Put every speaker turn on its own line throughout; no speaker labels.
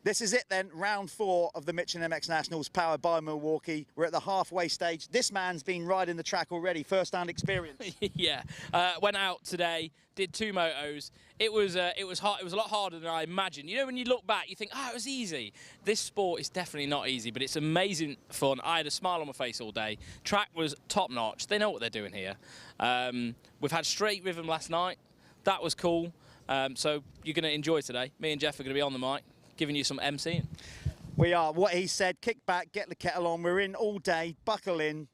This is it then, round 4 of the Michelin MX Nationals powered by Milwaukee. We're at the halfway stage. This man's been riding the track already, first-hand experience.
Yeah, went out today, did 2 motos. It was hard. It was a lot harder than I imagined. You know, when you look back, you think, oh, it was easy. This sport is definitely not easy, but it's amazing fun. I had a smile on my face all day. Track was top-notch. They know what they're doing here. We've had straight rhythm last night. That was cool. So you're going to enjoy today. Me and Jeff are going to be on the mic, giving you some MCing.
We are. What he said, kick back, get the kettle on. We're in all day, buckle in,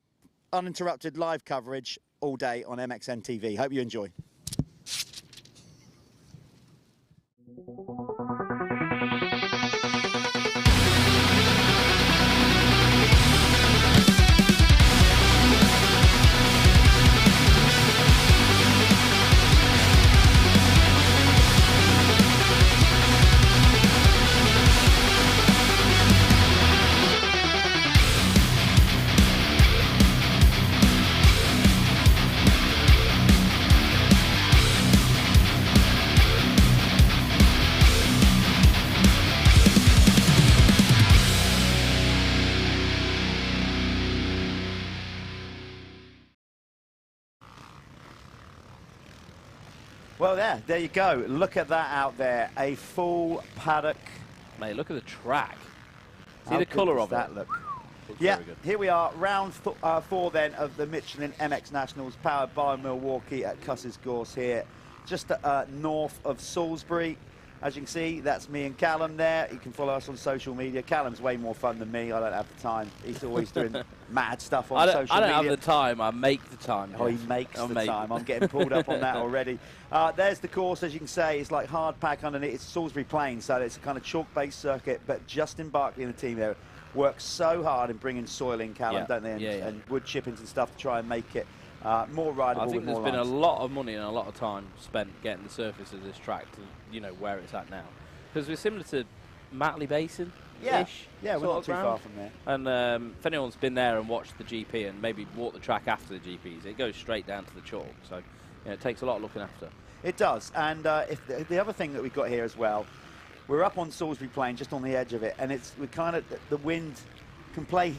uninterrupted live coverage all day on MXN TV. Hope you enjoy. Well, there you go. Look at that out there. A full paddock.
Mate, look at the track. See the colour of
that
it?
Look. Yeah, here we are, round 4 then of the Michelin MX Nationals, powered by Milwaukee at Cusses Gorse here, just north of Salisbury. As you can see, that's me and Callum there. You can follow us on social media. Callum's way more fun than me. I don't have the time. He's always doing mad stuff on social media.
I don't have the time. I make the time.
Oh, he makes the time. I'm getting pulled up on that already. There's the course, as you can say. It's like hard pack underneath. It's Salisbury Plain, so it's a kind of chalk-based circuit. But Justin Barkley and the team there work so hard in bringing soil in, Callum, don't they? And wood chippings and stuff to try and make it more rideable.
I think there's been a lot of money and a lot of time spent getting the surface of this track to, you know, where it's at now. Because we're similar to Matley Basin.
Yeah, we're not too far from there.
And if anyone's been there and watched the GP and maybe walked the track after the GPs, it goes straight down to the chalk. So, you know, it takes a lot of looking after.
It does. And if the other thing that we've got here as well, we're up on Salisbury Plain, just on the edge of it, and the wind can play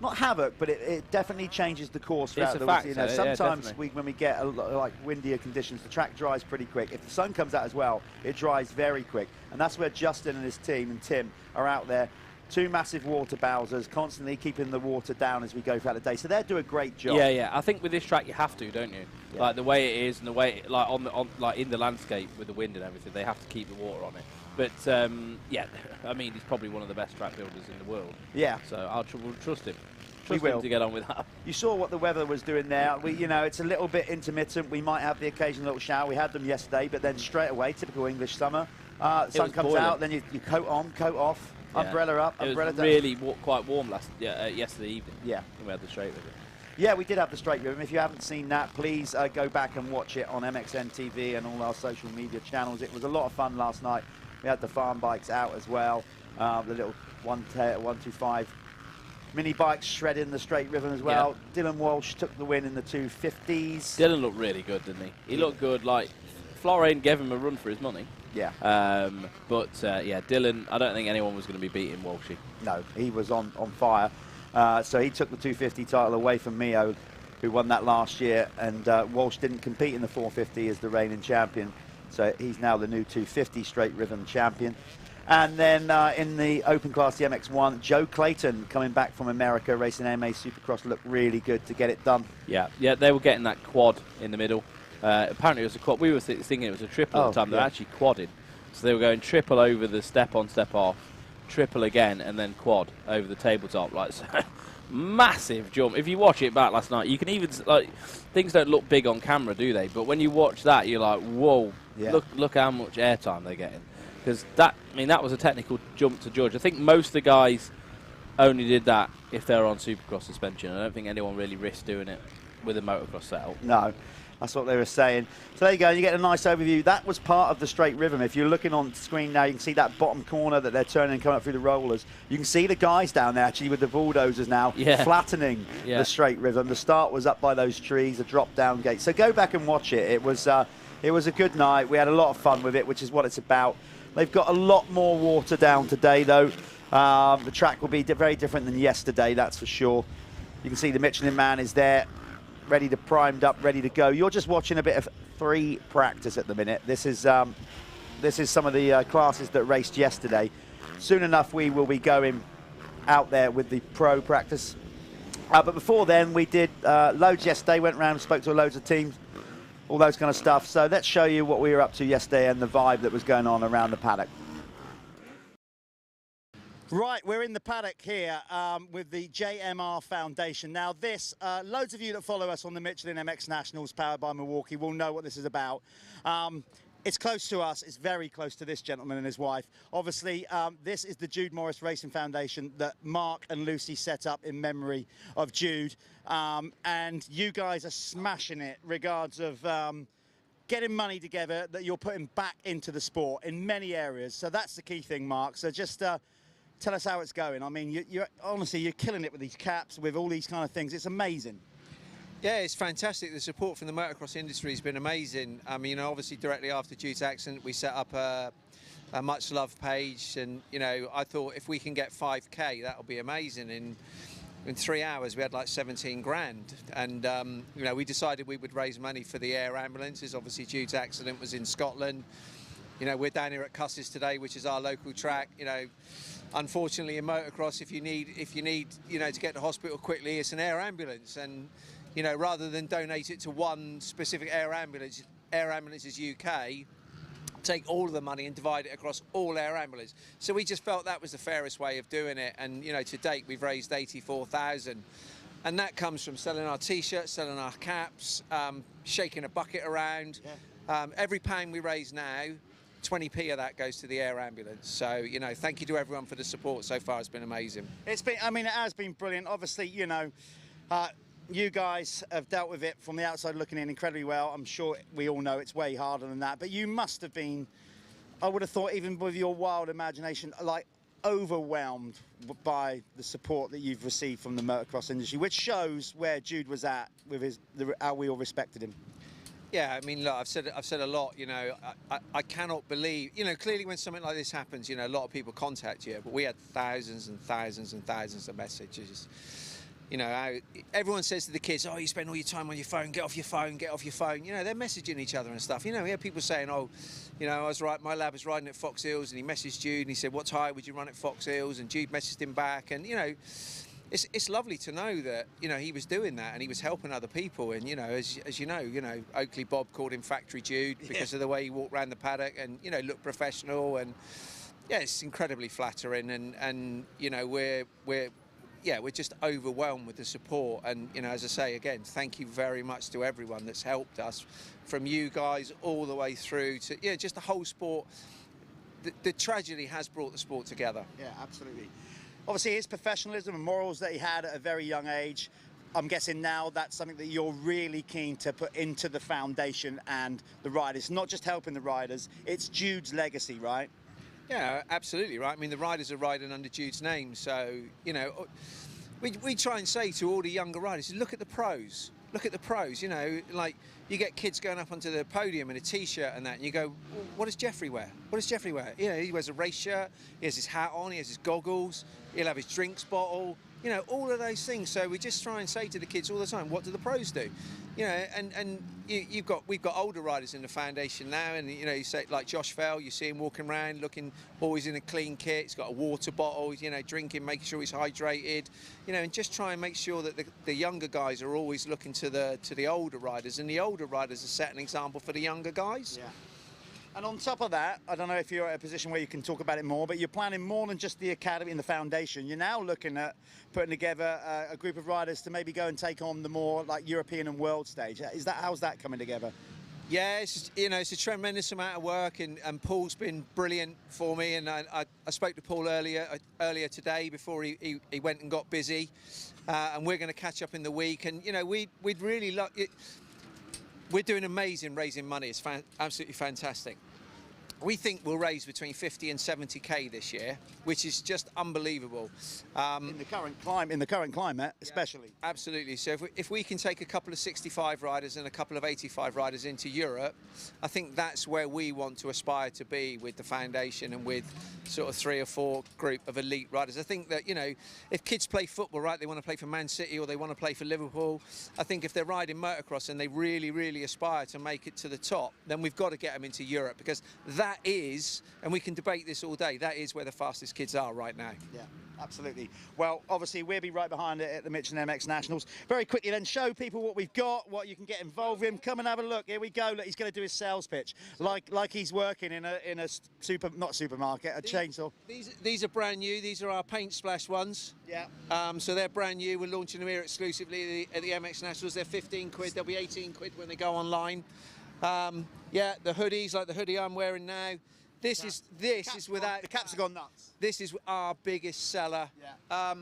not havoc, but it definitely changes the course throughout the week. You know, sometimes when we get like windier conditions, the track dries pretty quick. If the sun comes out as well, it dries very quick, and that's where Justin and his team and Tim are out there. 2 massive water bowsers, constantly keeping the water down as we go throughout the day. So they do a great job.
Yeah. I think with this track you have to, don't you? Yeah. Like the way it is and the way it, like like in the landscape with the wind and everything, they have to keep the water on it. But yeah, I mean, he's probably one of the best track builders in the world. Yeah. So we'll trust him. Trust him to get on with that.
You saw what the weather was doing there. You know, it's a little bit intermittent. We might have the occasional little shower. We had them yesterday, but then straight away, typical English summer. Sun comes out, then you coat on, coat off, umbrella up, umbrella down.
It was really quite warm yesterday evening. Yeah. When we had the straight rhythm.
Yeah, we did have the straight rhythm. If you haven't seen that, please go back and watch it on MXN TV and all our social media channels. It was a lot of fun last night. We had the farm bikes out as well, the little 125 mini bikes shredding the straight rhythm as well. Yeah. Dylan Walsh took the win in the 250s.
Dylan looked really good, didn't he? He looked good. Like, Florane gave him a run for his money.
Yeah.
Yeah, Dylan, I don't think anyone was going to be beating Walshy.
No, he was on fire. So he took the 250 title away from Mio, who won that last year, and Walsh didn't compete in the 450 as the reigning champion. So he's now the new 250 straight rhythm champion. And then in the open class, the MX1, Joe Clayton coming back from America, racing MA Supercross, looked really good to get it done.
Yeah, they were getting that quad in the middle. Apparently it was a quad. We were thinking it was a triple at the time. They were actually quadding. So they were going triple over the step on, step off, triple again, and then quad over the tabletop. Like, so massive jump. If you watch it back last night, you can even, like, things don't look big on camera, do they? But when you watch that, you're like, whoa, look how much airtime they're getting. Because that was a technical jump to judge. I think most of the guys only did that if they're on Supercross suspension. I don't think anyone really risked doing it with a motocross setup.
No, that's what they were saying. So there you go, you get a nice overview. That was part of the straight rhythm. If you're looking on screen now, you can see that bottom corner that they're turning and coming up through the rollers. You can see the guys down there actually with the bulldozers now flattening the straight rhythm. The start was up by those trees, a drop down gate. So go back and watch it. It was a good night. We had a lot of fun with it, which is what it's about. They've got a lot more water down today, though. The track will be very different than yesterday, that's for sure. You can see the Michelin man is there, ready to primed up, ready to go. You're just watching a bit of 3 practice at the minute. This is some of the classes that raced yesterday. Soon enough, we will be going out there with the pro practice. But before then, we did loads yesterday, went around and spoke to loads of teams, all those kind of stuff. So let's show you what we were up to yesterday and the vibe that was going on around the paddock. Right, we're in the paddock here with the JMR Foundation. Now this, loads of you that follow us on the Michelin MX Nationals powered by Milwaukee will know what this is about. It's close to us, it's very close to this gentleman and his wife. Obviously, this is the Jude Morris Racing Foundation that Mark and Lucy set up in memory of Jude. And you guys are smashing it, regards of getting money together that you're putting back into the sport in many areas. So that's the key thing, Mark. So just tell us how it's going. I mean, honestly, you're killing it with these caps, with all these kind of things. It's amazing.
Yeah, it's fantastic. The support from the motocross industry has been amazing. I mean, obviously directly after Jude's accident, we set up a much loved page, and I thought if we can get 5K, that'll be amazing. In 3 hours, we had like 17 grand, and we decided we would raise money for the air ambulances. Obviously, Jude's accident was in Scotland. We're down here at Cusses today, which is our local track. Unfortunately, in motocross, if you need to get to hospital quickly, it's an air ambulance, and rather than donate it to one specific air ambulance, Air Ambulances UK take all of the money and divide it across all air ambulances. So we just felt that was the fairest way of doing it, and to date we've raised 84,000, and that comes from selling our t-shirts, selling our caps, shaking a bucket around. Yeah. Every pound we raise now, 20p of that goes to the air ambulance. So thank you to everyone for the support so far. It's been amazing. It's been,
I mean, it has been brilliant. Obviously, you guys have dealt with it from the outside looking in incredibly well. I'm sure we all know it's way harder than that, but you must have been, I would have thought, even with your wild imagination, like overwhelmed by the support that you've received from the motocross industry, which shows where Jude was at with how we all respected him.
Yeah, I mean, look, I've said a lot. I cannot believe. Clearly, when something like this happens, a lot of people contact you, but we had thousands and thousands and thousands of messages. Everyone says to the kids, "Oh, you spend all your time on your phone. Get off your phone. Get off your phone." They're messaging each other and stuff. We had people saying, "Oh, my lad was riding at Fox Hills, and he messaged Jude, and he said, 'What time would you run at Fox Hills?' And Jude messaged him back, and It's lovely to know that he was doing that and he was helping other people, and as you know, Oakley Bob called him Factory Jude because of the way he walked around the paddock and looked professional, and yeah, it's incredibly flattering, and we're just overwhelmed with the support, and as I say again, thank you very much to everyone that's helped us, from you guys all the way through to just the whole sport. The tragedy has brought the sport together.
Yeah, absolutely. Obviously, his professionalism and morals that he had at a very young age, I'm guessing now that's something that you're really keen to put into the foundation and the riders. Not just helping the riders, it's Jude's legacy, right?
Yeah, absolutely, right. I mean, the riders are riding under Jude's name, so, we try and say to all the younger riders, look at the pros. Look at the pros, like you get kids going up onto the podium in a t-shirt and that, and you go, well, what does Jeffrey wear? What does Jeffrey wear? He wears a race shirt, he has his hat on, he has his goggles, he'll have his drinks bottle, all of those things. So we just try and say to the kids all the time, what do the pros do? We've got older riders in the foundation now, and you say like Josh Fell, you see him walking around looking always in a clean kit. He's got a water bottle, drinking, making sure he's hydrated, and just try and make sure that the younger guys are always looking to the older riders, and the older riders are setting an example for the younger guys.
Yeah. And on top of that, I don't know if you're at a position where you can talk about it more, but you're planning more than just the academy and the foundation. You're now looking at putting together a group of riders to maybe go and take on the more like European and world stage. How's that coming together?
Yeah, it's a tremendous amount of work, and Paul's been brilliant for me. And I spoke to Paul earlier today before he went and got busy, and we're going to catch up in the week. And we'd really love it. We're doing amazing raising money. It's absolutely fantastic. We think we'll raise between 50 and 70k this year, which is just unbelievable.
In the current climate, especially.
Absolutely. So if we can take a couple of 65 riders and a couple of 85 riders into Europe, I think that's where we want to aspire to be with the foundation and with sort of 3 or 4 group of elite riders. I think that, you know, if kids play football, right, they want to play for Man City or they want to play for Liverpool. I think if they're riding motocross and they really, really aspire to make it to the top, then we've got to get them into Europe, because that is, and we can debate this all day, that is where the fastest kids are right now.
Yeah, absolutely. Well, obviously, we'll be right behind it at the Michelin MX Nationals. Very quickly then, show people what we've got, what you can get involved with. Come and have a look. Here we go. Look, he's going to do his sales pitch, like he's working in a not supermarket, a chainsaw.
These are brand new. These are our paint splash ones.
Yeah.
So they're brand new. We're launching them here exclusively at the MX Nationals. They're 15 quid. They'll be 18 quid when they go online. Yeah, the hoodies, like the hoodie I'm wearing now. This is without,
the caps have gone nuts.
This is our biggest seller.
Yeah.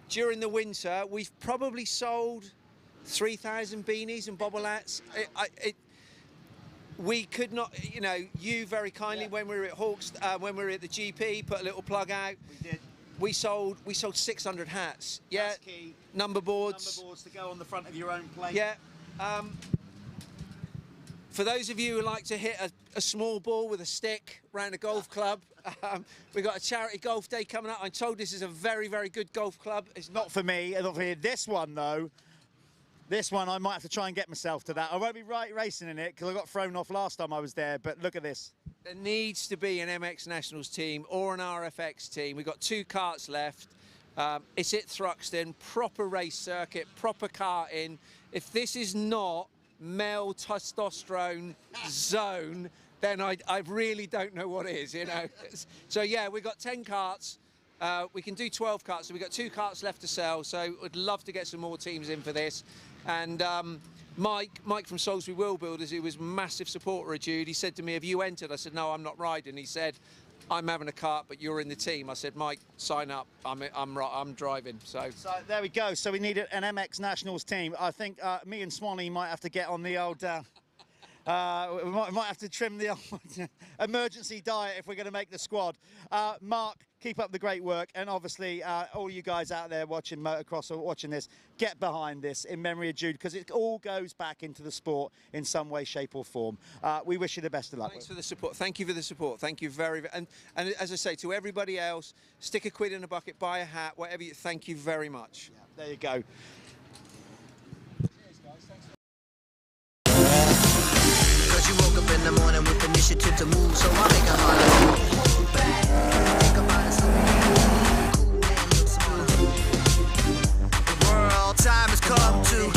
During the winter, we've probably sold 3,000 beanies and bobble hats. We could not, you know, you very kindly, when we were at Hawks, when we were at the GP, put a little plug out.
We did.
We sold 600 hats. Yeah.
That's key.
Number boards.
Number boards to go on the front of your own plate.
Yeah. For those of you who like to hit a small ball with a stick around a golf club, we've got a charity golf day coming up. I'm told this is a very, very good golf club. It's
Not for me, not for me. This one, though, this one I might have to try and get myself to that. I won't be racing in it because I got thrown off last time I was there, but look at this.
There needs to be an MX Nationals team or an RFX team. We've got 2 carts left. It's at Thruxton, proper race circuit, proper karting. If this is not male testosterone zone, then I really don't know what is, you know. So yeah, we've got 10 carts. We can do 12 carts, so we've got 2 carts left to sell. So we'd love to get some more teams in for this. And Mike from Salisbury Wheel Builders, who was a massive supporter of Jude, he said to me, "Have you entered?" I said, "No, I'm not riding." He said, "I'm having a cart, but you're in the team." I said, "Mike, sign up. I'm driving." So
there we go. So we need an MX Nationals team. I think me and Swanee might have to get on the old. We might have to trim the old emergency diet if we're going to make the squad. Mark, keep up the great work, and obviously all you guys out there watching motocross or watching this, get behind this in memory of Jude, because it all goes back into the sport in some way, shape or form. We wish you the best of luck.
Thanks for the support. Thank you for the support. Thank you very, and as I say to everybody else, stick a quid in a bucket, buy a hat, whatever. Thank you very much.
Yeah, there you go.
You woke up in the morning with initiative to move, so I make a harder move back. Think about it, cool man, look smart. The world time has come to.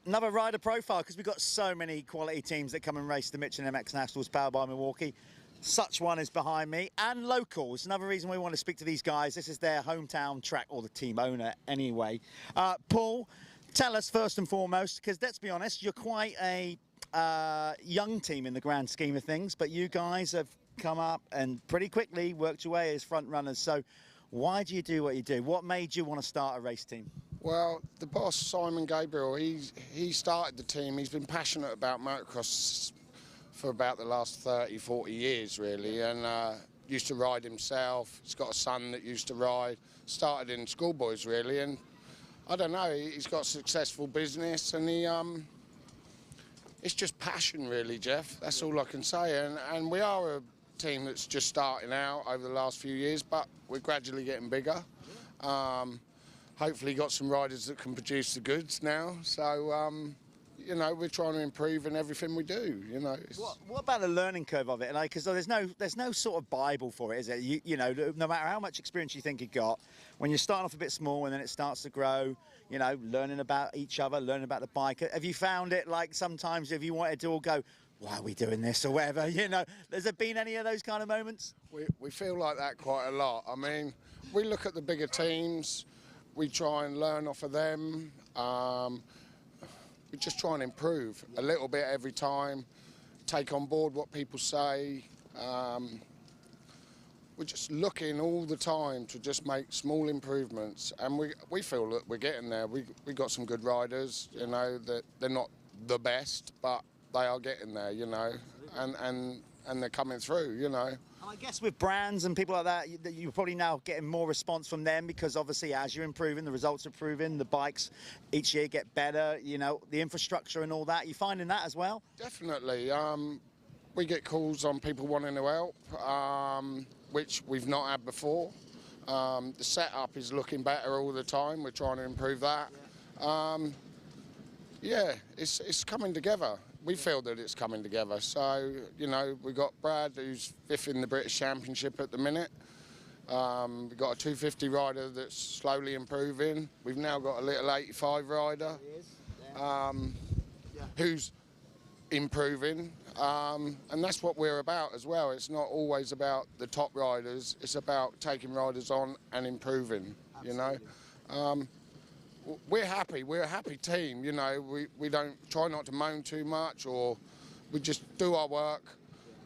another rider profile, because we've got so many quality teams that come and race the Michelin MX Nationals powered by Milwaukee. Such one is behind me, and locals. Another reason we want to speak to these guys. This is their hometown track, or the team owner anyway. Paul, tell us first and foremost, because let's be honest, you're quite a young team in the grand scheme of things, but you guys have come up and pretty quickly worked your way as front runners. So why do you do what you do? What made you want to start a race team?
Well, the boss, Simon Gabriel, he started the team. He's been passionate about motocross for about the last 30, 40 years, really, and used to ride himself. He's got a son that used to ride. Started in schoolboys, really, and I don't know, he's got a successful business, and it's just passion, really, Jeff. That's all I can say, and we are a team that's just starting out over the last few years, but we're gradually getting bigger. Hopefully got some riders that can produce the goods now, so you know, we're trying to improve in everything we do, you know.
What about the learning curve of it? Like, because there's no sort of Bible for it, is it? You know, no matter how much experience you think you've got, when you're starting off a bit small and then it starts to grow, you know, learning about each other, learning about the bike. Have you found it, like, sometimes if you wanted to all go, why are we doing this or whatever, you know, has there been any of those kind of moments?
We feel like that quite a lot. I mean, we look at the bigger teams, we try and learn off of them. We just try and improve a little bit every time, take on board what people say. We're just looking all the time to just make small improvements, and we feel that we're getting there. We got some good riders, you know, that they're not the best, but they are getting there, you know, and they're coming through, you know.
And I guess with brands and people like that, you're probably now getting more response from them, because obviously as you're improving, the results are improving, the bikes each year get better, you know, the infrastructure and all that. You finding that as well?
Definitely. We get calls on people wanting to help, which we've not had before. The setup is looking better all the time. We're trying to improve that. Yeah, it's coming together. We feel that it's coming together. So, you know, we've got Brad, who's 5th in the British Championship at the minute. We've got a 250 rider that's slowly improving. We've now got a little 85 rider who's improving. And that's what we're about as well. It's not always about the top riders. It's about taking riders on and improving, you know. We're happy. We're a happy team, you know. We don't try not to moan too much, or we just do our work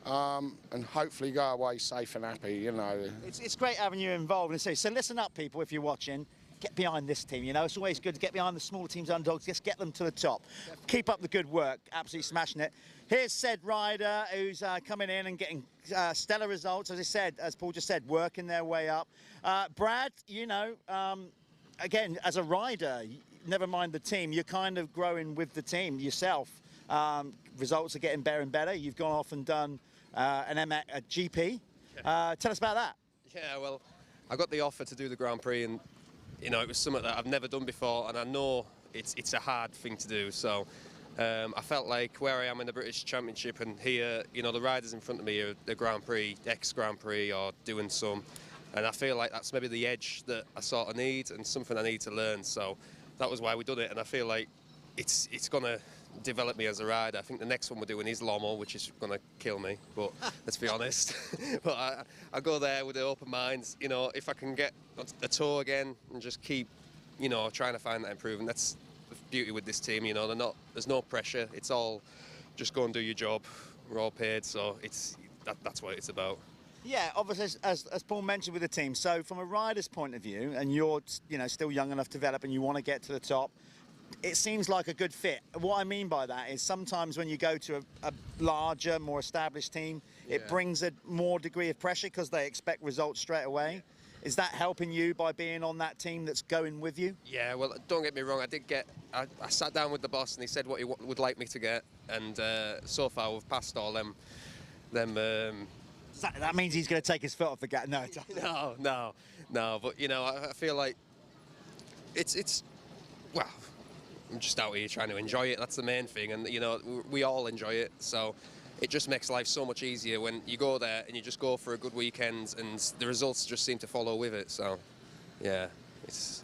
and hopefully go away safe and happy, you know.
It's great having you involved. And so listen up, people, if you're watching. Get behind this team, you know. It's always good to get behind the smaller teams, underdogs. Just get them to the top. Definitely. Keep up the good work. Absolutely smashing it. Here's said rider who's coming in and getting stellar results. As I said, as Paul just said, working their way up. Brad, you know, again, as a rider, never mind the team, you're kind of growing with the team yourself. Results are getting better and better. You've gone off and done a GP. Tell us about that.
Yeah, well, I got the offer to do the Grand Prix, and you know, it was something that I've never done before, and I know it's a hard thing to do. So I felt like where I am in the British Championship and here, you know, the riders in front of me are the Grand Prix, ex-Grand Prix, or doing some. And I feel like that's maybe the edge that I sort of need and something I need to learn. So that was why we done it, and I feel like it's going to develop me as a rider. I think the next one we're doing is Lommel, which is going to kill me, but let's be honest. But I go there with an open mind. You know, if I can get a tour again and just keep, you know, trying to find that improvement. That's the beauty with this team, you know. There's no pressure. It's all just go and do your job. We're all paid, so that's what it's about.
Yeah, obviously, as Paul mentioned with the team, so from a rider's point of view, and you're, you know, still young enough to develop and you want to get to the top, it seems like a good fit. What I mean by that is sometimes when you go to a larger, more established team, it brings a more degree of pressure because they expect results straight away. Is that helping you by being on that team that's going with you?
Yeah, well, don't get me wrong. I sat down with the boss and he said what he would like me to get, and so far we've passed all them.
That means he's going to take his foot off the gas. No,
no. But you know, I feel like it's well, I'm just out here trying to enjoy it. That's the main thing, and you know, we all enjoy it. So it just makes life so much easier when you go there and you just go for a good weekend, and the results just seem to follow with it. So yeah, it's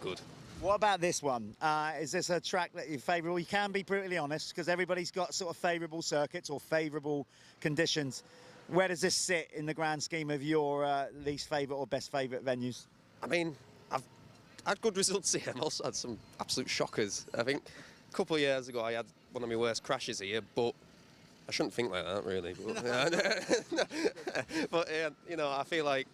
good.
What about this one? Is this a track that you favourable? You can be brutally honest, because everybody's got sort of favourable circuits or favourable conditions. Where does this sit in the grand scheme of your least favourite or best favourite venues?
I mean, I've had good results here. I've also had some absolute shockers. I think a couple of years ago I had one of my worst crashes here, but I shouldn't think like that, really. But you know, I feel like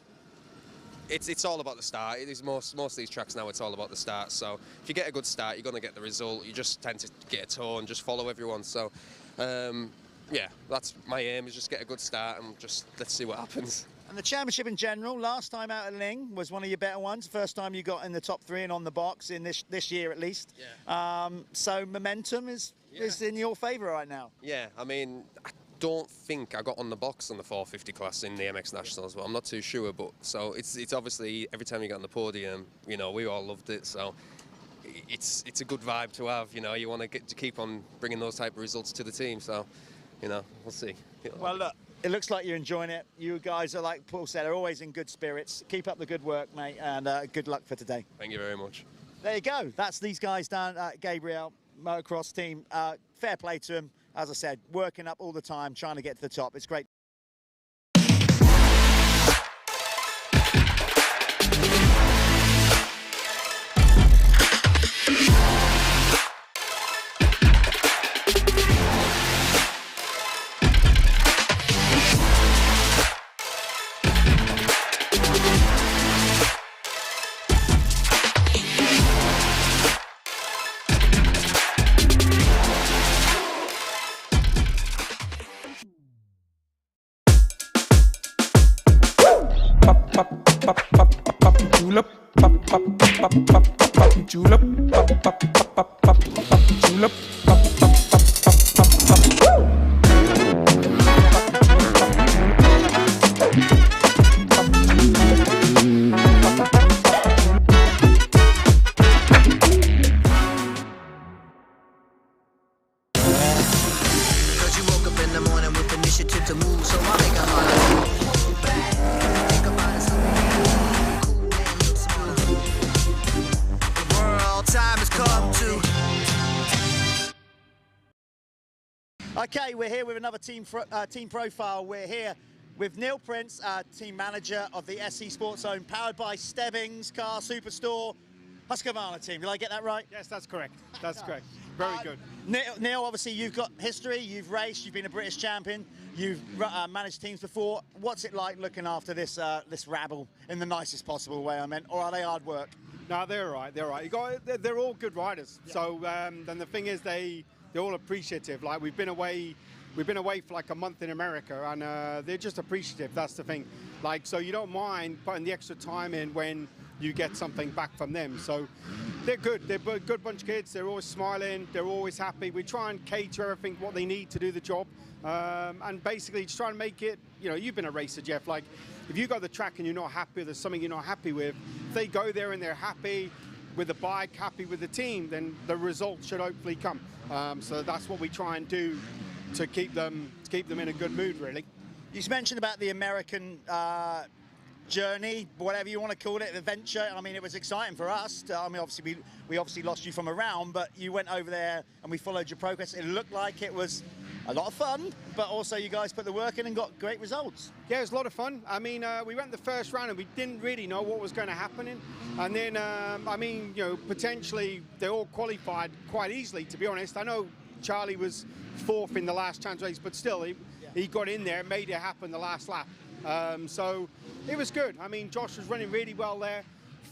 it's all about the start. It is most of these tracks now. It's all about the start. So if you get a good start, you're going to get the result. You just tend to get a toe and just follow everyone. So yeah, that's my aim, is just get a good start and just let's see what happens.
And the championship in general, last time out at Ling was one of your better ones. First time you got in the top 3 and on the box in this year at least.
Yeah.
So momentum is in your favour right now.
Yeah, I mean, I don't think I got on the box on the 450 class in the MX Nationals, but I'm not too sure. But so it's obviously every time you get on the podium, you know, we all loved it. So it's a good vibe to have. You know, you want to keep on bringing those type of results to the team. So, you know, we'll see.
Well, look, it looks like you're enjoying it. You guys are, like Paul said, are always in good spirits. Keep up the good work, mate, and good luck for today.
Thank you very much.
There you go. That's these guys down at Gabriel Motocross team. Fair play to them. As I said, working up all the time, trying to get to the top. It's great. Okay, we're here with another team profile. We're here with Neil Prince, team manager of the SC Sportszone, powered by Stebbings Car Superstore, Husqvarna team. Did I get that right?
Yes, that's correct. That's correct. Very good.
Neil, obviously you've got history, you've raced, you've been a British champion, you've managed teams before. What's it like looking after this this rabble in the nicest possible way, I meant, or are they hard work?
No, they're all right. They're all right. They're all good riders. Yeah. So then the thing is, they're all appreciative. Like we've been away for like a month in America, and they're just appreciative. That's the thing. Like, so you don't mind putting the extra time in when you get something back from them. So they're good. They're a good bunch of kids. They're always smiling. They're always happy. We try and cater everything what they need to do the job, and basically just try and make it. You know, you've been a racer, Jeff. Like, if you go to the track and you're not happy, or there's something you're not happy with, if they go there and they're happy with the bike, happy with the team, then the results should hopefully come. So that's what we try and do to keep them in a good mood, really.
You mentioned about the American journey, whatever you want to call it, adventure. I mean, it was exciting for us. I mean, obviously we obviously lost you from around, but you went over there and we followed your progress. It looked like it was a lot of fun, but also you guys put the work in and got great results.
Yeah, it was a lot of fun. I mean, we went the first round and we didn't really know what was going to happen. And then, I mean, you know, potentially they all qualified quite easily, to be honest. I know Charlie was 4th in the last chance race, but still, he got in there and made it happen the last lap. So it was good. I mean, Josh was running really well there.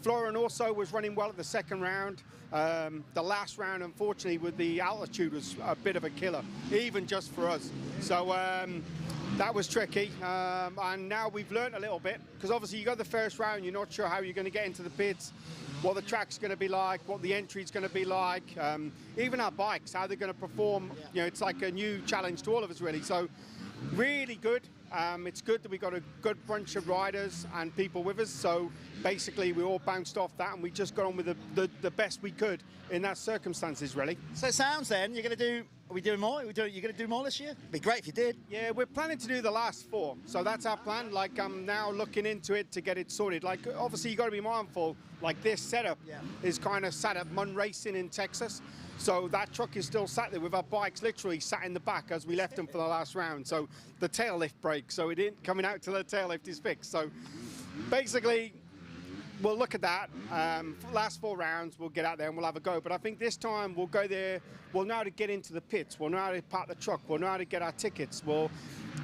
Florian also was running well at the second round. The last round, unfortunately, with the altitude was a bit of a killer, even just for us. So that was tricky. And now we've learned a little bit, because obviously you go the first round, you're not sure how you're going to get into the pits, what the track's going to be like, what the entry's going to be like, even our bikes, how they're going to perform. You know, it's like a new challenge to all of us, really. So really good. It's good that we got a good bunch of riders and people with us. So basically we all bounced off that and we just got on with the best we could in that circumstances, really.
So it sounds then you're going to do Are we doing more? You're going to do more this year? It'd be great if you did.
Yeah, we're planning to do the last 4. So that's our plan. Like, I'm now looking into it to get it sorted. Like, obviously, you got to be mindful. Like, this setup is kind of sat at Mun Racing in Texas. So that truck is still sat there with our bikes literally sat in the back as we left them for the last round. So the tail lift breaks. So it ain't coming out till the tail lift is fixed. So basically, we'll look at that. Last 4 rounds, we'll get out there and we'll have a go. But I think this time we'll go there. We'll know how to get into the pits. We'll know how to park the truck. We'll know how to get our tickets.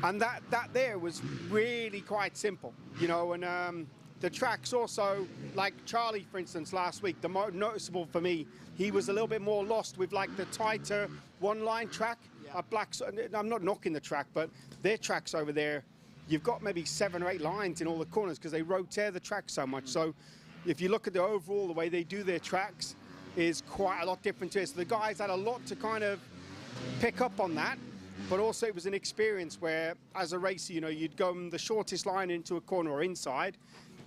And that there was really quite simple, you know. And the tracks also, like Charlie, for instance, last week, the most noticeable for me, he was a little bit more lost with like the tighter one-line track. I'm not knocking the track, but their tracks over there, you've got maybe 7 or 8 lines in all the corners because they rotate the track so much. So if you look at the overall, the way they do their tracks is quite a lot different to it. So the guys had a lot to kind of pick up on that, but also it was an experience where, as a racer, you know, you'd go the shortest line into a corner or inside.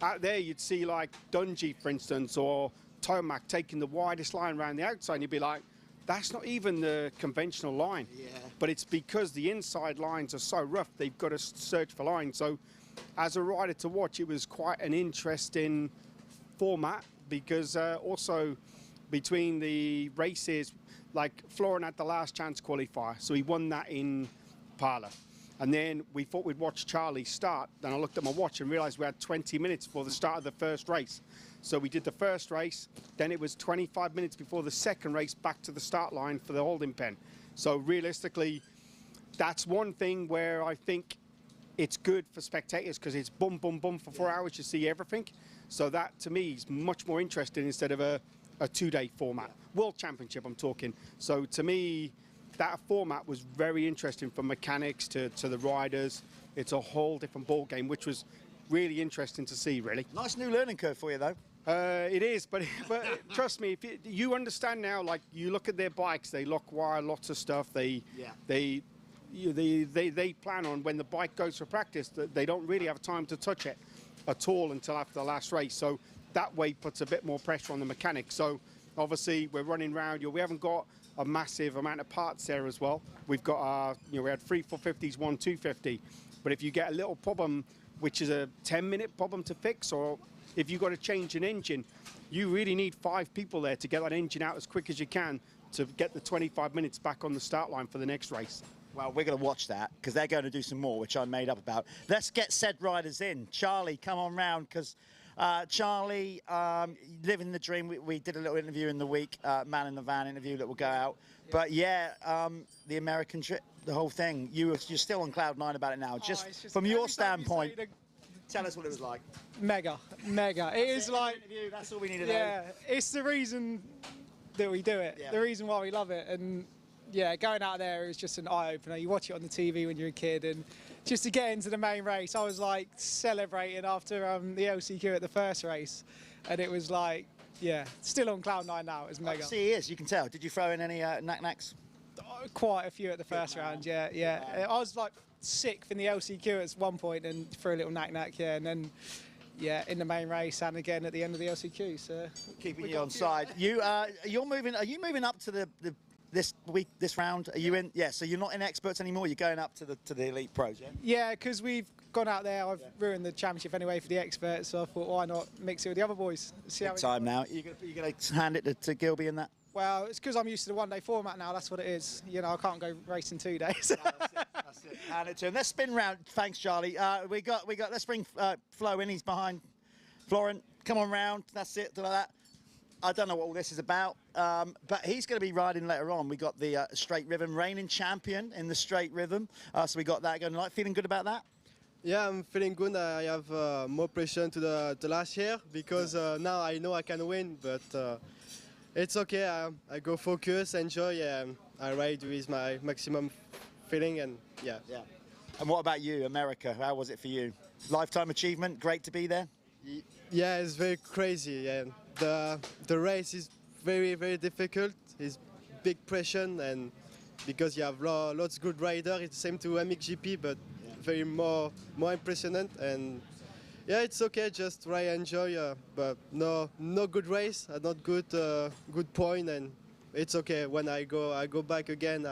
Out there, you'd see like Dungey, for instance, or Tomac taking the widest line around the outside, and you'd be like, that's not even the conventional line. Yeah. But it's because the inside lines are so rough, they've got to search for lines. So as a rider to watch, it was quite an interesting format because also between the races, like Florian had the last chance qualifier, so he won that in Parla. And then we thought we'd watch Charlie start. Then I looked at my watch and realized we had 20 minutes before the start of the first race. So we did the first race, then it was 25 minutes before the second race back to the start line for the holding pen. So realistically, that's one thing where I think it's good for spectators because it's boom, boom, boom for 4 hours, you see everything. So that, to me, is much more interesting instead of a 2-day format. World Championship, I'm talking. So to me, that format was very interesting from mechanics to the riders. It's a whole different ball game, which was really interesting to see, really.
Nice new learning curve for you, though.
It is, but trust me, if you understand now, like you look at their bikes, they lock wire, lots of stuff. They plan on when the bike goes for practice that they don't really have time to touch it at all until after the last race. So that way puts a bit more pressure on the mechanics. So obviously we're running around. We haven't got a massive amount of parts there as well. We've got our, we had 3 450s, 1 250. But if you get a little problem, which is a 10-minute problem to fix, or if you've got to change an engine, you really need 5 people there to get that engine out as quick as you can to get the 25 minutes back on the start line for the next race.
Well, we're going to watch that because they're going to do some more, which I made up about. Let's get said riders in. Charlie, come on round because Charlie, living the dream. We did a little interview in the week, man in the van interview that will go out. But yeah, the American trip, the whole thing. You're still on cloud 9 about it now. Just from your standpoint, tell us what it was like.
Mega. It is like,
that's all we need to know.
Yeah, it's the reason that we do it. Yeah. The reason why we love it. And yeah, going out there is just an eye-opener. You watch it on the TV when you're a kid, and just to get into the main race, I was like celebrating after the LCQ at the first race, and it was like, yeah, still on cloud 9 now. It was mega.
See, he is. You can tell. Did you throw in any knack-knacks?
Quite a few at the first round. Yeah. I was like 6th in the LCQ at one point and threw a little knack-knack, and then yeah, in the main race and again at the end of the LCQ. So
keeping you on side. You're moving. Are you moving up to this round? Are you in? Yeah. So you're not in experts anymore. You're going up to the elite pros. Yeah.
Yeah, because we've gone out there. I've ruined the championship anyway for the experts, so I thought, why not mix it with the other boys? See how
time now. You're gonna hand it to Gilby in that.
Well, it's because I'm used to the 1-day format now. That's what it is. You know, I can't go racing 2 days.
No, that's it. Hand it to him. Let's spin round. Thanks, Charlie. We got. Let's bring Flo in. He's behind Florent. Come on round. That's it. Like that. I don't know what all this is about, but he's going to be riding later on. We got the straight rhythm, reigning champion in the straight rhythm. So we got that going. Like, feeling good about that?
Yeah, I'm feeling good. I have more pressure to the last year because now I know I can win, but it's okay. I go focus, enjoy. I ride with my maximum feeling, and yeah.
And what about you, America? How was it for you? Lifetime achievement. Great to be there.
Yeah, it's very crazy. Yeah. The race is very, very difficult. It's big pressure, and because you have lots of good riders, it's the same to MXGP, but very more impressionant. And yeah, it's okay. Just try and enjoy, but no good race, not good point, and it's okay. When I go back again,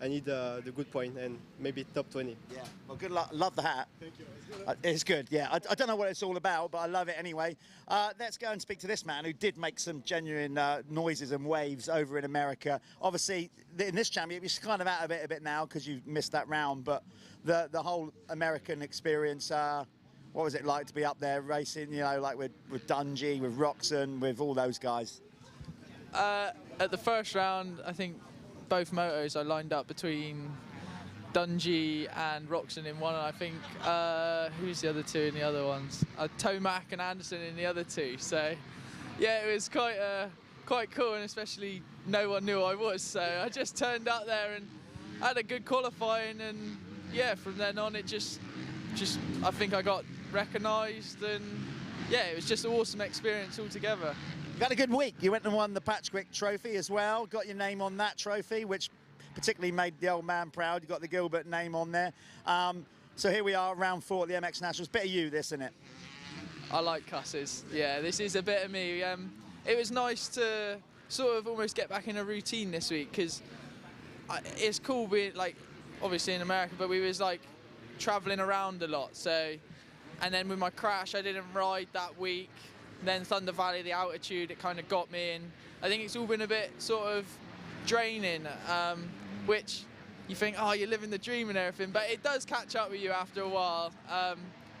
I need the good point and maybe top 20.
Yeah, well, good luck. Love the hat.
Thank you.
It's good, yeah. I don't know what it's all about, but I love it anyway. Let's go and speak to this man who did make some genuine noises and waves over in America. Obviously, in this championship, you're kind of out of it a bit now because you missed that round, but the whole American experience, what was it like to be up there racing, you know, like with Dungey, with Roxon, with all those guys?
At the first round, I think both motos I lined up between Dungey and Roxon in one, and I think who's the other two in the other ones? Tomac and Anderson in the other two. So yeah, it was quite cool, and especially no one knew I was. So I just turned out there and had a good qualifying, and yeah, from then on it just I think I got recognised, and yeah, it was just an awesome experience altogether.
You've had a good week. You went and won the Patchwick Trophy as well. Got your name on that trophy, which particularly made the old man proud. You got the Gilbert name on there. So here we are, round 4 at the MX Nationals. Bit of you, this, isn't it?
I like Cusses. Yeah, this is a bit of me. It was nice to sort of almost get back in a routine this week, because it's cool being, like, obviously in America, but we was like traveling around a lot. So, and then with my crash, I didn't ride that week. Then Thunder Valley, the altitude, it kind of got me in. I think it's all been a bit sort of draining, which you think, oh, you're living the dream and everything, but it does catch up with you after a while,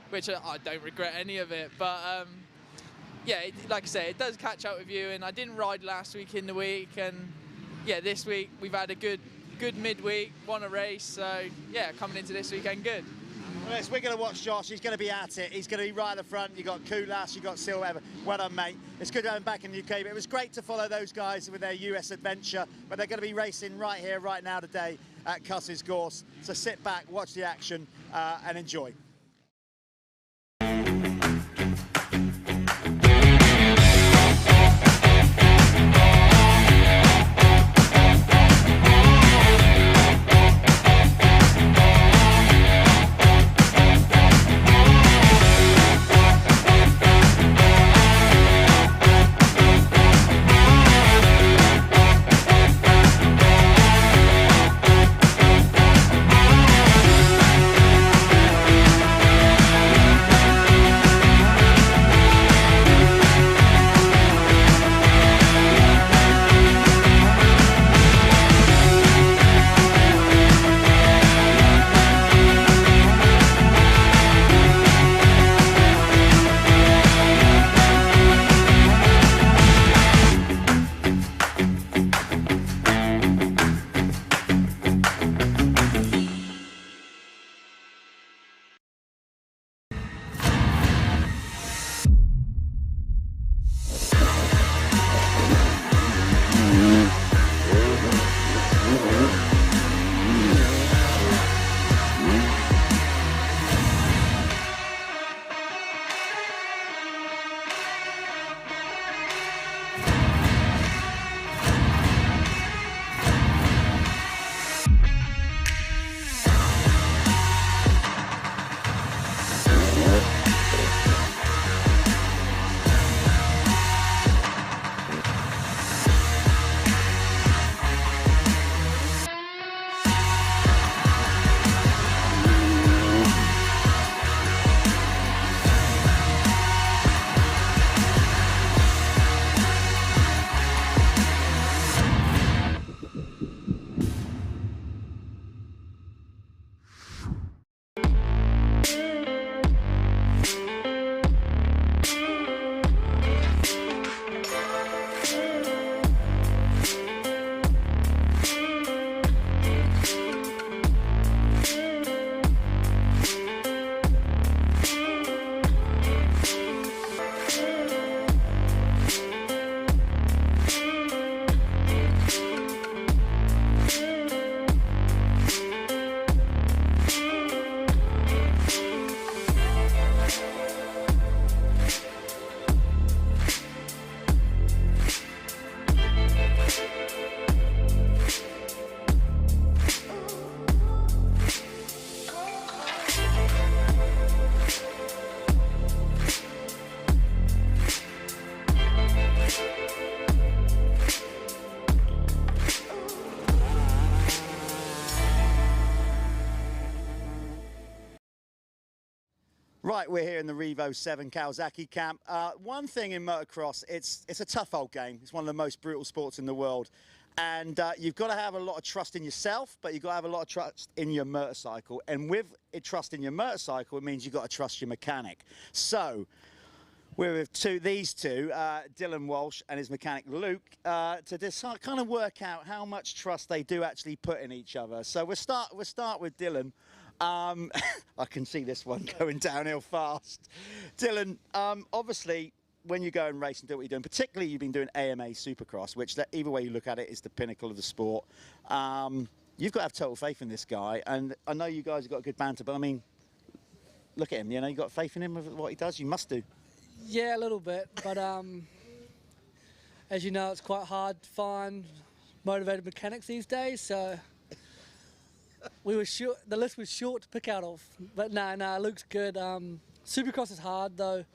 which I don't regret any of it. But yeah, like I say, it does catch up with you, and I didn't ride last week in the week, and yeah, this week we've had a good midweek, won a race, so yeah, coming into this weekend good.
Well, we're going to watch Josh. He's going to be at it. He's going to be right at the front. You've got Kulas, you've got Silver. Well done, mate. It's good to have him back in the UK, but it was great to follow those guys with their US adventure, but they're going to be racing right here, right now today at Cusses Gorse. So sit back, watch the action, and enjoy. Right, we're here in the Revo 7 Kawasaki camp. One thing in motocross, it's a tough old game. It's one of the most brutal sports in the world. And you've got to have a lot of trust in yourself, but you've got to have a lot of trust in your motorcycle. And with trust in your motorcycle, it means you've got to trust your mechanic. So we're with these two, Dylan Walsh and his mechanic Luke, to decide, kind of work out how much trust they do actually put in each other. So we'll start with Dylan. I can see this one going downhill fast. Dylan, obviously, when you go and race and do what you're doing, particularly you've been doing AMA Supercross, which either way you look at it is the pinnacle of the sport. You've got to have total faith in this guy, and I know you guys have got a good banter, but I mean, look at him, you know, you got faith in him with what he does, you must do.
Yeah, a little bit, but as you know, it's quite hard to find motivated mechanics these days, so we were short, the list was short to pick out of, but no, Luke's good. Supercross is hard though,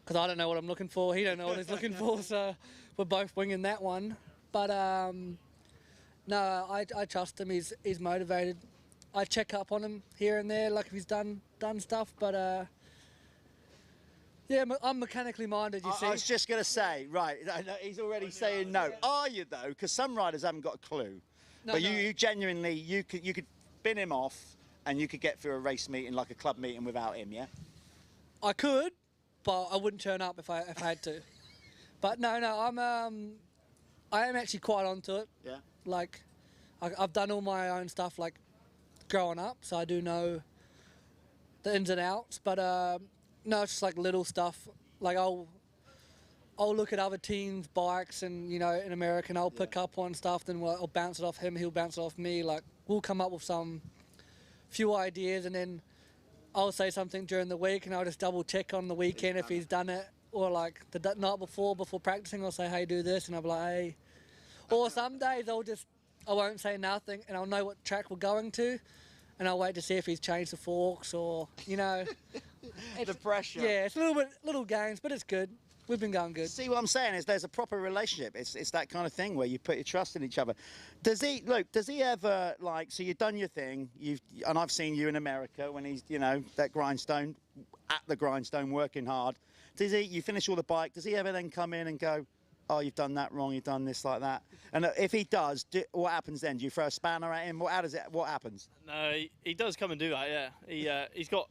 because I don't know what I'm looking for, he don't know what he's looking for, so we're both winging that one. But no, I trust him, he's motivated. I check up on him here and there, like if he's done stuff, but yeah, I'm mechanically minded, you see.
I was just going to say, right, he's already saying no. Are you though? Because some riders haven't got a clue. No, but you genuinely, you could bin him off and you could get through a race meeting like a club meeting without him, yeah?
I could, but I wouldn't turn up if I had to. But no, I am actually quite onto it. Yeah. Like, I've done all my own stuff like growing up, so I do know the ins and outs. But no, it's just like little stuff. Like I'll look at other teams' bikes, and you know, in America, and I'll pick up on stuff. Then I'll bounce it off him. He'll bounce it off me. Like we'll come up with some few ideas, and then I'll say something during the week, and I'll just double check on the weekend if he's done it, or like the night before practicing, I'll say, hey, do this, and I'll be like, hey. Or some days I won't say nothing, and I'll know what track we're going to, and I'll wait to see if he's changed the forks, or you know.
The pressure.
Yeah, it's little games, but it's good. We've been going good.
See, what I'm saying is there's a proper relationship. It's that kind of thing where you put your trust in each other. Does he ever, like, so you've done your thing, and I've seen you in America when he's, you know, that grindstone, at the grindstone, working hard. You finish all the bike, does he ever then come in and go, oh, you've done that wrong, you've done this like that? And if he does, what happens then? Do you throw a spanner at him? What happens?
No, he does come and do that, yeah. He's got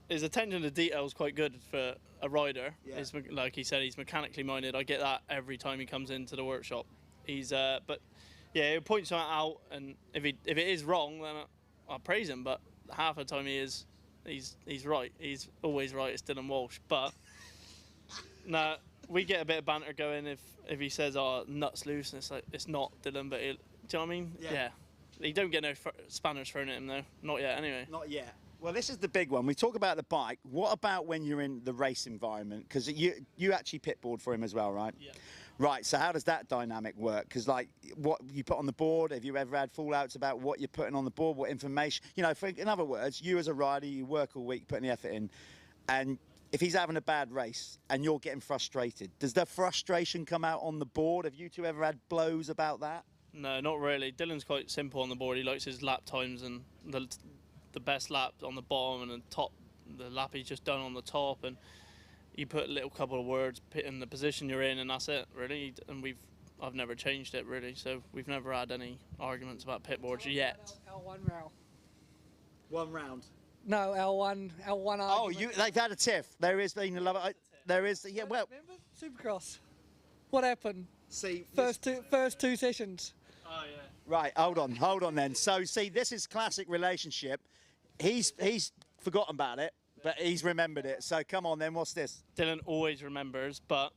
his attention to detail is quite good for a rider. Yeah. Like he said, he's mechanically minded. I get that every time he comes into the workshop. But yeah, he'll point something out, and if it is wrong, then I'll praise him. But half the time he's right. He's always right. It's Dylan Walsh. But no, we get a bit of banter going if he says, "Oh, nuts loose," and it's like it's not Dylan, but do you know what I mean? Yeah. He don't get no spanners thrown at him though. Not yet, anyway.
Not yet. Well, this is the big one. We talk about the bike. What about when you're in the race environment? Because you actually pitboard for him as well, right? Yeah. Right, so how does that dynamic work? Because, like, what you put on the board, have you ever had fallouts about what you're putting on the board, what information? You know, in other words, you as a rider, you work all week putting the effort in, and if he's having a bad race and you're getting frustrated, does the frustration come out on the board? Have you two ever had blows about that?
No, not really. Dylan's quite simple on the board. He likes his lap times and the best lap on the bottom, and the lap he's just done on the top, and you put a little couple of words in the position you're in, and that's it really. And I've never changed it really, so we've never had any arguments about pit boards yet.
L1 round.
1 round.
No, L1 argument.
Oh, they've had a tiff. There is been a love. There is, yeah. Well,
remember Supercross? What happened?
See,
first two sessions.
Oh yeah.
Right, hold on then. So see, this is classic relationship. He's forgotten about it, but he's remembered it. So come on then, what's this?
Dylan always remembers, but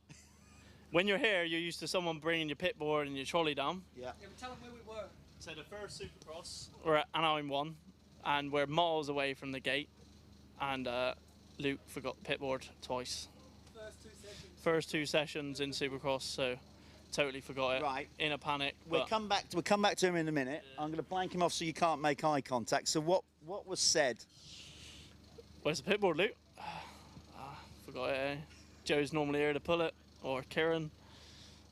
when you're here, you're used to someone bringing your pit board and your trolley down.
Yeah. But tell them where we were.
So the first Supercross, we're at Anaheim 1, and we're miles away from the gate, and Luke forgot the pit board twice. First two sessions in Supercross, so totally forgot it.
Right.
In a panic.
We'll come back to him in a minute. Yeah. I'm going to blank him off so you can't make eye contact. So what was said?
Where's the pit board, Luke? Forgot it. Eh? Joe's normally here to pull it, or Kieran.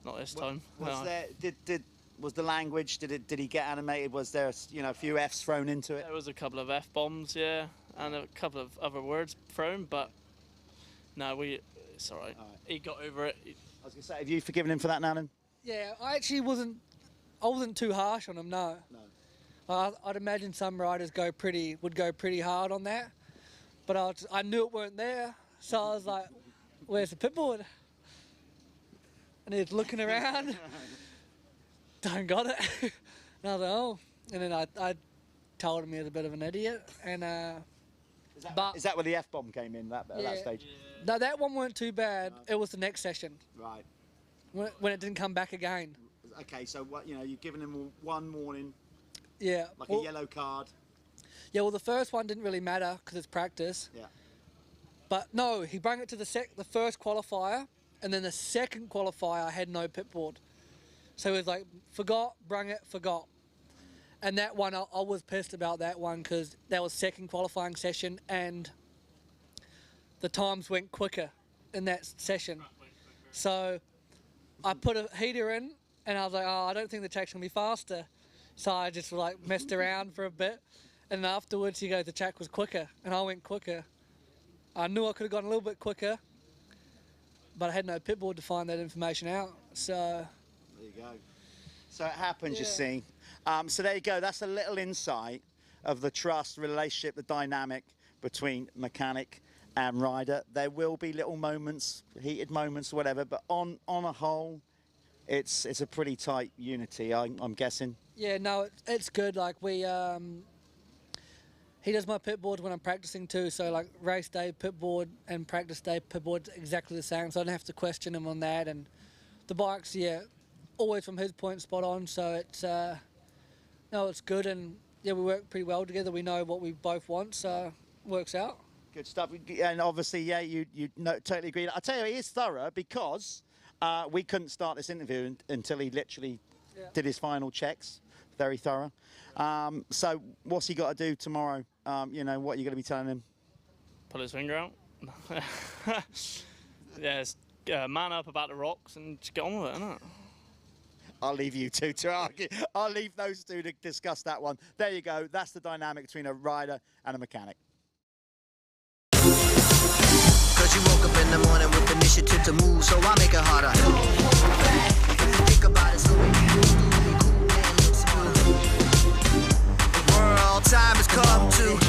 Not this time.
Was the language? Did he get animated? Was there a few Fs thrown into it?
There was a couple of F bombs, yeah, and a couple of other words thrown, but No, it's all right. He got over it.
I was going to say, have you forgiven him for that now then?
Yeah, I actually wasn't too harsh on him. No. I'd imagine some riders would go pretty hard on that, but I knew it weren't there, so I was like, "Where's the pit board?" And he's looking around. Don't got it. And I was like, "Oh," and then I told him he was a bit of an idiot, and
is that where the F-bomb came in at that stage?
No, that one weren't too bad. It was the next session.
Right.
When it didn't come back again.
Okay, so what you've given him one warning.
Yeah.
Like a yellow card.
Yeah, well, the first one didn't really matter because it's practice.
Yeah.
But no, he brought it to the first qualifier, and then the second qualifier had no pit board. So he was like, forgot, brung it, forgot. And that one, I was pissed about that one because that was second qualifying session, and the times went quicker in that session. So I put a heater in, and I was like, oh, I don't think the track's going to be faster. So I just like messed around for a bit, and afterwards he goes, the track was quicker, and I went quicker. I knew I could have gone a little bit quicker, but I had no pit board to find that information out. So
there you go. So it happens, you see. So there you go. That's a little insight of the trust, relationship, the dynamic between mechanic and rider. There will be little moments, heated moments, whatever, but on a whole, it's a pretty tight unity, I'm guessing.
Yeah, no, it's good. Like he does my pit board when I'm practicing too. So like race day pit board and practice day pit board exactly the same. So I don't have to question him on that. And the bikes, always from his point spot on. So it's it's good. And yeah, we work pretty well together. We know what we both want, so it works out.
Good stuff. And obviously, you totally agree. I tell you, he is thorough because we couldn't start this interview until he literally did his final checks. Very thorough. So what's he got to do tomorrow? What are you going to be telling him?
Pull his finger out. Man up about the rocks and just get on with it, innit?
I'll leave you two to argue. I'll leave those two to discuss that one. There you go. That's the dynamic between a rider and a mechanic.
Cause you woke up in the morning with initiative to move, so I make it harder. Think about it, so we can do it cool and look smart. The world time has come to.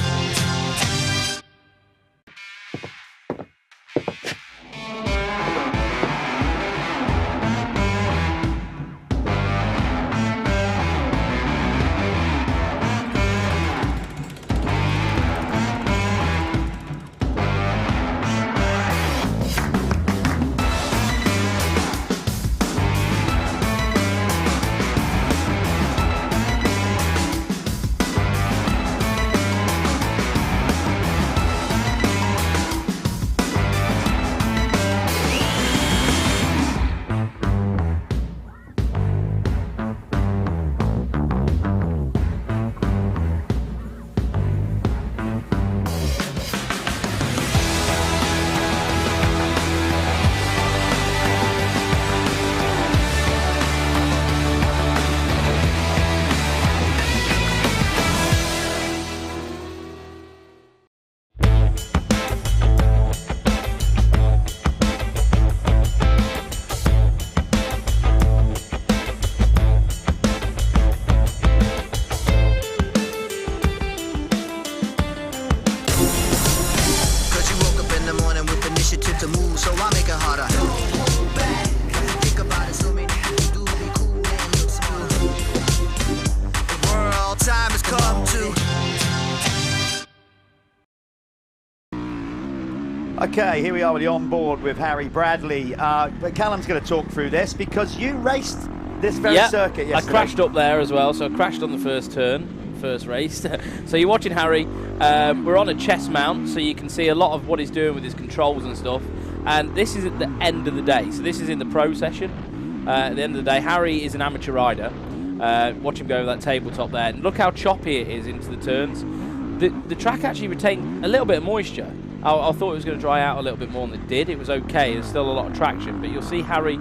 Okay, here we are with the onboard with Harry Bradley. But Callum's going to talk through this because you raced this very circuit yesterday.
I crashed up there as well, so I crashed on the first turn, first race. So you're watching Harry. We're on a chest mount, so you can see a lot of what he's doing with his controls and stuff. And this is at the end of the day, so this is in the pro session. At the end of the day, Harry is an amateur rider. Watch him go over that tabletop there. And look how choppy it is into the turns. The track actually retained a little bit of moisture. I thought it was going to dry out a little bit more than it did. It was okay. There's still a lot of traction. But you'll see Harry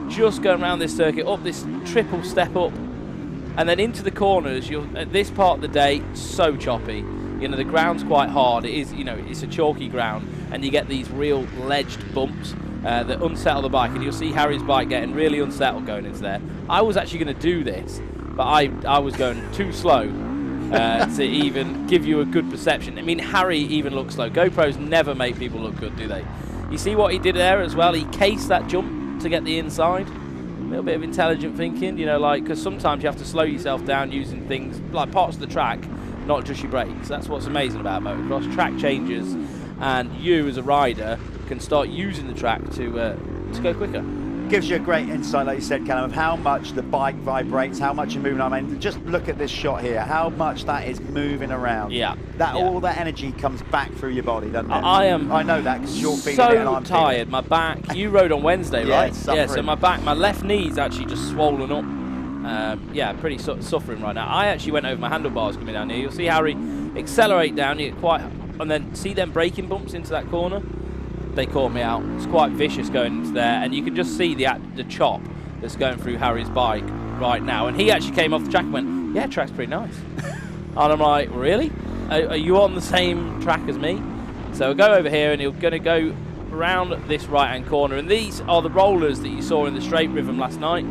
just going around this circuit, up this triple step up, and then into the corners. At this part of the day, so choppy. You know, the ground's quite hard. It is, you know, it's a chalky ground, and you get these real ledged bumps that unsettle the bike, and you'll see Harry's bike getting really unsettled going into there. I was actually going to do this, but I was going too slow to even give you a good perception. I mean, Harry even looks slow. GoPros never make people look good, do they? You see what he did there as well? He cased that jump to get the inside. A little bit of intelligent thinking, you know, like, because sometimes you have to slow yourself down using things like parts of the track, not just your brakes. That's what's amazing about motocross. Track changes, and you as a rider can start using the track to go quicker.
Gives you a great insight, like you said, Callum, of how much the bike vibrates, how much you're moving. I mean, just look at this shot here, how much that is moving around.
Yeah.
All that energy comes back through your body, doesn't it?
I
know that because you're feeling
so
it and I'm
tired. My back. You rode on Wednesday, right?
Suffering.
Yeah. So my left knee's actually just swollen up. Yeah, pretty suffering right now. I actually went over my handlebars coming down here. You'll see Harry accelerate down. You get quite, and then see them braking bumps into that corner. They caught me out. It's quite vicious going into there, and you can just see the chop that's going through Harry's bike right now. And he actually came off the track and went, "Yeah, track's pretty nice." And I'm like, "Really? Are you on the same track as me?" So we'll go over here, and he's going to go around this right-hand corner. And these are the rollers that you saw in the straight rhythm last night.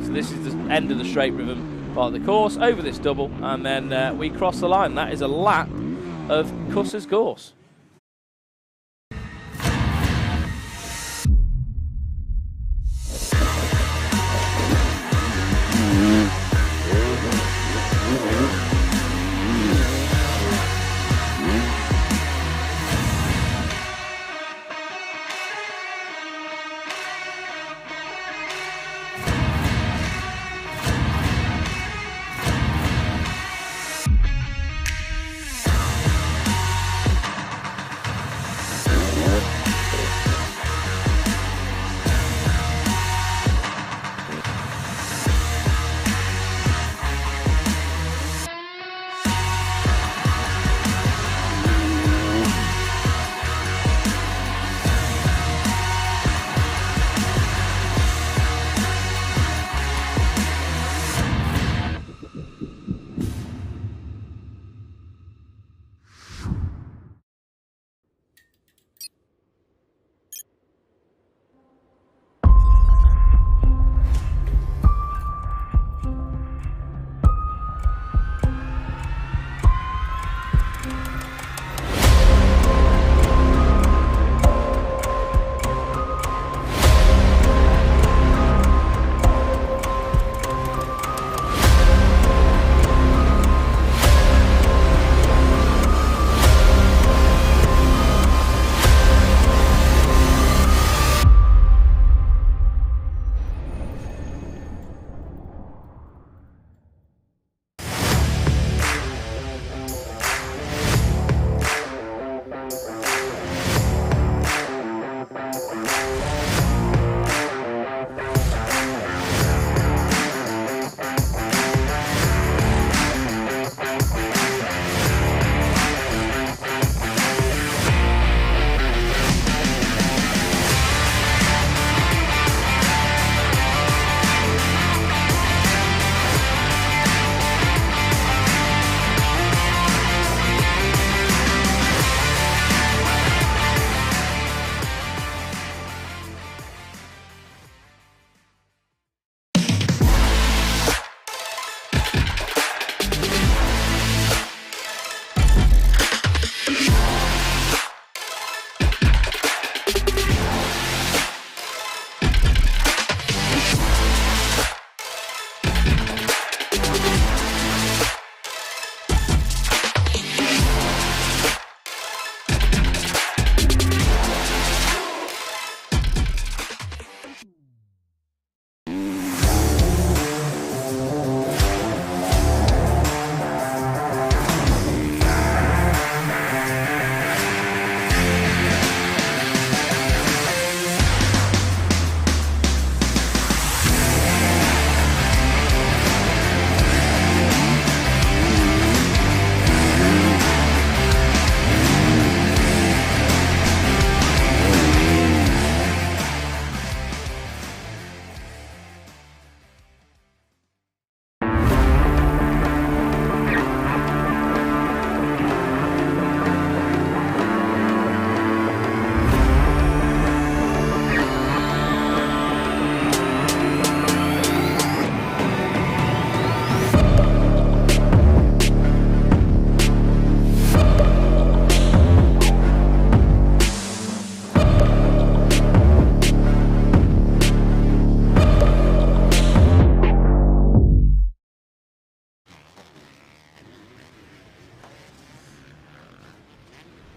So this is the end of the straight rhythm part of the course, over this double, and then we cross the line. That is a lap of Cusses Gorse.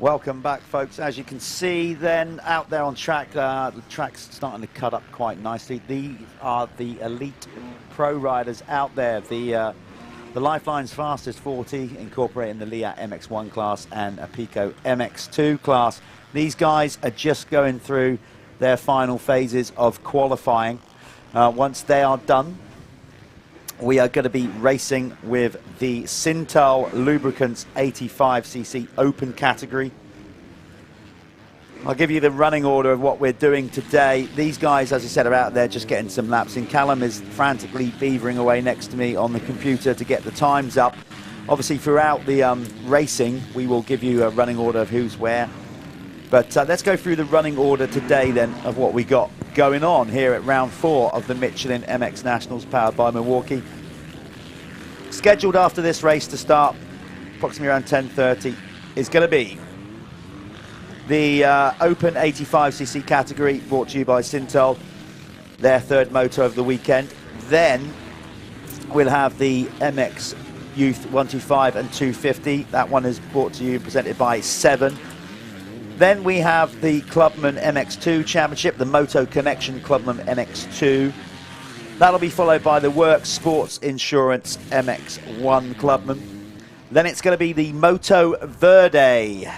Welcome back, folks. As you can see then, out there on track, the track's starting to cut up quite nicely. These are the elite pro riders out there. The Lyfelinez fastest 40, incorporating the Leatt MX1 class and Apico MX2 class. These guys are just going through their final phases of qualifying. Once they are done, we are going to be racing with the Syntol Lubricants 85cc Open category. I'll give you the running order of what we're doing today. These guys, as I said, are out there just getting some laps in. Callum is frantically beavering away next to me on the computer to get the times up. Obviously, throughout the racing, we will give you a running order of who's where. But let's go through the running order today then of what we got going on here at round 4 of the Michelin MX Nationals powered by Milwaukee. Scheduled after this race to start approximately around 10:30 is going to be the Open 85cc category, brought to you by Syntol, their third moto of the weekend. Then we'll have the MX Youth 125 and 250. That one is brought to you and presented by Seven. Then we have the Clubman MX2 Championship, the Moto-Connection Clubman MX2. That'll be followed by the Worx Sports Insurance MX1 Clubman. Then it's going to be the Motoverde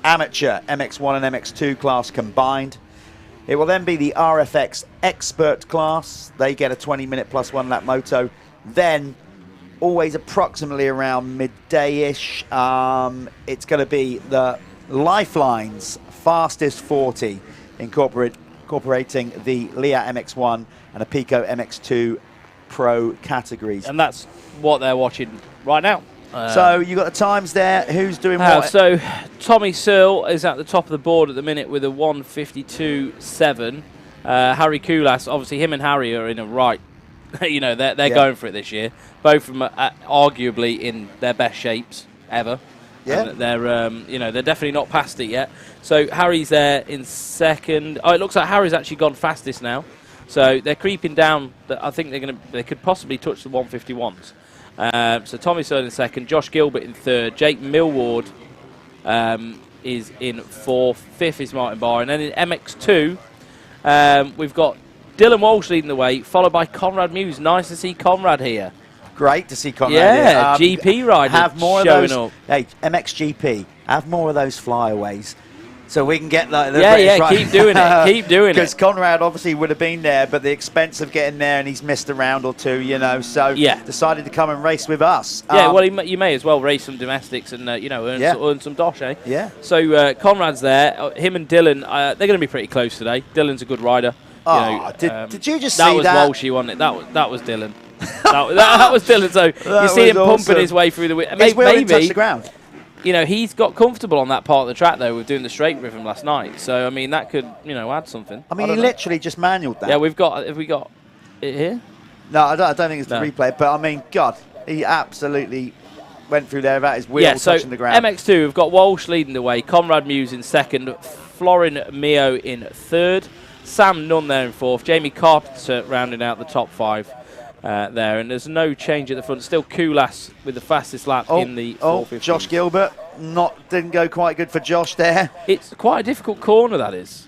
Amateur MX1 and MX2 class combined. It will then be the RFX Expert class. They get a 20-minute plus 1 lap moto. Then, always approximately around midday-ish, it's going to be the Lyfelinez fastest 40, incorporating the Leatt MX1 and Apico MX2 Pro categories.
And that's what they're watching right now.
So you got the times there. Who's doing what?
So Tommy Searle is at the top of the board at the minute with a 1:52.7. Harry Koulas, obviously him and Harry are in a right. You know, they're going for it this year. Both of them are arguably in their best shapes ever. Yeah. And they're they're definitely not past it yet. So Harry's there in second. Oh, it looks like Harry's actually gone fastest now. So they're creeping down. I think they could possibly touch the 151s. So Tommy Searle in second, Josh Gilbert in third, Jake Millward is in fourth, fifth is Martin Barr, and then in MX2 we've got Dylan Walsh leading the way, followed by Conrad Muse. Nice to see Conrad here.
Great to see Conrad
here. GP rider
have more
showing
of those,
up.
Hey, MXGP, have more of those flyaways. So we can get the
keep doing it, keep doing it.
Because Conrad obviously would have been there, but the expense of getting there and he's missed a round or two, you know, so decided to come and race with us.
Yeah, well, you may as well race some domestics and, earn some dosh, eh?
Yeah.
So Conrad's there. Him and Dylan, they're going to be pretty close today. Dylan's a good rider.
Did you just see
that? That was Walshy, wasn't it? That was Dylan. that was Dylan. So you see him pumping his way through the wind.
His wheel didn't touch the ground.
You know, he's got comfortable on that part of the track, though, with doing the straight with him last night. So, I mean, that could, add something.
I mean, he literally just manualed that.
Yeah, have we got it here?
No, I don't think it's the replay, but, I mean, God, he absolutely went through there without his wheel touching the ground.
MX2, we've got Walsh leading the way, Conrad Muse in second, Florin Mio in third, Sam Nunn there in fourth, Jamie Carpenter rounding out the top 5. There, and there's no change at the front. Still Koulas with the fastest lap in the 450.
Josh Gilbert didn't go quite good for Josh there.
It's quite a difficult corner, that is.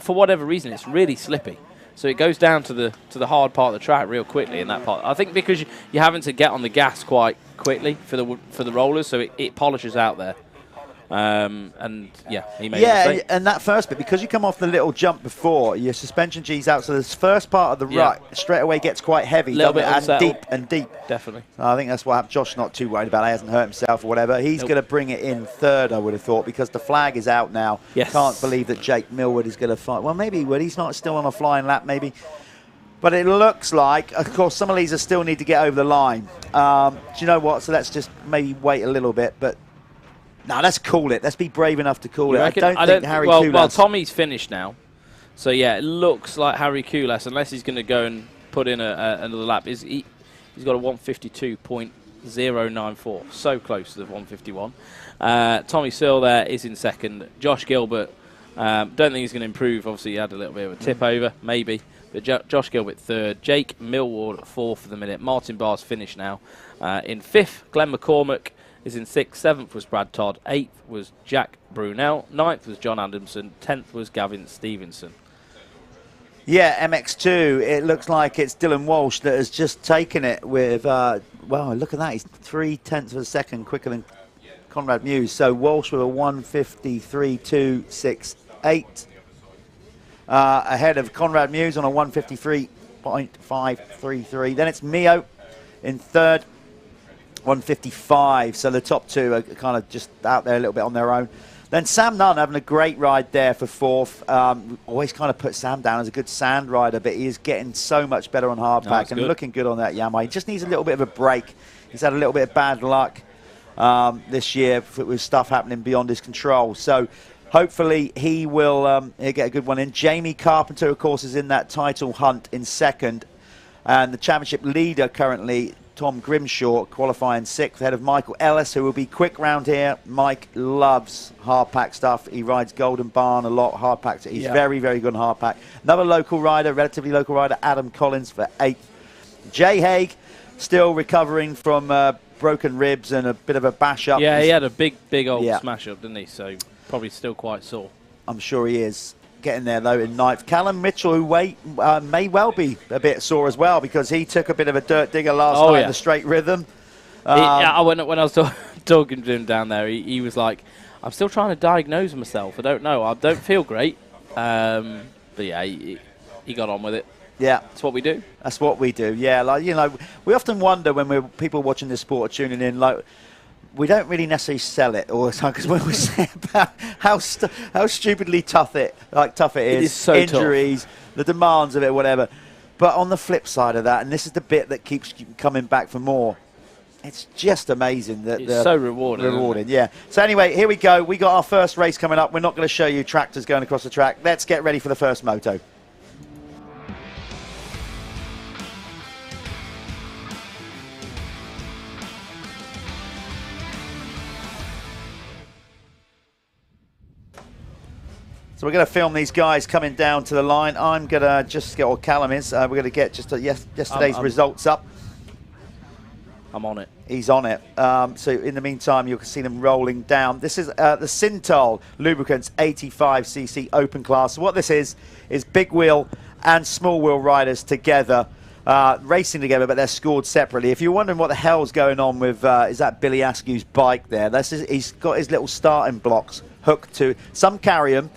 For whatever reason, it's really slippy. So it goes down to the hard part of the track real quickly in that part. I think because you're having to get on the gas quite quickly for the rollers, so it polishes out there. And he made a mistake.
And that first bit, because you come off the little jump before, your suspension G's out, so this first part of the rut straight away gets quite heavy, and deep.
Definitely.
I think that's what happened. Josh's not too worried about it. He hasn't hurt himself or whatever. He's going to bring it in third, I would have thought, because the flag is out now.
Yes.
Can't believe that Jake Millward is going to fight. Well, maybe he would. He's not still on a flying lap, maybe. But it looks like, of course, some of these still need to get over the line. Do you know what? So let's just maybe wait a little bit, but no, let's call it. Let's be brave enough to call it. I don't think Harry Koulas...
Well, Tommy's finished now. So, yeah, it looks like Harry Koulas, unless he's going to go and put in another lap, he's got a 1:52.094. So close to the 151. Tommy Searle there is in second. Josh Gilbert, don't think he's going to improve. Obviously, he had a little bit of a tip over, maybe. But Josh Gilbert third. Jake Millward fourth for the minute. Martin Barr's finished now. In fifth, Glenn McCormack. is in 6th. 7th was Brad Todd. 8th was Jack Brunel. 9th was John Adamson. 10th was Gavin Stevenson.
Yeah, MX2, it looks like it's Dylan Walsh that has just taken it with, well, look at that. He's 0.3 of a second quicker than Conrad Muse. So Walsh with a 1:53.268. Ahead of Conrad Muse on a 1:53.533. Then it's Mio in 3rd, 1:55. So the top 2 are kind of just out there a little bit on their own. Then Sam Nunn having a great ride there for 4th. Always kind of put Sam down as a good sand rider, but he is getting so much better on hardpack and looking good on that Yamaha. He just needs a little bit of a break. He's had a little bit of bad luck this year with stuff happening beyond his control. So hopefully he'll get a good one in. Jamie Carpenter, of course, is in that title hunt in 2nd. And the championship leader currently, Tom Grimshaw, qualifying 6th, ahead of Michael Ellis, who will be quick round here. Mike loves hardpack stuff. He rides Golden Barn a lot, hardpack. He's very, very good on hardpack. Another local rider, relatively local rider, Adam Collins for 8th. Jay Haig, still recovering from broken ribs and a bit of a bash up.
Yeah, he had a big old smash up, didn't he? So probably still quite sore.
I'm sure he is. Getting there, though, in 9th. Callum Mitchell, who may well be a bit sore as well, because he took a bit of a dirt digger last night in the straight rhythm.
When I was talking to him down there, he was like, I'm still trying to diagnose myself. I don't know. I don't feel great. But yeah, he got on with it.
Yeah.
That's what we do.
That's what we do, yeah. Like, you know, we often wonder when people watching this sport are tuning in, like, we don't really necessarily sell it all the time, because when we say about how stupidly tough it is
so
injuries, the demands of it, whatever. But on the flip side of that, and this is the bit that keeps coming back for more, it's just amazing that
it's so rewarding.
Yeah. So anyway, here we go. We got our first race coming up. We're not going to show you tractors going across the track. Let's get ready for the first moto. So we're going to film these guys coming down to the line. I'm going to just get, or Callum is, we're going to get just yesterday's results up.
I'm on it.
He's on it. So in the meantime, you can see them rolling down. This is the Syntol Lubricants 85cc Open Class. So what this is big wheel and small wheel riders together, racing together, but they're scored separately. If you're wondering what the hell's going on with, is that Billy Askew's bike there? He's got his little starting blocks hooked to, some carry them.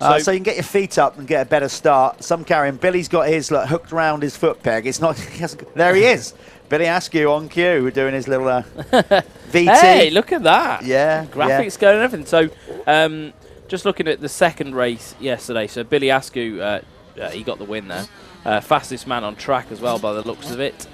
So you can get your feet up and get a better start. Some carry him. Billy's got his hooked around his foot peg. It's not. There he is. Billy Askew on cue. We're doing his little VT.
Hey, look at that.
Yeah.
Graphics going and everything. So just looking at the second race yesterday. So Billy Askew, he got the win there. Fastest man on track as well by the looks of it.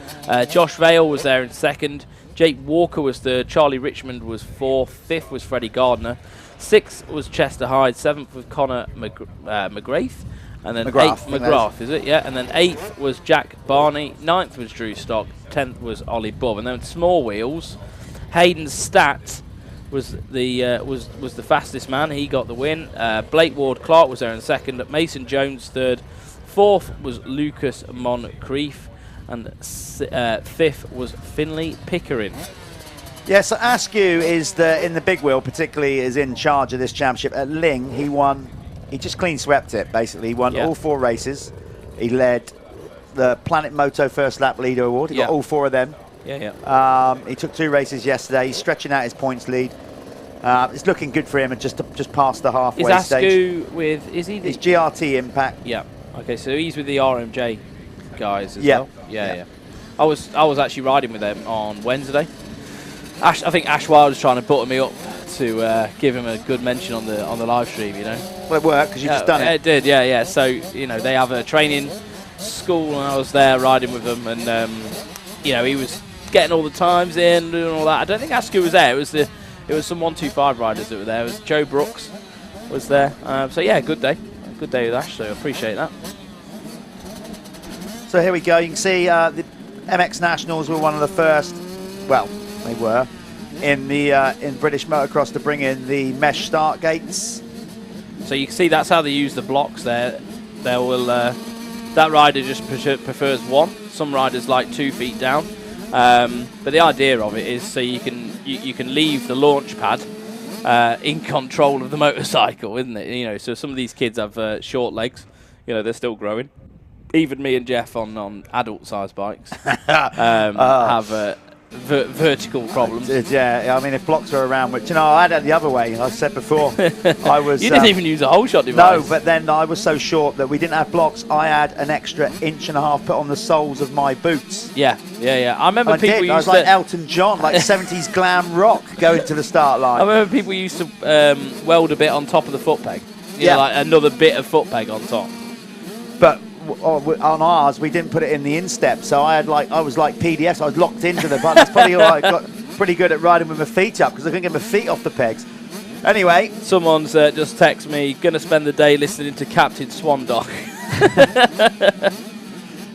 Josh Vale was there in 2nd. Jake Walker was 3rd. Charlie Richmond was 4th. 5th was Freddie Gardner. 6th was Chester Hyde, 7th was Connor McGrath, and then McGrath, is it? Yeah, and then 8th was Jack Barney, 9th was Drew Stock, 10th was Ollie Bob, and then small wheels, Hayden Stat was the fastest man. He got the win. Blake Ward Clark was there in 2nd. Mason Jones 3rd. 4th was Lucas Moncrief, and 5th was Finley Pickering.
Yeah, so Askew is in the big wheel, particularly is in charge of this championship. At Ling, he just clean swept it, basically. He won all 4 races. He led the Planet Moto First Lap Leader Award. He got all 4 of them. He took 2 races yesterday. He's stretching out his points lead. It's looking good for him, and just past the halfway stage.
Is Askew with, is he?
It's GRT Impact.
Yeah. Okay, so he's with the RMJ guys as well. Yeah. I was actually riding with them on Wednesday. I think Ash Wild was trying to butter me up to give him a good mention on the live stream, you know.
Well, it worked because you just done it.
It did, yeah. So, you know, they have a training school, and I was there riding with them, and you know, he was getting all the times in, doing all that. I don't think Askew was there. It was some 125 riders that were there. It was Joe Brooks was there. So yeah, good day with Ash. So I appreciate that.
So here we go. You can see the MX Nationals were one of the first. Well, they were in British motocross to bring in the mesh start gates.
So you can see that's how they use the blocks there. They will that rider just prefers 1. Some riders like 2 feet down. But the idea of it is so you can you can leave the launch pad in control of the motorcycle, isn't it? You know, so some of these kids have short legs. You know, they're still growing. Even me and Jeff on adult-sized bikes have vertical problems.
Yeah, I mean, if blocks are around, which, you know, I had it the other way. I said before, I was...
You didn't even use a whole shot device.
No, but then I was so short that we didn't have blocks. I had an extra 1.5 inches put on the soles of my boots.
Yeah. I remember people used
I was like Elton John, like 70s glam rock going to the start line.
I remember people used to weld a bit on top of the foot peg. You know, like another bit of foot peg on top.
But on ours, we didn't put it in the instep, so I was like PDS. I was locked into the button. That's probably why I got pretty good at riding with my feet up, because I couldn't get my feet off the pegs. Anyway,
someone's just texted me, gonna spend the day listening to Captain Swan Dog.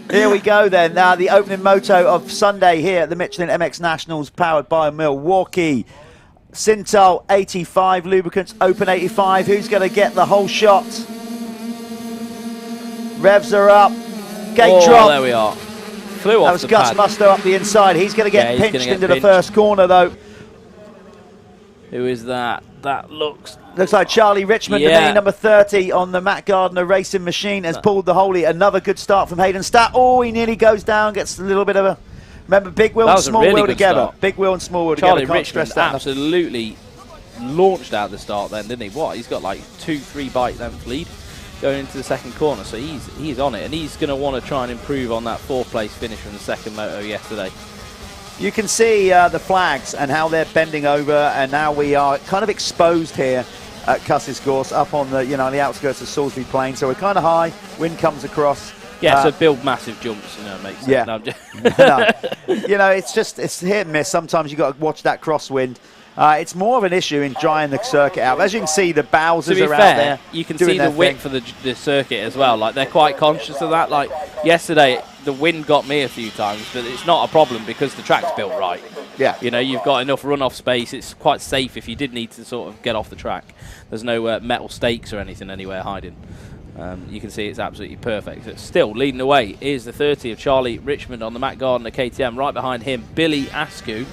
Here we go then. Now the opening moto of Sunday here at the Michelin MX Nationals, powered by Milwaukee. Syntol 85 lubricants, open 85. Who's going to get the whole shot? Revs are up. Gate drop.
There we are. Flew off the pad.
That was Gus Musto up the inside. He's going to get pinched into the first corner, though.
Who is that? That looks
like Charlie Richmond to me, number 30 on the Matt Gardner racing machine, has pulled the holy. Another good start from Hayden Statt. Oh, he nearly goes down, gets a little bit of a... Remember, big wheel and small wheel together.
Start.
Big wheel and small wheel
Charlie
together.
Richmond absolutely launched out the start then, didn't he? What? He's got like 2-3 bike length lead going into the second corner, so he's on it, and he's going to want to try and improve on that 4th place finish from the second moto yesterday.
You can see the flags and how they're bending over, and now we are kind of exposed here at Cusses Gorse, up on the the outskirts of Salisbury Plain. So we're kind of high. Wind comes across.
Yeah, so build massive jumps, makes sense.
Yeah.
No,
it's hit and miss. Sometimes you got to watch that crosswind. It's more of an issue in drying the circuit out. As you can see, the Bowsers are out there.
You can see the width of the circuit as well. Like, they're quite conscious of that. Like yesterday, the wind got me a few times, but it's not a problem because the track's built right.
Yeah.
You've got enough runoff space. It's quite safe if you did need to sort of get off the track. There's no metal stakes or anything anywhere hiding. You can see it's absolutely perfect. So still leading the way is the 30 of Charlie Richmond on the Matt Gardner KTM. Right behind him, Billy Askew.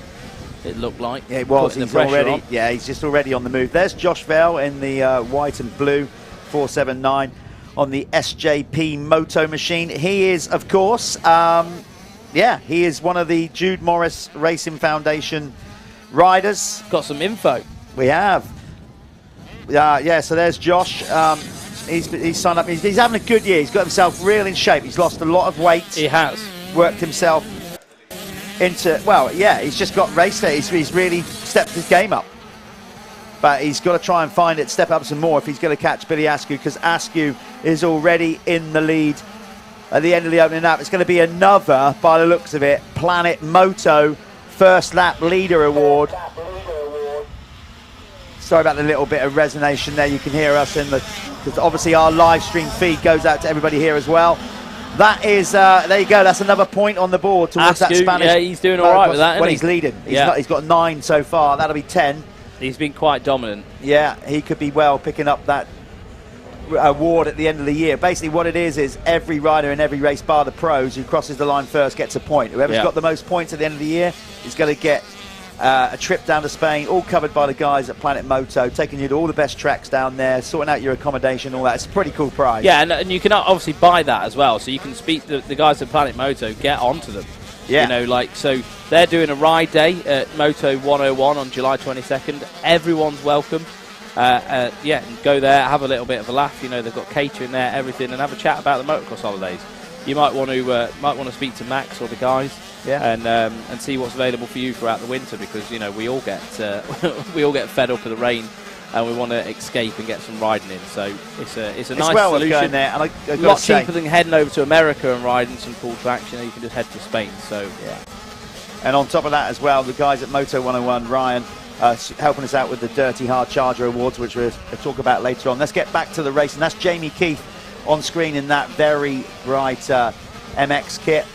It looked like.
Yeah, it was. He's already. Yeah, he's just already on the move. There's Josh Vell in the white and blue 479 on the SJP Moto machine. He is, of course, he is one of the Jude Morris Racing Foundation riders.
Got some info.
We have. So there's Josh. He's signed up. He's having a good year. He's got himself real in shape. He's lost a lot of weight.
He has.
Worked himself into, he's just got race day. He's really stepped his game up. But he's got to try and find it, step up some more if he's going to catch Billy Askew, because Askew is already in the lead at the end of the opening lap. It's going to be another, by the looks of it, Planet Moto First Lap Leader Award. Sorry about the little bit of resonation there. You can hear us because obviously our live stream feed goes out to everybody here as well. That is, there you go. That's another point on the board towards
Askew,
that Spanish.
Yeah, he's doing all right with that.
Well, he's leading. He's got 9 so far. That'll be 10.
He's been quite dominant.
Yeah, he could be well picking up that award at the end of the year. Basically, what it is every rider in every race, bar the pros, who crosses the line first gets a point. Whoever's got the most points at the end of the year is going to get a trip down to Spain, all covered by the guys at Planet Moto, taking you to all the best tracks down there, sorting out your accommodation, all that. It's a pretty cool prize.
Yeah, and you can obviously buy that as well, so you can speak to the guys at Planet Moto, get onto them.
Yeah.
So they're doing a ride day at Moto 101 on July 22nd. Everyone's welcome. And go there, have a little bit of a laugh. They've got catering there, everything, and have a chat about the motocross holidays. You might want to speak to Max or the guys.
Yeah.
And see what's available for you throughout the winter, because we all get fed up of the rain, and we want to escape and get some riding in. So it's a nice solution.
Going there, and
a lot cheaper than heading over to America and riding some cool tracks. You can just head to Spain. So
yeah. And on top of that as well, the guys at Moto 101, Ryan, helping us out with the Dirty Hard Charger Awards, which we'll talk about later on. Let's get back to the race, and that's Jamie Keith on screen in that very bright MX kit.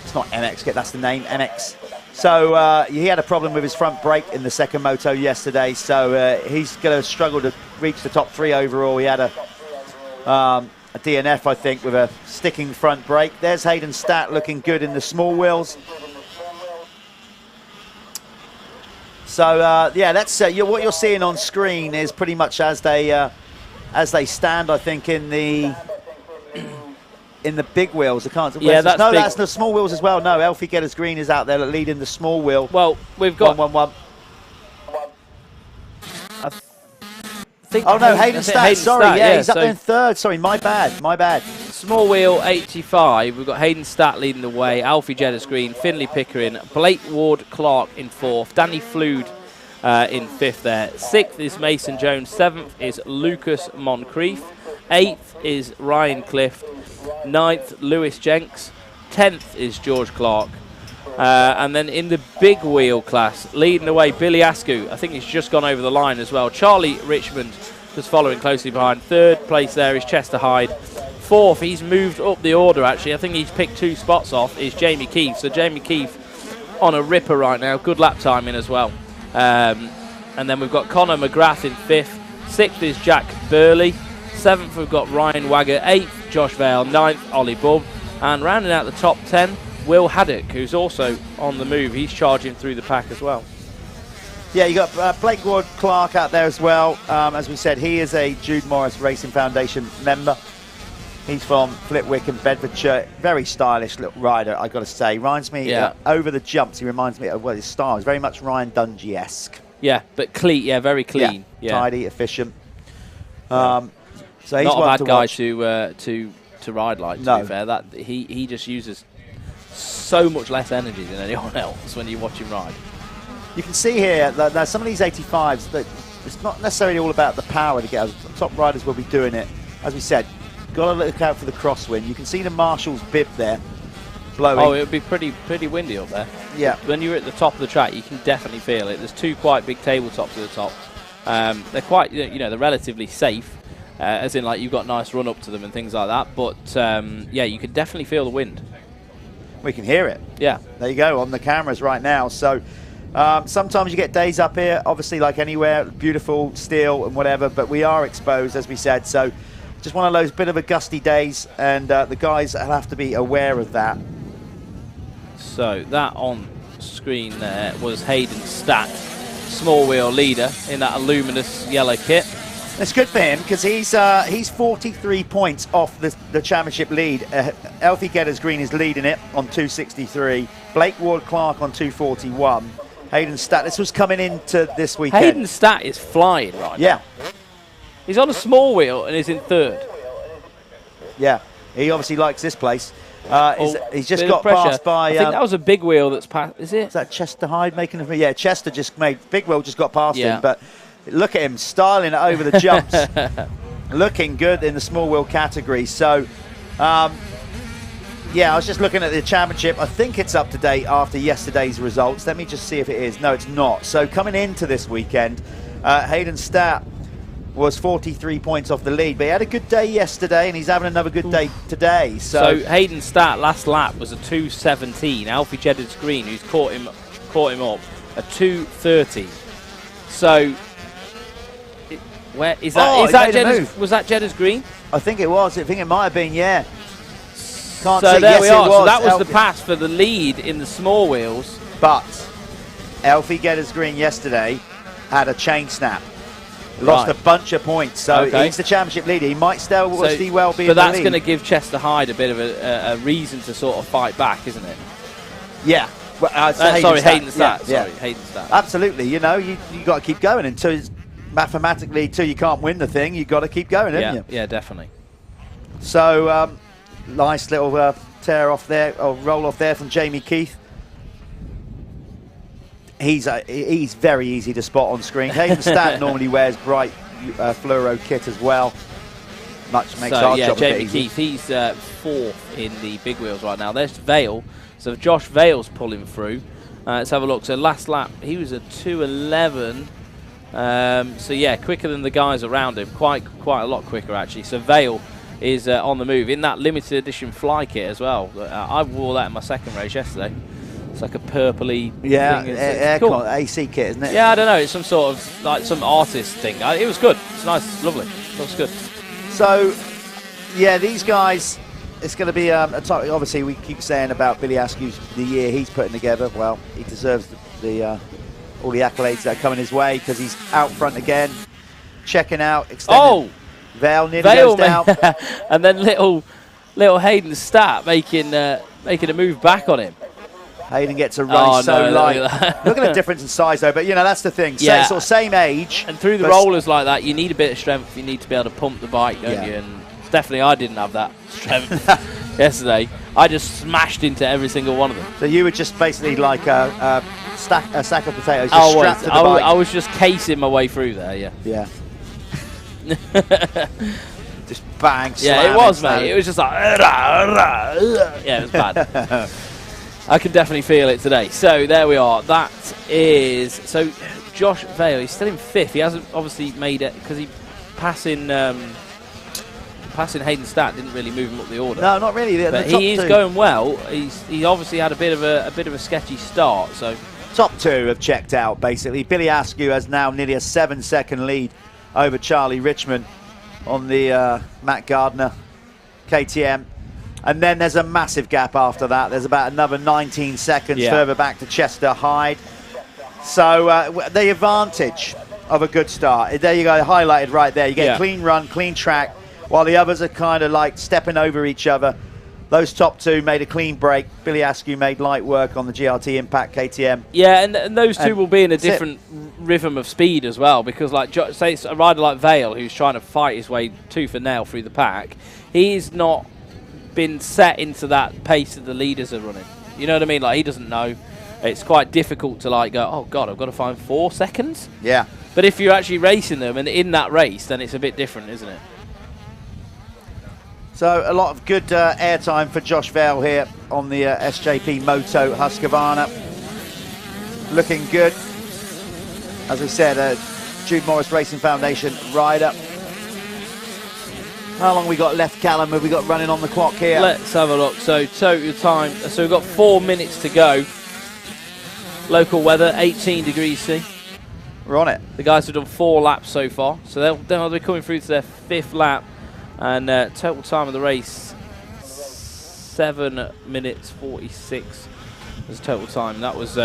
It's not MX kit, that's the name, MX. So he had a problem with his front brake in the second moto yesterday, so he's going to struggle to reach the top 3 overall. He had a DNF, I think, with a sticking front brake. There's Hayden Statt looking good in the small wheels. So yeah, that's what you're seeing on screen is pretty much as they stand. I think in the big wheels. I can't.
Yeah,
that's the small wheels as well. No, Elfie Getters Green is out there leading the small wheel.
Well, we've got
1-1-1. Oh no, Hayden Statt. Sorry, yeah, he's up there in third. Sorry, my bad.
Small wheel 85. We've got Hayden Statt leading the way. Alfie Getters Green, Finley Pickering, Blake Ward Clark in fourth, Danny Flood in fifth there. Sixth is Mason Jones. Seventh is Lucas Moncrief. Eighth is Ryan Clift. Ninth, Lewis Jenks. 10th is George Clark. And then in the big wheel class, leading the way, Billy Askew. I think he's just gone over the line as well. Charlie Richmond just following closely behind. Third place there is Chester Hyde. Fourth, he's moved up the order actually. I think he's picked 2 spots off, is Jamie Keefe. So Jamie Keefe on a ripper right now. Good lap timing as well. And then we've got Connor McGrath in 5th. 6th is Jack Burley. 7th, we've got Ryan Wagger. 8th, Josh Vale. 9th, Ollie Bubb. And rounding out the top 10, Will Haddock, who's also on the move. He's charging through the pack as well.
Yeah, you got Blake Ward Clark out there as well. As we said, he is a Jude Morris Racing Foundation member. He's from Flitwick and Bedfordshire. Very stylish little rider, I got to say. Reminds me, over the jumps, he reminds me of his style. He's very much Ryan Dungey-esque.
Yeah, but clean. Yeah, very clean.
Yeah. Tidy, efficient. So he's
not a bad guy
watch.
to ride like. To be fair, that he just uses so much less energy than anyone else when you watch him ride.
You can see here that some of these 85s, that it's not necessarily all about the power to get. Top riders will be doing it. As we said, got to look out for the crosswind. You can see the Marshall's bib there blowing.
Oh, it would be pretty windy up there.
Yeah.
When you're at the top of the track, you can definitely feel it. There's 2 quite big tabletops at the top. They're quite, they're relatively safe, as in like you've got nice run up to them and things like that. But yeah, you can definitely feel the wind.
We can hear it.
Yeah.
There you go on the cameras right now. So sometimes you get days up here, obviously like anywhere, beautiful steel and whatever, but we are exposed, as we said. So just one of those bit of a gusty days, and the guys will have to be aware of that.
So that on screen there was Hayden Statt, small wheel leader in that luminous yellow kit.
It's good for him because he's 43 points off the championship lead. Elfie Getters Green is leading it on 263. Blake Ward Clark on 241. Hayden Statt, this was coming into this weekend.
Hayden Statt is flying right now. He's on a small wheel and is in 3rd.
Yeah, he obviously likes this place. He's just got passed by...
I think that was a big wheel that's passed, is it?
Is that Chester Hyde making a... Yeah, Chester just made... Big wheel just got past him, but look at him styling it over the jumps. Looking good in the small wheel category. So, yeah, I was just looking at the championship. I think it's up to date after yesterday's results. Let me just see if it is. No, it's not. So coming into this weekend, Hayden Statt was 43 points off the lead, but he had a good day yesterday and he's having another good day today. So
Hayden Statt last lap was a 2:17. Alfie Getters Green, who's caught him up, a 2:30. So where is that? Is that Getters, was that Getters Green?
I think it was. I think it might have been. Yeah. Can't
so
see.
there
yes,
we are. So that was
Alfie.
the pass for the lead in the small wheels.
But Alfie Getters Green yesterday had a chain snap. Lost a bunch of points, so he's the championship leader. He might still well be in the lead.
But that's going to give Chester Hyde a bit of a reason to sort of fight back, isn't it?
Yeah. Well,
Hayden Statt.
Yeah.
Sorry, Hayden Statt.
Absolutely. You know, you got to keep going until mathematically, till you can't win the thing. You got to keep going, haven't you?
Yeah, definitely.
So nice little tear off there, or roll off there from Jamie Keith. He's very easy to spot on screen. Hayden Statt normally wears bright fluoro kit as well. Much makes our job
Jamie
a bit easy.
Keith, he's 4th in the big wheels right now. There's Vale. So Josh Vale's pulling through. Let's have a look. So last lap, he was a 2:11. So yeah, quicker than the guys around him. Quite a lot quicker actually. So Vale is on the move in that limited edition fly kit as well. I wore that in my second race yesterday. It's like a purpley thing. It's cool.
AC kit, isn't it?
Yeah, I don't know. It's some sort of like some artist thing. It was good. It's nice, lovely. Looks good.
So, yeah, these guys. It's going to be obviously we keep saying about Billy Askew's the year he's putting together. Well, he deserves the all the accolades that are coming his way because he's out front again, checking out, extending. Vale nearly goes down.
And then little Hayden Stat making a move back on him.
Hayden gets a race light. Look at the difference in size, though. But, you know, that's the thing.
Yeah.
Sort of same age.
And through the rollers like that, you need a bit of strength. You need to be able to pump the bike, don't you? And definitely I didn't have that strength yesterday. I just smashed into every single one of them.
So you were just basically like a sack of potatoes just strapped to the bike.
I was just casing my way through there, yeah.
Yeah. Just bang,
yeah, it was, mate. It was just like, yeah, it was bad. I can definitely feel it today. So there we are. That is so. Josh Vale, he's still in 5th. He hasn't obviously made it because he passing Hayden Stat didn't really move him up the order.
No, not really.
But he is going well. He obviously had a bit of a sketchy start. So
top 2 have checked out basically. Billy Askew has now nearly a 7-second lead over Charlie Richmond on the Matt Gardner KTM. And then there's a massive gap after that. There's about another 19 seconds further back to Chester Hyde. So the advantage of a good start. There you go, highlighted right there. You get a clean run, clean track, while the others are kind of like stepping over each other. Those top 2 made a clean break. Billy Askew made light work on the GRT Impact KTM.
Yeah, and those 2 will be in a different rhythm of speed as well, because like say it's a rider like Vale who's trying to fight his way tooth and nail through the pack. He's not been set into that pace that the leaders are running. You know what I mean? Like, he doesn't know. It's quite difficult to like go, oh God, I've got to find 4 seconds.
Yeah.
But if you're actually racing them and in that race, then it's a bit different, isn't it?
So a lot of good airtime for Josh Vale here on the SJP Moto Husqvarna. Looking good. As we said, Jude Morris Racing Foundation rider. How long we got left, Callum? Have we got running on the clock here?
Let's have a look. So total time. So we've got 4 minutes to go. Local weather, 18 degrees C.
We're on it.
The guys have done 4 laps so far. So they'll be coming through to their 5th lap. And total time of the race, 7 minutes 46 was total time. That was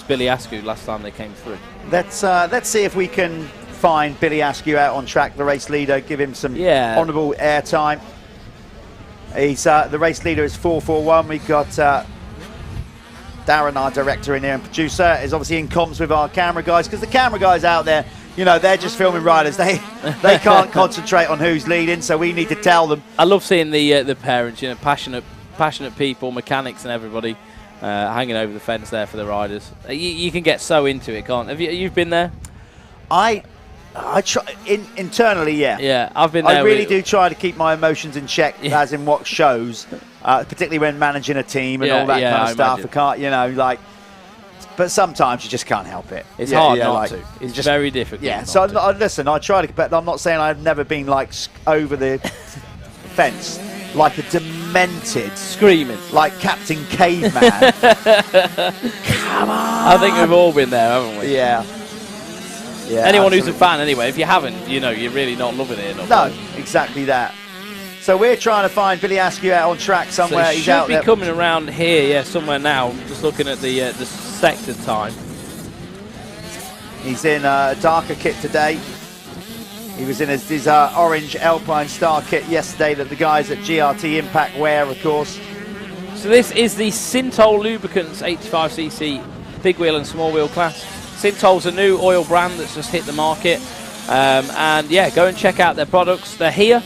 Billy Askew last time they came through.
Let's see if we can find Billy Askew out on track, the race leader, give him some honourable airtime. He's the race leader is 441. We've got Darren, our director in here and producer, is obviously in comms with our camera guys, because the camera guys out there, you know, they're just filming riders. They can't concentrate on who's leading, so we need to tell them.
I love seeing the parents, you know, passionate people, mechanics and everybody hanging over the fence there for the riders. You can get so into it, can't you? You've been there?
I try internally, yeah.
Yeah, I've been there.
I really do try to keep my emotions in check, as in what shows, particularly when managing a team and all that kind of stuff. I can't, you know, like. But sometimes you just can't help it.
It's hard not to. It's just very difficult.
Yeah. So listen, I try to, but I'm not saying I've never been like over the fence like a demented
screaming
like Captain Caveman. Come on!
I think we've all been there, haven't we?
Yeah. Yeah.
Anyone who's a fan, anyway. If you haven't, you know, you're really not loving it enough.
No, exactly that. So we're trying to find Billy Askew out on track somewhere.
So he should be coming around here, yeah, somewhere now. Just looking at the sector time.
He's in a darker kit today. He was in his orange Alpine Star kit yesterday that the guys at GRT Impact wear, of course.
So this is the Syntol Lubricants 85cc big wheel and small wheel class. Syntol's a new oil brand that's just hit the market. And yeah, go and check out their products. They're here.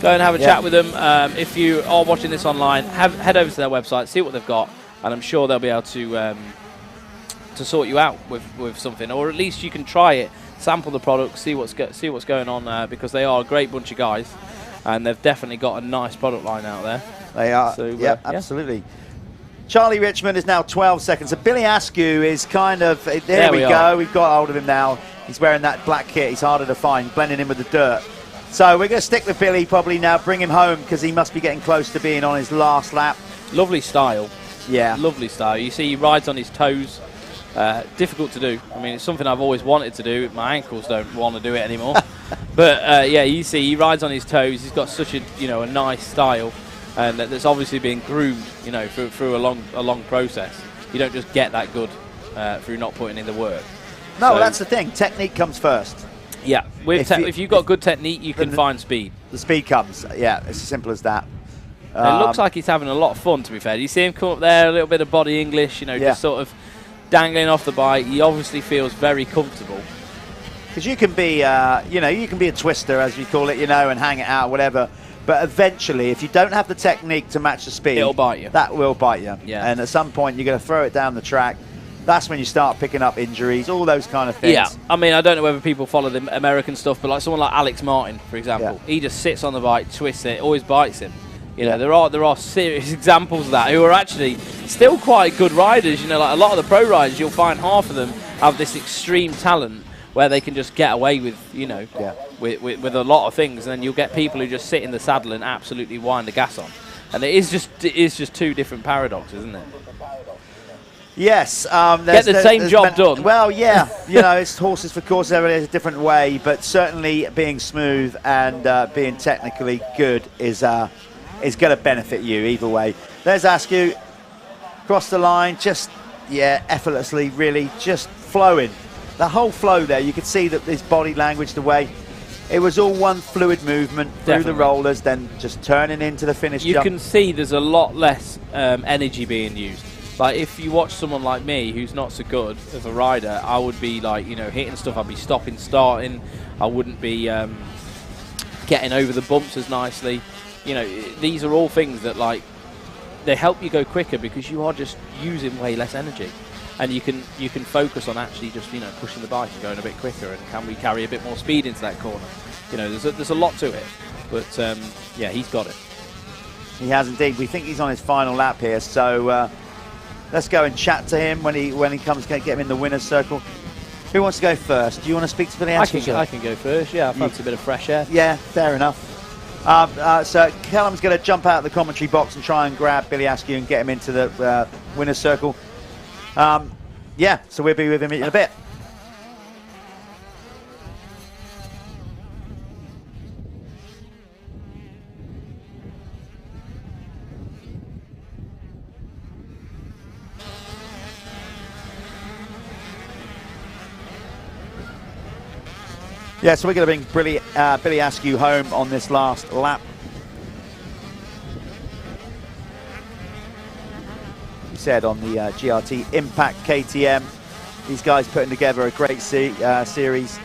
Go and have a chat with them. If you are watching this online, head over to their website, see what they've got, and I'm sure they'll be able to sort you out with something, or at least you can try it, sample the product, see what's going on, because they are a great bunch of guys, and they've definitely got a nice product line out there.
They are. So, yeah, absolutely. Charlie Richmond is now 12 seconds. So Billy Askew is kind of, there we go. We've got hold of him now. He's wearing that black kit. He's harder to find, blending in with the dirt. So we're going to stick with Billy probably now, bring him home, because he must be getting close to being on his last lap.
Lovely style.
Yeah.
Lovely style. You see he rides on his toes. Difficult to do. I mean, it's something I've always wanted to do. My ankles don't want to do it anymore. But yeah, you see he rides on his toes. He's got such a, you know, a nice style, and that's obviously been groomed, you know, through a long process. You don't just get that good through not putting in the work.
No,
So,
that's the thing. Technique comes first.
Yeah, if you've got good technique, you can find speed.
The speed comes. Yeah, it's as simple as that.
It looks like he's having a lot of fun, to be fair. You see him come up there, a little bit of body English, you know, just sort of dangling off the bike. He obviously feels very comfortable.
Because you can be, you know, you can be a twister, as we call it, you know, and hang it out, whatever. But eventually, if you don't have the technique to match the speed,
it'll bite you.
That will bite you.
Yeah.
And at some point, you're going to throw it down the track. That's when you start picking up injuries, all those kind of things.
Yeah, I mean, I don't know whether people follow the American stuff, but like someone like Alex Martin, for example, he just sits on the bike, twists it, always bites him. You know, there are serious examples of that who are actually still quite good riders. You know, like a lot of the pro riders, you'll find half of them have this extreme talent where they can just get away with, you know, with a lot of things, and then you'll get people who just sit in the saddle and absolutely wind the gas on. And it is just two different paradoxes, isn't it?
Yes.
Get the same job done.
Well, yeah. You know, it's horses for courses. Everybody has a different way, but certainly being smooth and being technically good is going to benefit you either way. There's Askew. Cross the line, just, effortlessly, really, just flowing. The whole flow there, you could see that his body language, the way, it was all one fluid movement through the rollers, then just turning into the finish jump.
You can see there's a lot less energy being used. Like, if you watch someone like me who's not so good as a rider, I would be, like, you know, hitting stuff. I'd be stopping, starting. I wouldn't be getting over the bumps as nicely. You know, these are all things that, like, they help you go quicker because you are just using way less energy. And you can focus on actually just, you know, pushing the bike and going a bit quicker. And can we carry a bit more speed into that corner? You know, there's a lot to it. But, yeah, he's got it.
He has indeed. We think he's on his final lap here, so... let's go and chat to him when he comes, get him in the winner's circle. Who wants to go first? Do you want to speak to Billy Askew?
I can go first, yeah. I fancy a bit of fresh air.
Yeah, fair enough. So Callum's going to jump out of the commentary box and try and grab Billy Askew and get him into the winner's circle. Yeah, so we'll be with him in a bit. Yeah, so we're going to bring Billy Askew home on this last lap. He said on the GRT Impact KTM, these guys putting together a great series.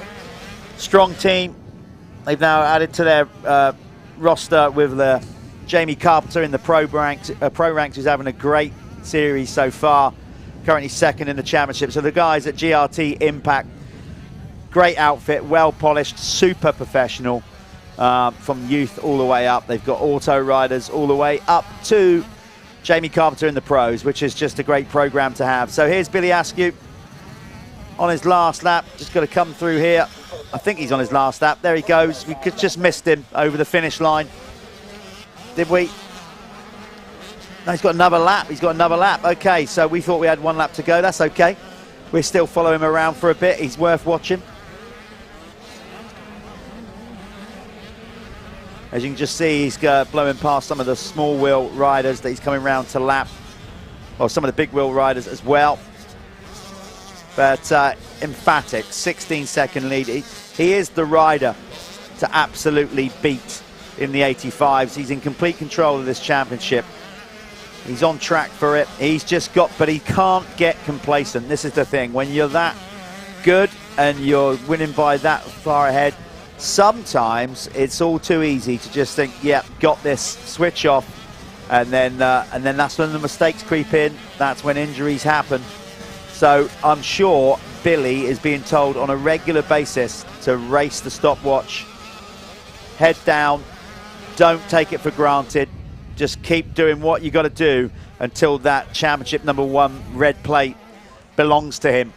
Strong team. They've now added to their roster with Jamie Carpenter in the pro ranks, who's having a great series so far. Currently second in the championship. So the guys at GRT Impact, great outfit, well polished, super professional, from youth all the way up. They've got auto riders all the way up to Jamie Carpenter in the pros, which is just a great program to have. So here's Billy Askew on his last lap. Just got to come through here. I think he's on his last lap. There he goes. We could just missed him over the finish line. Did we? No, he's got another lap. He's got another lap. Okay, so we thought we had one lap to go. That's okay. We'll still follow him around for a bit. He's worth watching. As you can just see, he's blowing past some of the small wheel riders that he's coming round to lap. Or some of the big wheel riders as well. But emphatic, 16-second lead. He is the rider to absolutely beat in the 85s. He's in complete control of this championship. He's on track for it. He's just got, but he can't get complacent. This is the thing. When you're that good and you're winning by that far ahead, sometimes it's all too easy to just think, yeah, got this, switch off, and then that's when the mistakes creep in. That's when injuries happen. So I'm sure Billy is being told on a regular basis to race the stopwatch, head down, don't take it for granted, just keep doing what you got to do until that championship #1 red plate belongs to him.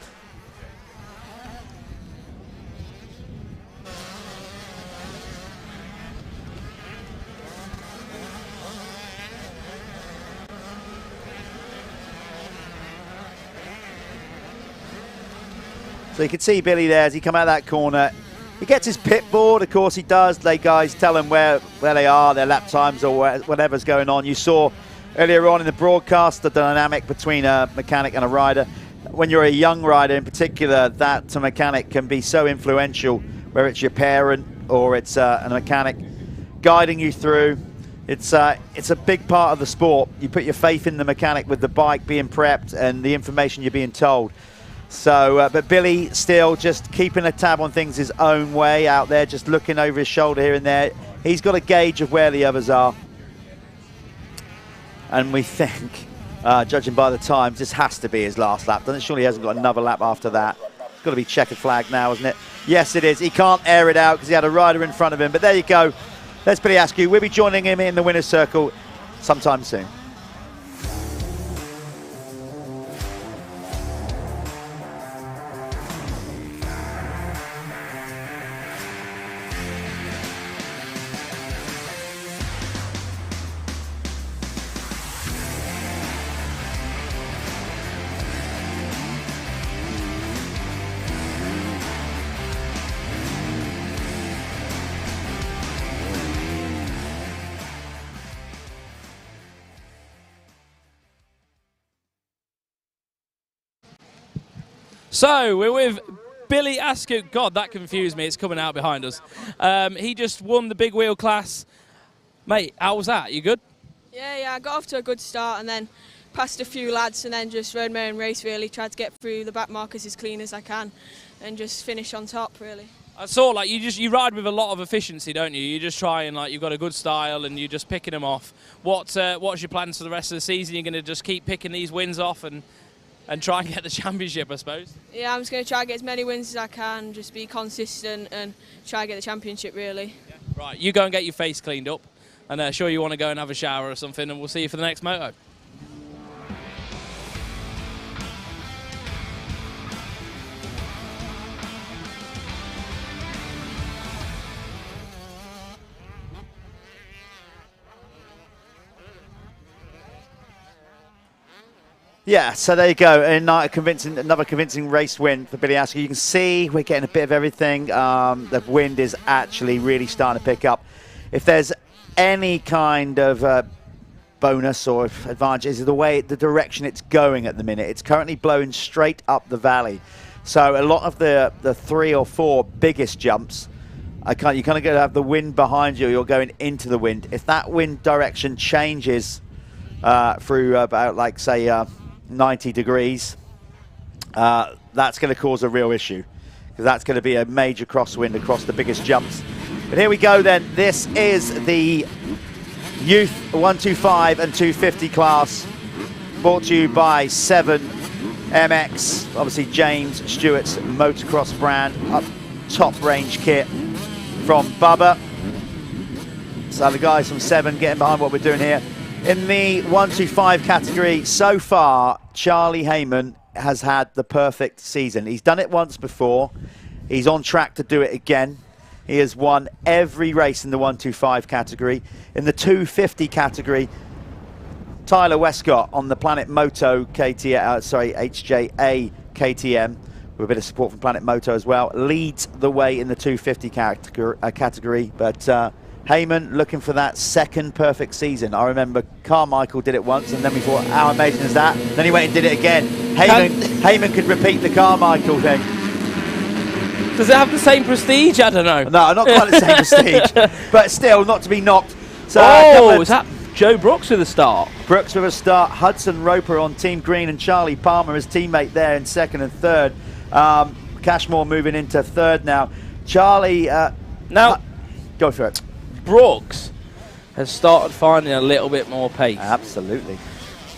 So you can see Billy there as he come out of that corner. He gets his pit board, of course he does. They guys tell him where they are, their lap times or whatever's going on. You saw earlier on in the broadcast the dynamic between a mechanic and a rider. when you're a young rider in particular, that mechanic can be so influential, whether it's your parent or it's a mechanic guiding you through. It's a big part of the sport. You put your faith in the mechanic with the bike being prepped and the information you're being told. So, but Billy still just keeping a tab on things his own way out there, just looking over his shoulder here and there. He's got a gauge of where the others are. And we think, judging by the time, this has to be his last lap. Surely he hasn't got another lap after that. It's got to be checkered flag now, isn't it? Yes, it is. He can't air it out because he had a rider in front of him. But there you go. Let's Billy Askew. We'll be joining him in the winner's circle sometime soon.
So we're with Billy Askew. God, that confused me. It's coming out behind us. He just won the big wheel class. Mate, how was that? You good?
Yeah, I got off to a good start and then passed a few lads and then just rode my own race really, tried to get through the back markers as clean as I can and just finish on top really.
I saw like you ride with a lot of efficiency, don't you? You just try and like you've got a good style and you're just picking them off. What's your plans for the rest of the season? You're going to just keep picking these wins off and try and get the championship, I suppose?
Yeah, I'm just going to try and get as many wins as I can, just be consistent and try and get the championship, really.
Yeah. Right, you go and get your face cleaned up, and sure you want to go and have a shower or something, and we'll see you for the next moto.
Yeah, so there you go. Another convincing race win for Billy Askew. You can see we're getting a bit of everything. The wind is actually really starting to pick up. If there's any kind of bonus or advantage, is the direction it's going at the minute. It's currently blowing straight up the valley. So a lot of the 3 or 4 biggest jumps, you kind of got to have the wind behind you. You're going into the wind. If that wind direction changes through about, like, say, 90 degrees, that's going to cause a real issue because that's going to be a major crosswind across the biggest jumps. But here we go then. This is the Youth 125 and 250 class, brought to you by 7 MX, obviously James Stewart's motocross brand, up top range kit from Bubba. So the guys from 7 getting behind what we're doing here. In the 125 category, so far, Charlie Heyman has had the perfect season. He's done it once before. He's on track to do it again. He has won every race in the 125 category. In the 250 category, Tyler Westcott on the Planet Moto HJA KTM, with a bit of support from Planet Moto as well, leads the way in the 250 category. But Heyman looking for that second perfect season. I remember Carmichael did it once and then we thought, how amazing is that? Then he went and did it again. Heyman could repeat the Carmichael thing.
Does it have the same prestige? I don't know.
No, not quite the same prestige, but still not to be knocked. So,
is that Joe Brooks with a start?
Brooks with a start. Hudson Roper on Team Green and Charlie Palmer, his teammate there in second and third. Cashmore moving into third now. Charlie,
now
go for it.
Brooks has started finding a little bit more pace.
Absolutely.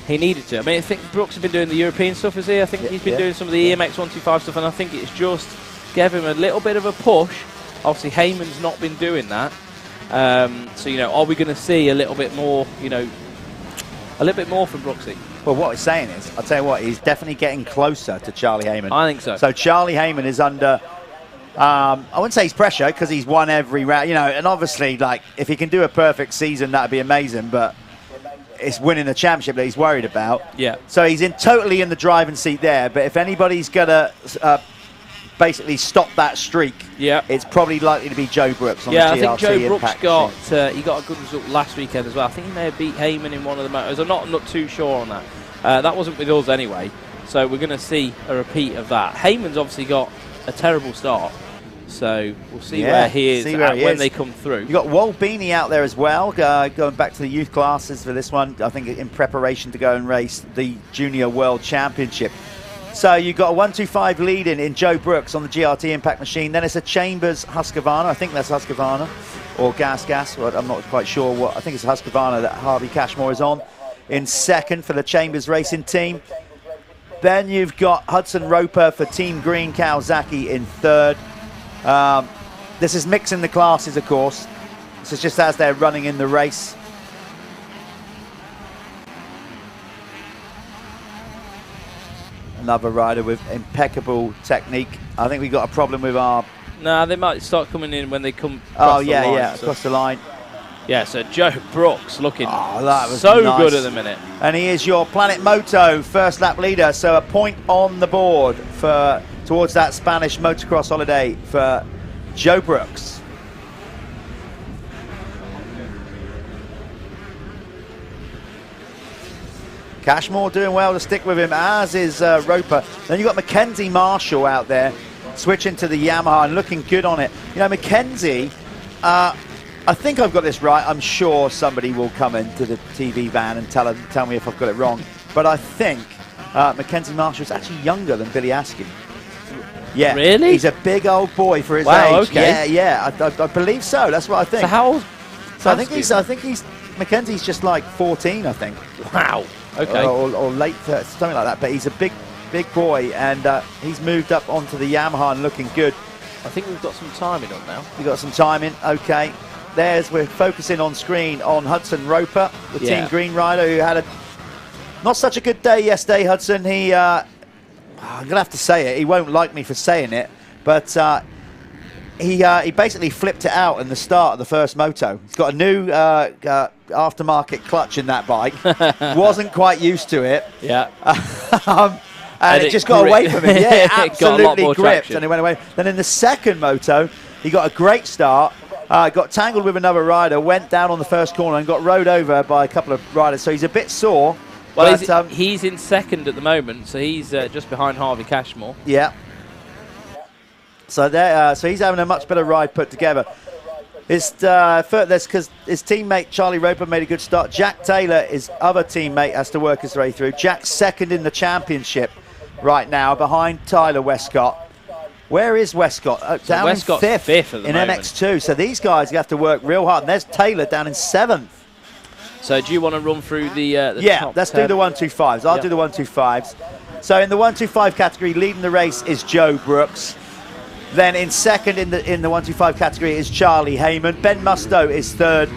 He needed to. I mean, I think Brooks has been doing the European stuff, has he? I think he's been doing some of the EMX 125 stuff, and I think it's just gave him a little bit of a push. Obviously, Heyman's not been doing that. So, are we going to see a little bit more, a little bit more from Brooksy?
Well, what he's saying is, I'll tell you what, he's definitely getting closer to Charlie Heyman.
I think so.
So Charlie Heyman is under, I wouldn't say he's pressure because he's won every round, and obviously, like, if he can do a perfect season, that'd be amazing, but it's winning the championship that he's worried about.
Yeah.
So he's totally in the driving seat there, but if anybody's going to basically stop that streak, it's probably likely to be Joe Brooks on the GRT.
I think Joe Brooks he got a good result last weekend as well. I think he may have beat Heyman in one of the motos. I'm not too sure on that. That wasn't with us anyway. So we're going to see a repeat of that. Heyman's obviously got a terrible start, so we'll see where he is when they come through.
You've got Wolbini out there as well, going back to the youth classes for this one, I think in preparation to go and race the Junior World Championship. So you've got a 125 lead in Joe Brooks on the GRT Impact machine. Then it's a Chambers Husqvarna. I think that's Husqvarna or Gas. Well, I'm not quite sure what. I think it's Husqvarna that Harvey Cashmore is on in second for the Chambers Racing team. Then you've got Hudson Roper for Team Green Kawasaki in third. This is mixing the classes, of course. This is just as they're running in the race. Another rider with impeccable technique. I think we got a problem with our...
No, they might start coming in when they come across the line.
Across the line.
Yeah, so Joe Brooks looking
that was
so
nice.
good at the minute.
And he is your Planet Moto first lap leader. So a point on the board towards that Spanish motocross holiday for Joe Brooks. Cashmore doing well to stick with him, as is Roper. Then you've got Mackenzie Marshall out there, switching to the Yamaha and looking good on it. You know, Mackenzie, I think I've got this right. I'm sure somebody will come into the TV van and tell me if I've got it wrong. But I think Mackenzie Marshall is actually younger than Billy Askin. Yeah,
really?
He's a big old boy for his age.
Okay.
Yeah, I believe so. That's what I think.
So how old?
So I think he's Mackenzie's just like 14, I think.
Wow. Okay.
Or late 30s, something like that. But he's a big boy, and he's moved up onto the Yamaha and looking good.
I think we've got some timing on now.
We've got some timing. Okay. We're focusing on screen on Hudson Roper, the Team Green rider, who had not such a good day yesterday. Hudson, I'm gonna have to say it. He won't like me for saying it, but he basically flipped it out in the start of the first moto. He's got a new aftermarket clutch in that bike. Wasn't quite used to it.
Yeah.
And it just got away from him. Yeah, it absolutely gripped,
traction.
and it went away. Then in the second moto, he got a great start. Got tangled with another rider, went down on the first corner and got rode over by a couple of riders. So he's a bit sore.
Well,
but,
he's in second at the moment, so he's just behind Harvey Cashmore.
Yeah. So he's having a much better ride put together. That's because his teammate Charlie Roper made a good start. Jack Taylor, his other teammate, has to work his way through. Jack's second in the championship right now, behind Tyler Westcott. Where is Westcott? Down
Westcott's
in fifth
at the
in
moment.
MX2. So these guys have to work real hard. And there's Taylor down in seventh.
So do you want to run through the top
let's
10?
do the 125s. I'll do the 125s. So in the 125 category, leading the race is Joe Brooks. Then in second in the 125 category is Charlie Heyman. Ben Musto is third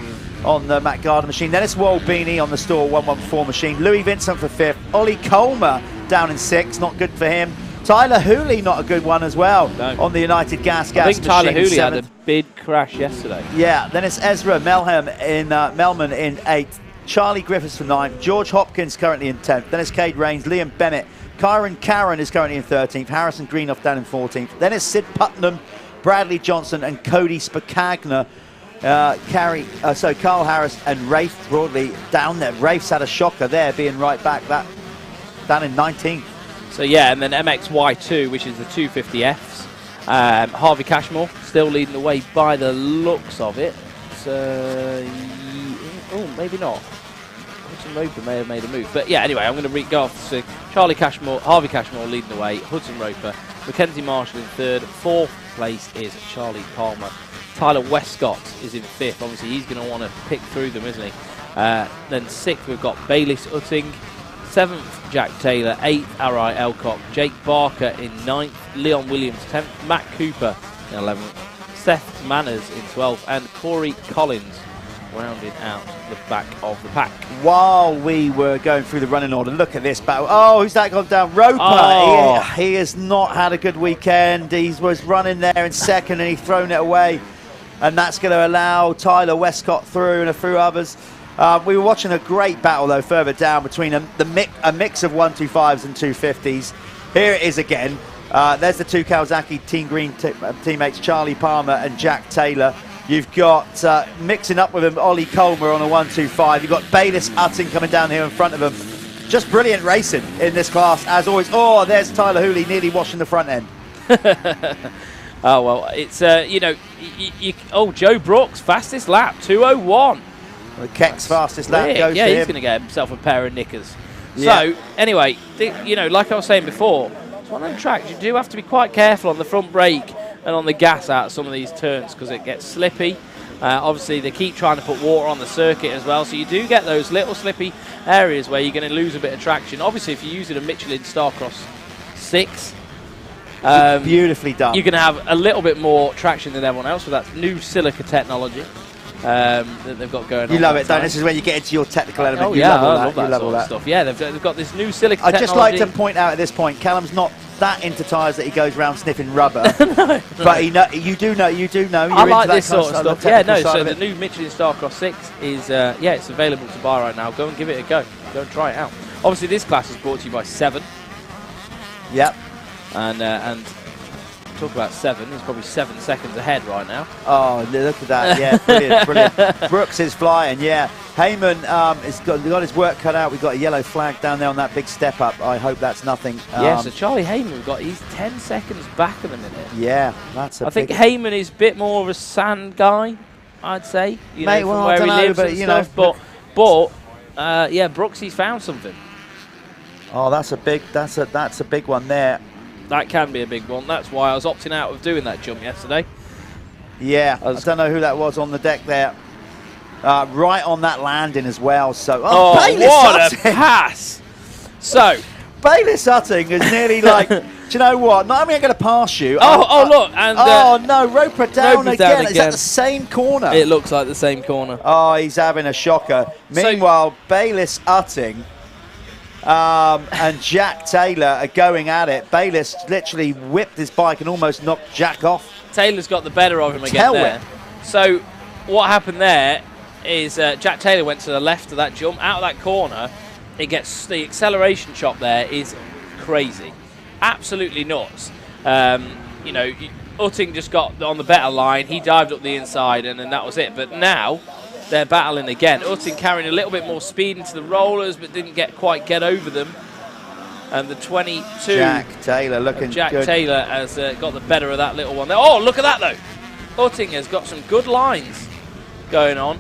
on the Matt Gardner machine. Then it's Wolbini on the Store 114 machine. Louis Vincent for fifth. Ollie Colmer down in sixth. Not good for him. Tyler Hooley, not a good one as well, on the United Gas
I think
machine.
Tyler Hooley
seventh.
had a big crash yesterday.
Yeah, then it's Ezra Melman in eighth. Charlie Griffiths for ninth. George Hopkins currently in 10th. Then it's Cade Rains, Liam Bennett. Kyron Karen is currently in 13th. Harrison Greenoff down in 14th. Then it's Sid Putnam, Bradley Johnson and Cody Spakagna. So Carl Harris and Rafe Broadley down there. Rafe's had a shocker there, being right back down in 19th.
So yeah, and then MXY2, which is the 250Fs. Harvey Cashmore still leading the way by the looks of it. So, maybe not. Hudson Roper may have made a move. But yeah, anyway, I'm going to go off to Harvey Cashmore leading the way, Hudson Roper, Mackenzie Marshall in third, fourth place is Charlie Palmer. Tyler Westcott is in fifth. Obviously, he's going to want to pick through them, isn't he? Then sixth, we've got Bayliss Utting. Seventh, Jack Taylor. Eighth, Arai Elcock. Jake Barker in ninth. Leon Williams, 10th. Matt Cooper in 11th. Seth Manners in 12th. And Corey Collins rounding out the back of the pack.
While we were going through the running order, look at this battle. Oh, who's that gone down? Roper.
Oh.
He has not had a good weekend. He was running there in second and he's thrown it away. And that's going to allow Tyler Westcott through and a few others. We were watching a great battle, though, further down between a mix of 125s and 250s. Here it is again. There's the two Kawasaki Team Green teammates, Charlie Palmer and Jack Taylor. You've got mixing up with him, Ollie Colmer on a 125. You've got Bayliss Utting coming down here in front of him. just brilliant racing in this class, as always. Oh, there's Tyler Hooley nearly washing the front end.
Oh, well, it's, you know, Joe Brooks, fastest lap, 2:01.
The Keck's fastest lap goes to him.
Yeah, he's going to get himself a pair of knickers. Yeah. So, anyway, you know, like I was saying before, it's one of them tracks. You do have to be quite careful on the front brake and on the gas out of some of these turns because it gets slippy. Obviously, they keep trying to put water on the circuit as well, so you do get those little slippy areas where you're going to lose a bit of traction. Obviously, if you're using a Michelin Starcross 6,
beautifully done.
you're going to have a little bit more traction than everyone else with that new silica technology that they've got going on.
You love it, don't? This is when you get into your technical element.
Oh,
you
yeah,
love
I
all
love
all
that stuff. Yeah, they've got this new silica technology.
I'd just like to point out at this point, Callum's not that into tyres that he goes around sniffing rubber. no. But you do know.
I like this sort of stuff. Yeah, no. So the
it.
new Michelin Starcross 6 is it's available to buy right now. Go and give it a go. Go and try it out. Obviously, this class is brought to you by 7.
Yep.
And talk about 7. He's probably 7 seconds ahead right now.
Oh, look at that. Yeah, brilliant, brilliant. Brooks is flying, yeah. Heyman has got his work cut out. We've got a yellow flag down there on that big step up. I hope that's nothing.
Yeah, so Charlie Heyman, he's 10 seconds back at the minute.
Yeah, that's a
I think Heyman is a bit more of a sand guy, I'd say. You know,
well,
where
I
he
don't
lives
know,
and stuff. But yeah, Brooksy's found something.
Oh, that's a big one there.
That can be a big one. That's why I was opting out of doing that jump yesterday.
Yeah, I don't know who that was on the deck there. Right on that landing as well. So,
what a pass! So,
Bayless Utting is nearly like, do you know what? Not only am I going to pass you.
Look. And,
no, Roper down again. Is that the same corner?
It looks like the same corner.
Oh, he's having a shocker. Meanwhile, Bayless Utting and Jack Taylor are going at it. Bayless literally whipped his bike and almost knocked Jack off.
Taylor's got the better of him again there. So what happened there is Jack Taylor went to the left of that jump, out of that corner. It gets the acceleration chop there is crazy, absolutely nuts. You know, Utting just got on the better line. He dived up the inside, and then that was it. But now they're battling again. Utting carrying a little bit more speed into the rollers, but didn't quite get over them. And the 22
Jack Taylor looking
Jack
good.
Taylor has got the better of that little one there. Oh, look at that though. Utting has got some good lines going on.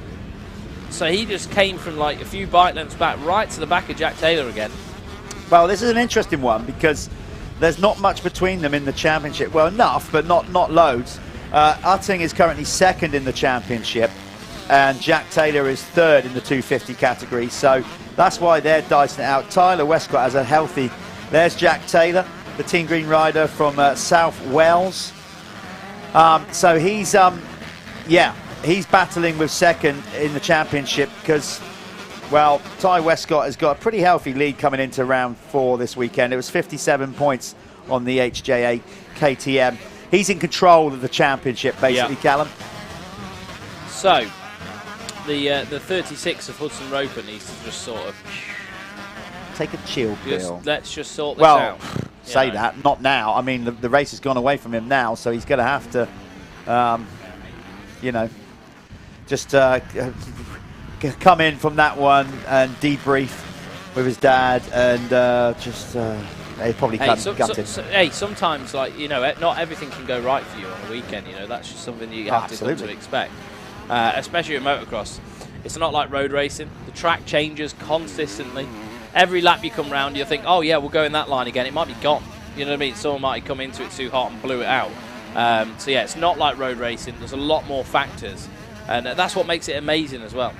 So he just came from like a few bike lengths back right to the back of Jack Taylor again.
Well, this is an interesting one because there's not much between them in the championship. Well, enough, but not loads. Utting is currently 2nd in the championship, and Jack Taylor is 3rd in the 250 category. So that's why they're dicing it out. Tyler Westcott has a healthy. There's Jack Taylor, the Team Green rider from South Wales. So he's he's battling with 2nd in the championship because, well, Ty Westcott has got a pretty healthy lead coming into round 4 this weekend. It was 57 points on the HJA KTM. He's in control of the championship, basically, Callum.
So the 36 of Hudson Roper needs to just sort of
take a chill pill.
Let's just sort this out.
Say that, not now. I mean, the race has gone away from him now, so he's going to have to, you know, just come in from that one and debrief with his dad and he probably gutted.
Sometimes, like, you know, not everything can go right for you on a weekend. You know, that's just something you have to come to expect. Especially in motocross. It's not like road racing. The track changes consistently. Every lap you come round, you think, oh yeah, we'll go in that line again. It might be gone. You know what I mean? Someone might come into it too hot and blew it out. So yeah, it's not like road racing. There's a lot more factors. And that's what makes it amazing as well.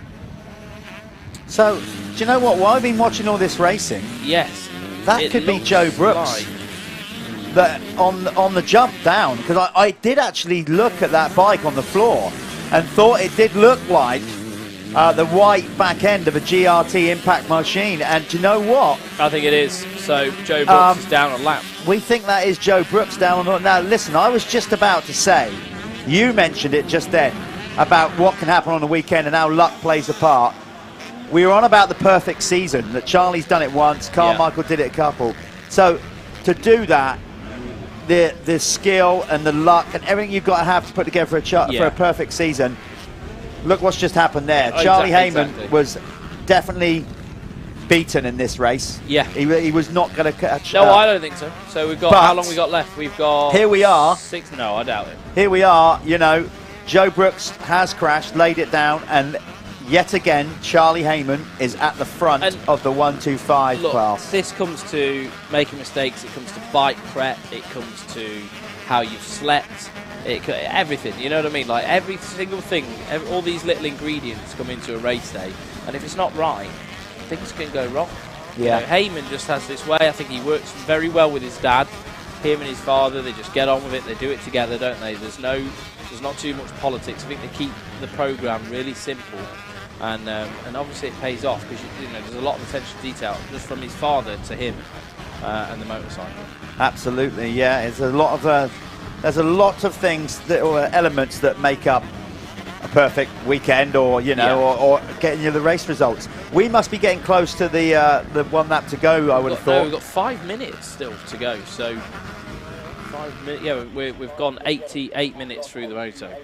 So, do you know what? While I've been watching all this racing,
yes,
that could be Joe Brooks. That on the jump down, because I did actually look at that bike on the floor and thought it did look like the white back end of a GRT impact machine. And do you know what?
I think it is. So Joe Brooks is down on lap.
We think that is Joe Brooks down on. Now listen, I was just about to say, you mentioned it just then about what can happen on the weekend and how luck plays a part. We were on about the perfect season, that Charlie's done it once, Carmichael did it a couple. So to do that, the skill and the luck and everything you've got to have to put together for a perfect season. Look what's just happened there. Charlie Heyman was definitely beaten in this race.
Yeah.
He was not going to catch.
No, I don't think so. So we've got, how long we got left? We've got...
Here we are.
6, no, I doubt it.
Here we are, you know, Joe Brooks has crashed, laid it down, and yet again, Charlie Heyman is at the front of the 125 class.
This comes to making mistakes, it comes to bike prep, it comes to how you've slept, everything, you know what I mean? Like every single thing, all these little ingredients come into a race day, and if it's not right, things can go wrong.
Yeah.
You know, Heyman just has this way. I think he works very well with his dad. Him and his father, they just get on with it. They do it together, don't they? There's not too much politics. I think they keep the program really simple, and obviously it pays off because you know there's a lot of attention to detail just from his father to him and the motorcycle.
Absolutely, yeah. There's a lot of things that or elements that make up a perfect weekend, or you know, or getting you the race results. We must be getting close to the 1 lap to go. I would have thought.
No, we've got 5 minutes still to go. So 5 minutes. Yeah, we've gone 88 minutes through the moto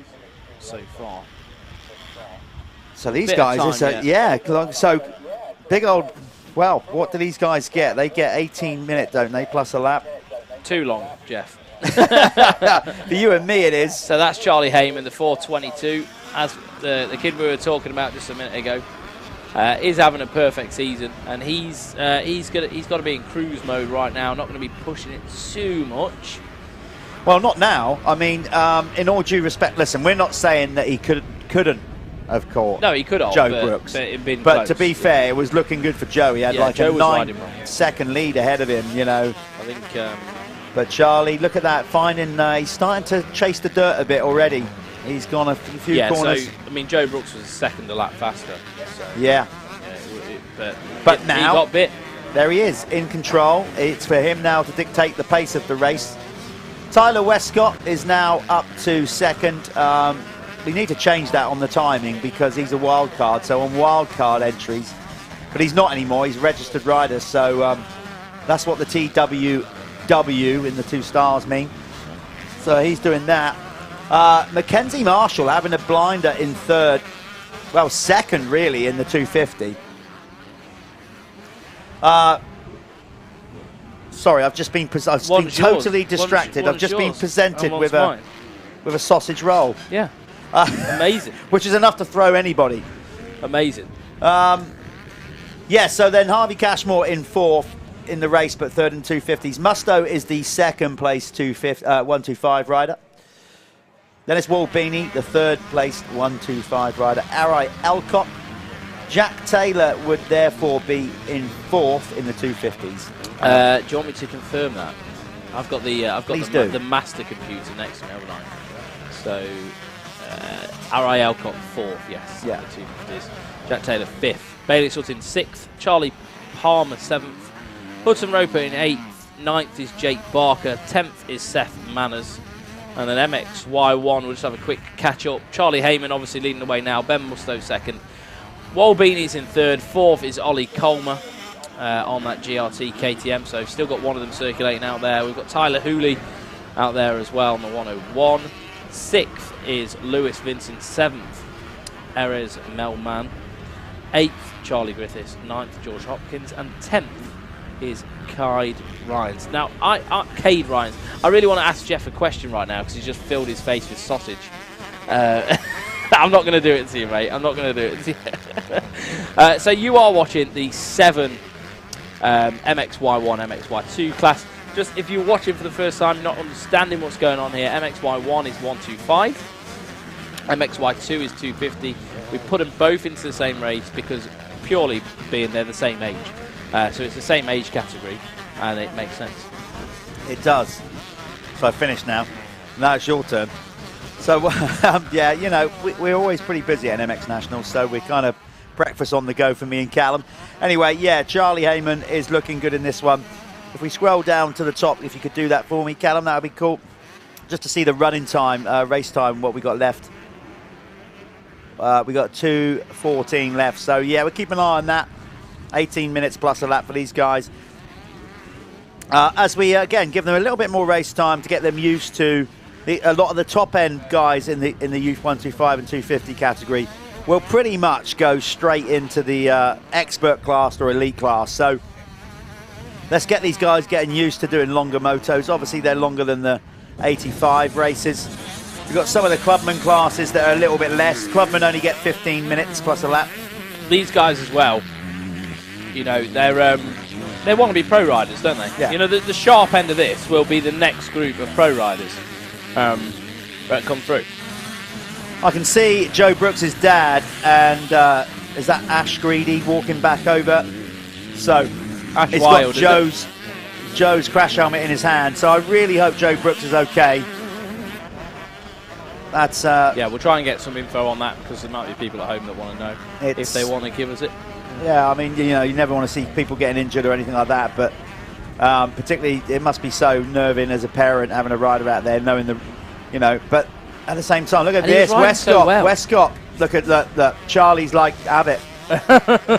so far.
So these guys, so big old. Well, what do these guys get? They get 18 minutes, don't they, plus a lap?
Too long, Jeff.
For you and me, it is.
So that's Charlie Heyman, the 422. As the kid we were talking about just a minute ago, is having a perfect season, and he's got to be in cruise mode right now. Not going to be pushing it too much.
Well, not now. I mean, in all due respect, listen, we're not saying that he couldn't have caught.
No, he could have.
Joe Brooks. But to be fair, it was looking good for Joe. He had like
Joe
a 9-second lead ahead of him. You know.
I think.
But Charlie, look at that, finding he's starting to chase the dirt a bit already. He's gone a few corners.
So, I mean, Joe Brooks was a second a lap faster. So,
yeah.
But
now,
he got bit.
There he is, in control. It's for him now to dictate the pace of the race. Tyler Westcott is now up to second. We need to change that on the timing because he's a wild card. So on wild card entries, but he's not anymore. He's a registered rider. So that's what the TWW in the 2 stars mean. So he's doing that. Mackenzie Marshall having a blinder in third. Well, second really in the 250. Sorry, I've just been totally distracted. I've just been presented with a sausage roll.
Yeah. Amazing.
Which is enough to throw anybody.
Amazing.
Yeah, so then Harvey Cashmore in fourth in the race, but third in 250s. Musto is the second place 125 rider. Then it's Walt Beanie, the third place 125 rider. Ari Alcott. Jack Taylor would therefore be in fourth in the 250s.
Do you want me to confirm that? I've got the master computer next to me, haven't I? So Ari Alcott fourth, yes.
Yeah.
The 250s. Jack Taylor fifth. Bailey Sutton sixth. Charlie Palmer seventh. Hudson Roper in 8th, 9th is Jake Barker, 10th is Seth Manners, and then MXY1, we'll just have a quick catch-up. Charlie Heyman obviously leading the way now, Ben Musto second. Walbeanie's in third, 4th is Ollie Colmer on that GRT KTM, so still got one of them circulating out there. We've got Tyler Hooley out there as well on the 101. 6th is Lewis Vincent, 7th, Erez Melman, 8th, Charlie Griffiths, 9th, George Hopkins, and 10th is Cade Ryans. Now, Cade Ryans, I really want to ask Jeff a question right now because he's just filled his face with sausage. I'm not going to do it to you, mate. I'm not going to do it to you. So you are watching the 7 MXY1, MXY2 class. Just if you're watching for the first time, not understanding what's going on here, MXY1 is 125, MXY2 is 250. We put them both into the same race because purely being they're the same age. So it's the same age category, and it makes sense.
It does. So I've finished now. Now it's your turn. So, yeah, you know, we're always pretty busy at MX National, so we're kind of breakfast on the go for me and Callum. Anyway, yeah, Charlie Heyman is looking good in this one. If we scroll down to the top, if you could do that for me, Callum, that would be cool. Just to see the running time, race time, what we got left. We got 2:14 left. So, yeah, we'll keep an eye on that. 18 minutes plus a lap for these guys. As we, again, give them a little bit more race time to get them used to a lot of the top-end guys in the Youth 125 and 250 category will pretty much go straight into the expert class or elite class. So let's get these guys getting used to doing longer motos. Obviously, they're longer than the 85 races. We've got some of the Clubman classes that are a little bit less. Clubman only get 15 minutes plus a lap.
These guys as well, you know, they want to be pro riders, don't they?
Yeah.
You know, the sharp end of this will be the next group of pro riders that come through.
I can see Joe Brooks' dad and is that Ash Greedy walking back over? So
Ash
he's
Wild,
got Joe's crash helmet in his hand. So I really hope Joe Brooks is okay. That's
yeah, we'll try and get some info on that because there might be people at home that want to know if they want to give us it.
Yeah, I mean, you know, you never want to see people getting injured or anything like that, but particularly it must be so nerving as a parent having a rider out there knowing the, you know, but at the same time, look at this, Westcott, look at that, Charlie's like, have it.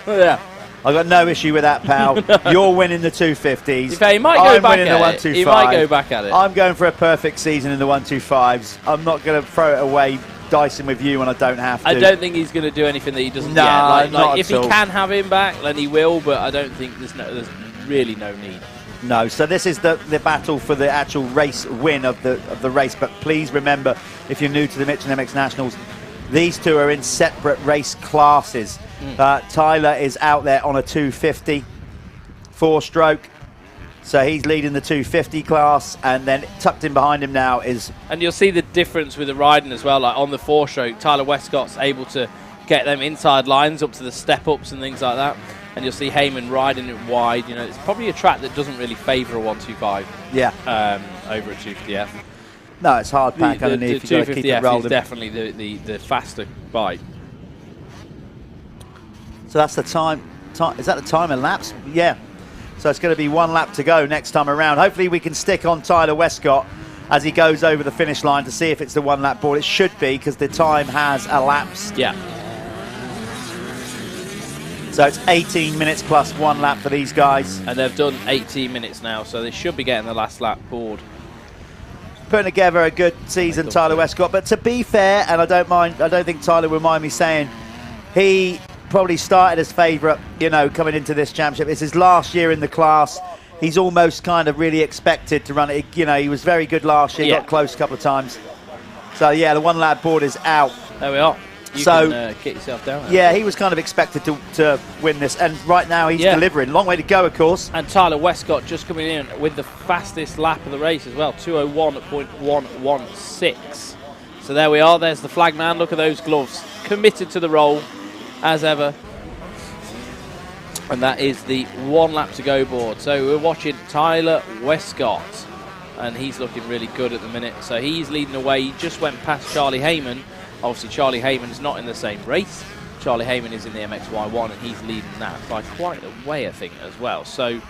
Yeah.
I've got no issue with that, pal. You're winning the 250s.
He might go back
winning the 125.
He might go back at it.
I'm going for a perfect season in the 125s. I'm not going to throw it away dicing with you when I don't have to.
I don't think he's going to do anything that he doesn't
No,
get.
not
if
at all.
he can have him back, then he will, but I don't think there's really no need.
No, so this is the battle for the actual race win of the race. But please remember, if you're new to the Michelin MX Nationals, these two are in separate race classes. Tyler is out there on a 250 4-stroke, so he's leading the 250 class, and then tucked in behind him now is...
And you'll see the difference with the riding as well. Like on the 4-stroke, Tyler Westcott's able to get them inside lines up to the step-ups and things like that. And you'll see Heyman riding it wide. You know, it's probably a track that doesn't really favour a 125.
Yeah.
Over a 250F.
No, it's hard pack underneath.
The
You've got to keep it
250F
rolling.
is definitely the faster bike.
So that's the time. Is that the time elapsed? Yeah. So it's going to be 1 lap to go next time around. Hopefully we can stick on Tyler Westcott as he goes over the finish line to see if it's the 1 lap board. It should be because the time has elapsed.
Yeah.
So it's 18 minutes plus 1 lap for these guys.
And they've done 18 minutes now, so they should be getting the last lap board.
Putting together a good season, Tyler Westcott. But to be fair, and I don't think Tyler will mind me saying, he probably started as favourite, you know, coming into this championship. It's his last year in the class. He's almost kind of really expected to run it. You know, he was very good last year, got close a couple of times. So, yeah, the 1 lap board is out.
There we are. You can get yourself down there.
Yeah, he was kind of expected to win this. And right now he's delivering. Long way to go, of course.
And Tyler Westcott just coming in with the fastest lap of the race as well, 2:01.116. So there we are. There's the flag man. Look at those gloves. Committed to the role, as ever. And that is the 1 lap to go board. So we're watching Tyler Westcott, and he's looking really good at the minute. So he's leading the way. He just went past Charlie Heyman. Obviously, Charlie Heyman's not in the same race. Charlie Heyman is in the MX1, and he's leading that by quite a way, I think, as well. So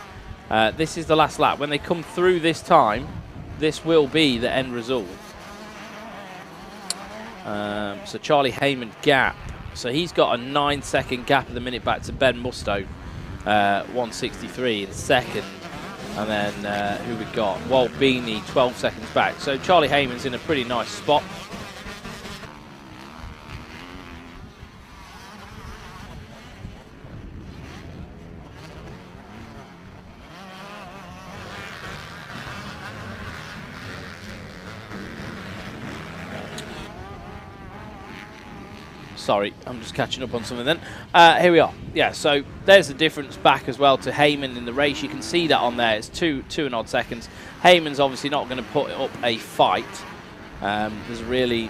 this is the last lap. When they come through this time, this will be the end result. So Charlie Heyman gap. So he's got a 9-second gap at the minute back to Ben Musto, 163 in second. And then who we got? Walt Beanie, 12 seconds back. So Charlie Heyman's in a pretty nice spot. Sorry, I'm just catching up on something then. Here we are. Yeah, so there's the difference back as well to Heyman in the race. You can see that on there. It's two and odd seconds. Heyman's obviously not going to put up a fight. There's really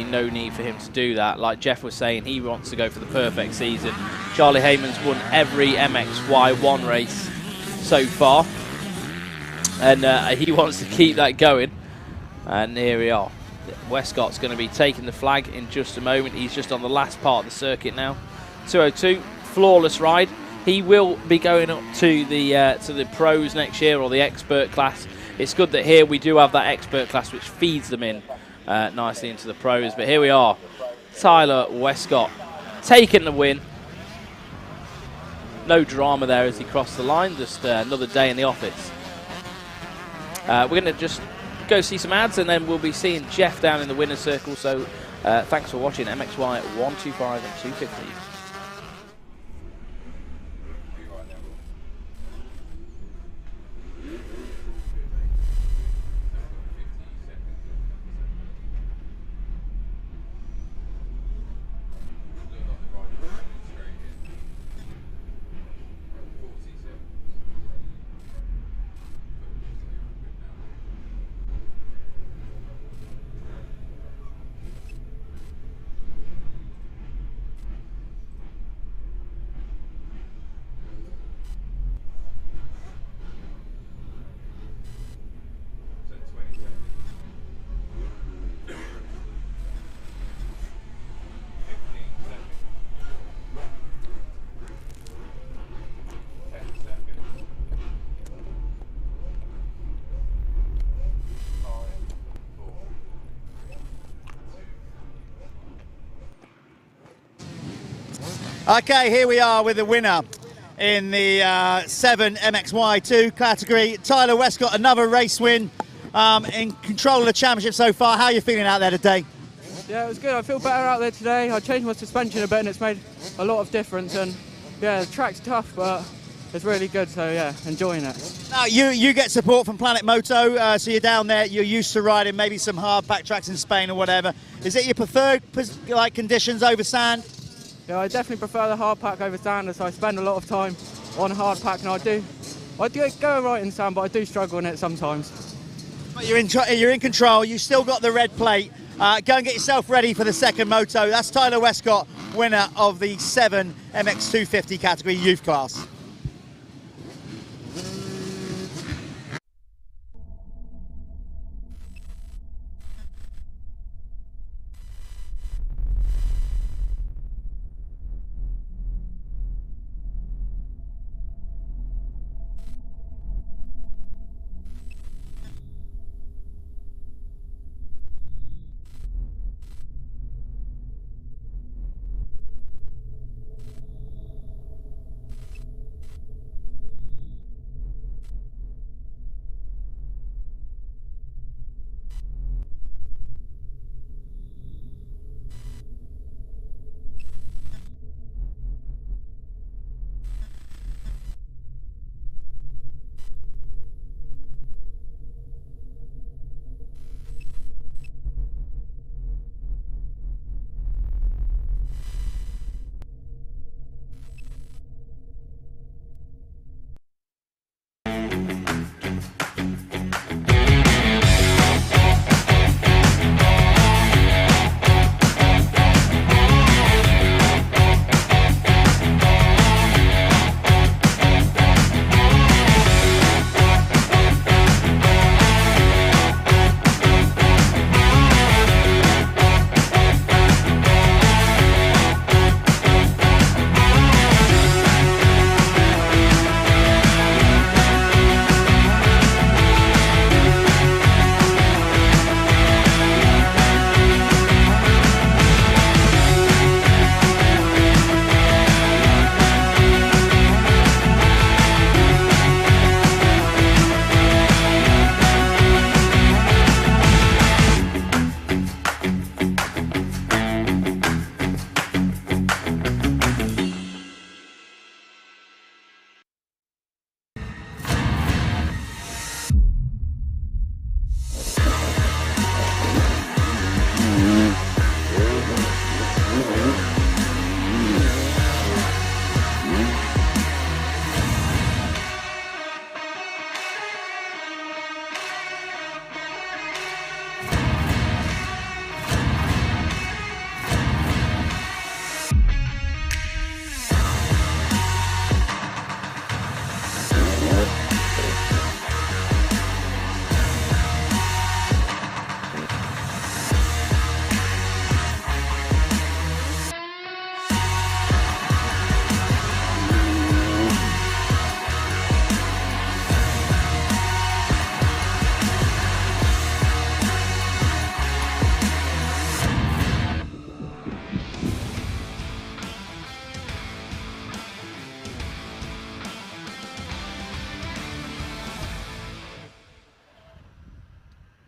no need for him to do that. Like Jeff was saying, he wants to go for the perfect season. Charlie Heyman's won every MXY1 race so far. And he wants to keep that going. And here we are. Westcott's going to be taking the flag in just a moment. He's just on the last part of the circuit now. 202, flawless ride. He will be going up to the pros next year, or the expert class. It's good that here we do have that expert class, which feeds them in nicely into the pros. But here we are, Tyler Westcott taking the win. No drama there as he crossed the line. Just another day in the office. We're going to just go see some ads, and then we'll be seeing Jeff down in the winner's circle. So Thanks for watching MXY 125 and 250.
Okay, here we are with the winner in the 7 MXY2 category. Tyler Westcott, another race win, in control of the championship so far. How are you feeling out there today?
Yeah, it was good. I feel better out there today. I changed my suspension a bit and it's made a lot of difference. And yeah, the track's tough, but it's really good. So yeah, enjoying it.
Now, you get support from Planet Moto, so you're down there, you're used to riding maybe some hard pack tracks in Spain or whatever. Is it your preferred conditions over sand?
Yeah, I definitely prefer the hard pack over sand, so I spend a lot of time on hard pack, and I do go right in sand, but I do struggle in it sometimes.
But you're in control, you still got the red plate. Go and get yourself ready for the second moto. That's Tyler Westcott, winner of the 7 MX250 category youth class.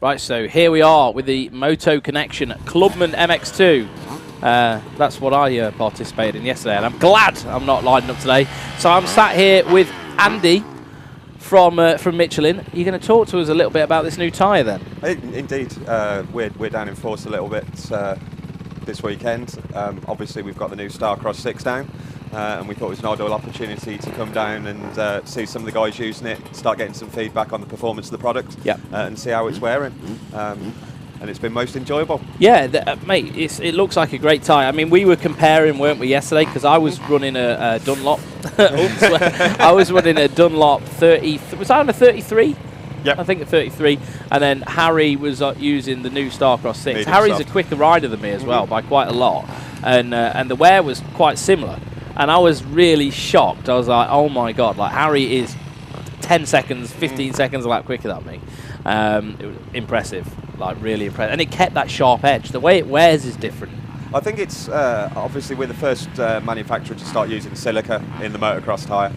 Right, so here we are with the Moto-Connection Clubman MX2. That's what I participated in yesterday, and I'm glad I'm not lining up today. So I'm sat here with Andy from Michelin. You're going to talk to us a little bit about this new tyre then?
Indeed. We're down in force a little bit this weekend. Obviously, we've got the new Starcross 6 down. And we thought it was an ideal opportunity to come down and see some of the guys using it, start getting some feedback on the performance of the product, and see how it's wearing. And it's been most enjoyable. Yeah,
mate, it looks like a great tyre. I mean, we were comparing, weren't we, yesterday? Because I was running a Dunlop. Oops, I was running a Dunlop 30. Was I on a 33?
Yep.
I think a 33. And then Harry was using the new Starcross 6.
Medium
Harry's
soft.
a quicker rider than me as well, by quite a lot. And the wear was quite similar. And I was really shocked. I was like, oh my God, like Harry is 10 seconds, 15 seconds a lap quicker than me. It was impressive, like really impressive. And it kept that sharp edge. The way it wears is different.
I think it's, obviously we're the first manufacturer to start using silica in the motocross tyre.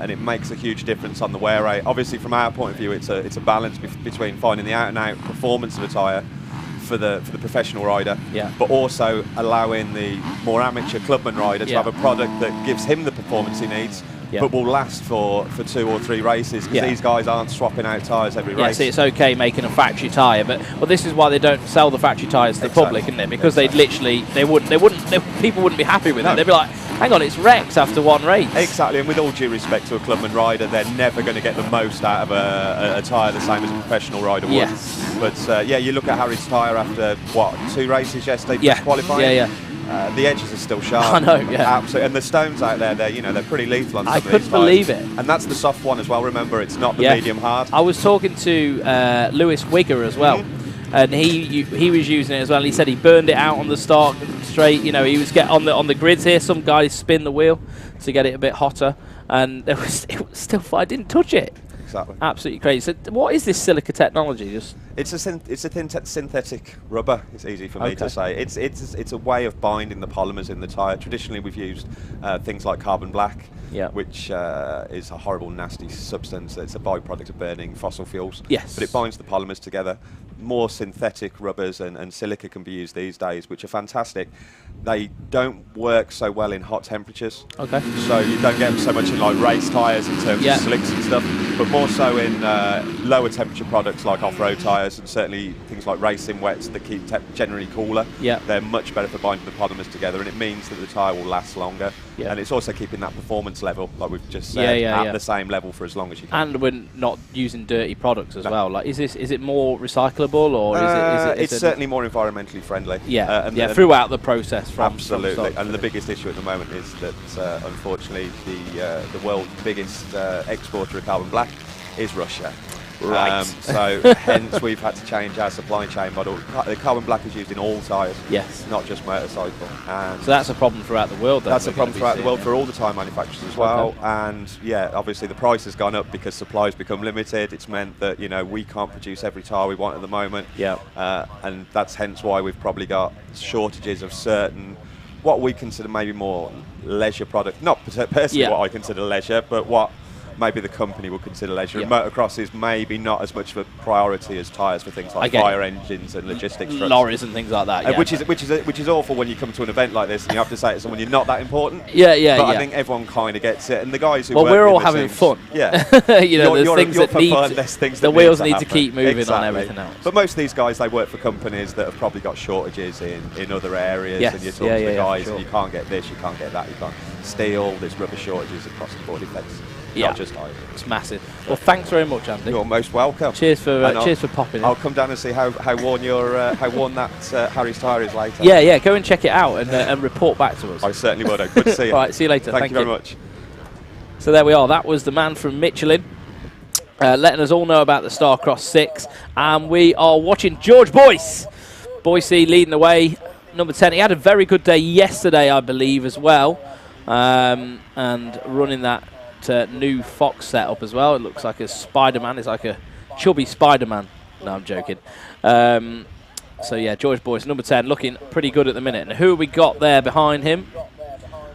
And it makes a huge difference on the wear rate. Obviously from our point of view, it's a balance between finding the out and out performance of a tyre for the professional rider, but also allowing the more amateur clubman rider to have a product that gives him the performance he needs, but will last for 2 or 3 races, because these guys aren't swapping out tyres every race.
See, it's okay making a factory tyre, but this is why they don't sell the factory tyres to the public, isn't it? Because they'd literally, people wouldn't be happy with it. They'd be like, hang on, it's wrecked after 1 race.
Exactly, and with all due respect to a clubman rider, they're never going to get the most out of a tyre the same as a professional rider would. But yeah, you look at Harry's tyre after, what, 2 races yesterday, qualifying? The edges are still sharp.
I know,
Absolutely. And the stones out there, they're pretty lethal on some of these
couldn't believe it.
And that's the soft one as well, remember, it's not the medium hard.
I was talking to Lewis Wigger as well, and he was using it as well. He said he burned it out on the start straight. He was on the grids here. Some guys spin the wheel to get it a bit hotter, and it was still fine. I didn't touch it.
Exactly.
Absolutely crazy. So what is this silica technology?
It's a synthetic rubber. It's easy for me to say. It's a way of binding the polymers in the tyre. Traditionally, we've used things like carbon black, which is a horrible, nasty substance. It's a byproduct of burning fossil fuels. But it binds the polymers together. More synthetic rubbers and silica can be used these days, which are fantastic. They don't work so well in hot temperatures. So you don't get them so much in like race tyres in terms of slicks and stuff, but more so in lower temperature products like off-road tyres, and certainly things like racing wets that keep generally cooler. They're much better for binding the polymers together, and it means that the tyre will last longer. And it's also keeping that performance level, like we've just said, at the same level for as long as you can.
And we're not using dirty products as well. Like, is it more recyclable, or is
it's certainly more environmentally friendly.
Throughout the process.
Absolutely. And the biggest issue at the moment is that unfortunately the world's biggest exporter of carbon black is Russia. So hence we've had to change our supply chain model. The carbon black is used in all tyres, not just motorcycle. And
so that's a problem throughout the world.
That's a problem throughout the world for all the tyre manufacturers as well. And obviously the price has gone up because supply has become limited. It's meant that we can't produce every tyre we want at the moment. And that's hence why we've probably got shortages of certain, what we consider maybe more leisure product. Not personally what I consider leisure, but what maybe the company will consider leisure. And motocross is maybe not as much of a priority as tyres for things like fire engines and logistics trucks.
Lorries and things like that.
Which is awful when you come to an event like this and you have to say to someone you're not that important. But I think everyone kind of gets it, and the guys who
we're all having fun. There's things that need the wheels need to keep moving on everything else.
But most of these guys, they work for companies that have probably got shortages in other areas, and you talk to the guys and you can't get this, you can't get that, you can't steel. There's rubber shortages across the board. Not just tyres.
It's massive. Well, thanks very much, Andy.
You're most welcome.
Cheers for popping in.
I'll come down and see how worn that Harry's tyre is later.
Go and check it out and report back to us.
I certainly will. Good to see you.
All right, see you later.
Thank you very much.
So there we are. That was the man from Michelin, letting us all know about the Starcross 6, and we are watching George Boyce. Boycey leading the way, number 10. He had a very good day yesterday, I believe, as well, and running that new Fox setup as well. It looks like a Spider-Man. It's like a chubby Spider-Man. No, I'm joking. So yeah, George Boyce, number 10, looking pretty good at the minute. And who have we got there behind him?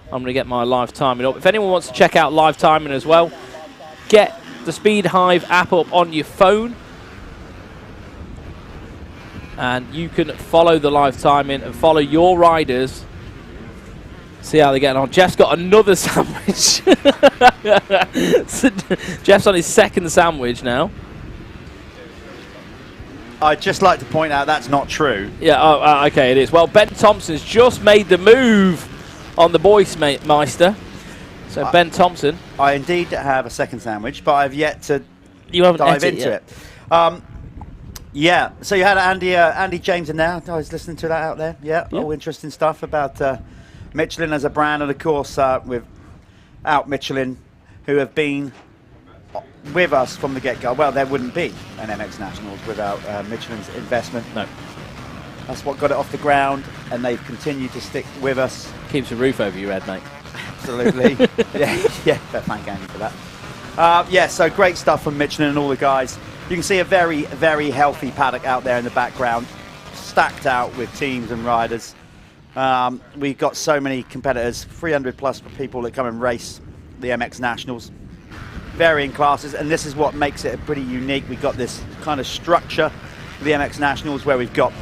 I'm going to get my live timing up. If anyone wants to check out live timing as well, get the Speed Hive app up on your phone. And you can follow the live timing and follow your riders. See how they're getting on. Jeff's got another sandwich. So Jeff's on his second sandwich now.
I'd just like to point out that's not true.
Yeah, okay, it is. Well, Ben Thompson's just made the move on the Boysmeister. So Ben Thompson.
I indeed have a second sandwich, but I've yet to
dive
into it. Yeah, so you had Andy James in there. I was listening to that out there. Yeah, all interesting stuff about Michelin as a brand, and of course without Michelin, who have been with us from the get-go. Well, there wouldn't be an MX Nationals without Michelin's investment.
No.
That's what got it off the ground, and they've continued to stick with us.
Keeps a roof over your head, mate.
Absolutely. yeah, thank Andy for that. Yeah, so great stuff from Michelin and all the guys. You can see a very, very healthy paddock out there in the background, stacked out with teams and riders. We've got so many competitors, 300 plus people that come and race the MX Nationals, varying classes, and this is what makes it pretty unique. We've got this kind of structure for the MX Nationals where we've got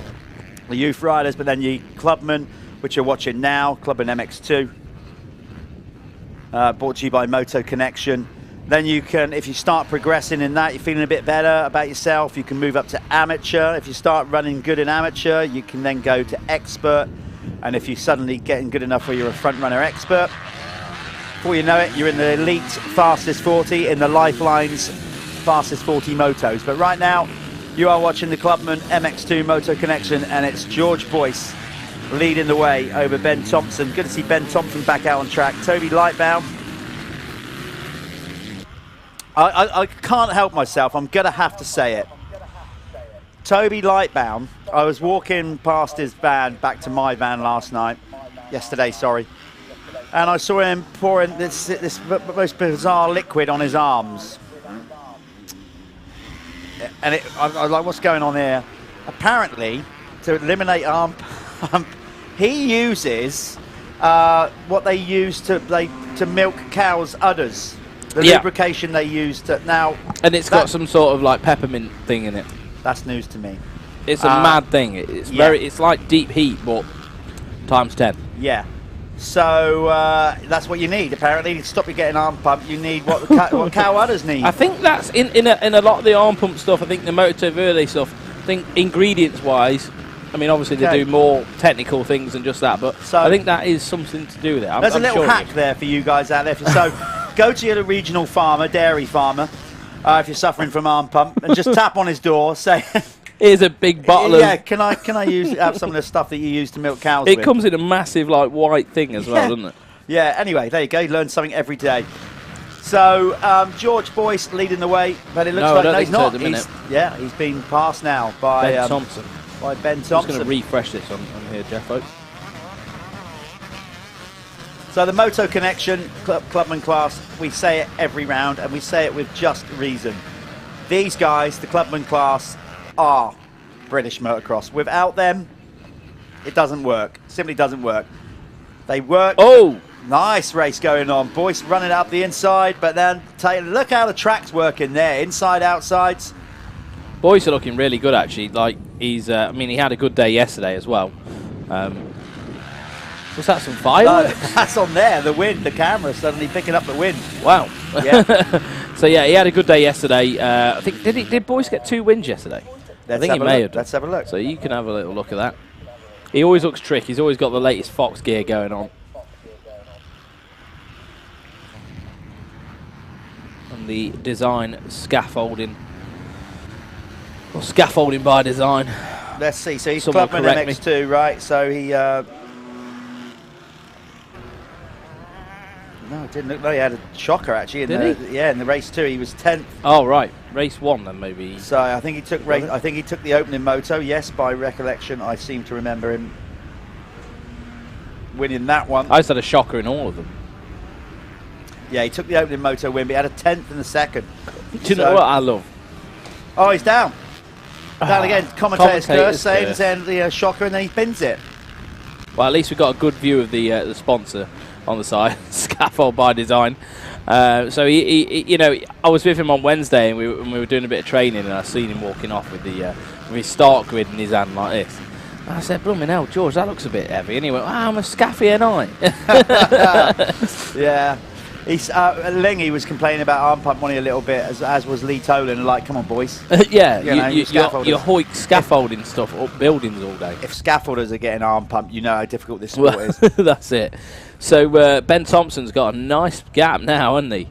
the youth riders, but then you Clubman, which you're watching now, Clubman MX2, brought to you by Moto-Connection. Then you can, if you start progressing in that, you're feeling a bit better about yourself, you can move up to amateur. If you start running good in amateur, you can then go to expert. And if you're suddenly getting good enough where you're a front runner expert, before you know it, you're in the elite fastest 40 in the Lyfelinez fastest 40 motos. But right now, you are watching the Clubman MX2 Moto-Connection, and it's George Boyce leading the way over Ben Thompson. Good to see Ben Thompson back out on track. Toby Lightbound. I can't help myself. I'm going to have to say it. Toby Lightbound, I was walking past his van back to my van yesterday, and I saw him pouring this most bizarre liquid on his arms. And I was like, what's going on here? Apparently, to eliminate arm pump, he uses what they use to milk cows' udders. The lubrication they use to now.
And it's got some sort of like peppermint thing in it.
That's news to me.
It's a mad thing. It's it's like deep heat, but times 10.
Yeah. So that's what you need. Apparently, to stop you getting arm pump, you need what cow udders need.
I think that's in a lot of the arm pump stuff. I think the Motoverde stuff. I think ingredients wise, I mean, obviously they do more technical things than just that, but so I think that is something to do with it.
There's a little hack there for you guys out there. So go to your regional farmer, dairy farmer, if you're suffering from arm pump, and just tap on his door, say,
here's a big bottle of...
Yeah, can I have some of the stuff that you use to milk cows with?
It comes in a massive, like, white thing as well, doesn't it?
Yeah, anyway, there you go. You learn something every day. So, George Boyce leading the way, but it looks like he's not. He's been passed now by
Ben Thompson.
I'm just
going to refresh this on here, Jeff, folks.
So the Moto-Connection Clubman class, we say it every round, and we say it with just reason. These guys, the Clubman class, are British motocross. Without them, it doesn't work. Simply doesn't work. They work.
Oh!
Nice race going on. Boyce running up the inside, but then look how the track's working there. Inside, outsides.
Boyce are looking really good, actually. Like, he's, I mean, he had a good day yesterday as well. Was that some fireworks?
That's on there, the wind, the camera suddenly picking up the wind.
Wow.
Yeah.
So yeah, he had a good day yesterday. I think did Boyce get 2 wins yesterday? I think he may have done.
Let's have a look.
So you can have a little look at that. He always looks trick. He's always got the latest Fox gear going on. And the design scaffolding. Or scaffolding by design.
Let's see. So he's Clubman MX2, right? So he... No, it didn't look like he had a shocker, actually. In the race 2, he was 10th.
Oh, right. Race 1, then, maybe.
So I think he took the opening moto. Yes, by recollection, I seem to remember him winning that one.
I just had a shocker in all of them.
Yeah, he took the opening moto win, but he had a 10th in the second.
Do you know what I love?
Oh, he's down. Down again. Commentator's curse, saying the shocker, and then he pins it.
Well, at least we got a good view of the sponsor on the side, scaffold by design. So he, you know, I was with him on Wednesday, and we were doing a bit of training, and I seen him walking off with the with his start grid in his hand like this. And I said, blooming hell, George, that looks a bit heavy. And he went, I'm a scaffy and I.
Yeah. Lingy was complaining about arm pump money a little bit, as was Lee Tolan. Like, come on, boys.
Yeah,
you're
hoik scaffolding stuff up buildings all day.
If scaffolders are getting arm pump, you know how difficult this sport is.
That's it. So Ben Thompson's got a nice gap now, hasn't he?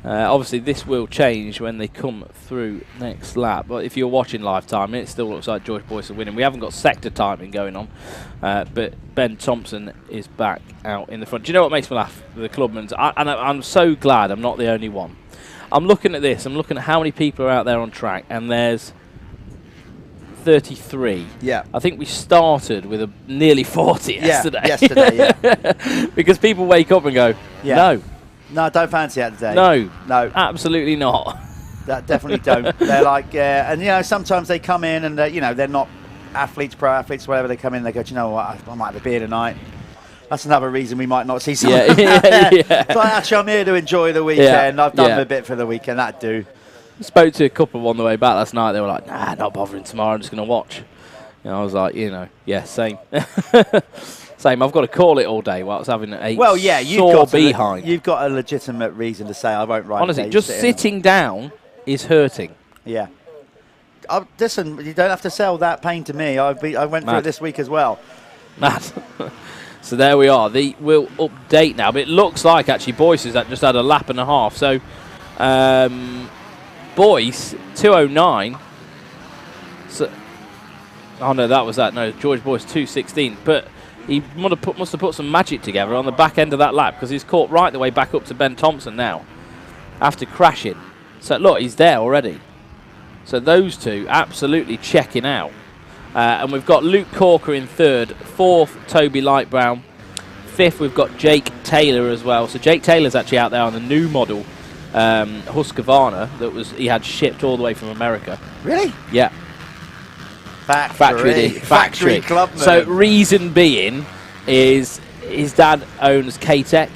Obviously, this will change when they come through next lap. But if you're watching live timing, it still looks like George Boyce are winning. We haven't got sector timing going on, but Ben Thompson is back out in the front. Do you know what makes me laugh? The Clubmans. I'm so glad I'm not the only one. I'm looking at this. I'm looking at how many people are out there on track, and there's 33.
Yeah.
I think we started with nearly 40 yesterday.
Yesterday, yeah.
Because people wake up and go, no.
No, don't fancy that today.
No, absolutely not.
That definitely don't. They're like, and you know, sometimes they come in and you know, they're not athletes, pro athletes, whatever. They come in, they go, do you know what? I might have a beer tonight. That's another reason we might not see someone.
Yeah.
It's like, actually, I'm here to enjoy the weekend. I've done a bit for the weekend. That'd do.
Spoke to a couple on the way back last night. They were like, nah, not bothering tomorrow. I'm just going to watch. And I was like, you know, yeah, same. Same. I've got to call it all day while I was having a sore behind.
You've got a legitimate reason to say I won't ride.
Honestly, just sitting down is hurting.
Yeah. Listen, you don't have to sell that pain to me. I went through it this week as well.
Mad. So there we are. We'll update now. But it looks like actually Boyce has just had a lap and a half. So Boyce 2:09. So, oh no, that was that. No, George Boyce 2:16. But he must have put some magic together on the back end of that lap, because he's caught right the way back up to Ben Thompson now after crashing. So look, he's there already. So those two absolutely checking out. And we've got Luke Corker in third, fourth Toby Lightbrown, fifth we've got Jake Taylor as well. So Jake Taylor's actually out there on the new model Husqvarna that he had shipped all the way from America.
Really?
Yeah. Factory
Clubman.
So reason being is his dad owns K-Tech,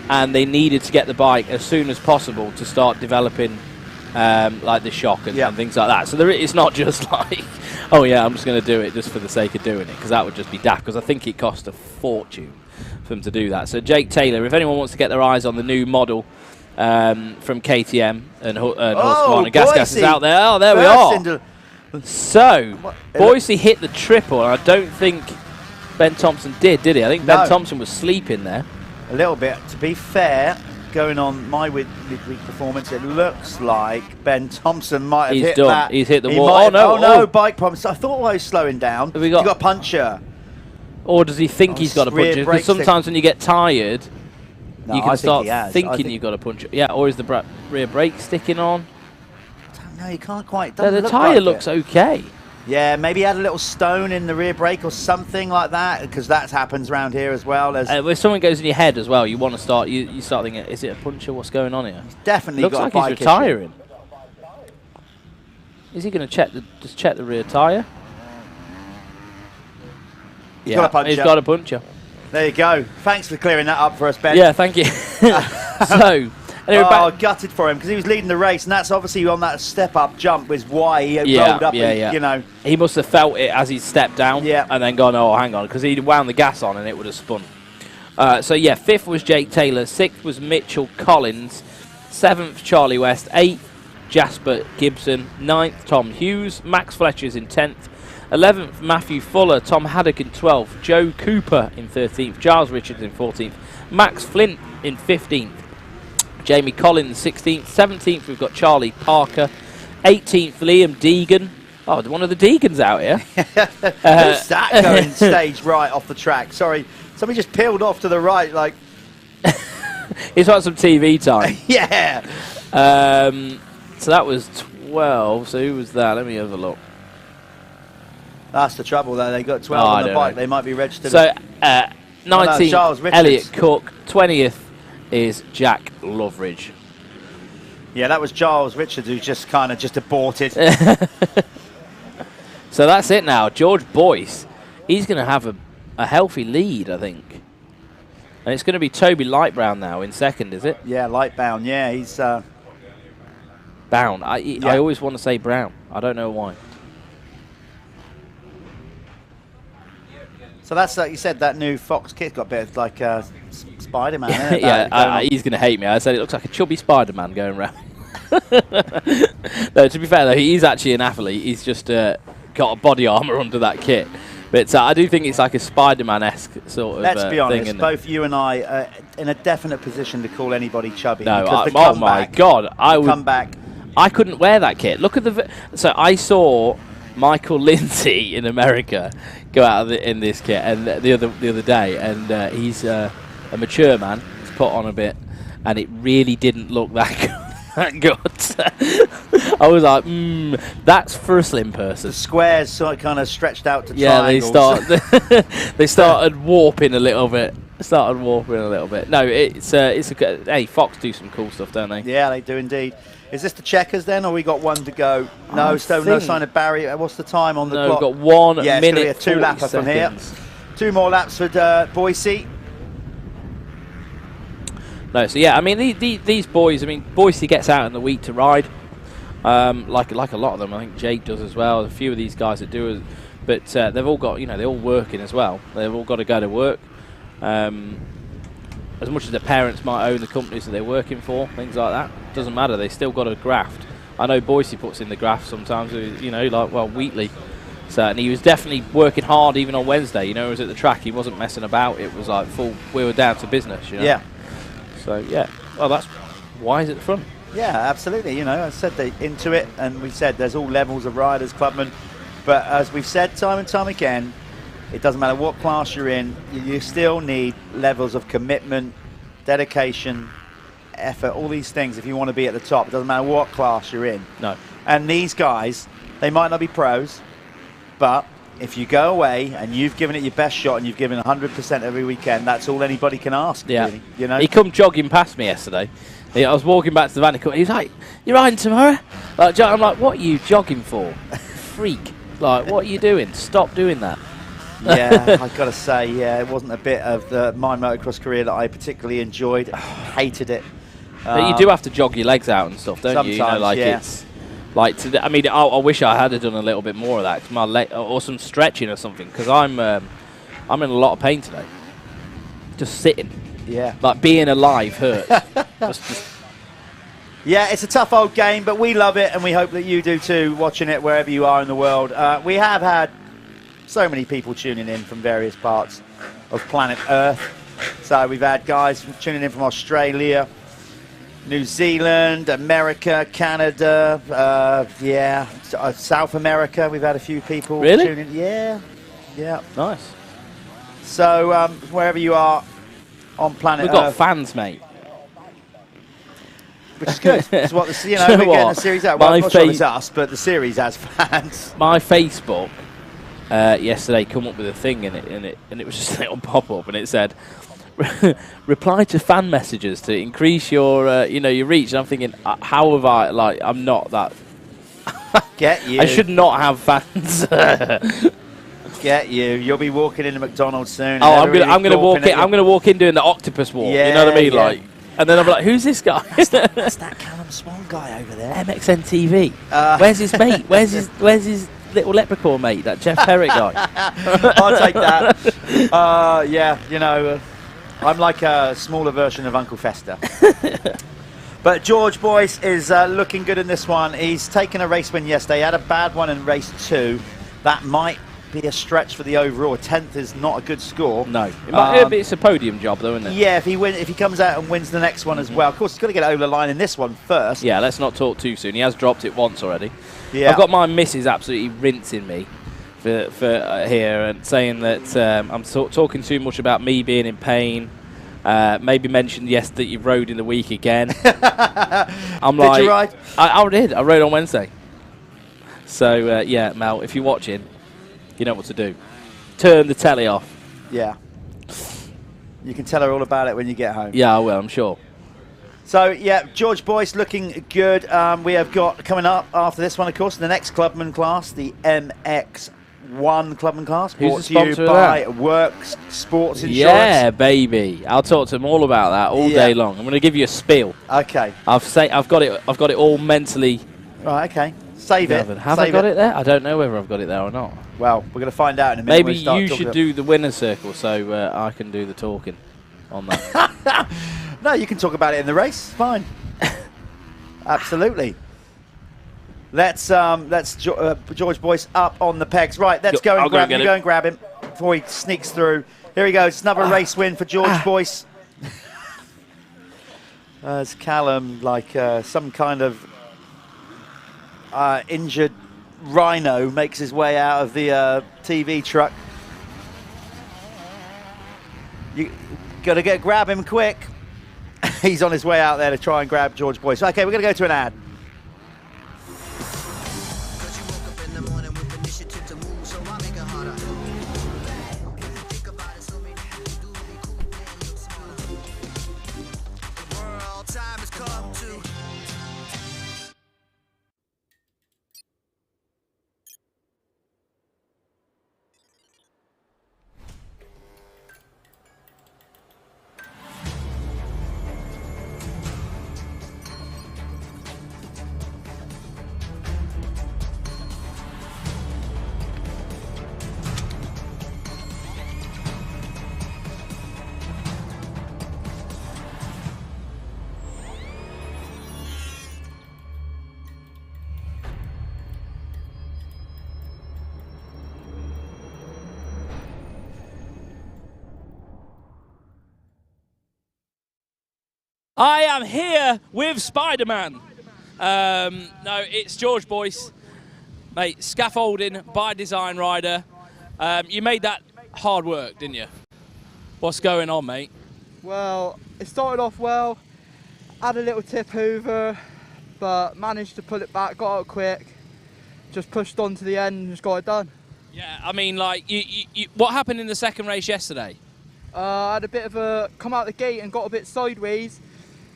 and they needed to get the bike as soon as possible to start developing like the shock and things like that. So it's not just like, oh yeah, I'm just going to do it just for the sake of doing it, because that would just be daft, because I think it cost a fortune for them to do that. So Jake Taylor, if anyone wants to get their eyes on the new model from KTM and Husqvarna, Gas is out there. Oh, there we are. So, Boise hit the triple, and I don't think Ben Thompson did he? I think Ben Thompson was sleeping there.
A little bit. To be fair, going on my midweek performance, it looks like Ben Thompson might have hit that.
He's hit the wall.
Oh no, bike problems. I thought I was slowing down.
Have we got
a puncher.
Or does he think he's got a puncher? Because sometimes when you get tired, you can start thinking you've got a puncher. Yeah, or is the rear brake sticking on?
No, you can't quite.
The tyre looks okay.
Yeah, maybe he had a little stone in the rear brake or something like that, because that happens around here as well.
If someone goes in your head as well, you want to start. You start thinking, is it a puncher? What's going on here?
He's definitely
looks
got
like
a bike
he's retiring. Is he going to check the rear tyre?
He's got a puncher.
He's got a puncher.
There you go. Thanks for clearing that up for us, Ben.
Yeah, thank you. So.
Anyway, gutted for him, because he was leading the race, and that's obviously on that step-up jump was why he rolled up. You know,
he must have felt it as he stepped down, and then gone, oh, hang on, because he'd wound the gas on and it would have spun. So yeah, fifth was Jake Taylor, sixth was Mitchell Collins, seventh Charlie West, eighth Jasper Gibson, ninth Tom Hughes, Max Fletcher's in 10th, 11th Matthew Fuller, Tom Haddock in 12th, Joe Cooper in 13th, Giles Richards in 14th, Max Flint in 15th. Jamie Collins 16th, 17th we've got Charlie Parker, 18th Liam Deegan. Oh, one of the Deegans out here.
Who's that going stage right off the track? Sorry, somebody just peeled off to the right like.
He's got some TV time.
Yeah.
So that was 12. So who was that? Let me have a look.
That's the trouble though. They got 12 on the bike. They might be registered.
So 19th Elliot Cook, 20th. Is Jack Loveridge.
Yeah, that was Giles Richards who just kind of aborted.
So that's it now. George Boyce, he's going to have a healthy lead, I think. And it's going to be Toby Lightbrown now in second, is it?
Yeah, Lightbound. Yeah, he's...
Bound. I always want to say Brown. I don't know why.
So that's like you said, that new Fox kit got a bit of like Spider-Man.
Yeah, he's going to hate me. I said it looks like a chubby Spider-Man going around. No, to be fair though, he's actually an athlete. He's just got a body armour under that kit. But I do think it's like a Spider-Man-esque sort of
Let's be honest,
thing,
both you and I are in a definite position to call anybody chubby.
No,
because
oh my God, I would
come back.
I couldn't wear that kit. Look at the. So I saw Michael Lindsay in America go out in this kit, and the other day, and he's a mature man. He's put on a bit, and it really didn't look that good. I was like, that's for a slim person.
The squares sort of kind of stretched out to
triangles. They started warping a little bit. No, it's a hey, Fox do some cool stuff, don't they?
Yeah, they do indeed. Is this the checkers then, or we got one to go? No, no sign of Barry. What's the time on the clock?
We've got 1 minute.
Yeah, it's going to be a 2-lapper from here. 2 more laps for Boise.
No, so yeah, I mean these boys. I mean Boise gets out in the week to ride, like a lot of them. I think Jake does as well. A few of these guys that do it, but they've all got they're all working as well. They've all got to go to work. As much as their parents might own the companies that they're working for, things like that, doesn't matter. They still got to graft. I know Boise puts in the graft sometimes. Weekly. So, and he was definitely working hard even on Wednesday. He was at the track. He wasn't messing about. It was like full. We were down to business.
Yeah.
So yeah, well that's why is it the front?
Yeah, absolutely. I said they into it, and we said there's all levels of riders, Clubman. But as we've said time and time again, it doesn't matter what class you're in, you still need levels of commitment, dedication, effort, all these things if you want to be at the top. It doesn't matter what class you're in.
No.
And these guys, they might not be pros, but if you go away and you've given it your best shot and you've given 100% every weekend, that's all anybody can ask.
Yeah.
Really,
He come jogging past me yesterday. I was walking back to the van. He was like, "You riding tomorrow?" I'm like, "What are you jogging for, freak? Like, what are you doing? Stop doing that."
Yeah, I've got to say, it wasn't a bit of my motocross career that I particularly enjoyed. Hated it.
But you do have to jog your legs out and stuff, don't you?
Sometimes,
Like today, I mean, I wish I had done a little bit more of that, 'cause my leg, or some stretching or something, because I'm in a lot of pain today. Just sitting.
Yeah.
Like being alive hurts.
Yeah, it's a tough old game, but we love it, and we hope that you do too, watching it wherever you are in the world. We have had so many people tuning in from various parts of planet Earth. So we've had guys tuning in from Australia, New Zealand, America, Canada, South America. We've had a few people tune in. Yeah.
Nice.
So wherever you are on planet Earth.
We've got fans, mate.
Which is good. It's what we're getting the series out. Well, I'm not sure it's us, but the series has fans.
My Facebook yesterday come up with a thing in it, and it was just a little pop-up, and it said, reply to fan messages to increase your your reach. And I'm thinking, how have I, I'm not that.
Get you.
I should not have fans.
Get you. You'll be walking into McDonald's soon.
Oh, I'm gonna walk in. I'm gonna walk in doing the octopus walk.
Yeah,
you know what I mean?
Yeah.
And then I'm like, who's this guy?
That's that Callum Swan guy over there.
MXN TV. Where's his mate? Where's his little leprechaun mate? That Jeff Perrick guy.
I'll take that. I'm like a smaller version of Uncle Fester. But George Boyce is looking good in this one. He's taken a race win yesterday. He had a bad one in race 2. That might be a stretch for the overall. A 10th is not a good score.
No. It's a podium job, though, isn't it?
Yeah, if he comes out and wins the next one as well. Of course, he's got to get over the line in this one first.
Yeah, let's not talk too soon. He has dropped it once already.
Yeah.
I've got my missus absolutely rinsing me for here and saying that I'm talking too much about me being in pain. Maybe mentioned that you rode in the week again. I'm
Did you ride?
I did. I rode on Wednesday. So, Mel, if you're watching, you know what to do. Turn the telly off.
Yeah. You can tell her all about it when you get home.
Yeah, I will, I'm sure.
So, yeah, George Boyce looking good. We have got coming up after this one, of course, the next Clubman class, the MX1 Clubman class.
Who's
brought
the sponsor
to you by Worx Sports Insurance.
Yeah, baby. I'll talk to them all about that all day long. I'm going to give you a spiel.
Okay.
I've got it all mentally.
Right, okay. Save it.
Have I got it there? I don't know whether I've got it there or not.
Well, we're going to find out in a minute.
Maybe you should do the winner's circle so I can do the talking on that.
No, you can talk about it in the race. Fine. Absolutely. Let's George Boyce up on the pegs. Right, let's go and grab him. Go and grab him before he sneaks through. Here he goes. Another race win for George Boyce. As Callum, like some kind of injured rhino, makes his way out of the TV truck. You got to grab him quick. He's on his way out there to try and grab George Boyce. Okay, we're going to go to an ad.
I am here with Spider-Man. No, it's George Boyce. Mate, scaffolding by design rider. You made that hard work, didn't you? What's going on, mate?
Well, it started off well. Had a little tip over, but managed to pull it back, got out quick. Just pushed on to the end and just got it done.
Yeah, I mean, like, what happened in the second race yesterday?
I had a bit of a come out the gate and got a bit sideways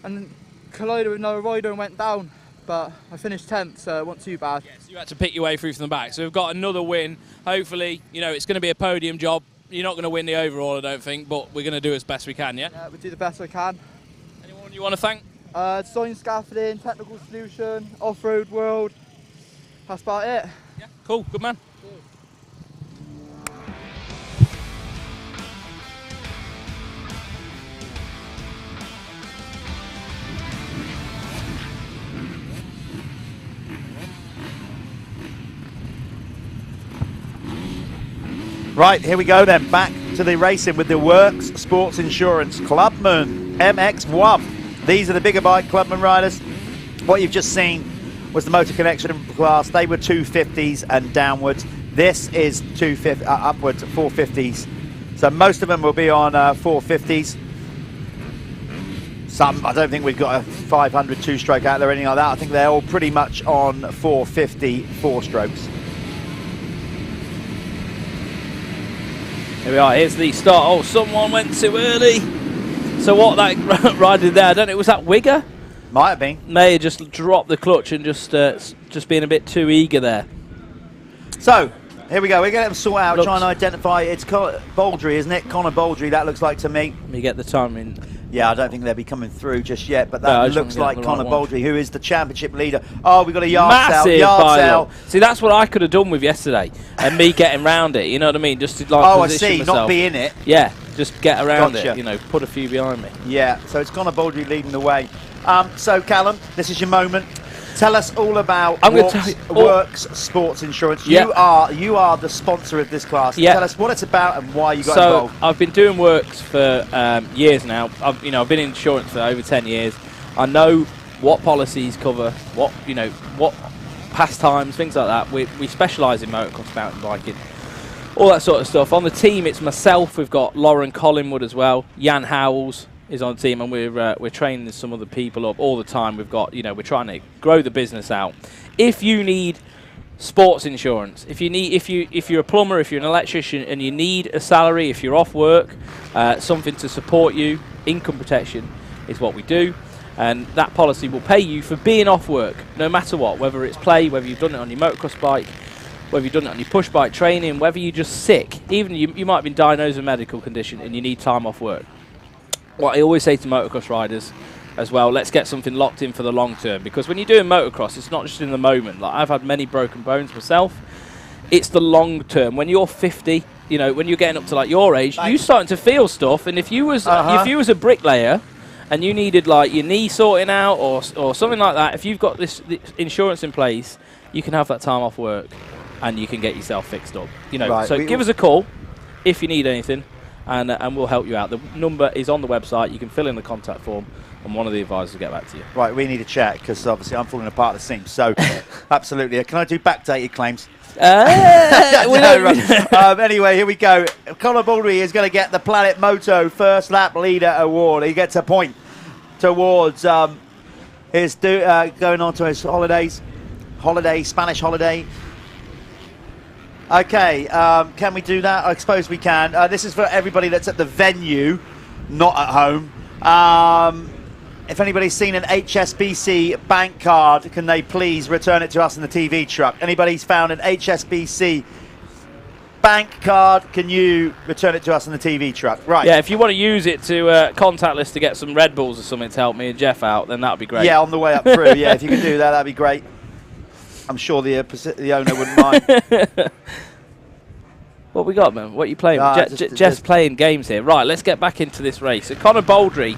and collided with another rider and went down, but I finished 10th, so it wasn't too bad.
Yes, you had to pick your way through from the back, so we've got another win. Hopefully, you know, it's going to be a podium job. You're not going to win the overall, I don't think, but we're going to do as best we can, yeah?
Yeah, we'll do the best we can.
Anyone you want to thank?
Design Scaffolding, Technical Solution, Off-Road World. That's about it.
Yeah, cool, good man.
Right, here we go then, back to the racing with the Worx Sports Insurance Clubman MX1. These are the bigger bike Clubman riders. What you've just seen was the Moto-Connection class. They were 250s and downwards. This is upwards 450s. So most of them will be on 450s. Some, I don't think we've got a 500 two-stroke out there or anything like that. I think they're all pretty much on 450 four-strokes.
Here we are, here's the start. Oh, someone went too early. So what that rider there, I don't know, was that Wigger?
Might have been.
May have just dropped the clutch and just being a bit too eager there.
So, here we go. We're going to have them sort out, try and identify. It's Baldry, isn't it? Connor Baldry, that looks like to me.
Let me get the timing.
Yeah, I don't think they'll be coming through just yet, but that looks like Connor Baldry, who is the championship leader. Oh, we've got a yard sale.
See, that's what I could have done with yesterday, and me getting round it, you know what I mean? Just to like position myself.
Not be in it.
Yeah, just get around it, you know, put a few behind me.
Yeah, so it's Connor Baldry leading the way. So, Callum, this is your moment. Tell us all about Worx Sports Insurance. You are the sponsor of this class. Tell us what it's about and why you got involved.
I've been doing Worx for years now. I've been in insurance for over 10 years. I know what policies cover, what pastimes, things like that. We specialise in motocross, mountain biking, all that sort of stuff. On the team, it's myself. We've got Lauren Collingwood as well. Jan Howells is on the team, and we're training some other people up all the time. We've got, we're trying to grow the business out. If you need sports insurance, if you're a plumber, if you're an electrician and you need a salary, if you're off work, something to support you, income protection is what we do, and that policy will pay you for being off work, no matter what, whether it's play, whether you've done it on your motocross bike, whether you've done it on your push bike training, whether you're just sick, even you might have been diagnosed with a medical condition and you need time off work. What I always say to motocross riders, as well. Let's get something locked in for the long term, because when you're doing motocross, it's not just in the moment. Like, I've had many broken bones myself. It's the long term. When you're 50, you know, when you're getting up to like your age, you're starting to feel stuff. And if you was a bricklayer and you needed like your knee sorting out or something like that, if you've got this insurance in place, you can have that time off work and you can get yourself fixed up. You know, so give us a call if you need anything, and we'll help you out. The number is on the website. You can fill in the contact form, and one of the advisors will get back to you.
Right, we need a chat because obviously I'm falling apart at the seams. So, absolutely. Can I do backdated claims? Anyway, here we go. Conor Baldry is going to get the Planet Moto First Lap Leader Award. He gets a point towards his going on to his Spanish holiday. Okay, can we do that? I suppose we can. This is for everybody that's at the venue, not at home. If anybody's seen an HSBC bank card, can they please return it to us in the TV truck? Anybody's found an HSBC bank card, can you return it to us in the TV truck? Right.
Yeah, if you want to use it to contact us to get some Red Bulls or something to help me and Jeff out, then that would be great.
Yeah, on the way up through. Yeah, if you could do that, that'd be great. I'm sure the owner wouldn't mind.
What we got, man? What are you playing? Jeff's playing games here. Right, let's get back into this race. So Conor Baldry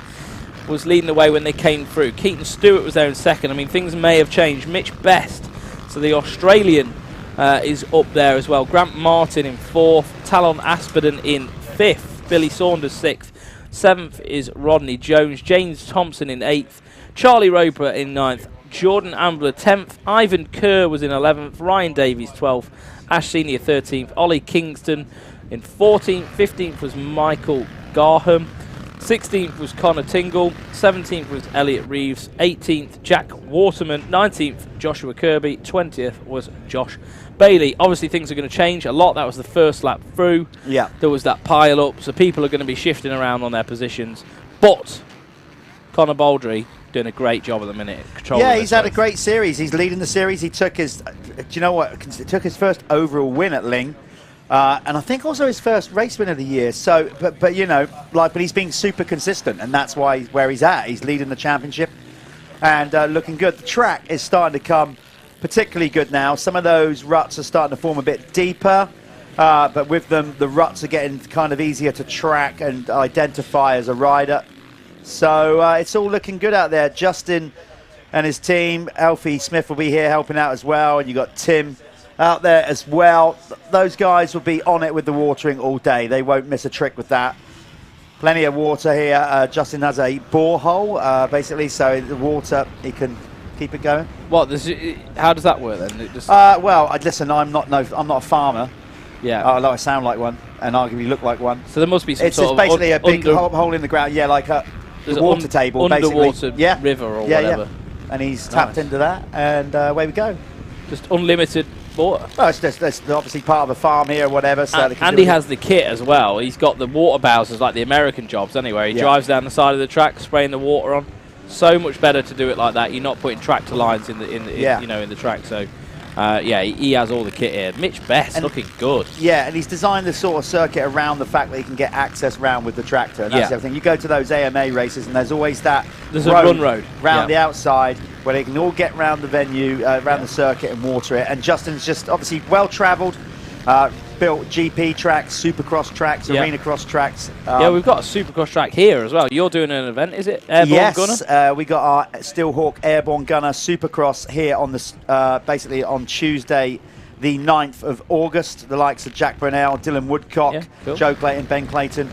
was leading the way when they came through. Keaton Stewart was there in second. I mean, things may have changed. Mitch Best, so the Australian, is up there as well. Grant Martin in fourth. Talon Aspiden in fifth. Billy Saunders sixth. Seventh is Rodney Jones. James Thompson in eighth. Charlie Roper in ninth. Jordan Ambler 10th. Ivan Kerr was in 11th. Ryan Davies 12th. Ash Senior 13th. Ollie Kingston in 14th. 15th was Michael Garham. 16th was Connor Tingle, 17th was Elliot Reeves, 18th Jack Waterman, 19th Joshua Kirby, 20th was Josh Bailey. Obviously things are going to change a lot. That was the first lap through.
Yeah.
There was that pile up, so people are going to be shifting around on their positions. But Conor Baldry doing a great job at the minute.
Yeah, he's had a great series. He's leading the series. He took his, do you know what? He took his first overall win at Ling. And I think also his first race win of the year. So, but you know, but he's being super consistent, and that's why where he's at. He's leading the championship and looking good. The track is starting to come particularly good now. Some of those ruts are starting to form a bit deeper, but with them, the ruts are getting kind of easier to track and identify as a rider. So it's all looking good out there. Justin and his team, Alfie Smith will be here helping out as well, and you got Tim out there as well. Those guys will be on it with the watering all day. They won't miss a trick with that. Plenty of water here. Justin has a borehole, basically, so the water, he can keep it going.
What? How does that work then? It just
well, listen, I'm not a farmer.
Yeah.
Although I sound like one, and arguably look like one.
So there must be some
it's
sort of
basically a big hole in the ground. Yeah, like a water table,
underwater
basically.
river or whatever.
Yeah. And he's tapped into that, and away we go.
Just unlimited water.
Well, it's just obviously part of a farm here or whatever. So
and he has the kit as well. He's got the water bowsers like the American jobs anyway. He drives down the side of the track, spraying the water on. So much better to do it like that. You're not putting tractor lines in the track. So he has all the kit here. Mitch Best and looking good.
Yeah, and he's designed the sort of circuit around the fact that he can get access round with the tractor. And that's everything. You go to those AMA races, and there's always that
a run road
round the outside where they can all get round the venue, around the circuit and water it. And Justin's just obviously well travelled, built GP tracks, Supercross tracks, Arena Cross tracks.
We've got a Supercross track here as well. You're doing an event, is it? Airborne Gunner?
We got our Steelhawk Airborne Gunner Supercross here on the basically on Tuesday, the 9th of August. The likes of Jack Brunel, Dylan Woodcock, Joe Clayton, Ben Clayton.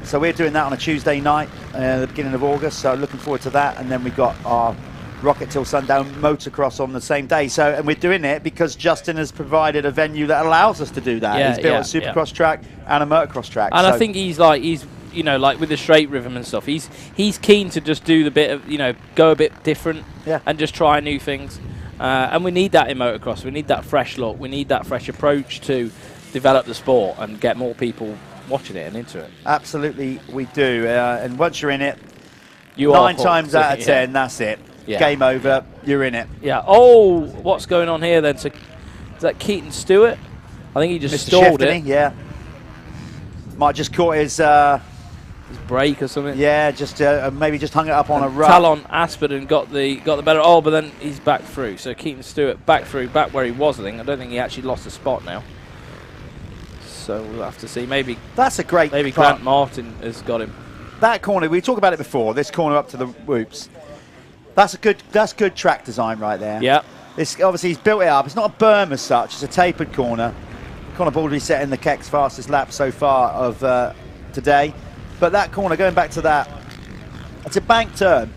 So we're doing that on a Tuesday night, the beginning of August. So looking forward to that. And then we got our Rocket Till Sundown Motocross on the same day. So, and we're doing it because Justin has provided a venue that allows us to do that. He's built a Supercross track and a motocross track.
And I think he's like with the straight rhythm and stuff. He's keen to just do the bit of go a bit different and just try new things. And we need that in motocross. We need that fresh look. We need that fresh approach to develop the sport and get more people watching it and into it.
Absolutely, we do. And once you're in it,
you
9 times out of 10, that's it.
Yeah.
Game over, you're in it.
Yeah. Oh, what's going on here then? So, is that Keaton Stewart? I think he just stalled it.
Yeah. Might just caught his
his brake or something.
Yeah, just maybe just hung it up on a rut.
Talon Aspiden got the better. Oh, but then he's back through. So Keaton Stewart back where he was. I don't think he actually lost a spot now. So we'll have to see. Maybe
that's a great.
Maybe Grant Martin has got him.
That corner, we talked about it before. This corner up to the whoops. That's good track design right there.
Yeah.
This obviously he's built it up. It's not a berm as such. It's a tapered corner. Conor Baldry setting the Keck's fastest lap so far of today. But that corner, going back to that, it's a bank turn.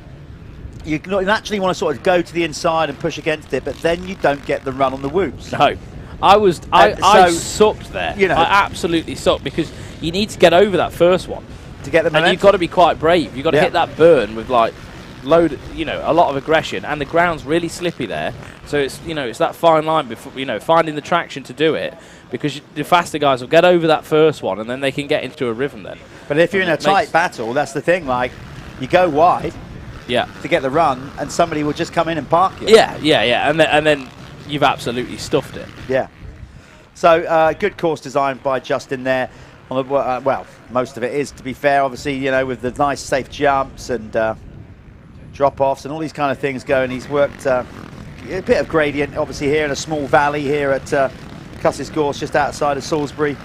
You naturally want to sort of go to the inside and push against it, but then you don't get the run on the whoops.
No. I sucked there. You know, I absolutely sucked because you need to get over that first one.
To get the momentum.
And you've got to be quite brave. You've got to hit that burn with like a lot of aggression, and the ground's really slippy there. So it's it's that fine line before finding the traction to do it, because the faster guys will get over that first one and then they can get into a rhythm then.
But if you're in a tight battle, that's the thing. Like, you go wide, to get the run, and somebody will just come in and park you.
Yeah, and then you've absolutely stuffed it.
Yeah. So good course design by Justin there. Well, most of it is, to be fair. Obviously, with the nice safe jumps and drop-offs and all these kind of things going. He's worked a bit of gradient, obviously here in a small valley here at Cusses Gorse, just outside of Salisbury.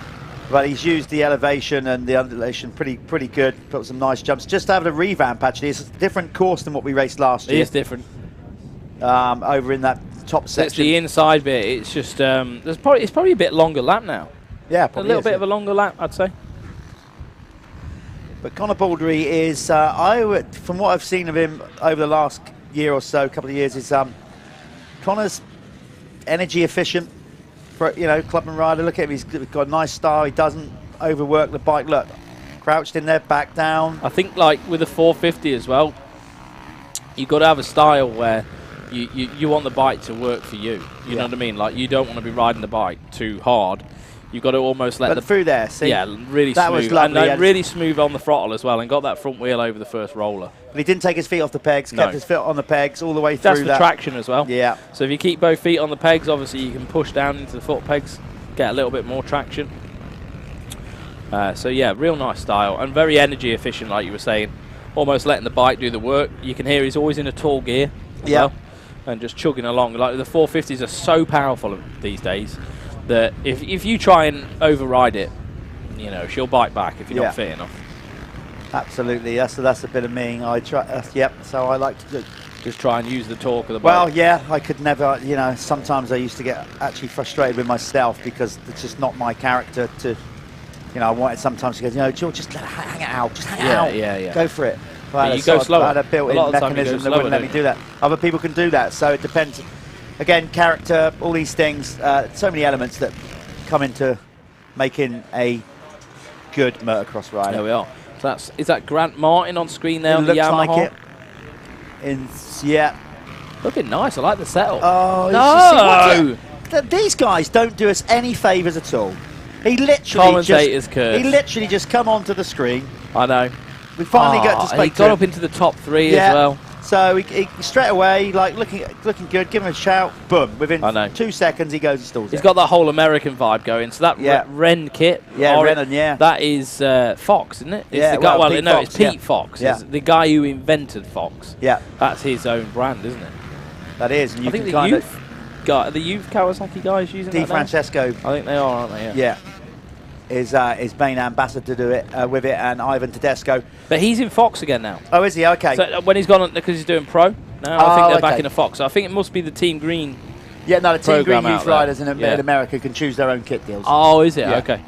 But he's used the elevation and the undulation pretty good. Put some nice jumps. Just having a revamp, actually. It's a different course than what we raced last year.
It is different.
Over in that top section.
It's the inside bit. It's just it's probably a bit longer lap now.
Yeah,
a little bit of a longer lap, I'd say.
But Conor Baldry is, from what I've seen of him over the last year or so, couple of years, is Conor's energy efficient for clubman rider. Look at him, he's got a nice style. He doesn't overwork the bike. Look, crouched in there, back down.
I think like with the 450 as well, you've got to have a style where you want the bike to work for you. You know what I mean? Like, you don't want to be riding the bike too hard. You've got to almost let
through there, see?
Yeah, really
that
smooth.
Was lovely.
And really smooth on the throttle as well, and got that front wheel over the first roller.
But he didn't take his feet off the pegs, kept his foot on the pegs all the way through.
That's the traction as well.
Yeah.
So if you keep both feet on the pegs, obviously you can push down into the foot pegs, get a little bit more traction. So yeah, real nice style, and very energy efficient, like you were saying. Almost letting the bike do the work. You can hear he's always in a tall gear as well, and just chugging along. Like, the 450s are so powerful these days that if you try and override it, she'll bite back if you're not fit enough.
Absolutely, that's a bit of me. I try, so I like to
just try and use the torque of the bike.
Well, yeah, I could never, sometimes I used to get actually frustrated with myself because it's just not my character to, I wanted sometimes to go, George, just hang it out, just hang it out.
Yeah.
Go for it.
You go slower.
I had a built-in mechanism that wouldn't let me do that. Other people can do that, so it depends. Again, character, all these things, so many elements that come into making a good motocross rider.
There we are. So is that Grant Martin on screen there on the
Yamaha?
Like
it. Yeah.
Looking nice. I like the setup.
Oh, no! These guys don't do us any favours at all. He literally just come onto the screen.
I know.
We finally got to speak
he got up into the top 3 as well.
So he straight away, like looking good, give him a shout, boom, within 2 seconds he goes and stalls
He's got that whole American vibe going. So that Ren kit, that is Fox, isn't it? It's the guy, it's Pete Fox.
Yeah.
It's the guy who invented Fox.
Yeah.
That's his own brand, isn't it?
That is. And
I think the youth Kawasaki guys using that
Francesco.
I think they are, aren't they?
Yeah. Is main ambassador to do it with it, and Ivan Tedesco.
But he's in Fox again now.
Oh, is he? Okay.
So when he's gone, because he's doing pro now, I think they're back in a Fox. So I think it must be the Team Green.
Yeah, no, the Team Green youth riders in America can choose their own kit deals.
Oh, is it? Yeah. Okay.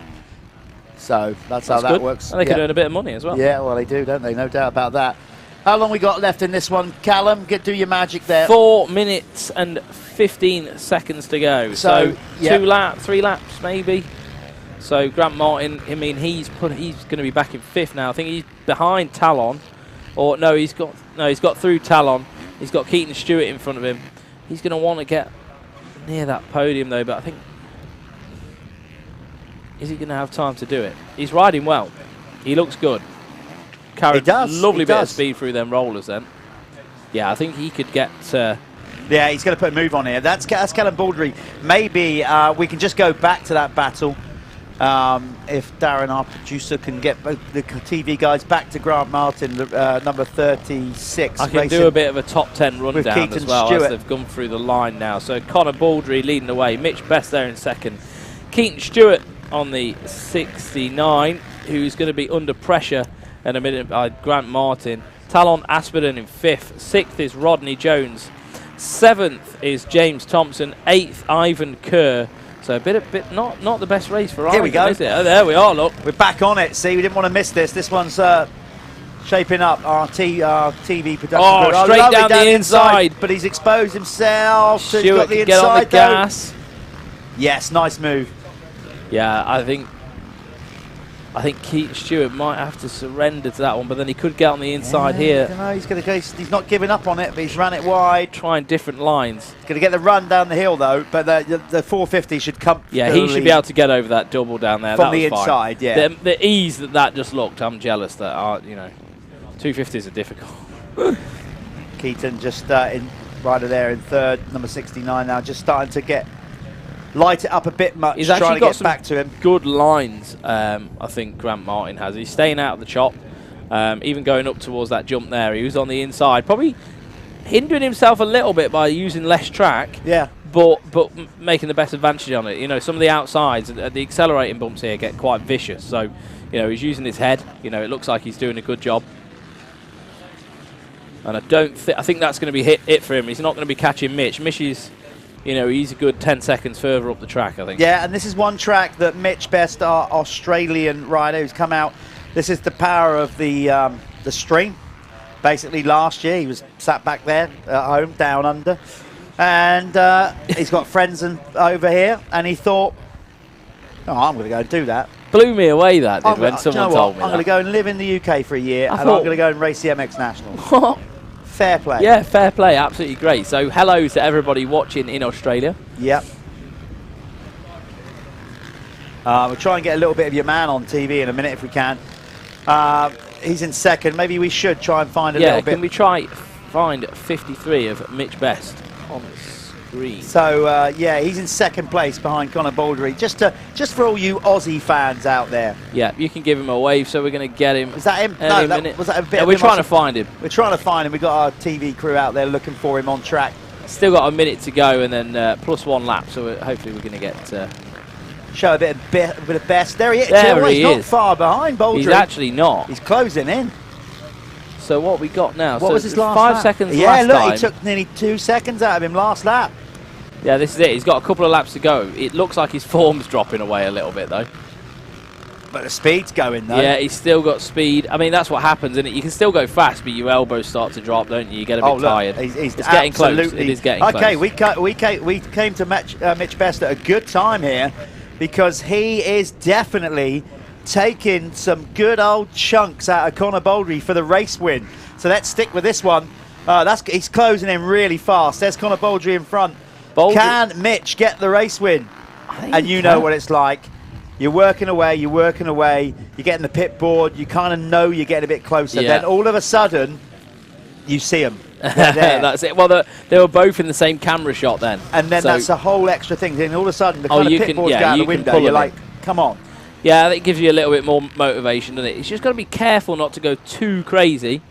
So that's how that works.
And they can earn a bit of money as well.
Yeah, well, they do, don't they? No doubt about that. How long we got left in this one, Callum? Do your magic there.
4 minutes and 15 seconds to go. So 3 laps maybe. So Grant Martin, I mean, he's going to be back in 5th now. I think he's behind Talon, or no, he's got through Talon. He's got Keaton Stewart in front of him. He's going to want to get near that podium though, but I think, is he going to have time to do it? He's riding well. He looks good. Carried lovely bit of speed through them rollers then. Yeah, I think he could get.
Yeah, he's going to put a move on here. That's Callum Baldry. Maybe we can just go back to that battle. if Darren, our producer, can get both the TV guys back to Grant Martin, number 36.
I can do a bit of a top 10 rundown as well
Stewart.
as they've gone through the line now. So Connor Baldry leading the way, Mitch Best there in second, Keaton Stewart on the 69, who's going to be under pressure in a minute by Grant Martin. Talon Aspiden in 5th, 6th is Rodney Jones, 7th is James Thompson, 8th Ivan Kerr. So a bit not the best race for Ivan.
Here we go.
Is it? Oh, there we are, look.
We're back on it. See, we didn't want to miss this. This one's shaping up. Our TV production.
Oh, straight down the inside.
But he's exposed himself. So he's got the
Stewart can get on the gas.
Yes, nice move.
Yeah, I think Keaton Stewart might have to surrender to that one, but then he could get on the inside here.
I don't know, he's going to go. He's not giving up on it, but he's ran it wide.
Trying different lines.
He's going to get the run down the hill though, but the 450 should come.
Yeah, he should be able to get over that double down there.
From
that
the
was
inside,
fine.
yeah.
The ease that just looked, I'm jealous that 250s are difficult.
Keaton just in rider there in 3rd, number 69 now, just starting to light it up a bit much.
He's actually
trying to
got
get
some
back to him.
Good lines, I think Grant Martin has. He's staying out of the chop, even going up towards that jump there. He was on the inside, probably hindering himself a little bit by using less track.
Yeah.
But making the best advantage on it. You know, some of the outsides, the accelerating bumps here get quite vicious. So, he's using his head. It looks like he's doing a good job. And I think that's going to be it for him. He's not going to be catching Mitch. Mitch is, he's a good 10 seconds further up the track, I think.
Yeah, and this is one track that Mitch Best, our Australian rider who's come out, this is the power of the stream. Basically, last year he was sat back there at home, down under, and he's got friends over here, and he thought, I'm going to go and do that.
Blew me away that did when someone told me
I'm going to go and live in the UK for a year, and I'm going to go and race the MX National. Fair play.
Yeah, fair play. Absolutely great. So hello to everybody watching in Australia.
Yep. We'll try and get a little bit of your man on TV in a minute if we can. He's in 2nd. Maybe we should try and find a little bit.
Can we try find 53 of Mitch Best on the screen?
So he's in 2nd place behind Connor Baldry. Just for all you Aussie fans out there.
Yeah, you can give him a wave. So we're going to get him.
Is that him? No, was that a bit?
Yeah, we're trying to find him.
We're trying to find him. We've got our TV crew out there looking for him on track.
Still got a minute to go, and then plus 1 lap. So hopefully we're going to get.
Show a bit of Best. There he is.
He's
not far behind Baldry.
He's actually not.
He's closing in.
So what we got now?
What was his last
5
lap?
seconds
Yeah,
last
look,
time.
he took nearly 2 seconds out of him last lap.
Yeah, this is it. He's got a couple of laps to go. It looks like his form's dropping away a little bit, though.
But the speed's going, though.
Yeah, he's still got speed. I mean, that's what happens, isn't it? You can still go fast, but your elbows start to drop, don't you? You get a bit tired.
It's
getting close. It is getting close.
Okay, we came to Mitch Best at a good time here because he is definitely taking some good old chunks out of Connor Baldry for the race win. So let's stick with this one. He's closing in really fast. There's Connor Baldry in front. Can Mitch get the race win? And you know what it's like. You're working away, you're getting the pit board, you kind of know you're getting a bit closer.
Yeah.
Then all of a sudden, you see them.
That's it. Well, they were both in the same camera shot then.
And then that's a whole extra thing. Then all of a sudden, the kind of pit board's out the window. You're like, come on.
Yeah, that gives you a little bit more motivation, doesn't it? It's just got to be careful not to go too crazy.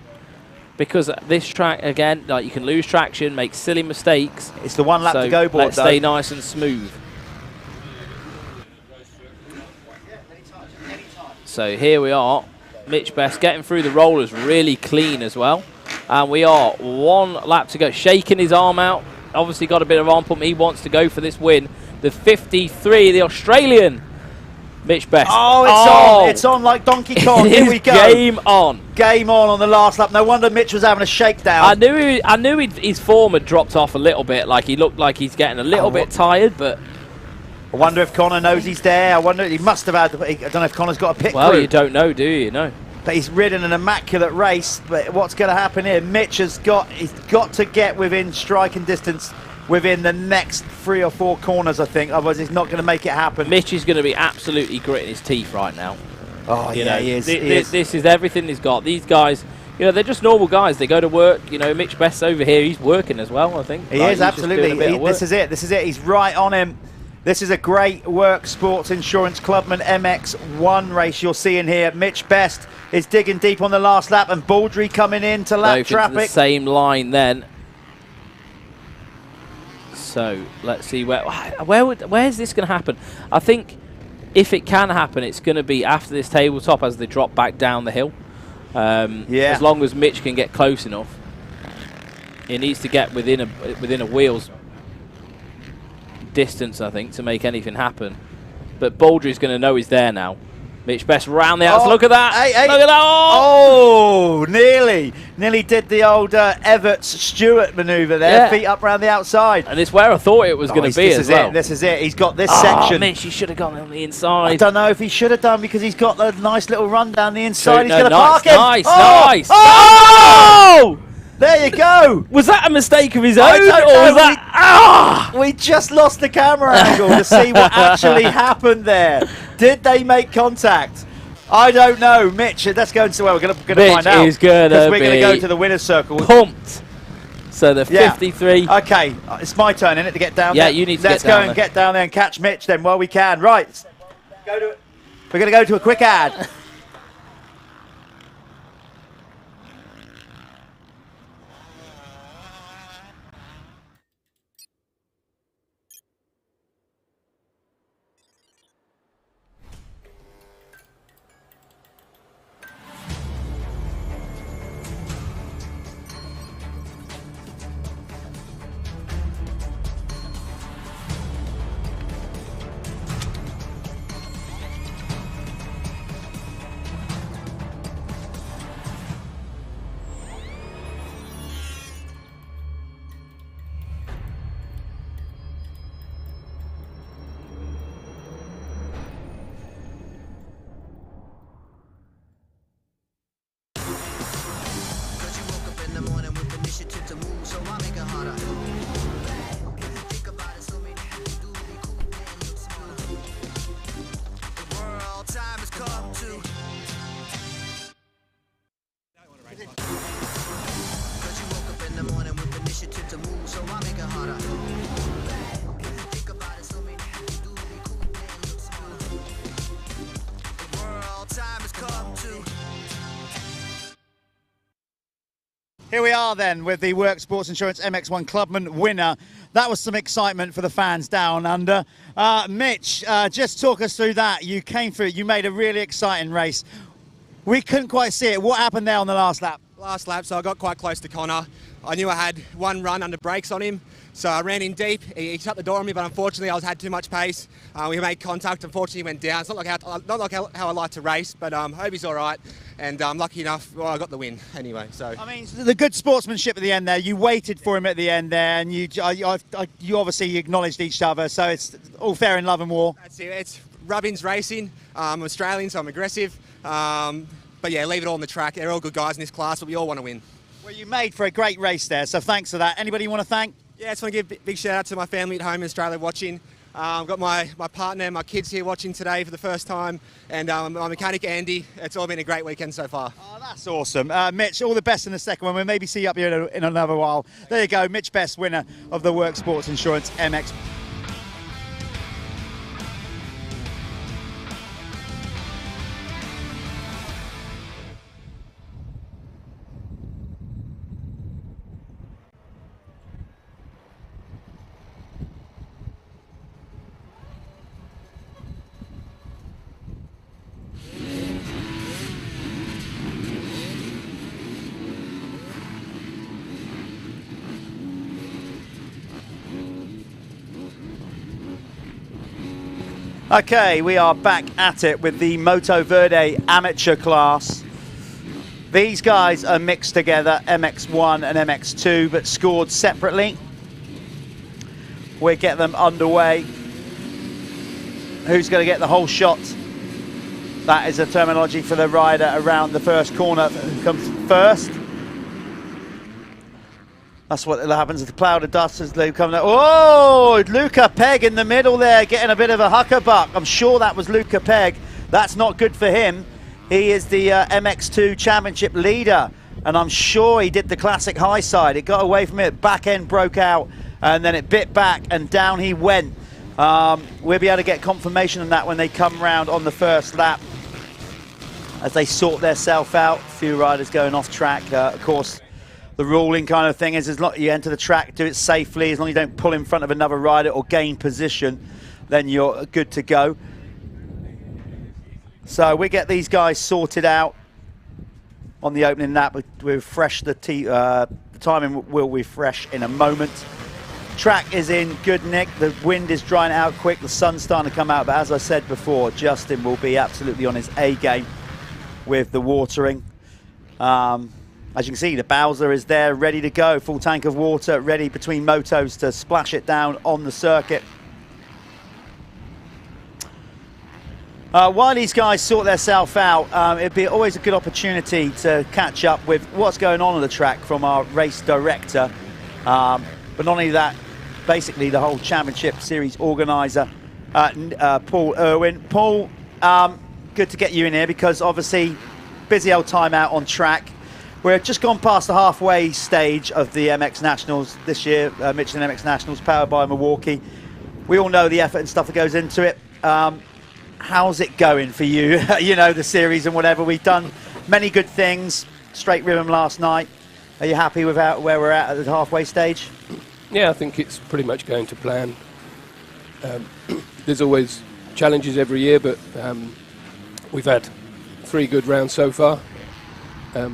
Because this track, again, like you can lose traction, make silly mistakes.
It's the 1 lap to go board,
let's stay nice and smooth. So here we are, Mitch Best getting through the rollers really clean as well. And we are 1 lap to go, shaking his arm out. Obviously got a bit of arm pump. He wants to go for this win. The 53, the Australian Mitch Best.
Oh, it's on like Donkey Kong. Here we go.
Game on.
Game on the last lap. No wonder Mitch was having a shakedown.
I knew his form had dropped off a little bit. Like he looked like he's getting a little bit tired, but
I wonder if Connor knows he's there. I wonder, he must have had, I don't know if Connor's got a pit crew.
Well, you don't know, do you? No.
But he's ridden an immaculate race. But what's going to happen here? Mitch he's got to get within striking distance within the next 3 or 4 corners, I think. Otherwise, he's not going to make it happen.
Mitch is going to be absolutely gritting his teeth right now.
Oh,
he
is.
This is everything he's got. These guys, they're just normal guys. They go to work. Mitch Best's over here. He's working as well, I think.
He is, absolutely. This is it. He's right on him. This is a great Worx Sports Insurance Clubman MX1 race you're seeing here. Mitch Best is digging deep on the last lap, and Baldry coming in to lap traffic.
The same line then. So let's see where's this going to happen. I think if it can happen, it's going to be after this tabletop as they drop back down the hill. As long as Mitch can get close enough, he needs to get within a wheel's distance, I think, to make anything happen. But Baldry's going to know he's there now. Mitch Best round the outside. Look at that!
Hey.
Look at that!
Oh, nearly did the old Everts Stewart manoeuvre there. Feet up round the outside.
And it's where I thought it was going to be as well.
This is it. He's got this section.
Mitch, he should have gone on the inside.
I don't know if he should have done, because he's got a nice little run down the inside. He's going to park it.
Nice.
Oh! There you go.
Was that a mistake of his own?
I don't know.
Was that?
We just lost the camera angle to see what actually happened there. Did they make contact? I don't know. Mitch, let's go and see. Well, we're going to find out.
Is going
to we're going to go to the winner's circle.
Pumped. So the 53.
Okay, it's my turn, isn't it, to get down there?
Yeah, you need to
Let's go and get down there and catch Mitch then while we can. Right. We're going to go to a quick ad. Here we are then with the Worx Sports Insurance MX1 Clubman winner. That was some excitement for the fans down under. Mitch, just talk us through that. You came through, you made a really exciting race. We couldn't quite see it. What happened there on the last lap?
Last lap, so I got quite close to Connor. I knew I had one run under brakes on him, so I ran in deep. He shut the door on me, but unfortunately I had too much pace. We made contact, unfortunately he went down. It's not like how I like to race, but hope he's all right. And I'm lucky enough, well, I got the win anyway. So
I mean, the good sportsmanship at the end there. You waited for him at the end there, and you obviously acknowledged each other. So it's all fair in love and war.
That's it. It's Rubbins racing. I'm Australian, so I'm aggressive. But yeah, leave it all on the track. They're all good guys in this class, but we all want to win.
Well, you made for a great race there, so thanks for that. Anybody you want to thank?
Yeah, I just want to give a big shout out to my family at home in Australia watching. I've got my partner and my kids here watching today for the first time, and my mechanic Andy. It's all been a great weekend so far.
Oh, that's awesome. Mitch, all the best in the second one. We'll maybe see you up here in another while. There you go, Mitch Best, winner of the Worx Sports Insurance MX. Okay, we are back at it with the Motoverde amateur class. These guys are mixed together, MX1 and MX2, but scored separately. We'll get them underway. Who's going to get the whole shot? That is a terminology for the rider around the first corner. Who comes first? That's what happens with the cloud of dust as they come down. Oh, Luca Pegg in the middle there, getting a bit of a huckabuck. I'm sure that was Luca Pegg. That's not good for him. He is the MX2 championship leader, and I'm sure he did the classic high side. It got away from it, back end broke out, and then it bit back, and down he went. We'll be able to get confirmation on that when they come round on the first lap as they sort themselves out. A few riders going off track. Of course, the ruling kind of thing is as long as you enter the track, do it safely. As long as you don't pull in front of another rider or gain position, then you're good to go. So we get these guys sorted out on the opening lap. We refresh the timing will refresh in a moment. Track is in good nick. The wind is drying out quick. The sun's starting to come out. But as I said before, Justin will be absolutely on his A game with the watering. As you can see, the Bowser is there, ready to go. Full tank of water, ready between motos to splash it down on the circuit. While these guys sort themselves out, it'd be always a good opportunity to catch up with what's going on the track from our race director. But not only that, basically the whole championship series organizer, Paul Irwin. Paul, good to get you in here because obviously busy old time out on track. We're just gone past the halfway stage of the MX Nationals this year, Michelin MX Nationals powered by Milwaukee. We all know the effort and stuff that goes into it. How's it going for you? You know, the series and whatever. We've done many good things. Straight rhythm last night. Are you happy with where we're at the halfway stage?
Yeah, I think it's pretty much going to plan. There's always challenges every year, but we've had 3 good rounds so far. I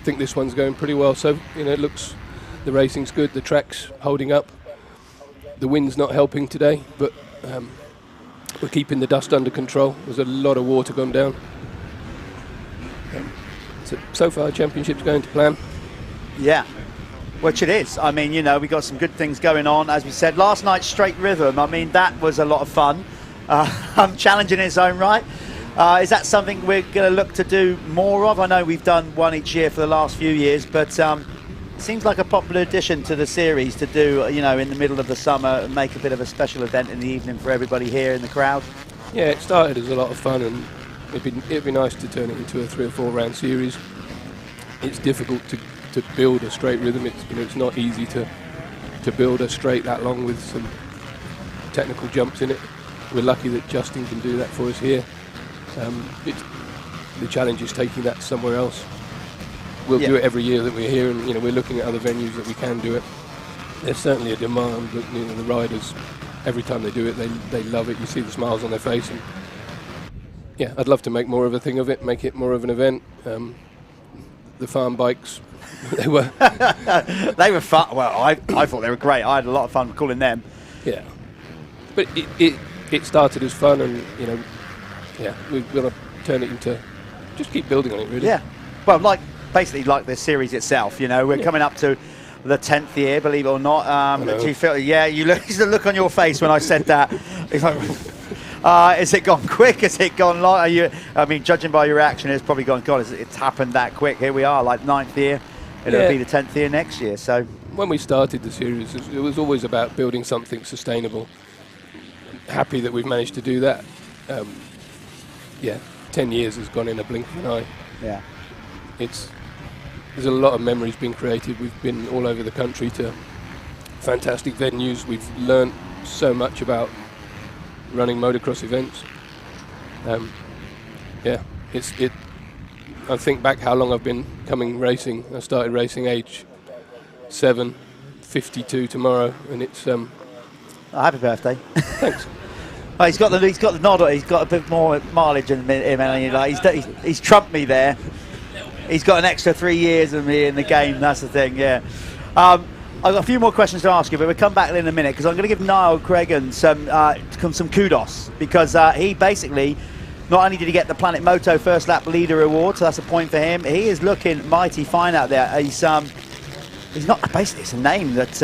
think this one's going pretty well. So, you know, it looks, the racing's good, the track's holding up. The wind's not helping today, but we're keeping the dust under control. There's a lot of water gone down. So far, the championship's going to plan.
Yeah, which it is. I mean, you know, we got some good things going on. As we said, last night's straight rhythm, I mean, that was a lot of fun. Challenging in its own right. Is that something we're going to look to do more of? I know we've done one each year for the last few years, but seems like a popular addition to the series to do, you know, in the middle of the summer and make a bit of a special event in the evening for everybody here in the crowd.
Yeah, it started as a lot of fun, and it'd be nice to turn it into a 3 or 4 round series. It's difficult to build a straight rhythm. It's not easy to build a straight that long with some technical jumps in it. We're lucky that Justin can do that for us here. The challenge is taking that somewhere else. We'll do it every year that we're here, and you know, we're looking at other venues that we can do it. There's certainly a demand, but you know, the riders, every time they do it, they love it. You see the smiles on their face, and yeah, I'd love to make more of a thing of it, make it more of an event. The farm bikes, they were
fun. Well, I thought they were great. I had a lot of fun calling them.
Yeah, but it started as fun, and you know, yeah, we've got to turn it into, just keep building on it, really.
Yeah, well, basically like the series itself, you know, we're coming up to the 10th year, believe it or not. Do you feel, yeah, the look on your face when I said that. It's like, has it gone quick? Has it gone long? I mean, judging by your reaction, it's probably gone, God, it's happened that quick. Here we are, like 9th year. It'll be the 10th year next year. So
when we started the series, it was always about building something sustainable. Happy that we've managed to do that. Yeah, 10 years has gone in a blink of an eye.
Yeah.
There's a lot of memories being created. We've been all over the country to fantastic venues. We've learned so much about running motocross events. Yeah, I think back how long I've been coming racing. I started racing age 7, 52 tomorrow, and it's.
Happy birthday!
Thanks.
Oh, he's got the nod. He's got a bit more mileage in him, and he's trumped me there. He's got an extra 3 years of me in the game. That's the thing. Yeah. I've got a few more questions to ask you, but we'll come back in a minute because I'm going to give Niall Cregan some kudos because he basically not only did he get the Planet Moto First Lap Leader Award, so that's a point for him. He is looking mighty fine out there. He's not basically, it's a name that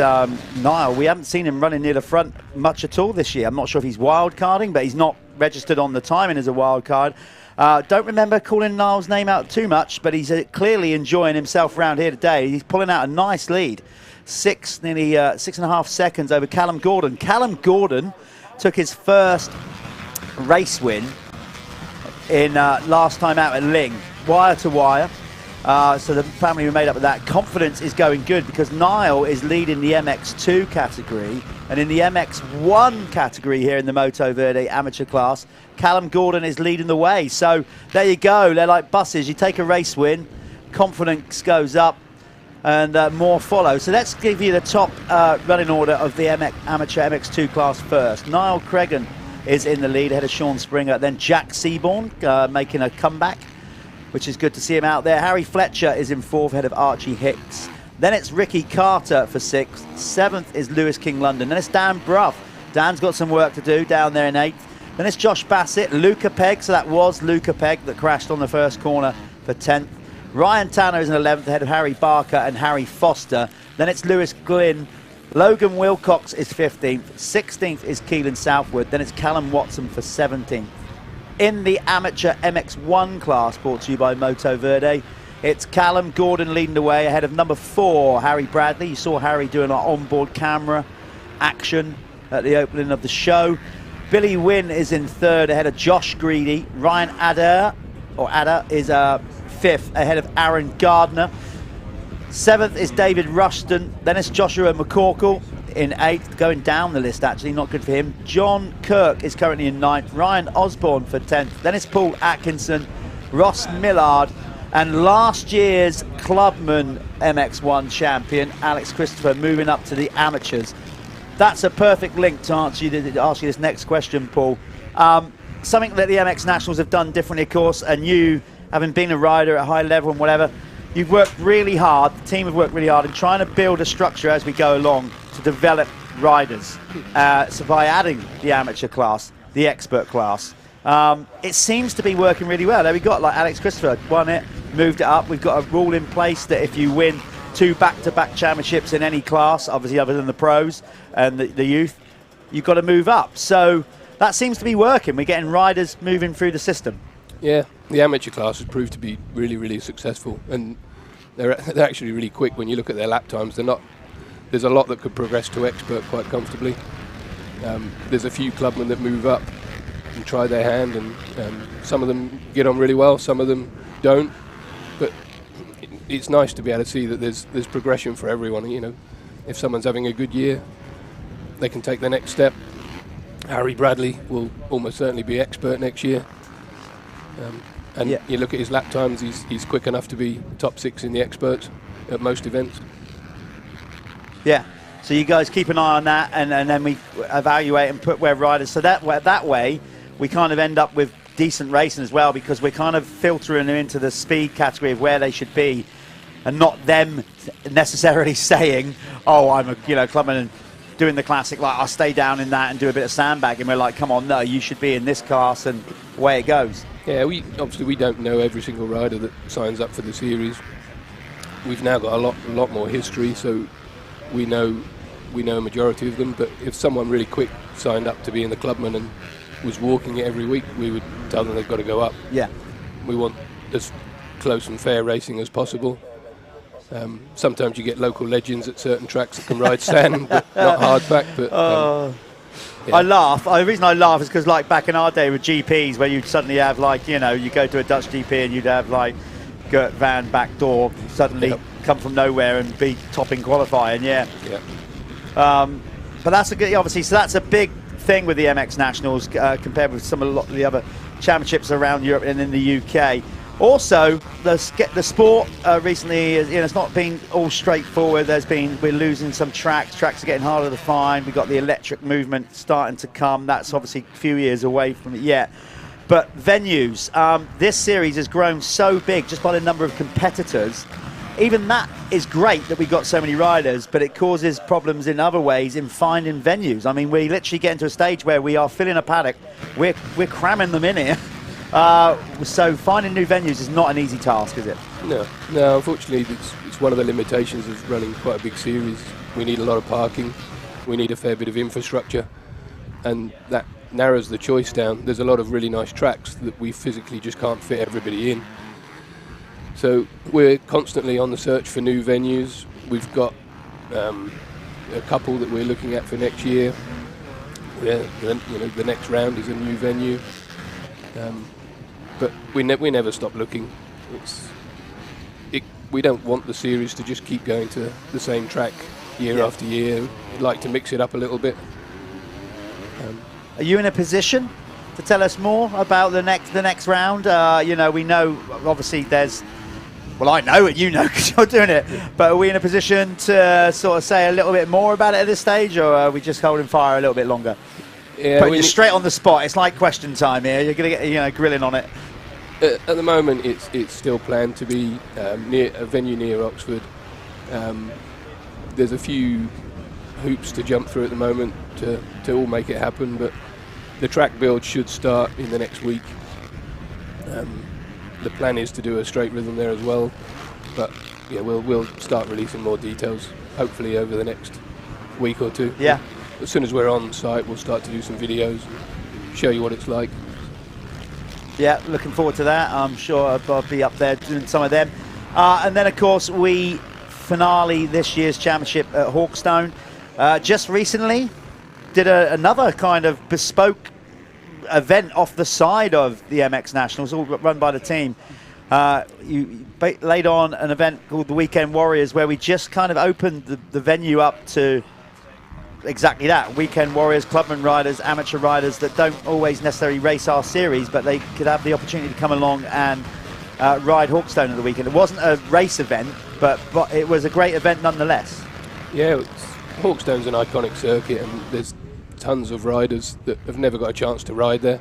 Niall, we haven't seen him running near the front much at all this year. I'm not sure if he's wild carding, but he's not registered on the timing as a wild card. Don't remember calling Niall's name out too much, but he's clearly enjoying himself around here today. He's pulling out a nice lead, nearly 6.5 seconds over Callum Gordon. Callum Gordon took his first race win in last time out at Ling, wire to wire. So the family were made up of that. Confidence is going good because Niall is leading the MX2 category, and in the MX1 category here in the Motoverde amateur class, Callum Gordon is leading the way. So there you go. They're like buses. You take a race win, confidence goes up, and more follow. So let's give you the top running order of the amateur MX2 class first. Niall Cregan is in the lead ahead of Sean Springer. Then Jack Seaborn making a comeback, which is good to see him out there. Harry Fletcher is in 4th ahead of Archie Hicks. Then it's Ricky Carter for 6th. 7th is Lewis King London. Then it's Dan Bruff. Dan's got some work to do down there in 8th. Then it's Josh Bassett, Luca Pegg. So that was Luca Pegg that crashed on the first corner for 10th. Ryan Tanner is in 11th ahead of Harry Barker and Harry Foster. Then it's Lewis Glynn. Logan Wilcox is 15th. 16th is Keelan Southwood. Then it's Callum Watson for 17th. In the amateur MX1 class, brought to you by Motoverde, it's Callum Gordon leading the way ahead of number 4, Harry Bradley. You saw Harry doing our onboard camera action at the opening of the show. Billy Wynn is in 3rd ahead of Josh Greedy. Ryan Adder is 5th ahead of Aaron Gardner. 7th is David Rushton. Then it's Joshua McCorkle in 8th, going down the list actually, not good for him. John Kirk is currently in 9th. Ryan Osborne for 10th. Then it's Paul Atkinson, Ross Millard, and last year's Clubman MX1 champion, Alex Christopher, moving up to the amateurs. That's a perfect link to ask you this next question, Paul. Something that the MX Nationals have done differently, of course, and you, having been a rider at a high level and whatever, you've worked really hard, the team have worked really hard in trying to build a structure as we go along to develop riders. So by adding the amateur class, the expert class, it seems to be working really well. There we got like Alex Christopher won it, moved it up. We've got a rule in place that if you win 2 back-to-back championships in any class, obviously other than the pros and the youth, you've got to move up. So that seems to be working. We're getting riders moving through the system.
Yeah, the amateur class has proved to be really, really successful, and they're actually really quick when you look at their lap times. They're not. There's a lot that could progress to expert quite comfortably. There's a few clubmen that move up and try their hand, and some of them get on really well, some of them don't. But it's nice to be able to see that there's progression for everyone. You know, if someone's having a good year, they can take the next step. Harry Bradley will almost certainly be expert next year. And yeah, you look at his lap times, he's quick enough to be top 6 in the experts at most events.
Yeah, so you guys keep an eye on that, and then we evaluate and put where riders, so that way we kind of end up with decent racing as well, because we're kind of filtering them into the speed category of where they should be, and not them necessarily saying, oh, I'm a clubman and doing the classic, like I'll stay down in that and do a bit of sandbagging. We're like, come on, no, you should be in this class, and away it goes.
Yeah, obviously we don't know every single rider that signs up for the series. We've now got a lot more history, so we know a majority of them. But if someone really quick signed up to be in the Clubman and was walking it every week, we would tell them they've got to go up.
Yeah, we
want as close and fair racing as possible. Sometimes you get local legends at certain tracks that can ride sand, but not hardback. But yeah.
I laugh. The reason I laugh is because, like, back in our day with GPs, where you'd suddenly have, like, you go to a Dutch GP and you'd have, like, Gert Van backdoor suddenly come from nowhere and be topping qualifying. Yeah. But that's a good, obviously. So that's a big thing with the MX Nationals compared with a lot of the other championships around Europe and in the UK. Also, the sport recently, it's not been all straightforward. We're losing some tracks. Tracks are getting harder to find. We've got the electric movement starting to come. That's obviously a few years away from it yet. But venues, this series has grown so big just by the number of competitors. Even that is great that we've got so many riders, but it causes problems in other ways in finding venues. I mean, we literally get into a stage where we are filling a paddock. We're cramming them in here. So finding new venues is not an easy task, is it?
No, unfortunately it's one of the limitations of running quite a big series. We need a lot of parking, we need a fair bit of infrastructure, and that narrows the choice down. There's a lot of really nice tracks that we physically just can't fit everybody in. So we're constantly on the search for new venues. We've got a couple that we're looking at for next year. The next round is a new venue. But we never stop looking. It we don't want the series to just keep going to the same track year after year. We'd like to mix it up a little bit.
Are you in a position to tell us more about the next round? You know, we know obviously there's. Well, I know it, you know, because you're doing it. But are we in a position to sort of say a little bit more about it at this stage, or are we just holding fire a little bit longer?
Yeah,
but you're straight on the spot. It's like question time here. You're going to get, grilling on it.
At the moment, it's still planned to be near a venue near Oxford. There's a few hoops to jump through at the moment to all make it happen, but the track build should start in the next week. The plan is to do a straight rhythm there as well, but yeah, we'll start releasing more details hopefully over the next week or two.
Yeah.
As soon as we're on site, we'll start to do some videos and show you what it's like.
Yeah, looking forward to that. I'm sure I'll be up there doing some of them. And then, of course, we finale this year's championship at Hawkstone. Just recently, did another kind of bespoke event off the side of the MX Nationals, all run by the team. You laid on an event called the Weekend Warriors, where we just kind of opened the venue up to exactly that. Weekend Warriors, Clubman riders, amateur riders that don't always necessarily race our series, but they could have the opportunity to come along and ride Hawkstone at the weekend. It wasn't a race event, but it was a great event nonetheless.
Yeah, Hawkstone's an iconic circuit, and there's tons of riders that have never got a chance to ride there.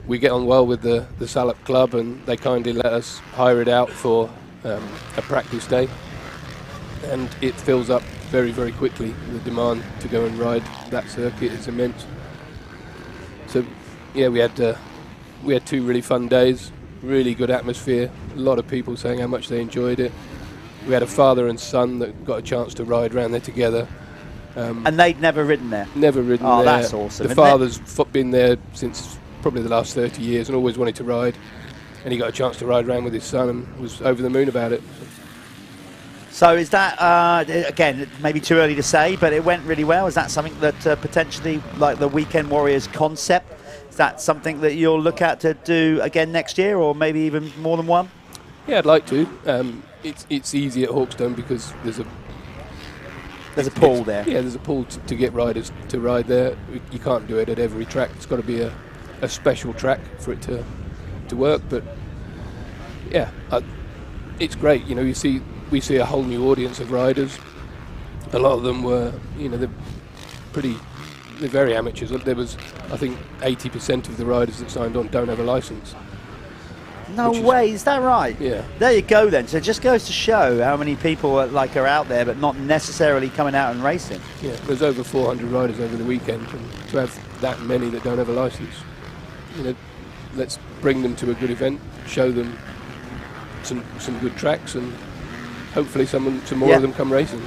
We get on well with the Salop Club, and they kindly let us hire it out for a practice day, and it fills up very, very quickly. The demand to go and ride that circuit is immense. So yeah, we had 2 really fun days, really good atmosphere, a lot of people saying how much they enjoyed it. We had a father and son that got a chance to ride around there together.
And they'd never ridden there?
Never ridden there.
Oh, that's awesome.
The father's been there since probably the last 30 years and always wanted to ride. And he got a chance to ride around with his son and was over the moon about it.
So is that, again, maybe too early to say, but it went really well. Is that something that potentially, like the Weekend Warriors concept, is that something that you'll look at to do again next year, or maybe even more than one?
Yeah, I'd like to. It's easy at Hawkstone because there's a
pool there.
Yeah, there's a pool to get riders to ride there. You can't do it at every track. It's got to be a special track for it to work. But yeah, it's great. You know, we see a whole new audience of riders. A lot of them were, you know, they're very amateurs. There was, I think, 80% of the riders that signed on don't have a license.
No way, is that right?
Yeah.
There you go then. So it just goes to show how many people are out there but not necessarily coming out and racing.
Yeah, there's over 400 riders over the weekend, and to have that many that don't have a license, you know, let's bring them to a good event, show them some good tracks, and hopefully some more of them come racing.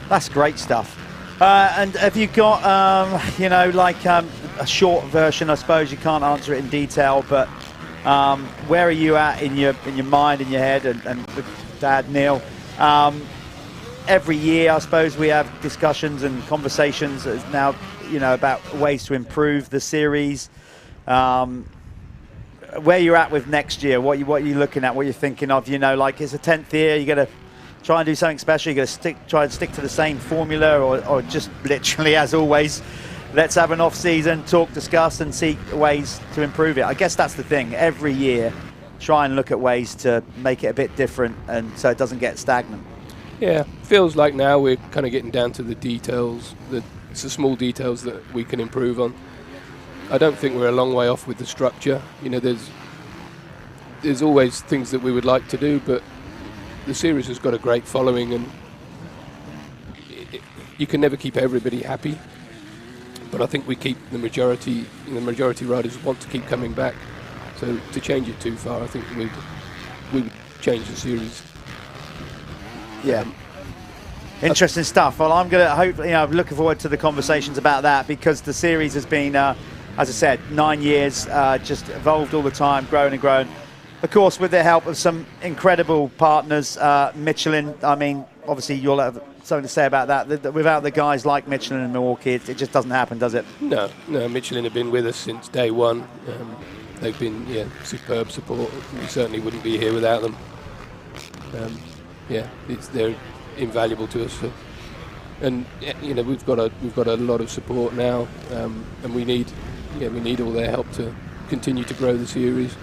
That's great stuff. And have you got, a short version? I suppose you can't answer it in detail, but where are you at in your mind, in your head, and with Dad Neil? Every year, I suppose, we have discussions and conversations now, about ways to improve the series. Where you're at with next year, what are you looking at, what you're thinking of? Like it's a 10th year, you got to try and do something special. You got to try and stick to the same formula, or just literally, as always, let's have an off-season, talk, discuss, and seek ways to improve it. I guess that's the thing. Every year, try and look at ways to make it a bit different, and so it doesn't get stagnant.
Yeah, feels like now we're kind of getting down to the details, the small details that we can improve on. I don't think we're a long way off with the structure. There's always things that we would like to do, but the series has got a great following, and you can never keep everybody happy. But I think we keep the majority riders want to keep coming back. So to change it too far, I think we would change the series.
Yeah. Interesting stuff. Well, I'm going to hopefully, looking forward to the conversations about that, because the series has been, as I said, 9 years, just evolved all the time, grown and grown. Of course, with the help of some incredible partners, Michelin. I mean, obviously you'll have something to say about that. Without the guys like Michelin and Milwaukee, it just doesn't happen, does it?
No, Michelin have been with us since day one. They've been superb support. We certainly wouldn't be here without them. yeah, they're invaluable to us. So. And you know, we've got a lot of support now, and we need all their help to continue to grow the series,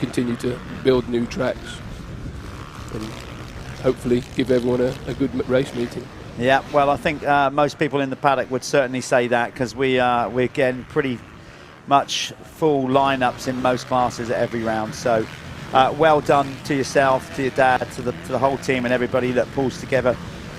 continue to build new tracks, and hopefully give everyone a good race meeting.
Yeah, well, I think most people in the paddock would certainly say that, because we're getting pretty much full lineups in most classes at every round. So well done to yourself, to your dad, to the whole team and everybody that pulls together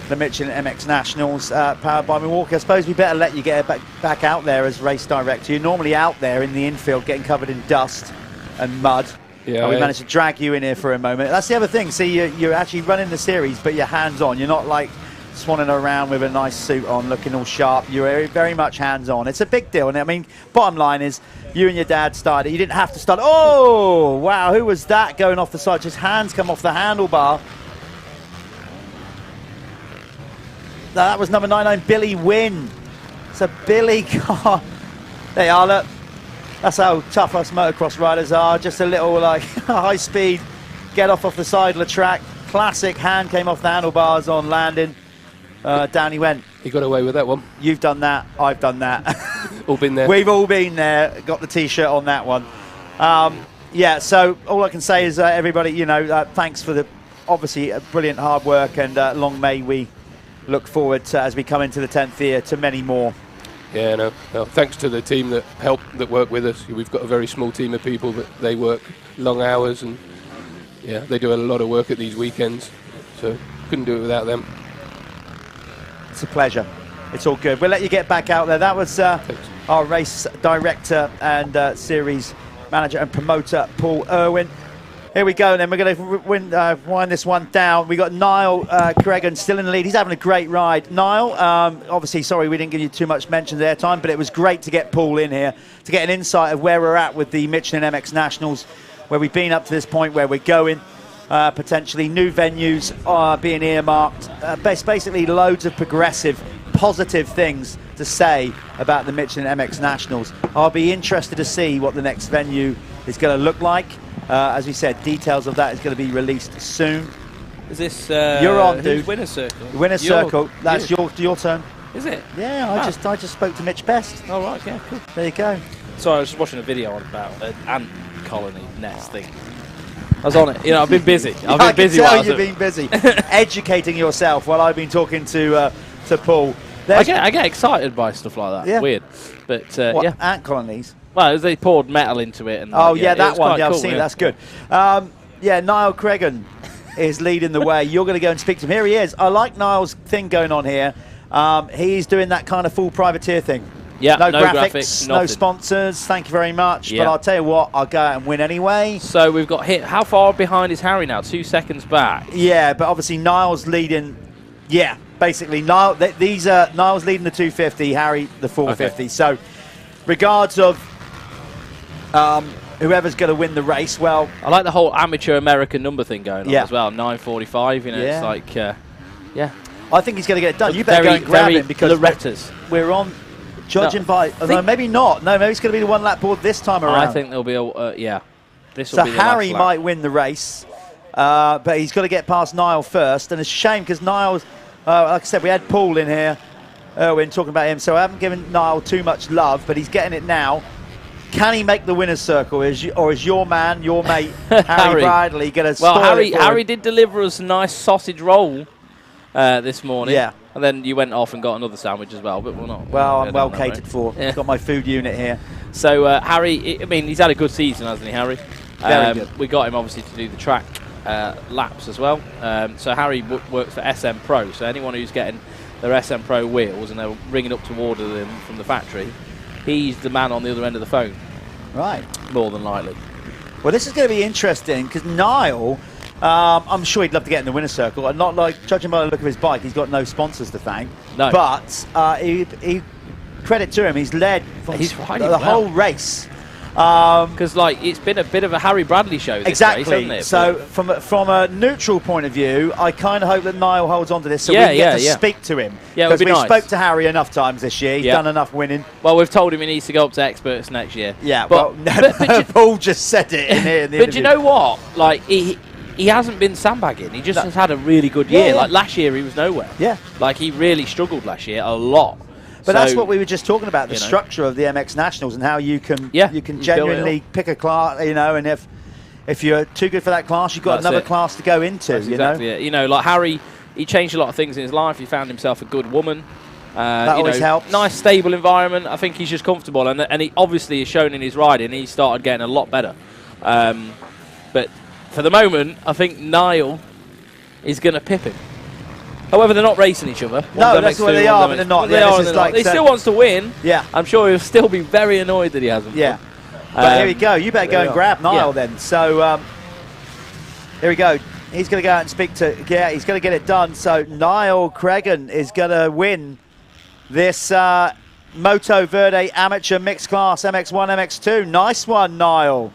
the Michelin MX Nationals powered by Milwaukee. I suppose we better let you get back out there as race director. You're normally out there in the infield getting covered in dust and mud.
Yeah,
we managed to drag you in here for a moment. That's the other thing. See, you're actually running the series, but you're hands-on. You're not like swanning around with a nice suit on, looking all sharp. You're very much hands-on. It's a big deal. And I mean, bottom line is, you and your dad started. You didn't have to start. Oh, wow, who was that going off the side? Just hands come off the handlebar. That was number 99, Billy Wynn. So Billy, God, there you are, look. That's how tough us motocross riders are. Just a little like high speed, get off the side of the track. Classic hand came off the handlebars on landing. Down he went.
He got away with that one.
You've done that, I've done that.
All been there.
We've all been there, got the t-shirt on that one. Yeah, so all I can say is everybody, you know, thanks for the obviously brilliant hard work, and long may we look forward to, as we come into the 10th year, to many more.
Yeah, no, thanks to the team that work with us. We've got a very small team of people, but they work long hours, and yeah, they do a lot of work at these weekends, so couldn't do it without them.
It's a pleasure. It's all good. We'll let you get back out there. That was our race director and series manager and promoter, Paul Irwin. Here we go, and then we're going to wind this one down. We got Niall Cregan still in the lead. He's having a great ride. Niall, obviously, sorry we didn't give you too much mention there time, but it was great to get Paul in here to get an insight of where we're at with the Michelin MX Nationals, where we've been up to this point, where we're going. Potentially new venues are being earmarked. Basically, loads of progressive, positive things to say about the Michelin MX Nationals. I'll be interested to see what the next venue is going to look like. As we said, details of that is going to be released soon.
Is this
you're on, dude?
Winner's Circle.
Winner's Circle. That's your turn.
Is it?
Yeah,
Wow.
I just spoke to Mitch Best.
Oh right, yeah, cool.
There you go.
So I was just watching a video about an ant colony nest thing. I was on it. You know, I've been busy. I've been busy.
I can tell you've been busy educating yourself while I've been talking to Paul. I
get excited by stuff like that.
Yeah.
Weird, but
what,
yeah.
ant colonies.
Well, they poured metal into it. And
oh yeah, that one. Yeah, I've
cool,
seen it.
yeah.
That's good. Yeah, Niall Cregan is leading the way. You're going to go and speak to him. Here he is. I like Niall's thing going on here. He's doing that kind of full privateer thing.
Yeah,
no
no
graphics, no
nothing.
sponsors. Thank you very much.
Yeah.
But I'll tell you what, I'll go out and win anyway.
So we've got hit. How far behind is Harry now? 2 seconds back.
Yeah, but obviously Niall's leading. Yeah, basically Niall. These are Niall's leading the 250, Harry the 450.
Okay.
So, regards of whoever's going to win the race, well,
I like the whole amateur American number thing going on
Yeah.
as well. 9:45. You know,
Yeah.
it's like, yeah.
I think he's going to get it done.
Look,
You better go and grab him because
Loretta's.
we're on judging by. No, maybe not. No, maybe it's going to be the one lap board this time around.
I think there'll be a yeah. This will
So
be the
Harry
last lap.
might win the race, but he's got to get past Niall first. And it's a shame because Niall's, like I said, we had Paul in here, Irwin, talking about him. So I haven't given Niall too much love, but he's getting it now. Can he make the winner's circle? Or is your man, your mate, Harry Bradley, going to spoil it for
Harry
him?
did deliver us a nice sausage roll this morning.
Yeah.
And then you went off and got another sandwich as well, but we're not.
Well,
we're
I'm well
not that,
catered
right?
for.
Yeah.
Got my food unit here.
So Harry, I mean, he's had a good season, hasn't he, Harry?
Very good.
We got him obviously to do the track laps as well. So Harry works for SM Pro. So anyone who's getting their SM Pro wheels and they're ringing up to order them from the factory, he's the man on the other end of the phone.
Right.
More than likely.
Well, this is going to be interesting because Niall, I'm sure he'd love to get in the winner's circle. And not like, judging by the look of his bike, he's got no sponsors to thank.
No.
But he credit to him, he's led from
He's riding
the
well.
whole race.
Because like it's been a bit of a Harry Bradley show this
Exactly.
race, hasn't it?
So
But
from a neutral point of view, I kind of hope that Niall holds on to this so
Yeah,
we can get to
yeah.
speak to him.
Yeah, it would
Because
be
we
nice.
spoke to Harry enough times this year. He's
Yeah.
done enough winning.
well, we've told him he needs to go up to experts next year.
Yeah,
but,
well, Paul just said it in here. In the
but do you know what? Like he hasn't been sandbagging. He just has had a really good year.
Yeah.
Like last year, he was nowhere.
Yeah.
Like he really struggled last year a lot.
But
So,
that's what we were just talking about, the
you know.
structure of the MX Nationals and how you can
Yeah,
you can
you build it
genuinely pick a class, you know, and if you're too good for that class, you've got
That's
another
it.
class to go into,
That's
you
exactly
know.
it. You know, like Harry, he changed a lot of things in his life. He found himself a good woman.
That always helps.
Nice, stable environment. I think he's just comfortable, and he obviously has shown in his riding. He started getting a lot better. But for the moment, I think Niall is going to pip him. However, they're not racing each other.
No, that's where they are, but they're not.
They
Yeah,
are,
this is like
he still wants to win.
Yeah.
I'm sure he'll still be very annoyed that he hasn't.
Yeah. But here we go. You better go
there
and
we
grab
are.
Niall
Yeah.
then. So here we go. He's going to go out and speak to. Yeah, he's going to get it done. So Niall Cregan is going to win this Motoverde Amateur Mixed Class MX1, MX2. Nice one, Niall.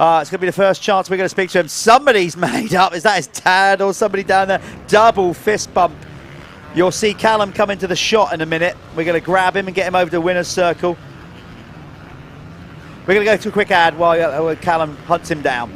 It's going to be the first chance we're going to speak to him. Somebody's made up. Is that his dad or somebody down there? Double fist bump. You'll see Callum come into the shot in a minute. We're going to grab him and get him over to the winner's circle. We're going to go to a quick ad while Callum hunts him down.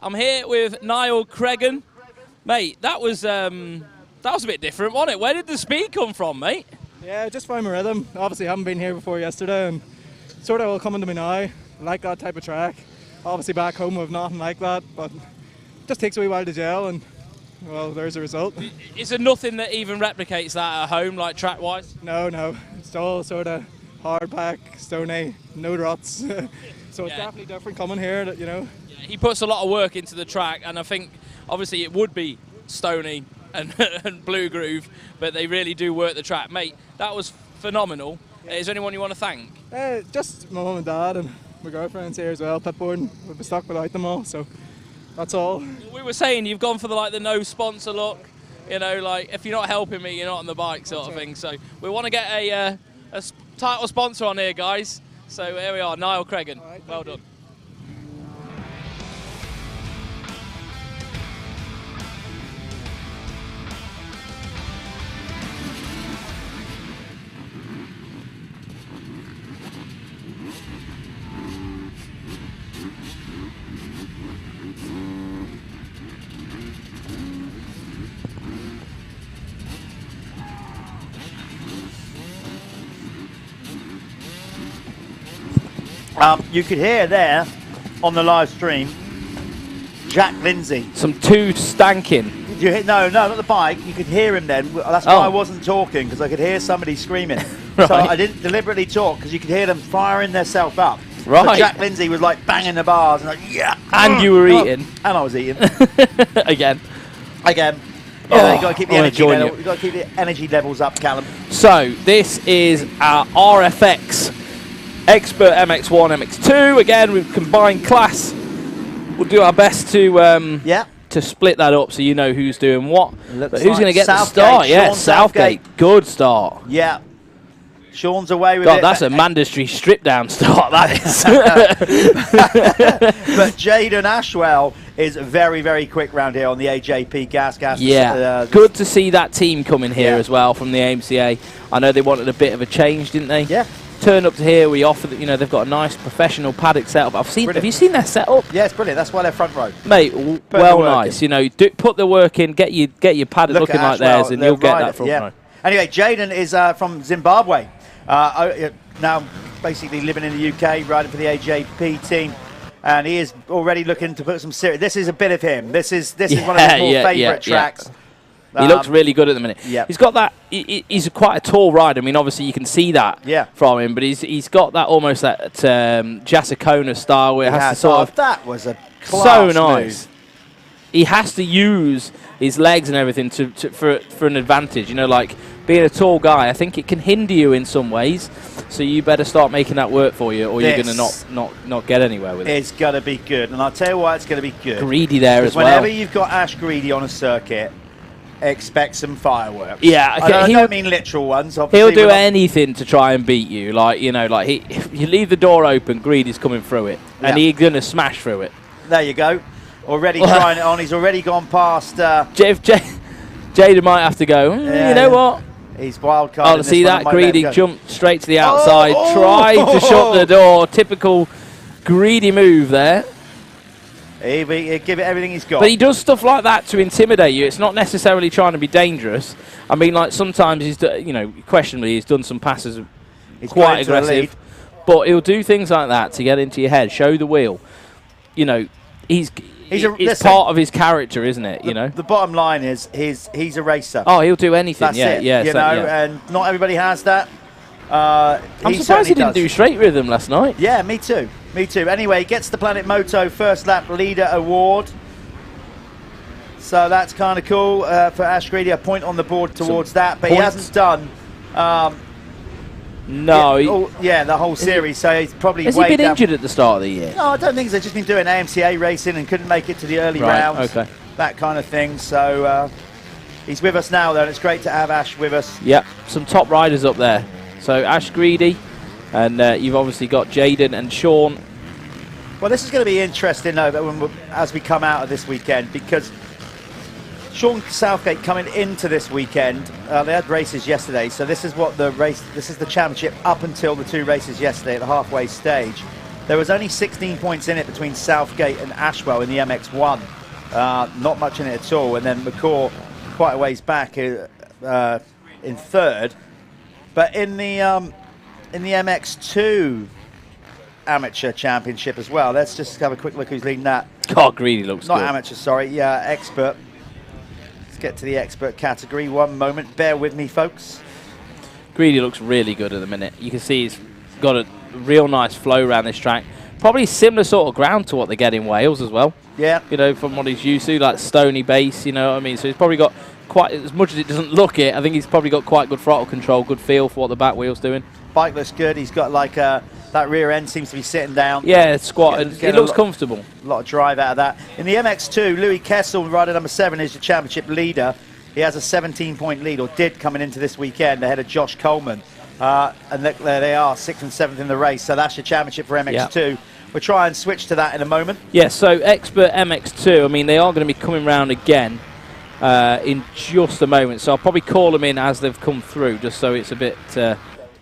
I'm here with Niall Cregan. Mate, that was a bit different, wasn't it? Where did the speed come from, mate?
Yeah, just find my rhythm. Obviously, haven't been here before yesterday, and sort of all coming to me now. I like that type of track. Obviously, back home with nothing like that, but it just takes a wee while to gel, and well, there's a result.
Is there nothing that even replicates that at home, like track-wise?
No, it's all sort of hard pack, stony, no ruts. So it's
Yeah.
definitely different coming here, you know.
He puts a lot of work into the track, and I think obviously it would be stony and, and blue groove, but they really do work the track. Mate, that was phenomenal. Is there anyone you want to thank?
Just my mum and dad and my girlfriend's here as well, Pipboard. We'll be stuck without them all, so that's all.
We were saying you've gone for the no sponsor look. You know, like if you're not helping me, you're not on the bike sort of thing. So we want to get a title sponsor on here, guys. So here we are, Niall Cregan. Well done.
You could hear there on the live stream, Jack Lindsay.
Some two stanking.
You hit, no, not the bike. You could hear him then. That's why I wasn't talking, because I could hear somebody screaming. So I didn't deliberately talk, because you could hear them firing themselves up.
Right.
So Jack Lindsay was like banging the bars and like, yeah.
And you were eating.
And I was eating.
Again.
Yeah, you've got to keep the energy
join
level, you've got to keep the energy levels up, Callum.
So this is our RFX Expert MX1, MX2. Again, with combined class. We'll do our best to to split that up so you know who's doing what. But who's going to get the start? Yeah, Southgate. Good start.
Yeah. Sean's away with
God,
it.
that's a mandatory strip down start, that is.
But Jaden Ashwell is very, very quick round here on the AJP gas.
Yeah, good to see that team coming here as well from the AMCA. I know they wanted a bit of a change, didn't they?
Yeah.
Turn up to here, we offer that, you know, they've got a nice professional paddock setup. Have you seen their setup?
Yeah, it's brilliant. That's why they're front row.
Mate, well nice. You know, put the work in, get your paddock looking like theirs, and you'll get that front row.
Anyway, Jaden is from Zimbabwe. Now basically living in the UK, riding for the AJP team, and he is already looking to put some serious. This is a bit of him. This is one of his more favourite tracks.
He looks really good at the minute.
Yeah.
He's got that. He's quite a tall rider. I mean, obviously you can see that from him, but he's got that almost that Jasicona style where it has to sort of.
That was a class
so nice.
move.
He has to use his legs and everything for an advantage. You know, like being a tall guy, I think it can hinder you in some ways. So you better start making that work for you, or you're going to not get anywhere with it.
It's going to be good, and I'll tell you why it's going to be good.
Greedy there as well.
Whenever you've got Ash Greedy on a circuit, expect some fireworks.
Yeah, okay,
I don't mean literal ones. Obviously,
he'll do anything to try and beat you. Like, you know, like if you leave the door open, Greedy's coming through it, and he's going to smash through it.
There you go. Already trying it on. He's already gone past.
Jaden might have to go. You know what?
He's wild card.
Oh, see that? Greedy jumped straight to the outside, tried to shut the door. Typical Greedy move there.
He'll give it everything he's got.
But he does stuff like that to intimidate you. It's not necessarily trying to be dangerous. I mean, like sometimes questionably he's done some passes quite aggressive. But he'll do things like that to get into your head, show the wheel. You know, it's part of his character, isn't it?
The bottom line is he's a racer.
Oh, he'll do anything.
That's it. And not everybody has that.
I'm surprised he didn't do straight rhythm last night.
Yeah, me too. Me too. Anyway, gets the Planet Moto First Lap Leader Award. So that's kind of cool for Ash Greedy. A point on the board towards that, but he hasn't done.
No.
The whole series. So he's probably.
Has he been injured at the start of the year?
No, I don't think so. He's just been doing AMCA racing and couldn't make it to the early rounds.
Okay.
That kind of thing. So he's with us now, though, and it's great to have Ash with us.
Yep, some top riders up there. So Ash Greedy, and you've obviously got Jaden and Sean.
Well, this is going to be interesting, though, as we come out of this weekend, because Sean Southgate coming into this weekend, they had races yesterday, so this is this is the championship up until the 2 races yesterday at the halfway stage. There was only 16 points in it between Southgate and Ashwell in the MX1. Not much in it at all, and then McCaw quite a ways back in 3rd. But in the MX2 amateur championship as well, let's just have a quick look who's leading that.
God, Greedy looks
Not
good.
amateur, sorry. Yeah, expert. Let's get to the expert category. One moment. Bear with me, folks.
Greedy looks really good at the minute. You can see he's got a real nice flow around this track. Probably similar sort of ground to what they get in Wales as well.
Yeah.
You know, from what he's used to, like stony base, you know what I mean? So he's probably got quite, as much as it doesn't look it, I think he's probably got quite good throttle control, good feel for what the back wheel's doing.
Bike looks good. He's got like that rear end seems to be sitting down.
Yeah, it's squatted. It looks comfortable.
A lot of drive out of that. In the MX2, Louis Kessel, rider number 7, is the championship leader. He has a 17-point lead, or did coming into this weekend, ahead of Josh Coleman. And there they are, 6th and 7th in the race. So that's your championship for MX2. Yeah. We'll try and switch to that in a moment.
Yeah, so Expert MX2, I mean, they are going to be coming round again in just a moment. So I'll probably call them in as they've come through, just so it's a bit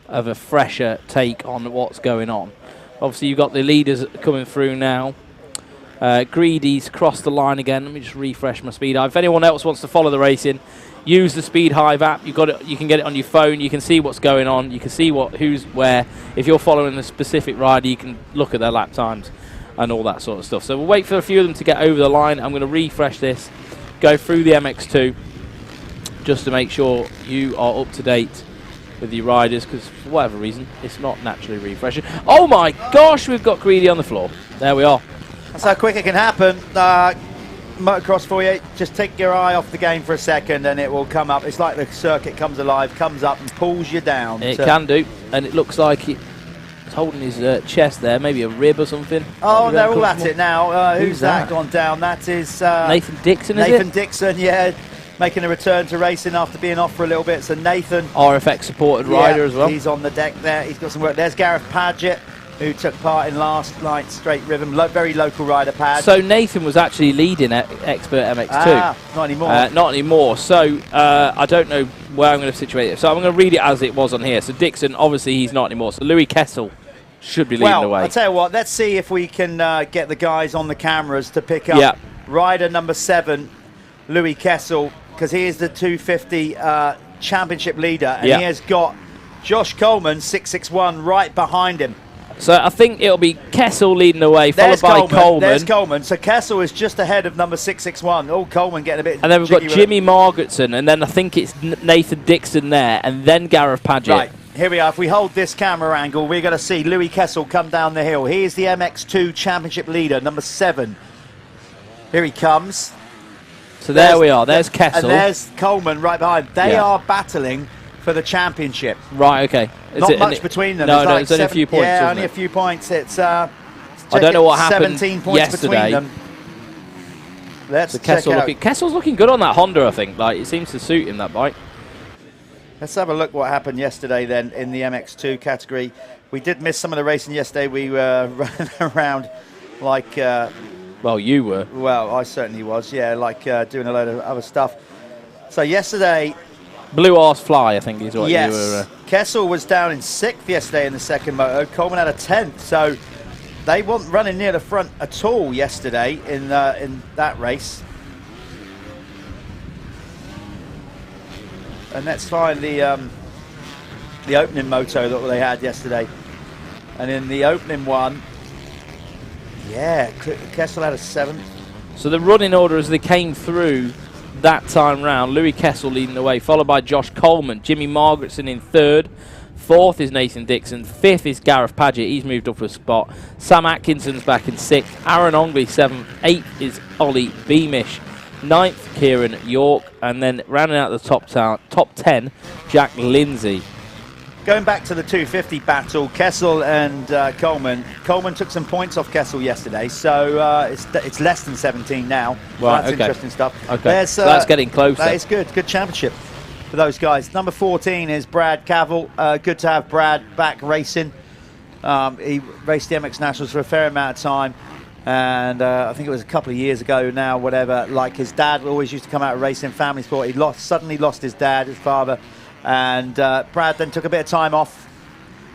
of a fresher take on what's going on. Obviously, you've got the leaders coming through now. Greedy's crossed the line again. Let me just refresh my Speed Hive. If anyone else wants to follow the racing, use the Speed Hive app. You've got it. You can get it on your phone. You can see what's going on. You can see who's where. If you're following a specific rider, you can look at their lap times and all that sort of stuff. So we'll wait for a few of them to get over the line. I'm going to refresh this, go through the MX2, just to make sure you are up to date with your riders, because for whatever reason, it's not naturally refreshing. Oh my gosh, we've got Greedy on the floor. There we are.
That's how quick it can happen. Motocross for you, just take your eye off the game for a second and it will come up. It's like the circuit comes alive, comes up and pulls you down.
It can do, and it looks like he's holding his chest there, maybe a rib or something.
Oh, they're all at it now. Who's that gone down? That is
Nathan Dixon, is it?
Nathan Dixon, yeah, making a return to racing after being off for a little bit. So Nathan,
RFX supported rider as well.
He's on the deck there. He's got some work. There's Gareth Padgett, who took part in last night's straight rhythm. Very local rider, Pad.
So Nathan was actually leading at Expert MX2.
Not anymore.
Not anymore. So I don't know where I'm going to situate it. So I'm going to read it as it was on here. So Dixon, obviously he's not anymore. So Louis Kessel should be leading the way.
I'll tell you what, let's see if we can get the guys on the cameras to pick up rider number 7, Louis Kessel, because he is the 250 championship leader, and he has got Josh Coleman, 661, right behind him.
So I think it'll be Kessel leading the way, followed by Coleman.
There's Coleman. So Kessel is just ahead of number 661. Oh, Coleman getting a bit.
And then we've got Jimmy Margetson, and then I think it's Nathan Dixon there, and then Gareth Padgett.
Right, here we are. If we hold this camera angle, we're going to see Louis Kessel come down the hill. He is the MX2 championship leader, number 7. Here he comes.
So there we are. There's Kessel.
And there's Coleman right behind. They are battling for the championship.
Right, okay.
Not much between them.
No,
it's like
it's only a few points.
Yeah, only a few points. It's
I don't know what happened
17 points
yesterday.
between them. Let's
So
check out.
Kessel's looking good on that Honda, I think. Like, it seems to suit him, that bike.
Let's have a look what happened yesterday then in the MX2 category. We did miss some of the racing yesterday. We were running around like...
well, you were.
Well, I certainly was, yeah, like doing a load of other stuff. So yesterday...
Blue Arse Fly, I think is what
yes,
you were...
Kessel was down in 6th yesterday in the second moto. Coleman had a 10th, so they weren't running near the front at all yesterday in that race. And let's find the opening moto that they had yesterday. And in the opening one, yeah, Kessel had a 7th.
So the running order as they came through that time round, Louis Kessel leading the way, followed by Josh Coleman, Jimmy Margaretson in 3rd, 4th is Nathan Dixon, 5th is Gareth Paget, he's moved up a spot, Sam Atkinson's back in 6th, Aaron Ongley 7th, 8th is Ollie Beamish, 9th Kieran York, and then rounding out the top 10, Jack Lindsay.
Going back to the 250 battle, Kessel and Coleman. Coleman took some points off Kessel yesterday, so it's less than 17 now.
Right,
that's interesting stuff.
Okay, so that's getting closer.
That is good. Good championship for those guys. Number 14 is Brad Cavill. Good to have Brad back racing. He raced the MX Nationals for a fair amount of time, and I think it was a couple of years ago now, whatever. Like his dad always used to come out racing, family sport. He suddenly lost his dad, his father. And Brad then took a bit of time off.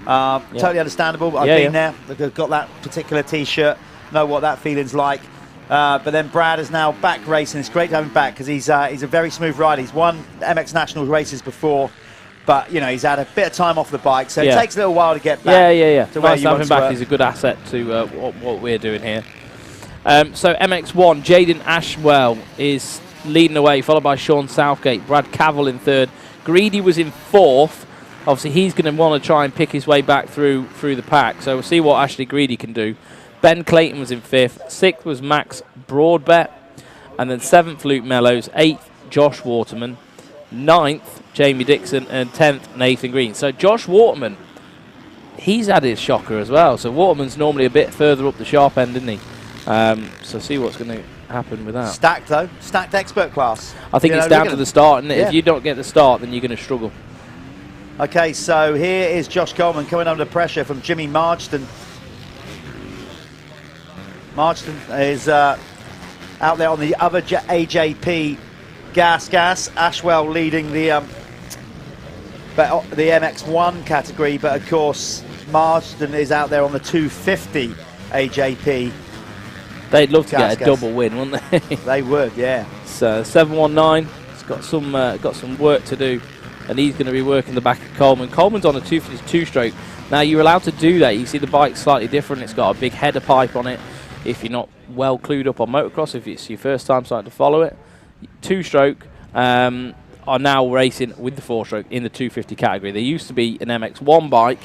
Totally understandable. I've been there. I've got that particular T-shirt. Know what that feeling's like. But then Brad is now back racing. It's great to have him back because he's a very smooth rider. He's won MX Nationals races before, but you know he's had a bit of time off the bike, so it takes a little while to get back. To where
nice to have him back. He's a good asset to what we're doing here. So MX1, Jaden Ashwell is leading the way, followed by Sean Southgate, Brad Cavill in 3rd. Greedy was in 4th. Obviously, he's going to want to try and pick his way back through the pack. So we'll see what Ashley Greedy can do. Ben Clayton was in 5th. 6th was Max Broadbet. And then 7th, Luke Mellows. 8th, Josh Waterman. 9th, Jamie Dixon. And 10th, Nathan Green. So Josh Waterman, he's had his shocker as well. So Waterman's normally a bit further up the sharp end, isn't he? So see what's going to happen with that.
Stacked though, stacked expert class.
I think it's down to the start, and if you don't get the start, then you're going to struggle.
Okay, so here is Josh Coleman coming under pressure from Jimmy Marston. Marston is out there on the other AJP gas. Ashwell leading the MX1 category, but of course Marston is out there on the 250 AJP.
They'd love to get a double win, wouldn't they?
They would, yeah.
So 719, he's got some work to do, and he's going to be working the back of Coleman. Coleman's on a 252-stroke. Now you're allowed to do that. You see the bike's slightly different. It's got a big header pipe on it. If you're not well clued up on motocross, if it's your first time starting to follow it, 2-stroke are now racing with the 4-stroke in the 250 category. They used to be an MX1 bike,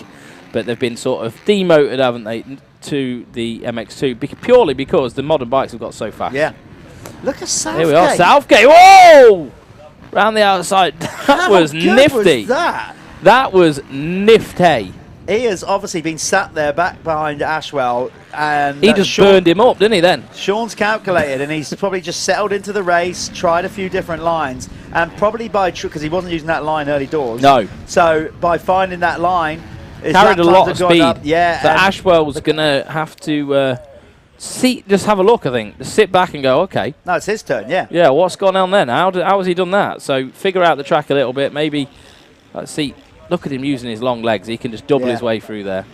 but they've been sort of demoted, haven't they, to the MX2 purely because the modern bikes have got so fast.
Yeah. Look at Southgate.
Here we are, Southgate. Whoa! Round the outside. That was nifty.
Was that?
That was nifty.
He has obviously been sat there back behind Ashwell, and
he just burned him up, didn't he? Then
Sean's calculated, and he's probably just settled into the race, tried a few different lines, and probably because he wasn't using that line early doors.
No.
So by finding that line,
carried a lot of speed.
Up, yeah.
So Ashwell's going to have to just have a look, I think. Just sit back and go, okay.
No, it's his turn, yeah.
Yeah, what's gone on then? How has he done that? So figure out the track a little bit. Maybe, let's see. Look at him using his long legs. He can just double his way through there.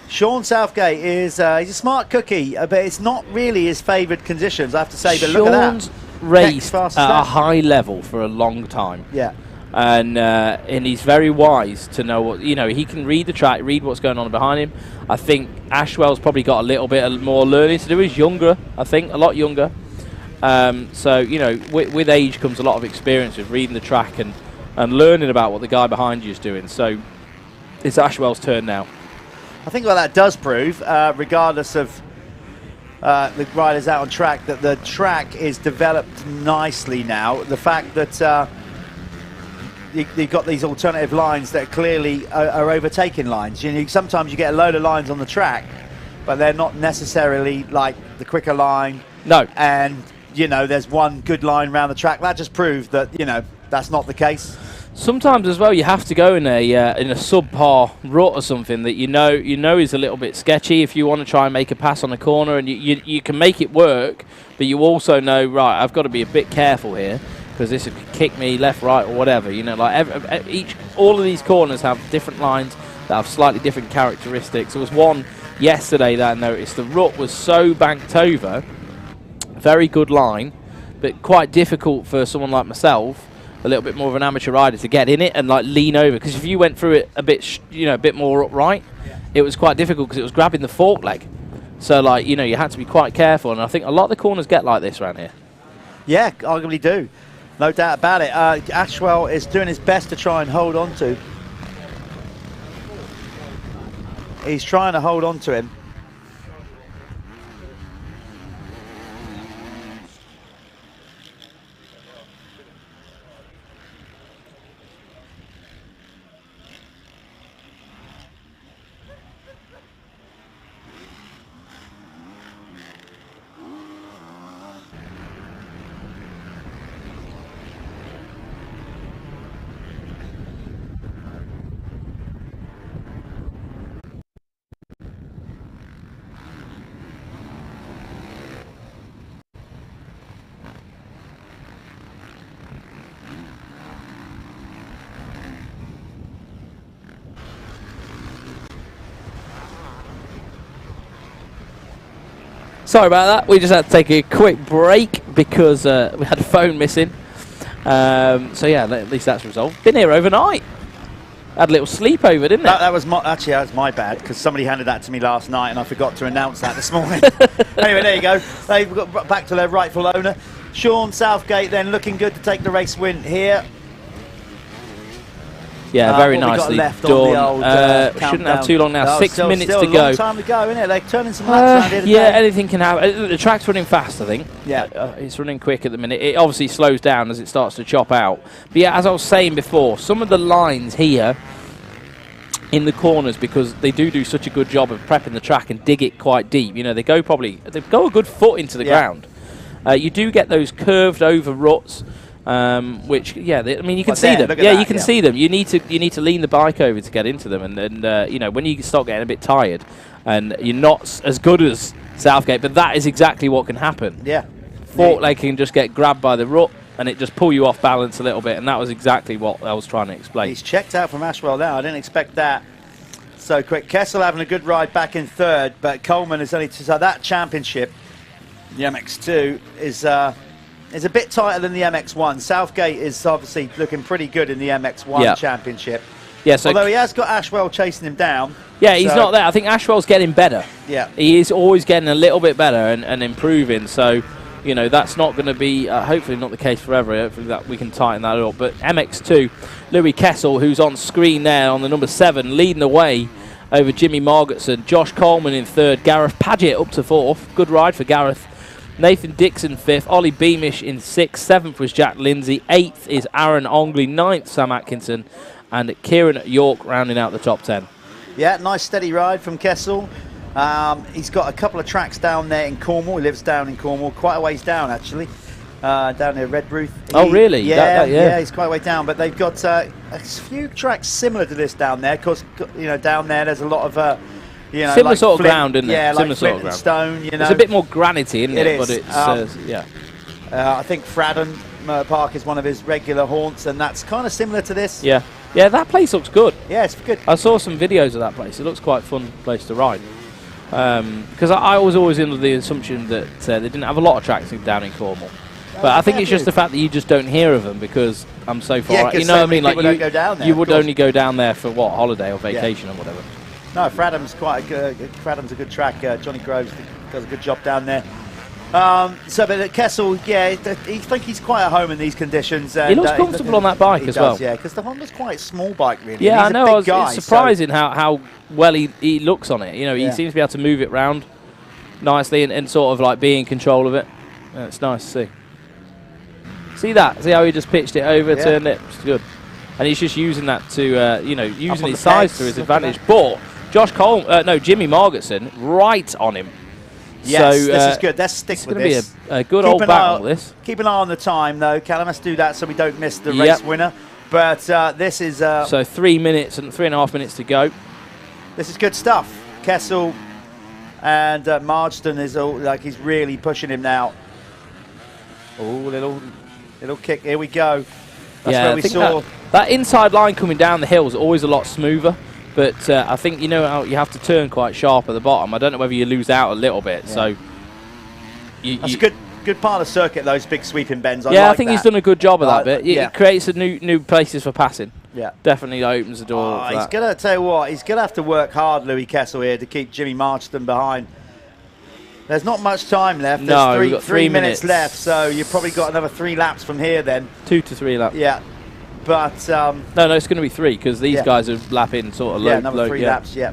Sean Southgate is he's a smart cookie, but it's not really his favoured conditions, I have to say. But look at that.
Sean's raced at a high level for a long time.
Yeah.
And he's very wise to know what, he can read the track, read what's going on behind him. I think Ashwell's probably got a little bit more learning to do. He's younger, I think, a lot younger. So, with age comes a lot of experience with reading the track and learning about what the guy behind you is doing. So it's Ashwell's turn now.
I think what that does prove, regardless of the riders out on track, that the track is developed nicely now. The fact that you've got these alternative lines that clearly are overtaking lines. You know, sometimes you get a load of lines on the track, but they're not necessarily like the quicker line.
No.
And, you know, there's one good line around the track. That just proved that, you know, that's not the case.
Sometimes as well, you have to go in a subpar rut or something that you know is a little bit sketchy if you want to try and make a pass on a corner, and you can make it work, but you also know, right, I've got to be a bit careful here because this could kick me left, right, or whatever. You know, like all of these corners have different lines that have slightly different characteristics. There was one yesterday that I noticed. The rut was so banked over, very good line, but quite difficult for someone like myself, a little bit more of an amateur rider, to get in it and like lean over, because if you went through it a bit a bit more upright, it was quite difficult because it was grabbing the fork leg. So like, you know, you had to be quite careful, and I think a lot of the corners get like this around here.
Yeah, arguably do, no doubt about it. Ashwell is doing his best to try and hold on to. He's trying to hold on to him.
Sorry about that. We just had to take a quick break because we had a phone missing. So yeah, at least that's resolved. Been here overnight. Had a little sleepover, didn't it?
That was my bad, because somebody handed that to me last night and I forgot to announce that this morning. Anyway, there you go. They've got back to their rightful owner. Sean Southgate then looking good to take the race win here.
Yeah, very nicely done.
Shouldn't
Shouldn't have too long now. 6 minutes to go.
A long time to go, isn't it? They're turning some laps around here.
Yeah, anything can happen. The track's running fast, I think.
Yeah.
It's running quick at the minute. It obviously slows down as it starts to chop out. But yeah, as I was saying before, some of the lines here in the corners, because they do such a good job of prepping the track and dig it quite deep. You know, they go a good foot into the ground. You do get those curved over ruts. Which I mean, you can see them. Yeah, you can see them. You need to lean the bike over to get into them, and you know, when you start getting a bit tired, and you're not as good as Southgate, but that is exactly what can happen.
Yeah,
fork leg can just get grabbed by the rut, and it just pull you off balance a little bit, and that was exactly what I was trying to explain.
He's checked out from Ashwell now. I didn't expect that so quick. Kessel having a good ride back in third, but Coleman is only so that championship, the MX2 is a bit tighter than the MX1. Southgate is obviously looking pretty good in the MX1 championship.
Yeah, so
although he has got Ashwell chasing him down.
Yeah, he's not there. I think Ashwell's getting better.
Yeah.
He is always getting a little bit better and improving. So, you know, that's not going to be, hopefully not the case forever. Hopefully that we can tighten that up. But MX2, Louis Kessel, who's on screen there on the number 7, leading the way over Jimmy Margetson. Josh Coleman in third. Gareth Paget up to fourth. Good ride for Gareth. Nathan Dixon 5th, Ollie Beamish in 6th, 7th was Jack Lindsay, 8th is Aaron Ongley, 9th Sam Atkinson, and Kieran York rounding out the top 10.
Yeah, nice steady ride from Kessel. He's got a couple of tracks down there in Cornwall. He lives down in Cornwall, quite a ways down actually, down near Redruth.
Oh really?
Yeah, he's quite a way down, but they've got a few tracks similar to this down there, because you know, down there there's a lot of you know,
similar
like
sort of
Flint,
ground, isn't it?
Yeah,
similar
like
sort
Flint
of ground.
and stone, you know.
It's a bit more granity, isn't it?
It is.
But it's, yeah.
I think Fradden Park is one of his regular haunts, and that's kind of similar to this.
Yeah. Yeah, that place looks good.
Yeah, it's good.
I saw some videos of that place. It looks quite a fun place to ride. Because I was always under the assumption that they didn't have a lot of tracks down in Cornwall. But I think it's just the fact that you just don't hear of them because I'm so far out. You know what I mean? Like
don't go down there,
you would only go down there for what, holiday or vacation or whatever.
No, Fradham's Fradham's a good track. Johnny Groves does a good job down there. But Kessel, yeah, I think he's quite at home in these conditions.
He looks comfortable on that bike as well.
Yeah, because the Honda's quite a small bike, really.
Yeah,
he's
I know.
It's
surprising how well he looks on it. You know, he seems to be able to move it round. nicely and sort of like be in control of it. It's nice to see. See that? See how he just pitched it over, turned it? It's good. And he's just using that to, you know, using his size to his advantage. But Jimmy Margetson right on him.
Yes,
so,
this is good. Let's stick with this.
It's going to be a good old battle, this.
Keep an eye on the time, though, Callum. Let's do that so we don't miss the race winner. But this is...
so 3 minutes and 3.5 minutes to go.
This is good stuff. Kessel and Marsden is all, like, he's really pushing him now. Oh, little kick. Here we go. That's where we saw...
That inside line coming down the hill is always a lot smoother. But I think you know how you have to turn quite sharp at the bottom. I don't know whether you lose out a little bit. Yeah. So
that's a good part of the circuit, those big sweeping bends.
I think he's done a good job of that bit. It creates a new places for passing.
Yeah,
definitely opens the door.
He's gonna tell you what. He's gonna have to work hard, Louis Kessel here, to keep Jimmy Marsden behind. There's not much time left. There's
we've got
3 minutes left, so you've probably got another 3 laps from here. Then
2 to 3 laps.
Yeah. But
no, it's going to be 3 because these guys are lapping sort of low.
Yeah, another 3 laps. Yeah.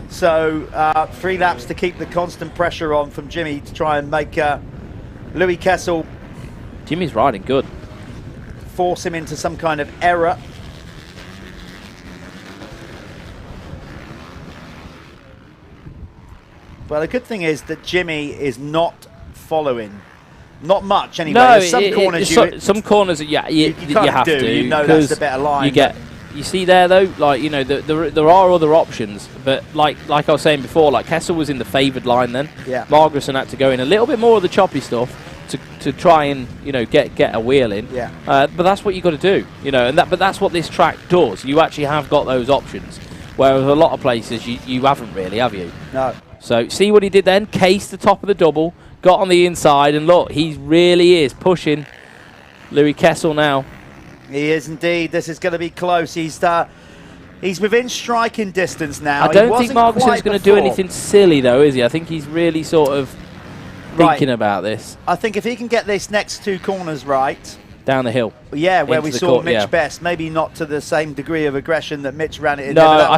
So 3 laps to keep the constant pressure on from Jimmy to try and make Louis Kessel.
Jimmy's riding good.
Force him into some kind of error. Well, the good thing is that Jimmy is not following. Not much, anyway.
No,
some corners
some corners, you have to.
You know that's the better line.
You see there though, like you know, there are other options, but like I was saying before, like Kessel was in the favoured line then.
Yeah.
Margerson had to go in a little bit more of the choppy stuff to try and get a wheel in.
Yeah.
But that's what you got to do, you know, but that's what this track does. You actually have got those options, whereas a lot of places you haven't really, have you?
No.
So see what he did then? Cased the top of the double. Got on the inside, and look, he really is pushing Louis Kessel now.
He is indeed. This is going to be close. He's within striking distance now.
I don't think Margerson's going to do anything silly, though, is he? I think he's really sort of thinking about this.
I think if he can get this next 2 corners right...
Down the hill.
Yeah, where we saw Mitch Best. Maybe not to the same degree of aggression that Mitch ran it in.
No, I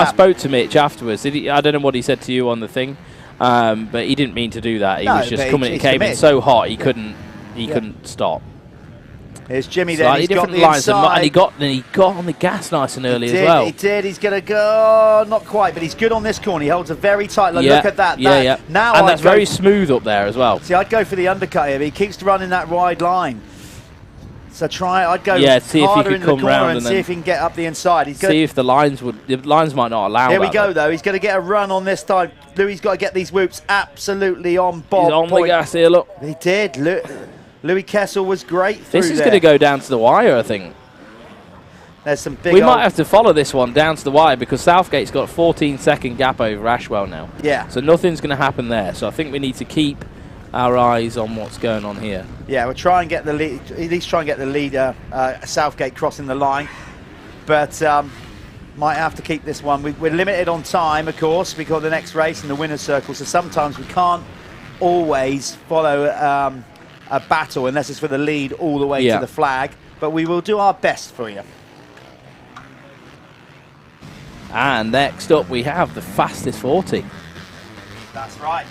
spoke to Mitch afterwards. I don't know what he said to you on the thing. But he didn't mean to do that. He was just coming. It came in so hot he couldn't stop.
Here's Jimmy then.
He's got the inside. And he got on the gas nice and early as well.
He did. He's going to go. Not quite, but he's good on this corner. He holds a very tight line. Look at that.
Yeah.
Now
and that's very smooth up there as well.
See, I'd go for the undercut here. But he keeps running that wide line. So I'd go
see if he could come round
and see if he can get up the inside.
See if the lines might not allow.
Here we go though. He's going to get a run on this time. Louis got to get these whoops absolutely on bob.
He's on the gas here. Look,
he did. Louis Kessel was great.
This is going to go down to the wire, I think.
There's some big.
We might have to follow this one down to the wire because Southgate's got a 14-second gap over Ashwell now.
Yeah.
So nothing's going to happen there. So I think we need to keep our eyes on what's going on here.
Yeah, we'll try and get the lead, at least try and get the leader, Southgate crossing the line, but might have to keep this one. We're limited on time, of course. We've got the next race in the winner's circle, so sometimes we can't always follow a battle unless it's for the lead all the way to the flag, but we will do our best for you.
And next up we have the fastest 40.
That's right.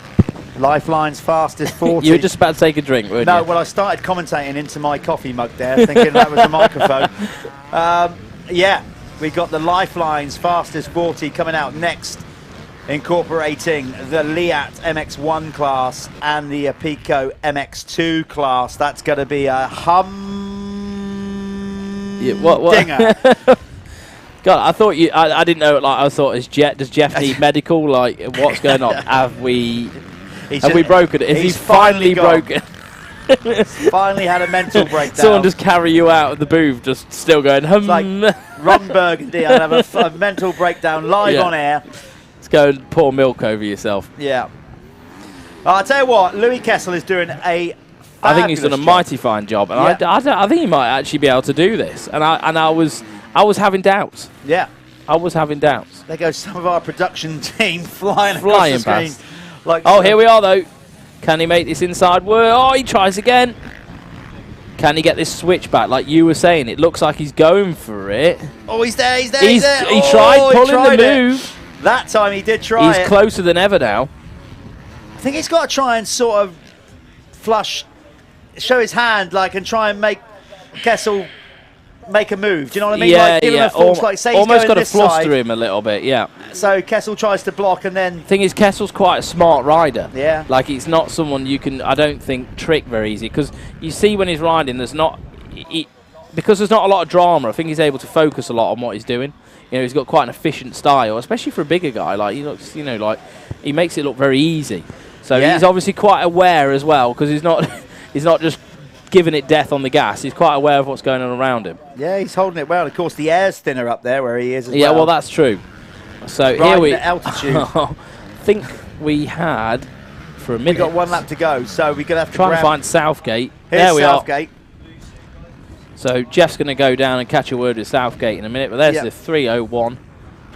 Lyfelinez fastest 40.
You were just about to take a drink, weren't you?
No, well, I started commentating into my coffee mug there, thinking that was a microphone. Yeah, we got the Lyfelinez fastest 40 coming out next, incorporating the Leatt MX1 class and the Apico MX2 class. That's going to be a dinger.
God, I thought I didn't know. Like, I thought, does Jeff need medical? Like, what's going on? Have we broken it? Is he finally broken?
Finally had a mental breakdown.
Someone just carry you out of the booth, just still going.
It's like Ron Burgundy. I'd have a mental breakdown live on air.
Let's go and pour milk over yourself.
Yeah. I'll tell you what, Louis Kessel is doing a.
I think he's done a mighty fine job, and I think he might actually be able to do this. And I was having doubts.
Yeah.
I was having doubts.
There goes some of our production team flying across the screen.
Past. Like here we are, though. Can he make this inside work? Oh, he tries again. Can he get this switch back? Like you were saying, it looks like he's going for it.
Oh, he's there. He
tried pulling the move.
That time he did try
He's closer than ever now.
think he's got to try and sort of show his hand, like, and try and make Kessel make a move. Do you know what I mean?
Yeah,
like, give him a false, like, say
almost
he's
got
going
to
this side.
fluster him a little bit, yeah.
So Kessel tries to block, and then...
Thing is, Kessel's quite a smart rider.
Yeah.
Like, he's not someone you can, I don't think, trick very easy. Because you see when he's riding, there's not... because there's not a lot of drama, I think he's able to focus a lot on what he's doing. You know, he's got quite an efficient style, especially for a bigger guy. Like, he looks, you know, like, he makes it look very easy. So he's obviously quite aware as well, because he's not, he's not just giving it death on the gas. He's quite aware of what's going on around him.
Yeah, he's holding it well. Of course, the air's thinner up there where he is as well.
Yeah, well, that's true. So
Riding
here we...
at altitude.
I think we had, for a minute...
We've got 1 lap to go, so we're going to have to
try and find Southgate.
Here's
there we
Southgate.
are. So Jeff's going to go down and catch a word with Southgate in a minute, but there's the 301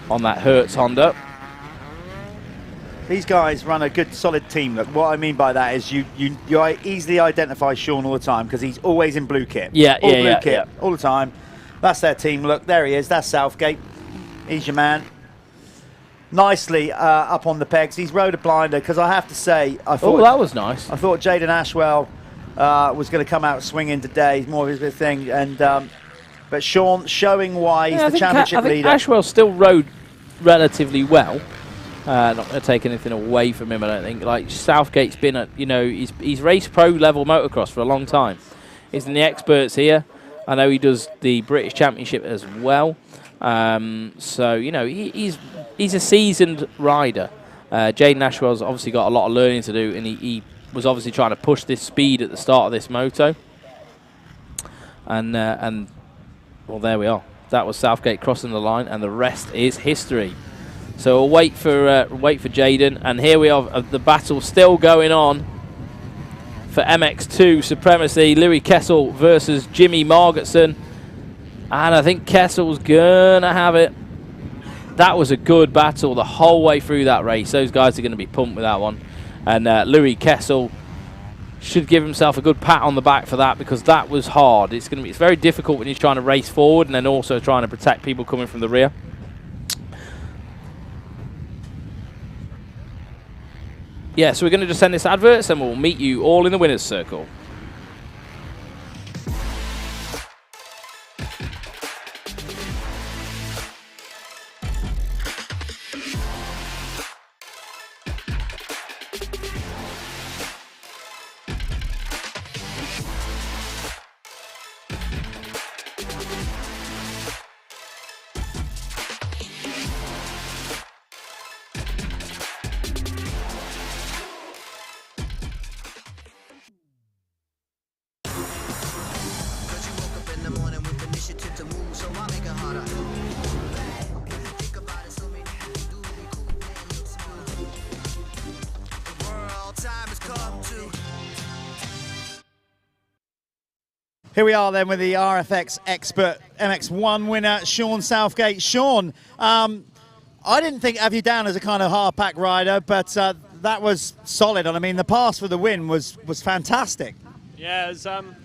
on that Hertz Honda.
These guys run a good, solid team. Look, what I mean by that is you easily identify Sean all the time because he's always in blue kit.
Yeah,
all blue kit, all the time. That's their team. Look, there he is. That's Southgate. He's your man. Nicely up on the pegs. He's rode a blinder because I have to say, I thought
that was nice.
I thought Jaden Ashwell was going to come out swinging today. More of his thing, and but Sean showing why he's the championship leader.
I think Ashwell still rode relatively well. Not going to take anything away from him, I don't think. Like, Southgate's been at, you know, he's raced pro level motocross for a long time. He's in the experts here. I know he does the British Championship as well. So, you know, he's a seasoned rider. Jaden Ashwell's obviously got a lot of learning to do, and he was obviously trying to push this speed at the start of this moto. And well, there we are. That was Southgate crossing the line, and the rest is history. So we'll wait for Jaden, and here we are. The battle still going on for MX2 supremacy. Louis Kessel versus Jimmy Margetson, and I think Kessel's gonna have it. That was a good battle the whole way through that race. Those guys are going to be pumped with that one, and Louis Kessel should give himself a good pat on the back for that, because that was hard. It's very difficult when you're trying to race forward and then also trying to protect people coming from the rear. Yeah, so we're going to just send this advert and we'll meet you all in the winner's circle.
Here we are then with the RFX Expert MX1 winner, Sean Southgate. Sean, I didn't have you down as a kind of hard-pack rider, but that was solid. And I mean, the pass for the win was fantastic.
Yeah,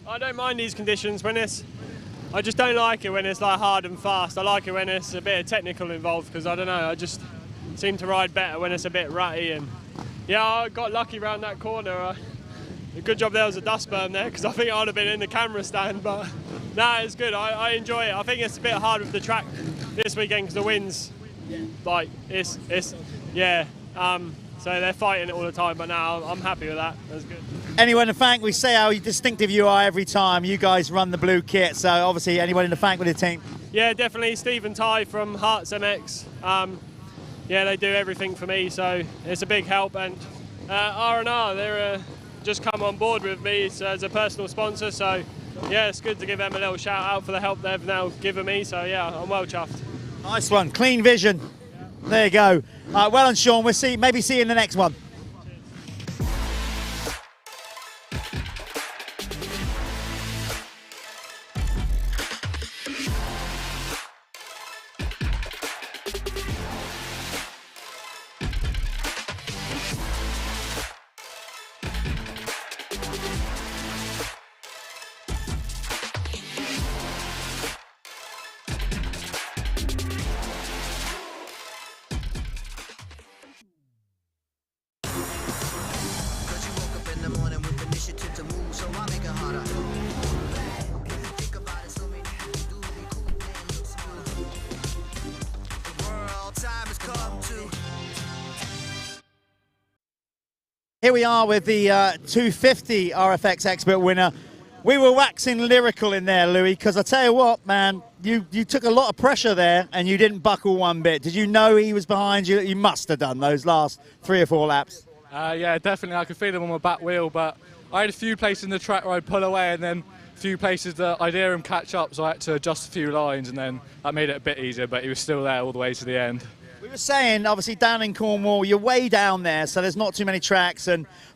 I don't mind these conditions when I just don't like it when it's like hard and fast. I like it when it's a bit of technical involved, because I don't know, I just seem to ride better when it's a bit ratty. And yeah, I got lucky around that corner. A good job there was a dust berm there, because I think I would have been in the camera stand, but no, it's good. I enjoy it. I think it's a bit hard with the track this weekend because the wind's like yeah. So they're fighting it all the time, but now I'm happy with that. That's good.
Anyone to thank? We say how distinctive you are every time. You guys run the blue kit, so obviously anyone to thank with the team?
Yeah, definitely Steve and Ty from Hearts MX. Yeah, they do everything for me, so it's a big help. And R&R, they're just come on board with me as a personal sponsor, so yeah, it's good to give them a little shout out for the help they've now given me, so yeah, I'm well chuffed.
Nice one, clean vision. There you go. Well done, Sean. We'll maybe see you in the next one.
so I make it harder. Think about it, so many people do be cool and look smarter. The world time has come to.
Here we are with the 250 RFX Expert winner. We were waxing lyrical in there, Louis, because I tell you what, man, you took a lot of pressure there and you didn't buckle one bit. Did you know he was behind you? You must have done those last 3 or 4 laps.
Yeah, definitely. I could feel him on my back wheel, but I had a few places in the track where I'd pull away and then a few places that I'd hear him catch up, so I had to adjust a few lines, and then that made it a bit easier, but he was still there all the way to the end.
We were saying, obviously, down in Cornwall, you're way down there, so there's not too many tracks,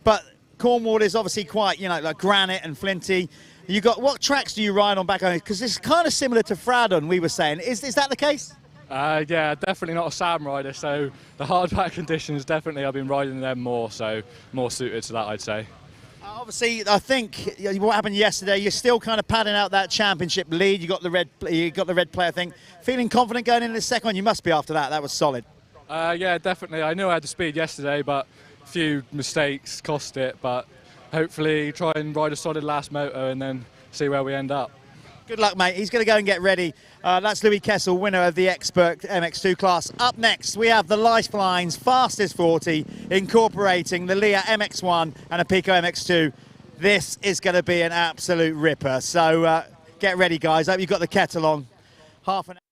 but Cornwall is obviously quite, like granite and flinty. You got, what tracks do you ride on back home? Because it's kind of similar to Fradon, we were saying. Is that the case?
Yeah, definitely not a Sam rider, so the hard back conditions, definitely I've been riding them more, so more suited to that, I'd say.
Obviously, I think what happened yesterday, you're still kind of padding out that championship lead. You got the red play, I think. Feeling confident going into the second one? You must be after that. That was solid.
Yeah, definitely. I knew I had the speed yesterday, but a few mistakes cost it. But hopefully try and ride a solid last moto and then see where we end up.
Good luck, mate. He's going to go and get ready. That's Louis Kessel, winner of the Expert MX2 class. Up next, we have the Lyfelinez Fastest 40, incorporating the Leatt MX1 and Apico MX2. This is going to be an absolute ripper. So get ready, guys. Hope you've got the kettle on. Half an hour.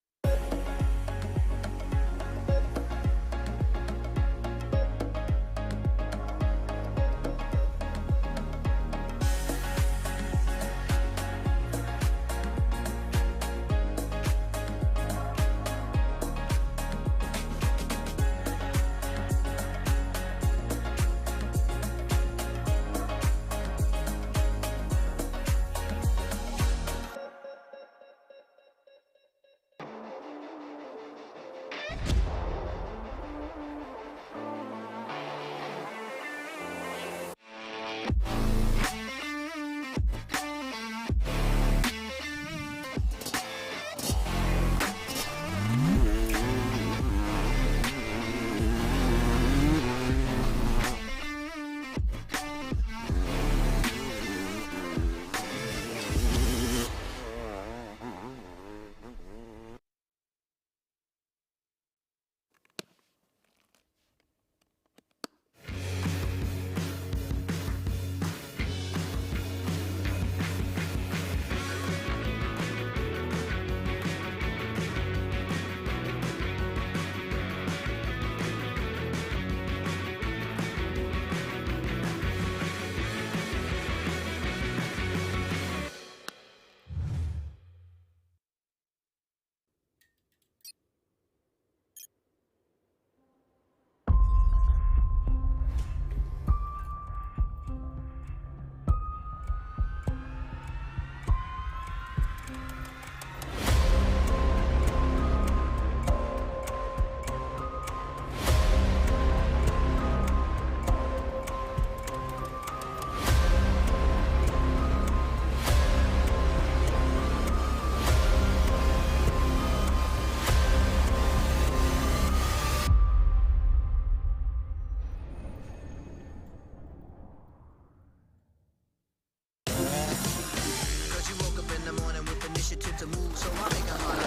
To move, so I make it harder.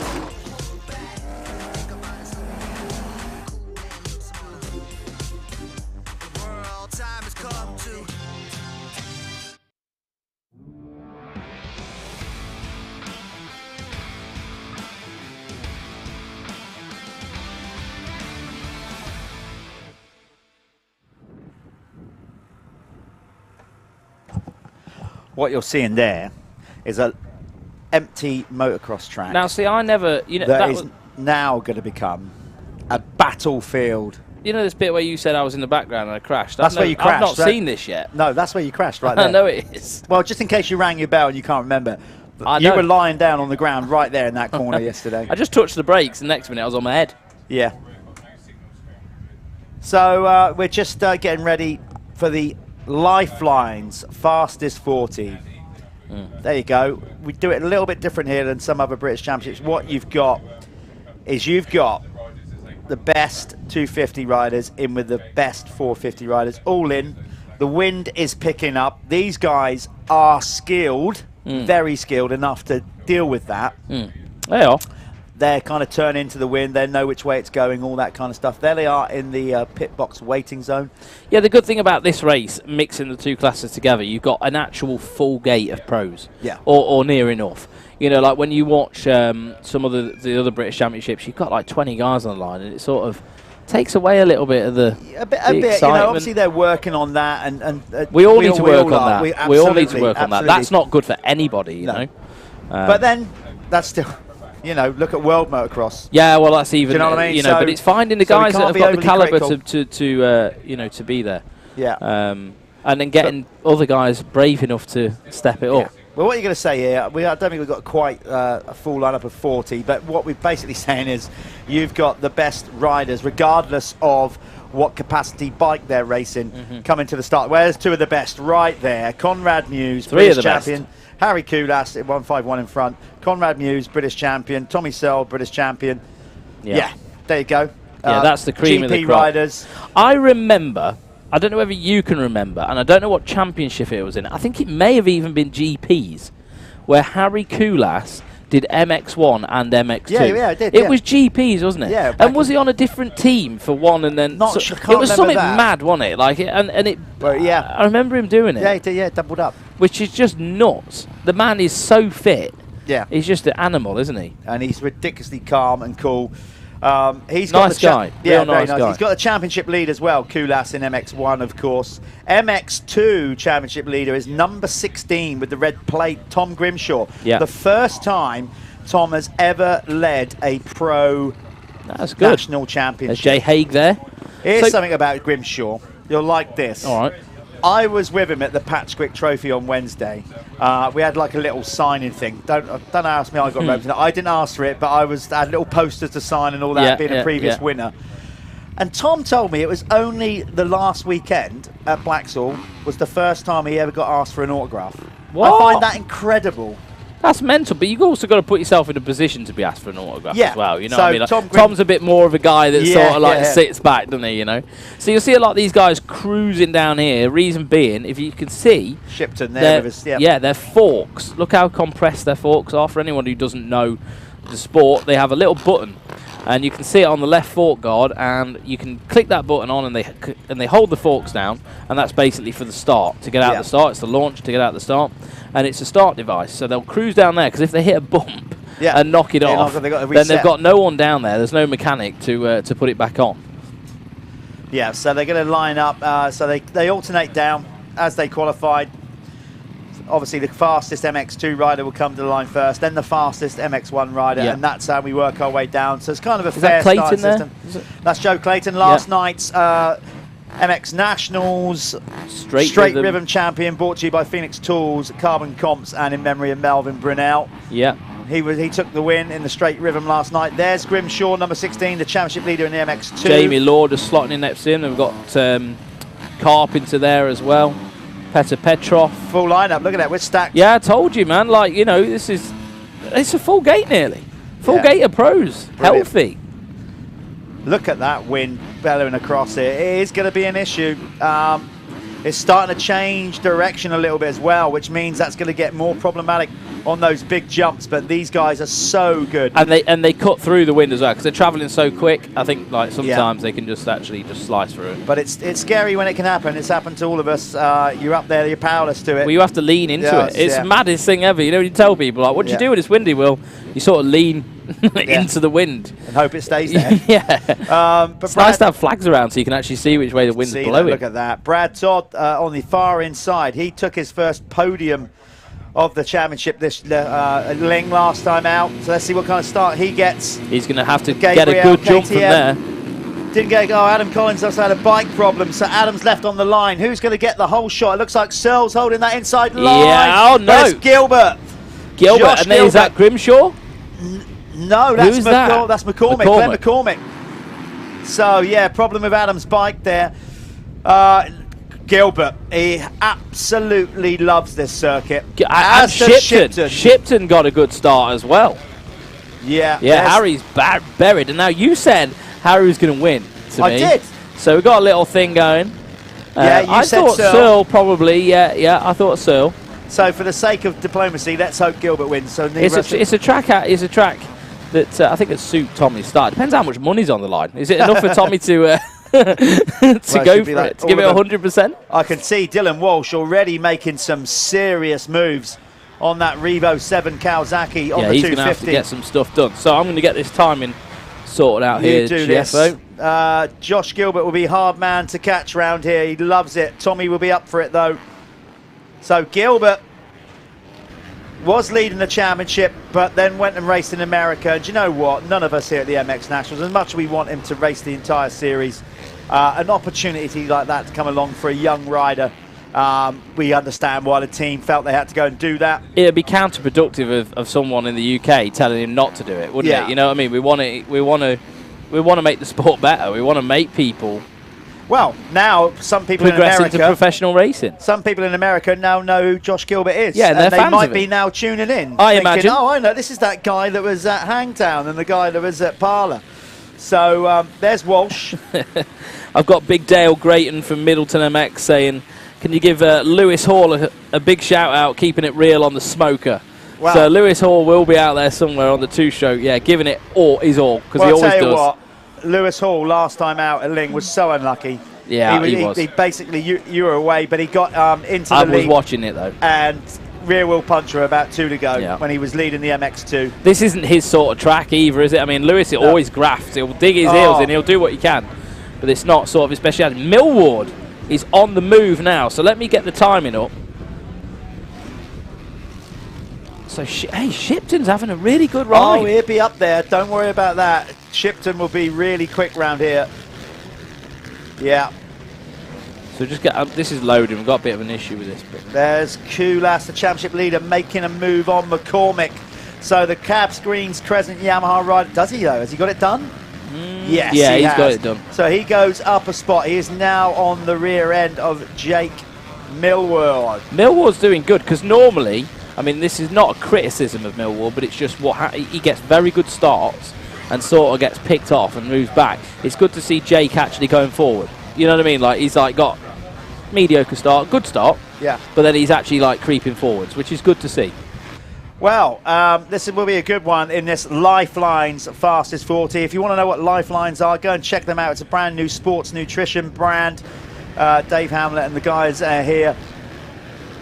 Think about it, so cool and look smarter. The world time has come to.
What you're seeing there is a empty motocross track.
Now, see, I never,
that is now going to become a battlefield.
You know this bit where you said I was in the background and I crashed?
That's where you crashed.
I've not seen this yet.
No, that's where you crashed right there.
I know it is.
Well, just in case you rang your bell and you can't remember. You were lying down on the ground right there in that corner yesterday.
I just touched the brakes and next minute I was on my head.
Yeah. So we're just getting ready for the Lyfelinez Fastest 40. There you go. We do it a little bit different here than some other British Championships. What you've got is you've got the best 250 riders in with the best 450 riders, all in. The wind is picking up. These guys are skilled, very skilled enough to deal with that.
They are.
They're kind of turn into the wind. They know which way it's going, all that kind of stuff. There they are in the pit box waiting zone.
Yeah, the good thing about this race, mixing the two classes together, you've got an actual full gate of pros.
Yeah.
Or near enough. You know, like when you watch some of the other British Championships, you've got like 20 guys on the line, and it sort of takes away a little bit of the
You know, obviously they're working on that, and
we all need to work on that. We all need to work on that.
Absolutely.
That's not good for anybody, you know.
But then that's still, you know, look at World Motocross.
Yeah, well, that's even.
Do you know what I mean?
You know, but it's finding the guys that have got the caliber to you know, to be there.
Yeah.
And then getting other guys brave enough to step it up.
Well, what are you going to say here? I don't think we've got quite a full lineup of 40, but what we're basically saying is you've got the best riders, regardless of what capacity bike they're racing, coming to the start. Where's two of the best right there? Conrad Muse, British champion. Harry Koulas at 151 in front. Conrad Muse, British champion. Tommy Searle, British champion. Yeah, there you go.
Yeah, that's the cream of the
GP
crop.
riders.
I remember, I don't know whether you can remember, and I don't know what championship it was in. I think it may have even been GPs, where Harry Koulas did MX1 and MX2.
Yeah, it did.
It was GPs, wasn't it?
Yeah.
And was he on a different team for one and then...
Not sure, can't
it was
remember
something
that.
mad, wasn't it? Like, and it...
Well, yeah.
I remember him doing it.
Yeah, he did, yeah, doubled up.
Which is just nuts. The man is so fit.
Yeah.
He's just an animal, isn't he?
And he's ridiculously calm and cool. He's
Nice guy.
Yeah,
Real
very
nice
nice.
guy.
He's got the championship lead as well, Koulas in MX1, of course. MX2 championship leader is number 16 with the red plate, Tom Grimshaw.
Yeah.
The first time Tom has ever led a pro
That's good.
national championship.
There's Jay Haig there.
Here's
So-
something about Grimshaw. You'll like this.
All right.
I was with him at the Patchquick Trophy on Wednesday. We had like a little signing thing. Don't ask me how I got roped in it. I didn't ask for it, but I had little posters to sign and all that, being a previous winner. And Tom told me it was only the last weekend at Blacksall was the first time he ever got asked for an autograph.
What?
I find that incredible.
That's mental, but you've also got to put yourself in a position to be asked for an autograph
Yeah.
as well. You know
So
what I mean? Like,
Tom
Tom's a bit more of a guy that
Yeah,
sort of like
yeah.
sits back, doesn't he? You know. So you'll see a lot of these guys cruising down here. Reason being, if you can see,
Shipton there with his
their forks. Look how compressed their forks are. For anyone who doesn't know the sport, they have a little button, and you can see it on the left fork guard, and you can click that button on, and they hold the forks down, and that's basically for the start. To get out the start, it's the launch to get out the start, and it's a start device. So they'll cruise down there, because if they hit a bump and knock it off,
they've got to
then they've
reset.
got no one down there. There's no mechanic to put it back on.
Yeah, so they're going to line up. So they alternate down as they qualified. Obviously, the fastest MX2 rider will come to the line first, then the fastest MX1 rider, and that's how we work our way down. So it's kind of a
Is
fair
that Clayton
starting
there?
system. That's Joe Clayton, last night's MX Nationals Straight Rhythm champion, brought to you by Phoenix Tools, Carbon Comps, and in memory of Melvin Brunel.
Yeah.
He took the win in the straight rhythm last night. There's Grimshaw, number 16, the championship leader in the MX2.
Jamie Lord is slotting in next to him. We've got Carpenter there as well. Petr Petrov.
Full lineup. Look at that. We're stacked.
Yeah, I told you, man. Like, you know, it's a full gate nearly. Full gate of pros.
Brilliant.
Healthy.
Look at that wind bellowing across it. It is going to be an issue. It's starting to change direction a little bit as well, which means that's going to get more problematic on those big jumps. But these guys are so good.
And they cut through the wind as well, because they're traveling so quick. I think like sometimes they can just slice through it.
But it's scary when it can happen. It's happened to all of us. You're up there, you're powerless to it.
Well, you have to lean into it. It's the maddest thing ever. You know, when you tell people, like, what do you do when it's windy? Well, you sort of lean into the wind.
And hope it stays there.
But it's nice to have flags around so you can actually see which way the wind's blowing.
Look at that. Brad Todd on the far inside. He took his first podium of the championship this Ling last time out. So let's see what kind of start he gets.
He's going to have to
Gabriel,
get a good jump from there.
Didn't get. Oh, Adam Collins also had a bike problem, so Adam's left on the line. Who's going to get the whole shot? It looks like Searle's holding that inside line.
Yeah, oh no.
There's Gilbert.
And then is that Grimshaw?
No, that's
Who's that?
That's McCormick. Glenn McCormick. So yeah, problem with Adam's bike there. Gilbert, he absolutely loves this circuit.
And Shipton got a good start as well.
Yeah.
Yeah, Harry's buried. And now you said Harry was going to win to
I
me.
did.
So we've got a little thing going.
Yeah, you
I
said
thought Searle probably. Yeah, I thought Searle.
So for the sake of diplomacy, let's hope Gilbert wins. So
It's a track that I think would suit Tommy's start. Depends how much money's on the line. Is it enough for Tommy to to go for it, to give it 100%?
I can see Dylan Walsh already making some serious moves on that Revo 7 Kawasaki on the 250.
He's going to have to get some stuff done. So I'm going to get this timing sorted out here, GFO.
Josh Gilbert will be hard man to catch round here. He loves it. Tommy will be up for it, though. So Gilbert was leading the championship, but then went and raced in America. And do you know what? None of us here at the MX Nationals, as much as we want him to race the entire series, an opportunity like that to come along for a young rider, we understand why the team felt they had to go and do that.
It would be counterproductive of someone in the UK telling him not to do it, wouldn't it? You know what I mean? We want to make the sport better. We want to make people.
Well, now some people in
progress
America,
into professional racing.
Some people in America now know who Josh Gilbert is.
Yeah,
and
they
might be now tuning in.
I
thinking,
imagine.
Oh, I know. This is that guy that was at Hangtown and the guy that was at Parlour. So there's Walsh.
I've got Big Dale Grayton from Middleton MX saying, can you give Lewis Hall a big shout out, keeping it real on the smoker?
Wow.
So Lewis Hall will be out there somewhere on the 2-stroke, giving it his all, because he always does.
What, Lewis Hall last time out at Ling was so unlucky.
Yeah, he was.
He basically, you were away, but he got into the lead.
I was watching it, though.
And rear wheel puncher about 2 to go when he was leading the MX2.
This isn't his sort of track either, is it? I mean, Lewis always grafts. He'll dig his heels in. He'll do what he can. But it's not sort of his speciality. Millward is on the move now, so let me get the timing up. So, hey, Shipton's having a really good ride.
Oh, he'll be up there. Don't worry about that. Shipton will be really quick round here. Yeah.
So just get this is loading. We've got a bit of an issue with this bit.
There's Kulas, the championship leader, making a move on McCormick. So the Cab Screens Crescent Yamaha rider. Does he, though? Has he got it done? Yes,
yeah, he's
has.
got it done.
So he goes up a spot. He is now on the rear end of Jake Millward.
Millward's doing good, because normally, I mean, this is not a criticism of Millward, but it's just he gets very good starts and sort of gets picked off and moves back. It's good to see Jake actually going forward. You know what I mean? Like, he's like got mediocre start, good start.
Yeah.
But then he's actually like creeping forwards, which is good to see.
Well, this will be a good one in this Lyfelinez Fastest 40. If you want to know what Lyfelinez are, go and check them out. It's a brand new sports nutrition brand. Dave Hamlet and the guys here.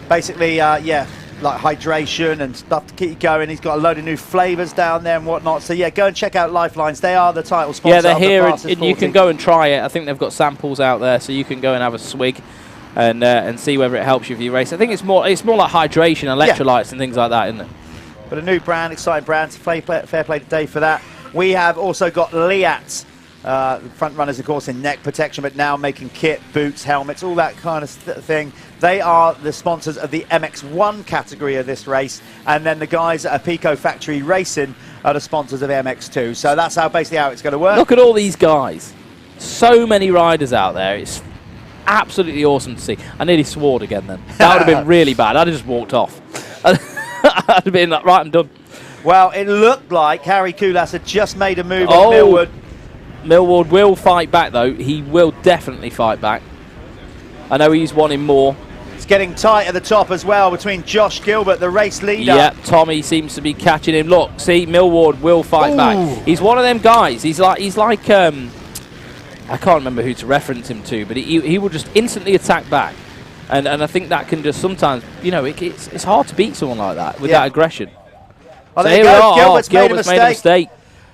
Basically, like hydration and stuff to keep you going. He's got a load of new flavours down there and whatnot. So, yeah, go and check out Lyfelinez. They are the title sponsor.
Yeah, they're here,
of the
and you can go and try it. I think they've got samples out there, so you can go and have a swig and see whether it helps you if you race. I think it's more like hydration, electrolytes and things like that, isn't it?
But a new brand, exciting brand. Fair play to Dave for that. We have also got Leatt. Front runners, of course, in neck protection, but now making kit, boots, helmets, all that kind of thing. They are the sponsors of the MX1 category of this race, and then the guys at Apico Factory Racing are the sponsors of MX2. So that's basically how it's going to work.
Look at all these guys. So many riders out there. It's absolutely awesome to see. I nearly swore again then. That would have been really bad. I'd have just walked off. I'd have been like, right, I'm done.
Well, it looked like Harry Kulas had just made a move on Millward.
Millward will fight back, though. He will definitely fight back. I know he's wanting more.
It's getting tight at the top as well between Josh Gilbert, the race leader.
Yep, Tommy seems to be catching him. Look, see, Millward will fight back. He's one of them guys. He's like I can't remember who to reference him to, but he will just instantly attack back. And I think that can just sometimes, you know, it's hard to beat someone like that with that aggression.
Oh,
so
there you go. Gilbert's made a
mistake.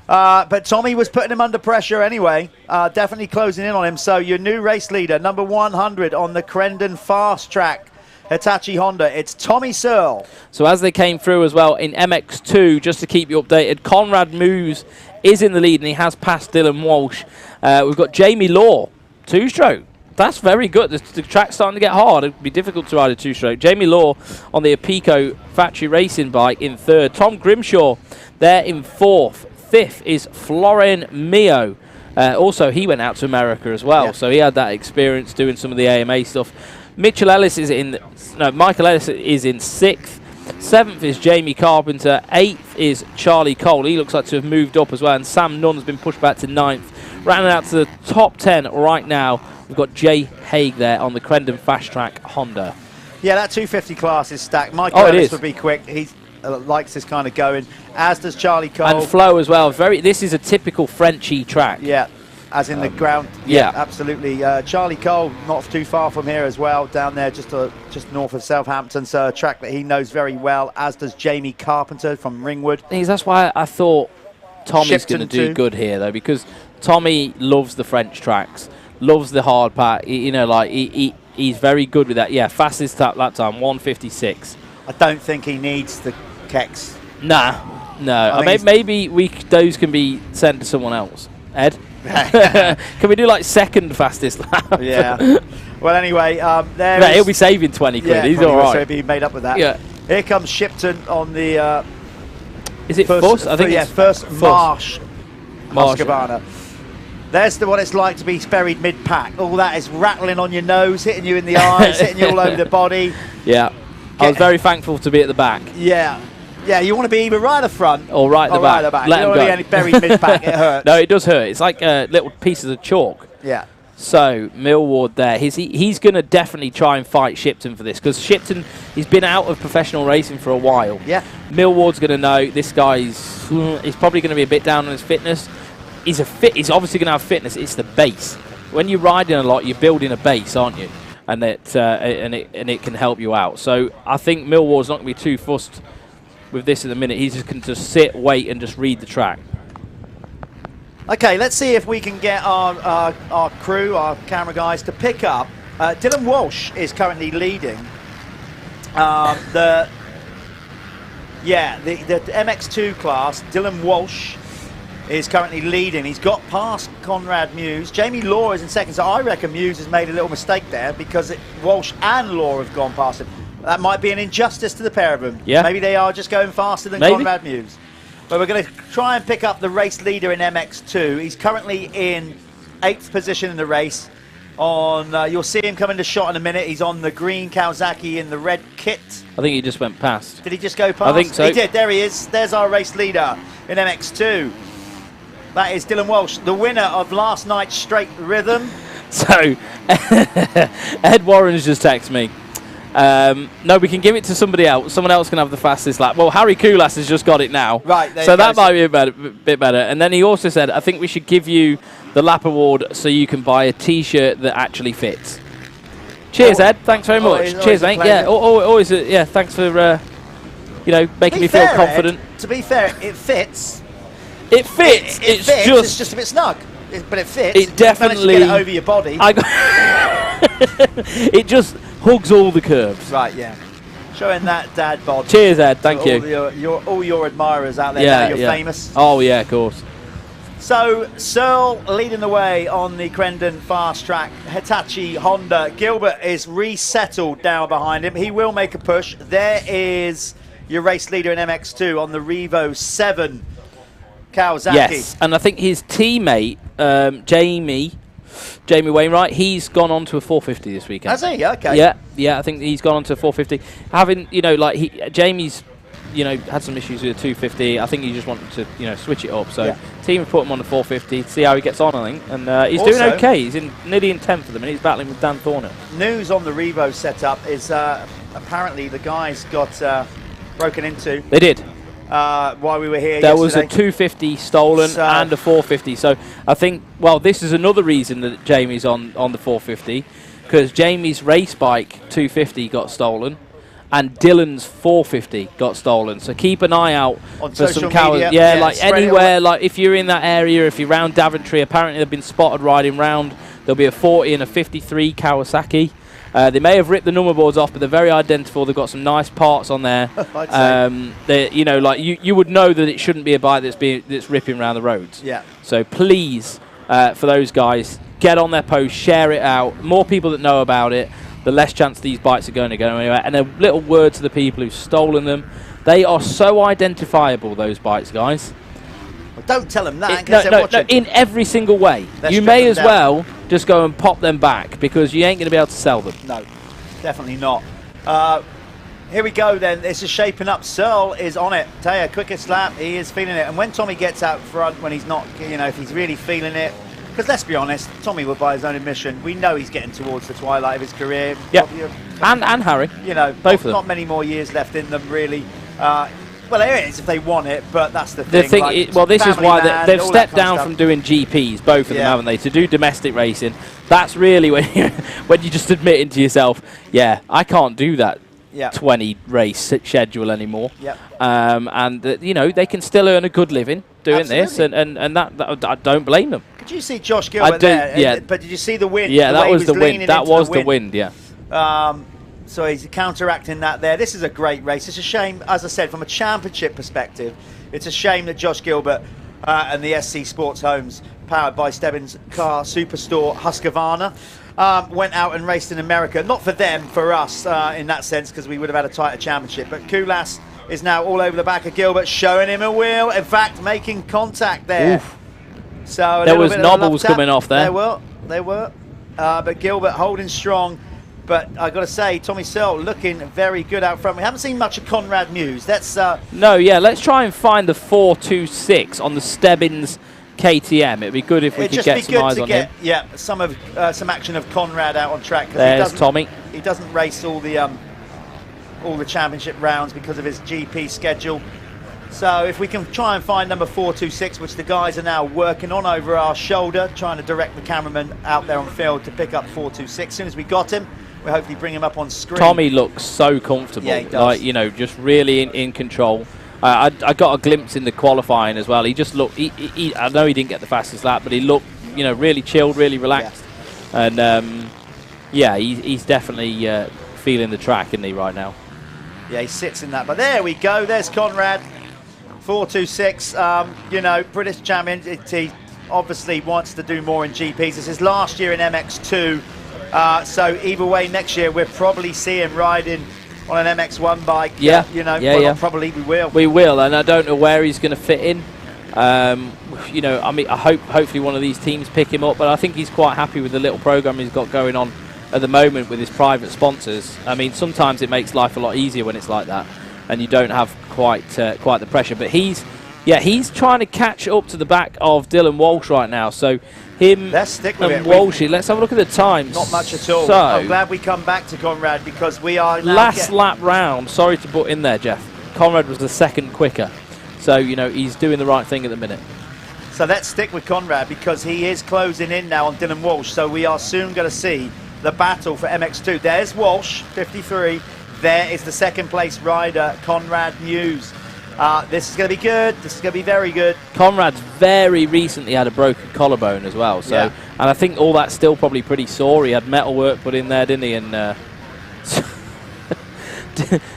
But Tommy was putting him under pressure anyway, definitely closing in on him. So your new race leader, number 100 on the Crendon Fast Track, Hitachi Honda, it's Tommy Searle.
So as they came through as well in MX2, just to keep you updated, Conrad Moose is in the lead and he has passed Dylan Walsh. We've got Jamie Law, 2-stroke. That's very good. The track's starting to get hard. It'd be difficult to ride a 2-stroke. Jamie Law on the Apico factory racing bike in 3rd. Tom Grimshaw there in 4th. 5th is Florin Mio. Also, he went out to America as well, so he had that experience doing some of the AMA stuff. Michael Ellis is in 6th. 7th is Jamie Carpenter. 8th is Charlie Cole. He looks like to have moved up as well, and Sam Nunn's been pushed back to 9th. Rounding out to the top 10 right now, we've got Jay Haig there on the Crendon Fast Track Honda.
Yeah, that 250 class is stacked. Mike
Oh,
Ellis would be quick. He likes this kind of going, as does Charlie Cole.
And Flo as well. This is a typical Frenchy track.
Yeah, as in the ground.
Yeah,
absolutely. Charlie Cole, not too far from here as well, down there just north of Southampton. So a track that he knows very well, as does Jamie Carpenter from Ringwood.
That's why I thought Tommy's going to do
too.
good here, though, because Tommy loves the French tracks, loves the hard part. He's very good with that. Yeah, fastest that time, 156.
I don't think he needs the kecks.
No. Maybe those can be sent to someone else. Ed? Can we do like second fastest lap?
Yeah. Well, anyway,
he'll be saving 20 quid.
Yeah,
he's all right.
So he'll be made up with that.
Yeah.
Here comes Shipton on the.
Is it
first?
Fuss? I think it's
first
Fuss.
Marsh Husqvarna. There's what it's like to be buried mid-pack. All that is rattling on your nose, hitting you in the eyes, hitting you all over the body.
Yeah. I was very thankful to be at the back.
Yeah. Yeah, you want to be either right at the front
or right at the back.
Let you don't want to be buried mid-pack. It hurts.
No, it does hurt. It's like little pieces of chalk.
Yeah.
So, Millward there. He's going to definitely try and fight Shipton for this, because Shipton, he's been out of professional racing for a while.
Yeah.
Millward's going to know this guy's he's probably going to be a bit down on his fitness. He's obviously going to have fitness. It's the base. When you're riding a lot, you're building a base, aren't you? And it can help you out. So I think Millward's not going to be too fussed with this at the minute. He's just going to sit, wait, and just read the track.
Okay, let's see if we can get our crew, our camera guys, to pick up. Dylan Walsh is currently leading. The MX2 class, Dylan Walsh is currently leading. He's got past Conrad Muse. Jamie Law is in second, so I reckon Muse has made a little mistake there, because Walsh and Law have gone past him. That might be an injustice to the pair of them.
Yeah.
Maybe they are just going faster than Conrad Muse. But we're going to try and pick up the race leader in MX2. He's currently in 8th position in the race. You'll see him come into shot in a minute. He's on the green Kawasaki in the red kit.
I think he just went past.
Did he just go past?
I think so.
He did. There he is. There's our race leader in MX2. That is Dylan Walsh, the winner of last night's Straight Rhythm.
So, Ed Warren's just texted me. No, we can give it to somebody else. Someone else can have the fastest lap. Well, Harry Koulas has just got it now.
Right,
so that might be a bit better. And then he also said, I think we should give you the lap award so you can buy a T-shirt that actually fits. Cheers, Ed. Thanks very much. Cheers, mate. Yeah, always. Thanks for making me feel confident.
To be fair, it fits.
It fits.
It's just a bit snug, but it fits.
It definitely
managed to get it over your body.
It just hugs all the curves.
Right, yeah. Showing that dad bod.
Cheers, Ed. Thank you.
All your admirers out there. Now you're famous.
Oh yeah, of course.
So Searle leading the way on the Crendon fast track Hitachi Honda. Gilbert is resettled down behind him. He will make a push. There is your race leader in MX2 on the Revo 7. Kawasaki.
Yes, and I think his teammate, Jamie Wainwright, he's gone on to a 450 this weekend.
Has he? Okay.
Yeah, I think he's gone on to a 450. Jamie's, had some issues with a 250. I think he just wanted to, switch it up. So team have put him on the 450 to see how he gets on, I think. And he's doing okay. He's nearly in 10th for the minute. He's battling with Dan Thornett.
News on the Revo setup is apparently the guys got broken into.
They did.
While we were here
there
yesterday.
was a 250 stolen and a 450. So I think, this is another reason that Jamie's on the 450, because Jamie's race bike 250 got stolen and Dylan's 450 got stolen. So keep an eye out for some cowards. Yeah, like anywhere, like if you're in that area, if you're around Daventry, apparently they've been spotted riding round. There'll be a 40 and a 53 Kawasaki. They may have ripped the number boards off, but they're very identical. They've got some nice parts on there. You would know that it shouldn't be a bike that's ripping around the roads.
Yeah.
So please, for those guys, get on their post, share it out. More people that know about it, the less chance these bikes are going to go anywhere. And a little word to the people who've stolen them. They are so identifiable, those bikes, guys.
Well, don't tell them that. No,
in every single way. You may as well just go and pop them back, because you ain't going to be able to sell them.
No, definitely not. Here we go then. This is shaping up. Searle is on it. Taya, quickest lap. He is feeling it. And when Tommy gets out front, when he's not, if he's really feeling it, Because let's be honest, Tommy would, by his own admission, we know he's getting towards the twilight of his career.
Yeah, and Harry.
You know,
both of them.
Not many more years left in them, really. Well, there it is if they want it, but that's the
The
thing.
thing
like,
well, this is why
man,
they've
all
stepped
that kind of
down from doing GPs, both of them,
Yeah.
haven't they, to do domestic racing. That's really when you just admitting to yourself, yeah, I can't do that.
Yeah.
20 race schedule anymore.
Yep.
And you know, they can still earn a good living doing this, and that I don't blame them.
Could you see Josh Gilbert there?
Yeah.
But did you see the wind?
Yeah,
the
that
way
was
he
the
leaning
wind. That
into
was the wind. Yeah.
So he's counteracting that there. This is a great race. It's a shame, as I said, from a championship perspective, it's a shame that Josh Gilbert and the SC Sports Homes, powered by Stebbins Car Superstore Husqvarna, went out and raced in America. Not for them, for us in that sense, because we would have had a tighter championship. But Kulas is now all over the back of Gilbert, showing him a wheel. In fact, making contact there.
Oof.
So
there was nobbles coming off there.
They were. But Gilbert holding strong. But I got to say, Tommy Searle looking very good out front. We haven't seen much of Conrad Muse. That's
no, yeah. Let's try and find the 426 on the Stebbins KTM. It'd be good if we could get some eyes on him.
Yeah, some action of Conrad out on track.
There's Tommy.
He doesn't race all the championship rounds because of his GP schedule. So if we can try and find number 426, which the guys are now working on over our shoulder, trying to direct the cameraman out there on field to pick up 426. As soon as we got him, we'll hopefully bring him up on screen.
Tommy looks so comfortable.
Yeah, he does.
Like, you know, just really in control. I got a glimpse in the qualifying as well. He just looked, I know he didn't get the fastest lap, but he looked, you know, really chilled, really relaxed. Yeah. And, yeah, he's definitely feeling the track, isn't he, right now?
Yeah, he sits in that. But there we go. There's Conrad. 426, you know, British champion. He obviously wants to do more in GPs. This is last year in MX2. So either way, next year we'll probably see him riding on an MX1 bike.
Yeah,
you know, probably we will.
We will, and I don't know where he's going to fit in. You know, I mean, hopefully one of these teams pick him up, but I think he's quite happy with the little program he's got going on at the moment with his private sponsors. I mean, sometimes it makes life a lot easier when it's like that, and you don't have quite the pressure. But he's trying to catch up to the back of Dylan Walsh right now. So him
let's stick with
and Walshy. Let's have a look at the times.
Not much at all.
So,
I'm glad we come back to Conrad because we are now
last lap round. Sorry to butt in there, Jeff. Conrad was the second quicker. So, you know, he's doing the right thing at the minute.
So let's stick with Conrad because he is closing in now on Dylan Walsh. So we are soon going to see the battle for MX2. There's Walsh, 53. There is the second place rider, Conrad Muse. This is going to be good. This is going to be very good.
Conrad's very recently had a broken collarbone as well. So,
yeah.
And I think all that's still probably pretty sore. He had metal work put in there, didn't he? And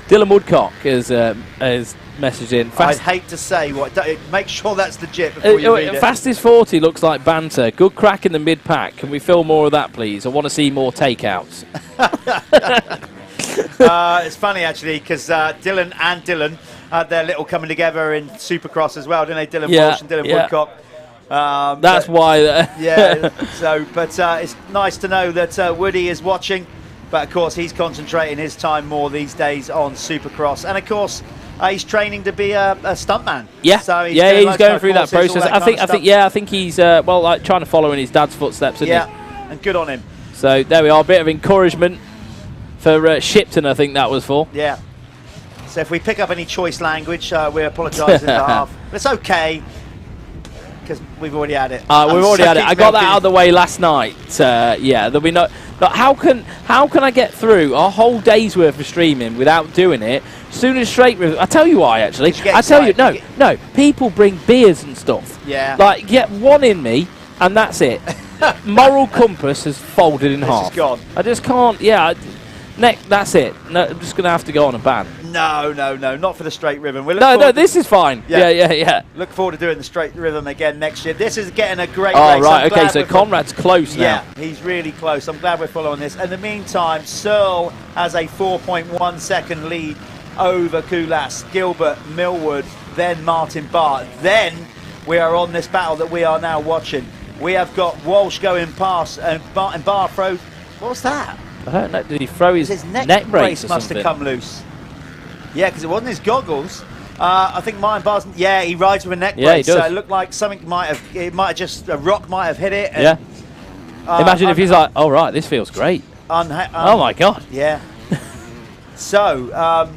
Dylan Woodcock has messaged in.
I'd hate to say what. Make sure that's legit before you read it.
Fastest 40 looks like banter. Good crack in the mid-pack. Can we film more of that, please? I want to see more takeouts.
It's funny, actually, because Dylan and Dylan had their little coming together in Supercross as well, didn't they? Dylan Walsh and Dylan Woodcock.
That's why.
Yeah, but it's nice to know that Woody is watching. But, of course, he's concentrating his time more these days on Supercross. And, of course, he's training to be a stuntman.
Yeah,
so he's
he's going through that process.
That
I think he's like trying to follow in his dad's footsteps, isn't he?
And good on him.
So there we are, a bit of encouragement for Shipton, I think that was for.
Yeah. So if we pick up any choice language, we apologise in behalf. But it's okay, because we've already had it.
We've already had it. I got that out of the way last night. Yeah, there'll be no. But how can I get through a whole day's worth of streaming without doing it? Soon as straight review. I tell you why, actually. I tell you, no. People bring beers and stuff.
Yeah.
Like, get one in me, and that's it. Moral compass has folded in half.
It's gone.
I just can't. Yeah. That's it. No, I'm just going to have to go on a ban.
No, not for the straight rhythm.
No, this is fine. Yeah.
Look forward to doing the straight rhythm again next year. This is getting a great race.
Oh, right, okay, so Conrad's close now.
Yeah, he's really close. I'm glad we're following this. In the meantime, Searle has a 4.1 second lead over Kulas, Gilbert, Millwood, then Martin Barr. Then we are on this battle that we are now watching. We have got Walsh going past and Martin Barr throws. What's that?
I don't know. Did he throw his
neck brace
or
must
something?
have come loose. Yeah, because it wasn't his goggles. I think mine bars. Yeah, he rides with a neck
Yeah,
brace.
he does.
So it looked like something a rock might have hit it. And,
Yeah. Imagine if he's like, "Oh right, this feels great." Oh my God.
Yeah. So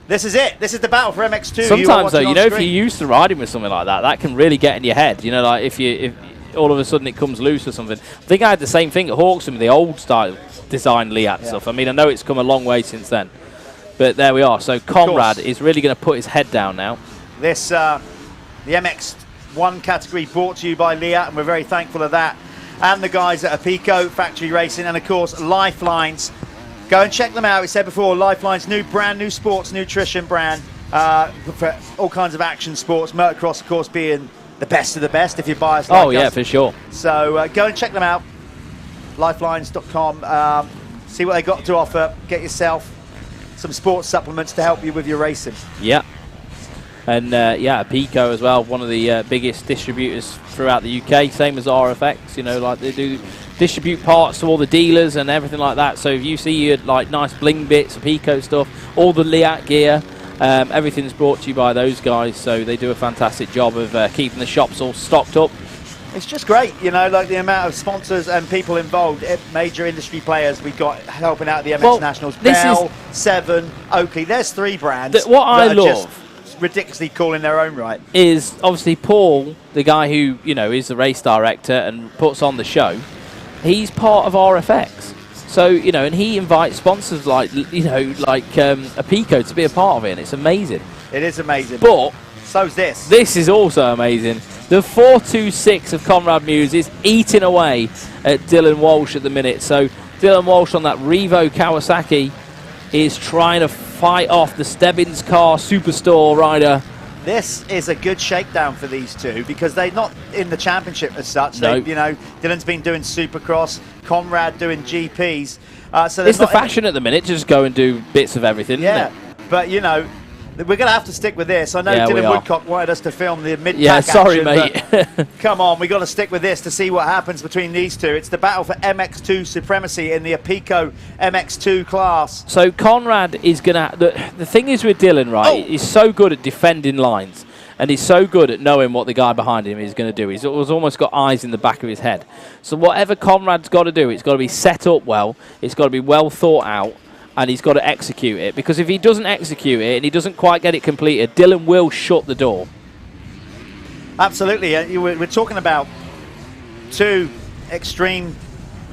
this is it. This is the battle for MX2.
Sometimes though, you know, if you're used to riding with something like that, that can really get in your head. You know, like if all of a sudden it comes loose or something. I think I had the same thing at Hawkson with the old style design Leatt stuff. I mean, I know it's come a long way since then, but there we are. So Conrad is really going to put his head down now.
This the MX1 category brought to you by Leatt, and we're very thankful of that. And the guys at Apico Factory Racing, and of course Lyfelinez. Go and check them out. We said before, Lyfelinez, brand new sports nutrition brand for all kinds of action sports. Motocross, of course, being the best of the best if you buy us.
Oh yeah, for sure.
So go and check them out. Lyfelinez.com. See what they got to offer. Get yourself some sports supplements to help you with your racing.
Yeah. And yeah, Apico as well, one of the biggest distributors throughout the UK, same as RFX. You know, like they do distribute parts to all the dealers and everything like that. So if you see like nice bling bits, Apico stuff, all the Leatt gear, everything's brought to you by those guys. So they do a fantastic job of keeping the shops all stocked up.
It's just great, you know, like the amount of sponsors and people involved, major industry players we've got helping out the MX Nationals. Bell, Seven, Oakley. There's 3 brands.
What I love
ridiculously cool in their own right
is obviously Paul, the guy who, you know, is the race director and puts on the show. He's part of RFX, so you know, and he invites sponsors like, you know, like Apico to be a part of it, and it's amazing.
It is amazing.
But
so's this.
This is also amazing. The 426 of Conrad Muse is eating away at Dylan Walsh at the minute. So Dylan Walsh on that Revo Kawasaki is trying to fight off the Stebbins car Superstore rider.
This is a good shakedown for these two because they're not in the championship as such.
No.
You know, Dylan's been doing Supercross, Conrad doing GPs. So
it's the fashion at the minute to just go and do bits of everything,
yeah,
isn't it?
But you know, we're going to have to stick with this. I know Dylan Woodcock wanted us to film the mid-pack
Yeah, sorry,
action,
mate.
but come on, we've got to stick with this to see what happens between these two. It's the battle for MX2 supremacy in the Apico MX2 class.
So Conrad is going to... The thing is with Dylan, right, he's so good at defending lines, and he's so good at knowing what the guy behind him is going to do. He's almost got eyes in the back of his head. So whatever Conrad's got to do, it's got to be set up well, it's got to be well thought out, and he's got to execute it. Because if he doesn't execute it and he doesn't quite get it completed, Dylan will shut the door.
Absolutely. We're talking about 2 extreme...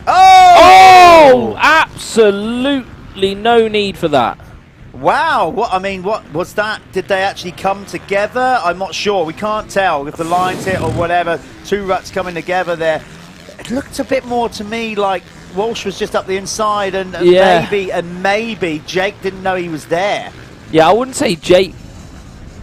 Oh! Absolutely no need for that.
Wow. What was that? Did they actually come together? I'm not sure. We can't tell if the lines hit or whatever. 2 ruts coming together there. It looked a bit more to me like Walsh was just up the inside, and maybe Jake didn't know he was there.
Yeah, I wouldn't say Jake.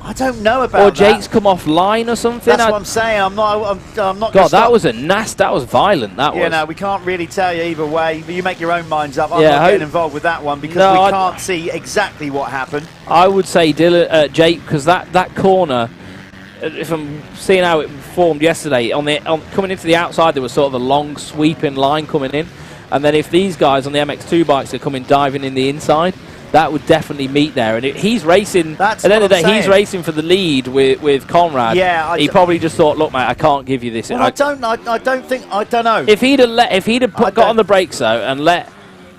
I don't know about that.
Or Jake's come off line or something.
That's what I'm saying. I'm not.
God, that was a nasty. That was violent. That was.
You know, we can't really tell you either way. But you make your own minds up. I'm not getting involved with that one because we can't see exactly what happened.
I would say Jake, because that corner. If I'm seeing how it formed yesterday, coming into the outside, there was sort of a long sweeping line coming in, and then if these guys on the MX2 bikes are coming diving in the inside, that would definitely meet there. And he's racing. At the end of the day, he's racing for the lead with Conrad.
Yeah,
he probably just thought, look, mate, I can't give you this.
Well, I don't know.
If he'd have got on the brakes though and let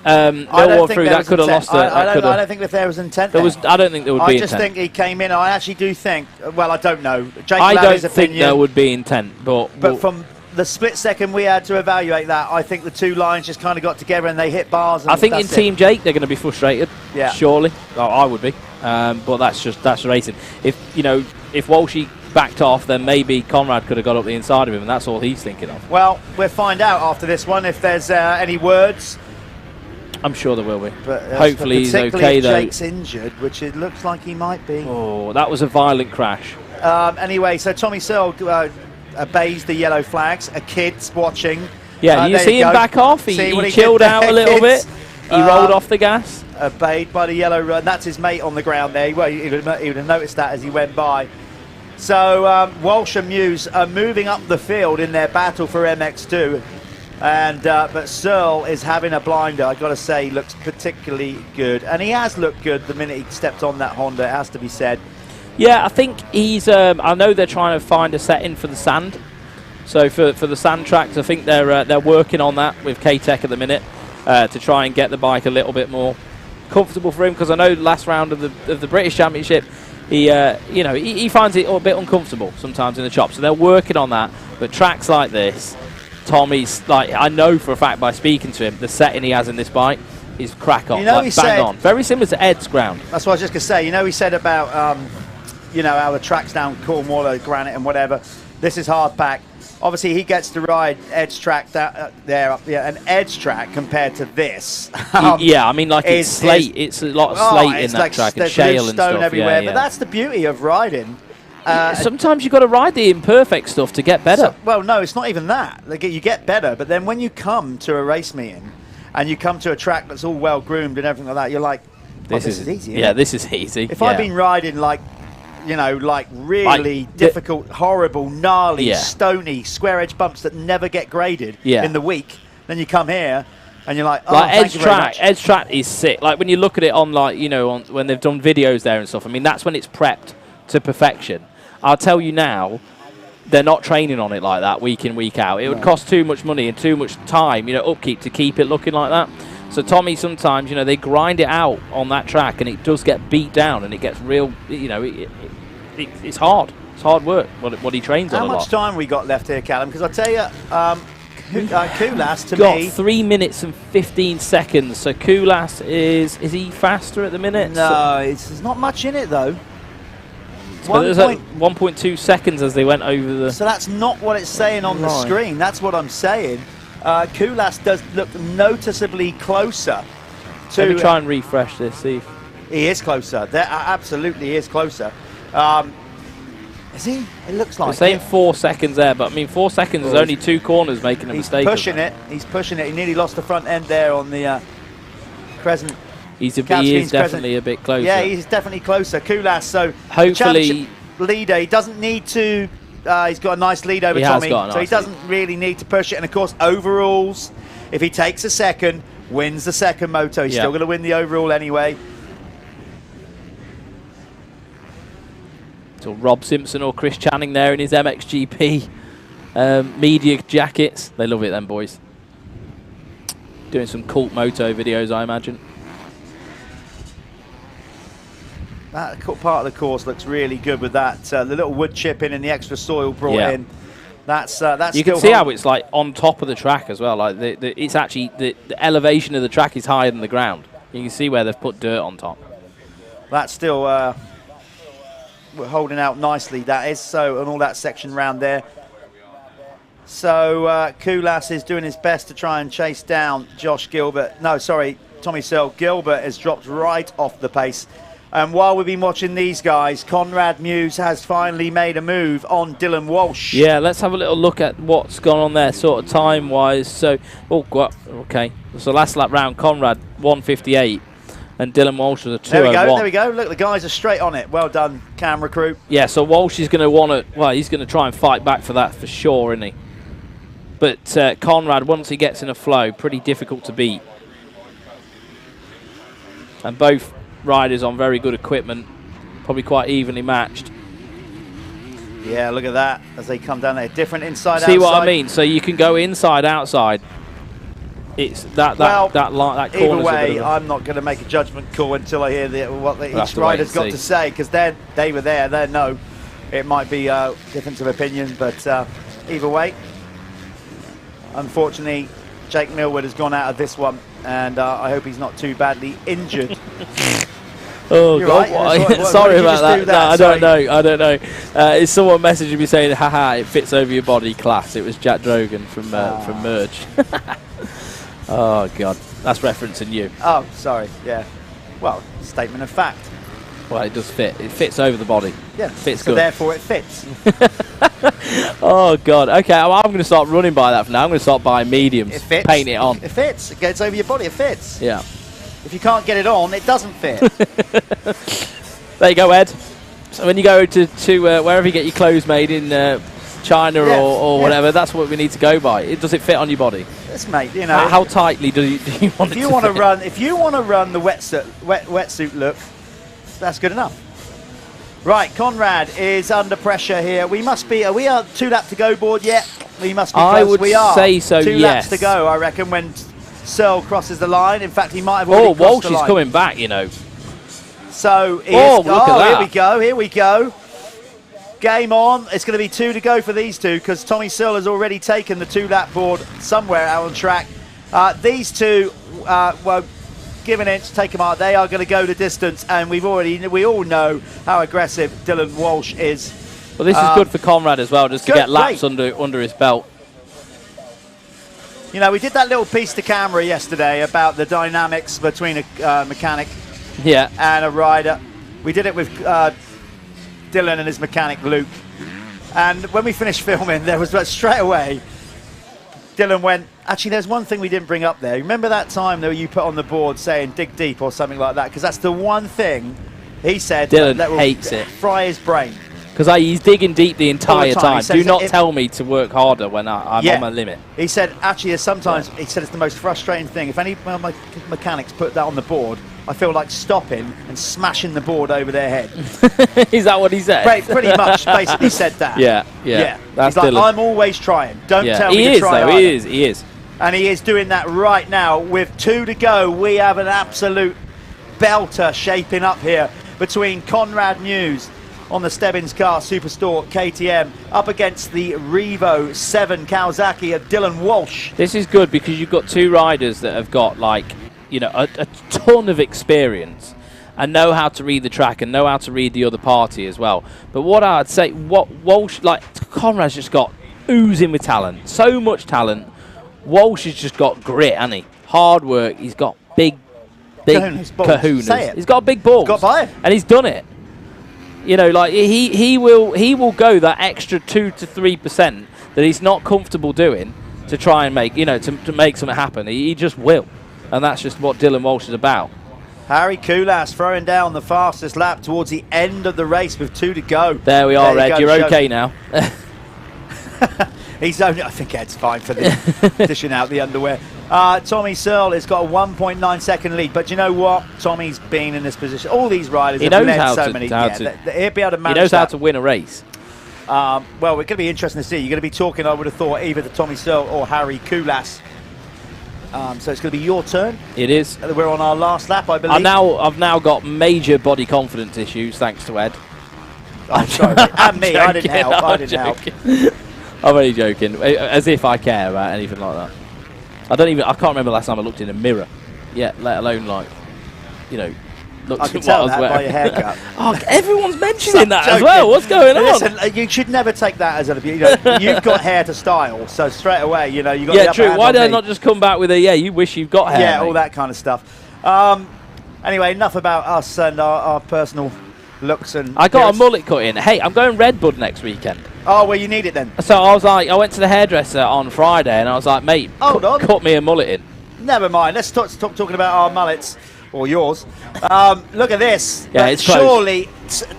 Millwall through, that could have lost it.
I don't think if there was intent.
I don't think there would be intent.
I just think he came in. I actually do think. Well, I don't know.
I don't think there would be intent, but
from the split second we had to evaluate that, I think the 2 lines just kind of got together and they hit bars. And
I think in Team Jake they're going to be frustrated.
Yeah,
surely. Oh, I would be. But that's racing. If Walshy backed off, then maybe Conrad could have got up the inside of him, and that's all he's thinking of.
Well, we'll find out after this one if there's any words.
I'm sure there will be.
But,
hopefully he's okay though.
Jake's injured, which it looks like he might be.
Oh, that was a violent crash.
Anyway, so Tommy Searle obeys the yellow flags. A kid's watching.
Yeah, you see him back off? He chilled out a little bit. He rolled off the gas.
Obeyed by the yellow run. That's his mate on the ground there. Well, he would have noticed that as he went by. So Walsh and Muse are moving up the field in their battle for MX2. And but Searle is having a blinder. I've got to say, looks particularly good. And he has looked good the minute he stepped on that Honda, it has to be said.
Yeah, I think he's. I know they're trying to find a setting for the sand. So for the sand tracks, I think they're working on that with K-Tech at the minute to try and get the bike a little bit more comfortable for him. Because I know last round of the British Championship, he finds it a bit uncomfortable sometimes in the chop. So they're working on that. But tracks like this, Tommy's like, I know for a fact by speaking to him, the setting he has in this bike is crack on, like bang on. Very similar to Ed's ground.
That's what I was just going to say. He said about, how the tracks down Cornwall, granite and whatever. This is hard pack. Obviously, he gets to ride Ed's track there up there, and Ed's track compared to this.
Yeah, I mean, like it's slate. It's a lot of slate in that
like
track and shale and
stone
stuff.
everywhere.
Yeah.
But that's the beauty of riding.
Sometimes you've got to ride the imperfect stuff to get better.
Well, no, it's not even that. Like, you get better, but then when you come to a race meeting and you come to a track that's all well groomed and everything like that, you're like, this is easy.
Yeah, this is easy.
If I've been riding like really difficult, horrible, gnarly, stony, square edge bumps that never get graded in the week, then you come here and you're like, oh, thank you very much.
Edge track is sick. Like when you look at it on when they've done videos there and stuff, I mean, that's when it's prepped to perfection. I'll tell you now, they're not training on it like that week in, week out. It would cost too much money and too much time, upkeep to keep it looking like that. So Tommy, sometimes, they grind it out on that track and it does get beat down and it gets real, it's hard. It's hard work, what he trains on a lot.
How much time we got left here, Callum? Because I tell you, Koulas to
got
me...
3 minutes and 15 seconds. So Koulas is he faster at the minute?
No, there's not much in it, though.
So there's 1.2 seconds as they went over the...
So that's not what it's saying on the screen. That's what I'm saying. Koulas does look noticeably closer to...
Let me try and refresh this, see.
He is closer. There absolutely is closer. Is he? It looks like
We're saying 4 seconds there, but I mean 4 seconds is only 2 corners making a mistake.
He's pushing it. He nearly lost the front end there on the crescent.
He is definitely a bit closer.
Yeah, he's definitely closer. Koulas, so
hopefully
leader, he doesn't need to. He's got a nice lead over Tommy, so he doesn't really need to push it. And of course, overalls, if he takes a second, wins the second moto. He's still going to win the overall anyway.
So Rob Simpson or Chris Channing there in his MXGP media jackets. They love it, them boys. Doing some cult moto videos, I imagine.
That part of the course looks really good with that. The little wood chipping and the extra soil brought in. That's
you can see how it's like on top of the track as well. Like it's actually the elevation of the track is higher than the ground. You can see where they've put dirt on top.
That's still we're holding out nicely. That is so, and all that section round there. So Koulas is doing his best to try and chase down Josh Gilbert. No, sorry, Tommy Searle. Gilbert has dropped right off the pace. And while we've been watching these guys, Conrad Muse has finally made a move on Dylan Walsh.
Yeah, let's have a little look at what's gone on there, sort of time-wise. So, okay. So last lap round, Conrad 1:58, and Dylan Walsh was a 2:01.
There we go. Look, the guys are straight on it. Well done, camera crew.
Yeah, so Walsh is going to want to. Well, he's going to try and fight back for that for sure, isn't he? But Conrad, once he gets in a flow, pretty difficult to beat. And both riders on very good equipment, probably quite evenly matched.
Yeah, look at that as they come down there. Different inside,
See
outside.
what I mean? So you can go inside, outside. It's that corner.
Either way, I'm not going to make a judgment call until I hear what each rider's got to say, because they were there. They know it might be a difference of opinion, but either way, unfortunately, Jake Millward has gone out of this one, and I hope he's not too badly injured.
Oh,
You're
God.
right.
Sorry about that. No, I don't know. Is someone messaging me saying, haha, it fits over your body, class? It was Jack Drogan from Merge. Oh, God. That's referencing you.
Oh, sorry. Yeah. Well, statement of fact.
Well, it does fit. It fits over the body.
Yeah.
Fits
so
good.
Therefore, it fits.
Oh, God. Okay, I'm going to start running by that for now. I'm going to start buying mediums.
It fits.
Paint it on.
It fits. It gets over your body. It fits.
Yeah.
If you can't get it on, it doesn't fit.
There you go, Ed. So when you go to wherever you get your clothes made in China or whatever, that's what we need to go by. Does it fit on your body?
Yes, mate. You know.
How tightly do you want it to fit?
If you want to run the wetsuit look, that's good enough. Right, Conrad is under pressure here. We must be, are we a 2 lap to go board yet? We must be close.
I would
we are.
say so,
2
yes.
laps to go, I reckon, when Searle crosses the line. In fact, he might have
Oh,
already crossed
Walsh
the
is
line.
coming back, you know.
So,
Look at that.
Here we go, here we go. Game on. It's going to be 2 to go for these two because Tommy Searle has already taken the 2 lap board somewhere out on track. These two, well, give an inch, take a mark. They are going to go the distance, and we all know how aggressive Dylan Walsh is.
Well, this is good for Conrad as well, just to
good,
get laps under his belt.
You know, we did that little piece to camera yesterday about the dynamics between a mechanic and a rider. We did it with Dylan and his mechanic Luke. And when we finished filming, there was straight away, Dylan went, actually, there's one thing we didn't bring up there. Remember that time that you put on the board saying dig deep or something like that? Because that's the one thing he said
Dylan
that will
hates it.
fry his brain.
Because he's digging deep the entire time.
He
Do not tell me to work harder when I'm on my limit.
He said, actually, sometimes, he said it's the most frustrating thing. If any of my mechanics put that on the board, I feel like stopping and smashing the board over their head.
Is that what he said?
Pretty much, basically said that.
Yeah. That's
He's like,
Dylan.
I'm always trying. Don't tell me to try
He is.
And he is doing that right now. With 2 to go, we have an absolute belter shaping up here between Conrad News on the Stebbins car Superstore KTM up against the Revo 7 Kawasaki of Dylan Walsh.
This is good because you've got 2 riders that have got, like, you know, a ton of experience and know how to read the track and know how to read the other party as well. But what I'd say, what Walsh, like, Conrad's just got oozing with talent, so much talent. Walsh has just got grit, hasn't he? Hard work. He's got big kahunas.
Say it.
He's got big balls.
Got by him.
And he's done it. You know, like he will go that extra 2 to 3% that he's not comfortable doing to try and make, you know, to make something happen. He just will. And that's just what Dylan Walsh is about.
Harry Koulas throwing down the fastest lap towards the end of the race with 2 to go.
There we are, Ed. You're okay now.
He's only, I think Ed's fine for the dishing out the underwear. Tommy Searle has got a 1.9 second lead, but you know what? Tommy's been in this position. All these riders have led so many. He'll be able to manage
He knows how to win a race.
Well, we're going to be interesting to see. You're going to be talking, I would have thought, either to Tommy Searle or Harry Koulas. So it's going to be your turn.
It is.
We're on our last lap, I believe.
I've now got major body confidence issues thanks to Ed.
I'm sorry. And me, I didn't help. I didn't help.
I'm only joking. As if I care about anything like that. I can't remember the last time I looked in a mirror. Yeah, let alone, like, you know, looked
I can
at
tell
what I was
that
wearing.
by your haircut.
Oh, everyone's mentioning that as well. What's going on?
Listen, you should never take that as you know, you've got hair to style, so straight away, you know, you got the upper
true.
hand
Why
on
did I
me.
not just come back with a you wish you've got hair?
Yeah,
mate.
all that kind of stuff. Anyway, enough about us and our personal looks and.
I got a mullet cut in. Hey, I'm going Redbud next weekend.
Oh, well, you need it then.
So I was like, I went to the hairdresser on Friday, and I was like, mate, cut me a mullet in.
Never mind. Let's stop talking about our mullets. Or yours. Look at this.
Yeah, it's close.
Surely,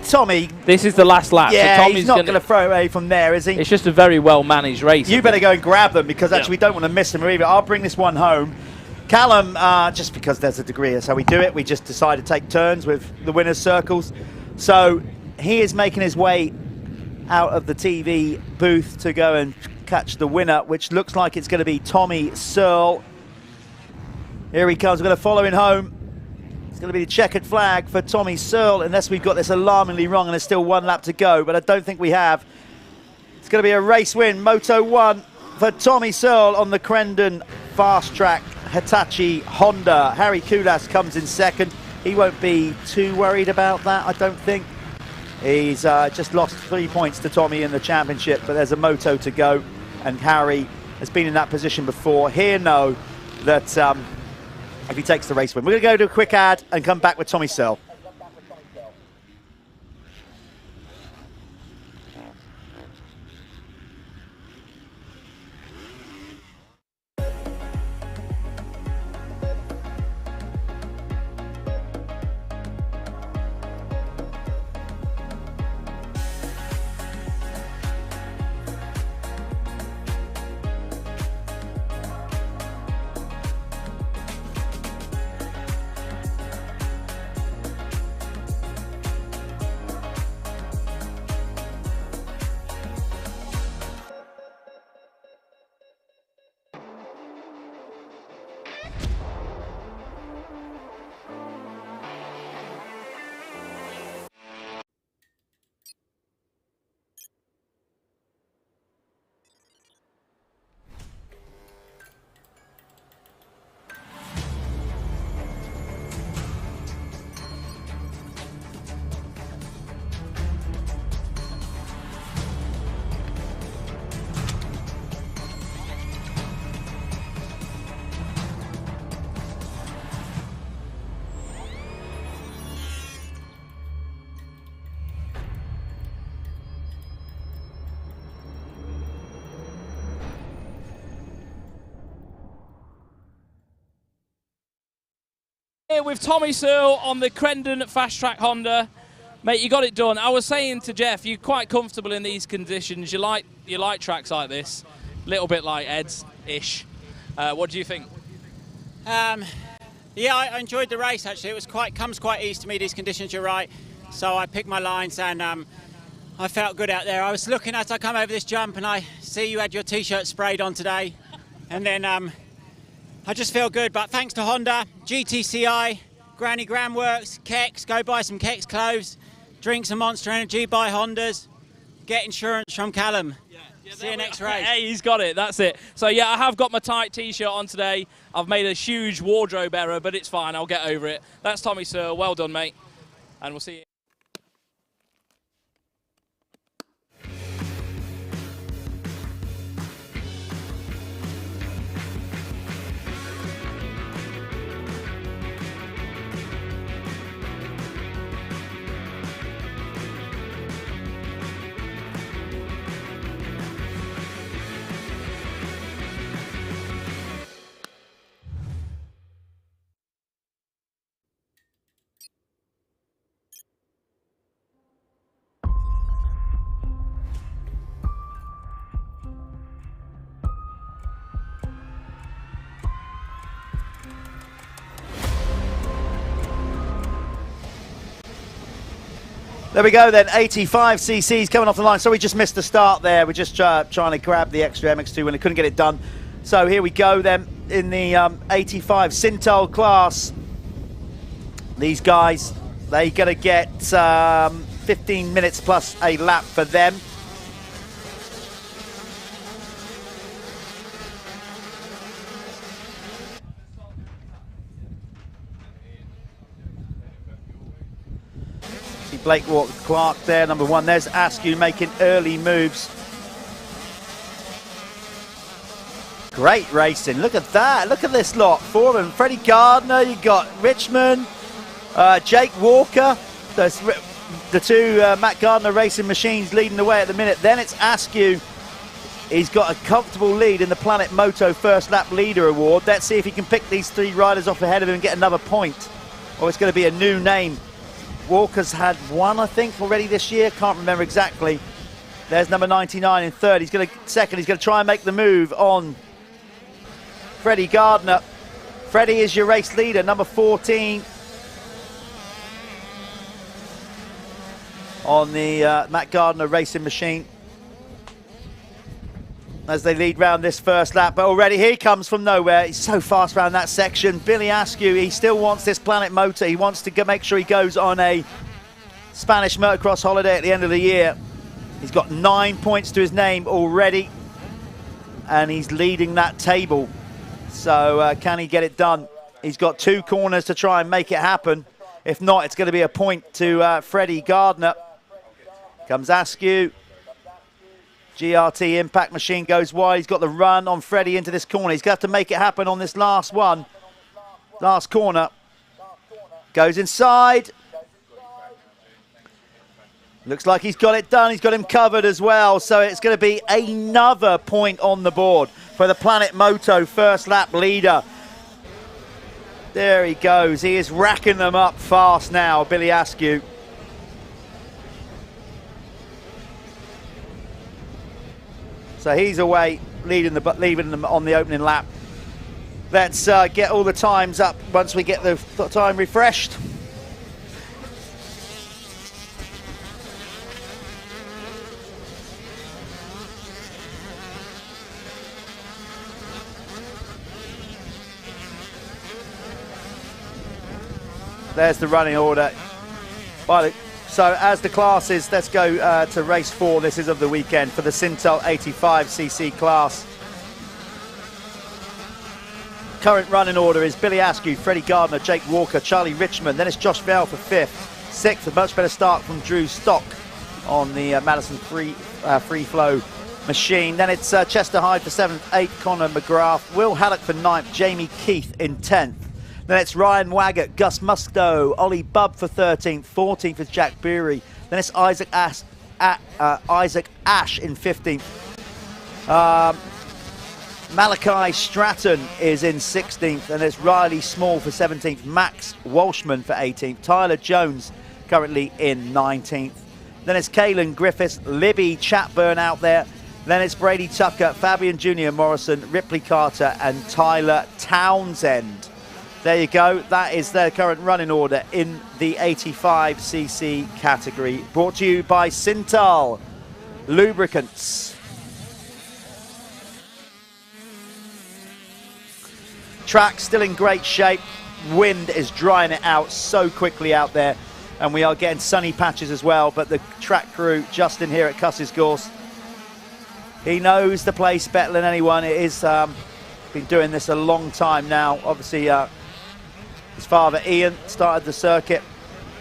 Tommy.
This is the last lap.
Yeah,
so Tommy's
he's not going to throw away from there, is he?
It's just a very well managed race.
You better go and grab them because actually we don't want to miss them either. I'll bring this one home. Callum, just because there's a degree of how we do it, we just decide to take turns with the winner's circles. So he is making his way out of the TV booth to go and catch the winner, which looks like it's going to be Tommy Searle. Here he comes. We're going to follow him home. It's going to be the checkered flag for Tommy Searle, unless we've got this alarmingly wrong and there's still 1 lap to go, but I don't think we have. It's going to be a race win, Moto 1 for Tommy Searle on the Crendon Fast Track Hitachi Honda. Harry Koulas comes in second. He won't be too worried about that, I don't think. He's just lost 3 points to Tommy in the championship, but there's a moto to go, and Harry has been in that position before. He'll know that if he takes the race win. We're going to go to a quick ad and come back with Tommy Searle.
Here with Tommy Searle on the Crendon Fast Track Honda. Mate, you got it done. I was saying to Jeff, you're quite comfortable in these conditions. You like tracks like this, a little bit like Ed's-ish. What do you think?
Yeah, I enjoyed the race actually. It was comes quite easy to me, these conditions, you're right. So I picked my lines and I felt good out there. I was looking as I come over this jump and I see you had your t-shirt sprayed on today. And then I just feel good, but thanks to Honda, GTCI, Granny Gran Worx, Kex, go buy some Kex clothes, drink some Monster Energy, buy Hondas, get insurance from Callum. See you next race.
Hey, he's got it, that's it. So yeah, I have got my tight t-shirt on today. I've made a huge wardrobe error, but it's fine, I'll get over it. That's Tommy Searle, well done, mate. And we'll see you.
There we go then, 85 cc's coming off the line. So we just missed the start there. We're just trying to grab the extra MX2 when we couldn't get it done. So here we go then in the 85 Syntol class. These guys, they're going to get 15 minutes plus a lap for them. Blake Walker Clark there, number one. There's Askew making early moves. Great racing. Look at that. Look at this lot. Foreman, Freddie Gardner. You got Richmond, Jake Walker. The two Matt Gardner racing machines leading the way at the minute. Then it's Askew. He's got a comfortable lead in the Planet Moto First Lap Leader Award. Let's see if he can pick these three riders off ahead of him and get another point. Or it's going to be a new name. Walker's had one, I think, already this year. Can't remember exactly. There's number 99 in third. He's going to second. He's going to try and make the move on Freddie Gardner. Freddie is your race leader, number 14 on the Matt Gardner racing machine. As they lead round this first lap, but already he comes from nowhere. He's so fast around that section. Billy Askew, he still wants this Planet Motor. He wants to make sure he goes on a Spanish motocross holiday at the end of the year. He's got 9 points to his name already, and he's leading that table. So can he get it done? He's got 2 corners to try and make it happen. If not, it's going to be a point to Freddie Gardner. Comes Askew. GRT impact machine goes wide. He's got the run on Freddie into this corner. He's got to make it happen on this last one. Last corner. Goes inside. Looks like he's got it done. He's got him covered as well. So it's going to be another point on the board for the Planet Moto First Lap Leader. There he goes. He is racking them up fast now, Billy Askew. So he's away, leaving them on the opening lap. Let's get all the times up once we get the time refreshed. There's the running order. So as the classes, let's go to race 4. This is of the weekend for the Syntol 85cc class. Current running order is Billy Askew, Freddie Gardner, Jake Walker, Charlie Richmond. Then it's Josh Bell for 5th. 6th, a much better start from Drew Stock on the Madison free flow machine. Then it's Chester Hyde for 7th, 8th, Conor McGrath, Will Haddock for 9th, Jamie Keith in 10th. Then it's Ryan Waggett, Gus Musto, Ollie Bubb for 13th, 14th is Jack Beery. Then it's Isaac Ash in 15th. Malachi Stratton is in 16th, and it's Riley Small for 17th, Max Walshman for 18th, Tyler Jones currently in 19th. Then it's Caelan Griffiths, Libby Chatburn out there. Then it's Brady Tucker, Fabian Jr. Morrison, Ripley Carter, and Tyler Townsend. There you go. That is their current running order in the 85cc category. Brought to you by Syntol Lubricants. Track still in great shape. Wind is drying it out so quickly out there, and we are getting sunny patches as well. But the track crew, Justin here at Cusses Gorse, he knows the place better than anyone. It is been doing this a long time now. Obviously, his father Ian started the circuit,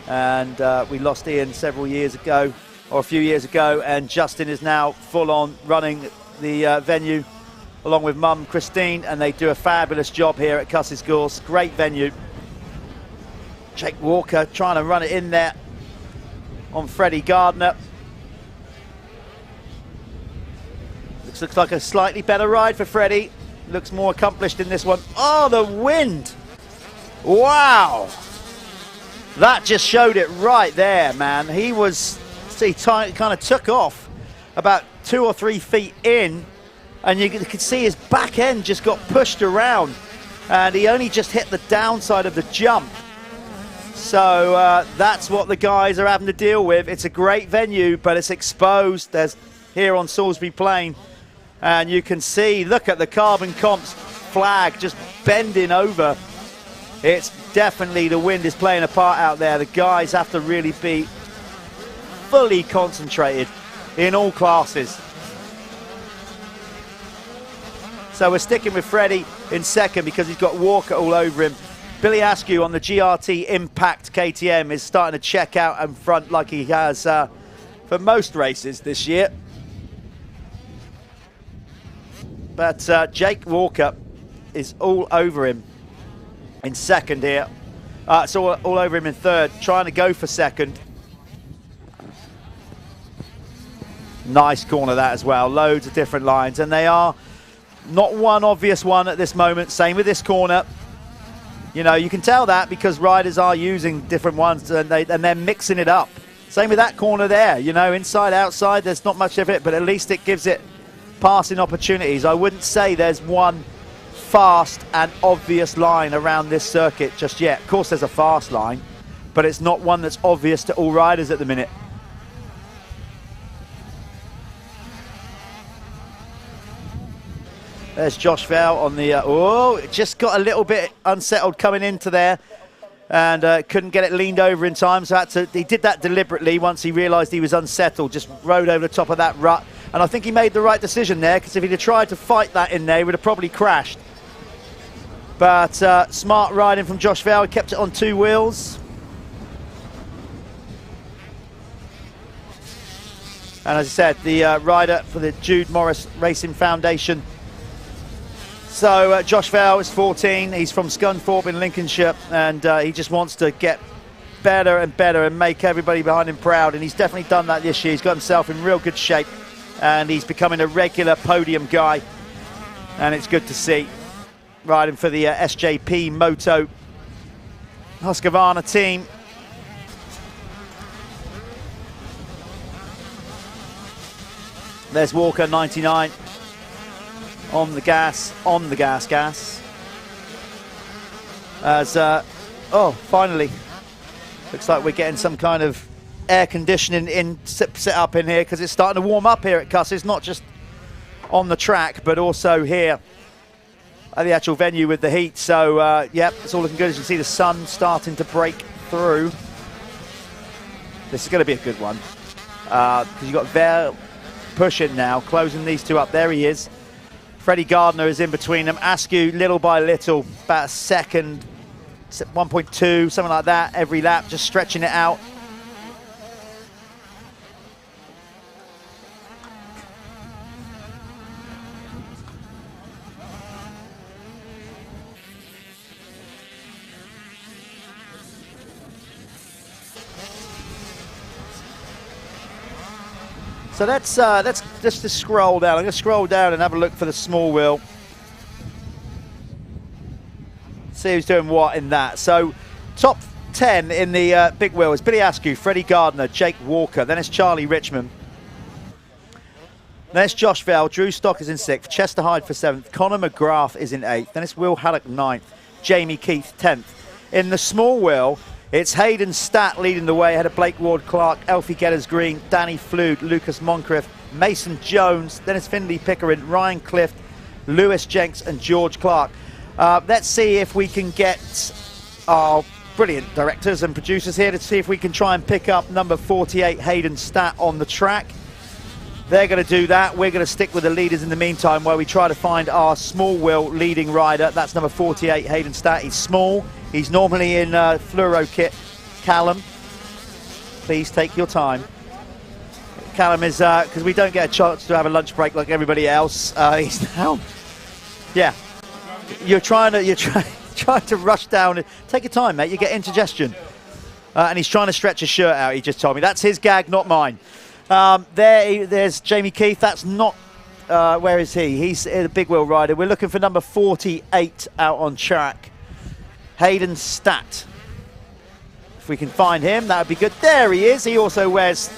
and we lost Ian several years ago, or a few years ago, and Justin is now full on running the venue along with mum Christine, and they do a fabulous job here at Cusses Gorse. Great venue. Jake Walker trying to run it in there on Freddie Gardner. Looks like a slightly better ride for Freddie. Looks more accomplished in this one. Oh, the wind! Wow! That just showed it right there, man. He kind of took off about 2 or 3 feet in, and you could see his back end just got pushed around, and he only just hit the downside of the jump. So that's what the guys are having to deal with. It's a great venue, but it's exposed. There's here on Salisbury Plain, and you can see, look at the Carbon Comps flag just bending over. It's definitely, the wind is playing a part out there. The guys have to really be fully concentrated in all classes. So we're sticking with Freddie in second because he's got Walker all over him. Billy Askew on the GRT Impact KTM is starting to check out in front like he has for most races this year. But Jake Walker is all over him in second here. It's all over him in third, trying to go for second. Nice corner that as well, loads of different lines, and they are not one obvious one at this moment. Same with this corner. You know, you can tell that because riders are using different ones, and they're mixing it up. Same with that corner there, you know, inside, outside, there's not much of it, but at least it gives it passing opportunities. I wouldn't say there's one fast and obvious line around this circuit just yet. Of course there's a fast line, but it's not one that's obvious to all riders at the minute. There's Josh Vale on the, just got a little bit unsettled coming into there, and couldn't get it leaned over in time, so he did that deliberately once he realised he was unsettled, just rode over the top of that rut, and I think he made the right decision there, because if he'd have tried to fight that in there, he would have probably crashed. But smart riding from Josh Vale, he kept it on 2 wheels. And as I said, the rider for the Jude Morris Racing Foundation. So Josh Vale is 14, he's from Scunthorpe in Lincolnshire, and he just wants to get better and better and make everybody behind him proud, and he's definitely done that this year. He's got himself in real good shape, and he's becoming a regular podium guy, and it's good to see. Riding for the SJP Moto Husqvarna team. There's Walker, 99. On the gas. As, finally, looks like we're getting some kind of air conditioning set up in here, because it's starting to warm up here at Cusses, not just on the track, but also here at the actual venue with the heat. So, yep, it's all looking good. As you can see, the sun starting to break through. This is going to be a good one, because you've got Vale pushing now, closing these two up. There he is. Freddie Gardner is in between them. Askew, little by little, about a second, 1.2, something like that, every lap, just stretching it out. So that's just to scroll down. I'm going to scroll down and have a look for the small wheel. see who's doing what in that. So top 10 in the big wheel is Billy Askew, Freddie Gardner, Jake Walker. Then it's Charlie Richmond. Then it's Josh Vell, Drew Stock is in 6th, Chester Hyde for 7th, Conor McGrath is in 8th. Then it's Will Haddock 9th, Jamie Keith 10th. In the small wheel, it's Hayden Statt leading the way ahead of Blake Ward-Clark, Elfie Getters-Green, Danny Flood, Lucas Moncrief, Mason Jones. Then it's Finley Pickering, Ryan Clift, Lewis Jenks and George Clark. Let's see if we can get our brilliant directors and producers here to see if we can try and pick up number 48 Hayden Statt on the track. They're going to do that. We're going to stick with the leaders in the meantime while we try to find our small wheel leading rider. That's number 48 Hayden Statt. He's small. He's normally in fluoro kit. Callum, please take your time. Callum is, because we don't get a chance to have a lunch break like everybody else. He's now, yeah. You're trying to rush down. Take your time, mate. You get indigestion. And he's trying to stretch his shirt out. He just told me that's his gag, not mine. There's Jamie Keith. That's not. Where is he? He's a big wheel rider. We're looking for number 48 out on track. Hayden Statt. If we can find him, that would be good. There he is. He also wears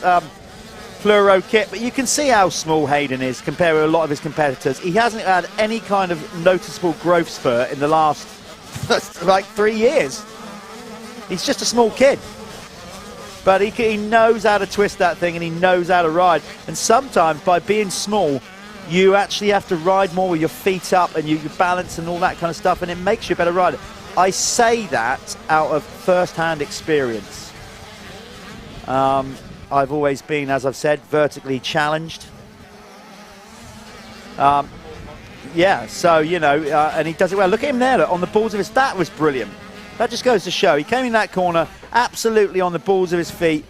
fluoro kit, but you can see how small Hayden is compared with a lot of his competitors. He hasn't had any kind of noticeable growth spurt in the last like 3 years. He's just a small kid, but he knows how to twist that thing and he knows how to ride. And sometimes by being small, you actually have to ride more with your feet up and you balance and all that kind of stuff, and it makes you a better rider. I say that out of first-hand experience. I've always been, as I've said, vertically challenged. Yeah, so, you know, and he does it well. Look at him there, look, on the balls of his... That was brilliant. That just goes to show. He came in that corner absolutely on the balls of his feet,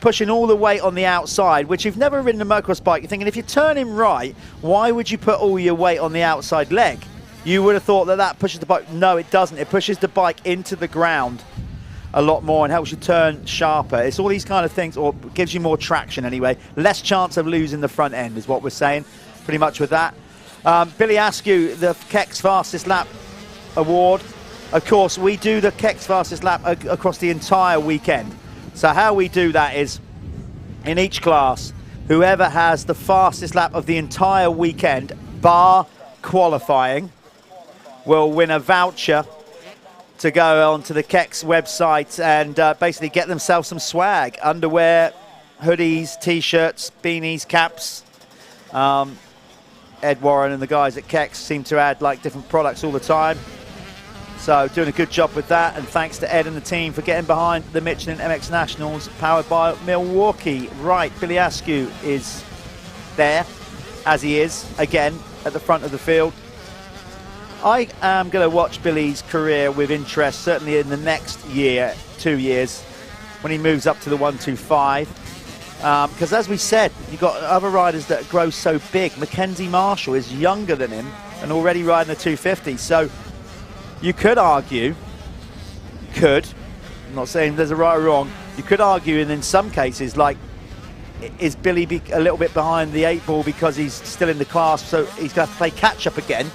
pushing all the weight on the outside, which you've never ridden a motocross bike. You're thinking, if you turn him right, why would you put all your weight on the outside leg? You would have thought that that pushes the bike. No, it doesn't. It pushes the bike into the ground a lot more and helps you turn sharper. It's all these kind of things, or gives you more traction anyway. Less chance of losing the front end is what we're saying, pretty much with that. Billy Askew, the Keck's Fastest Lap Award. Of course, we do the Keck's Fastest Lap across the entire weekend. So how we do that is, in each class, whoever has the fastest lap of the entire weekend, bar qualifying, will win a voucher to go onto the Keck's website and basically get themselves some swag. Underwear, hoodies, T-shirts, beanies, caps. Ed Warren and the guys at Keck's seem to add like different products all the time. So doing a good job with that, and thanks to Ed and the team for getting behind the Michelin MX Nationals powered by Milwaukee. Right, Billy Askew is there, as he is, again, at the front of the field. I am going to watch Billy's career with interest, certainly in the next year, 2 years, when he moves up to the 125. Because as we said, you've got other riders that grow so big. Mackenzie Marshall is younger than him and already riding the 250. So you could argue, I'm not saying there's a right or wrong, you could argue, and in some cases, like, is Billy a little bit behind the 8 ball because he's still in the class, so he's going to play catch up again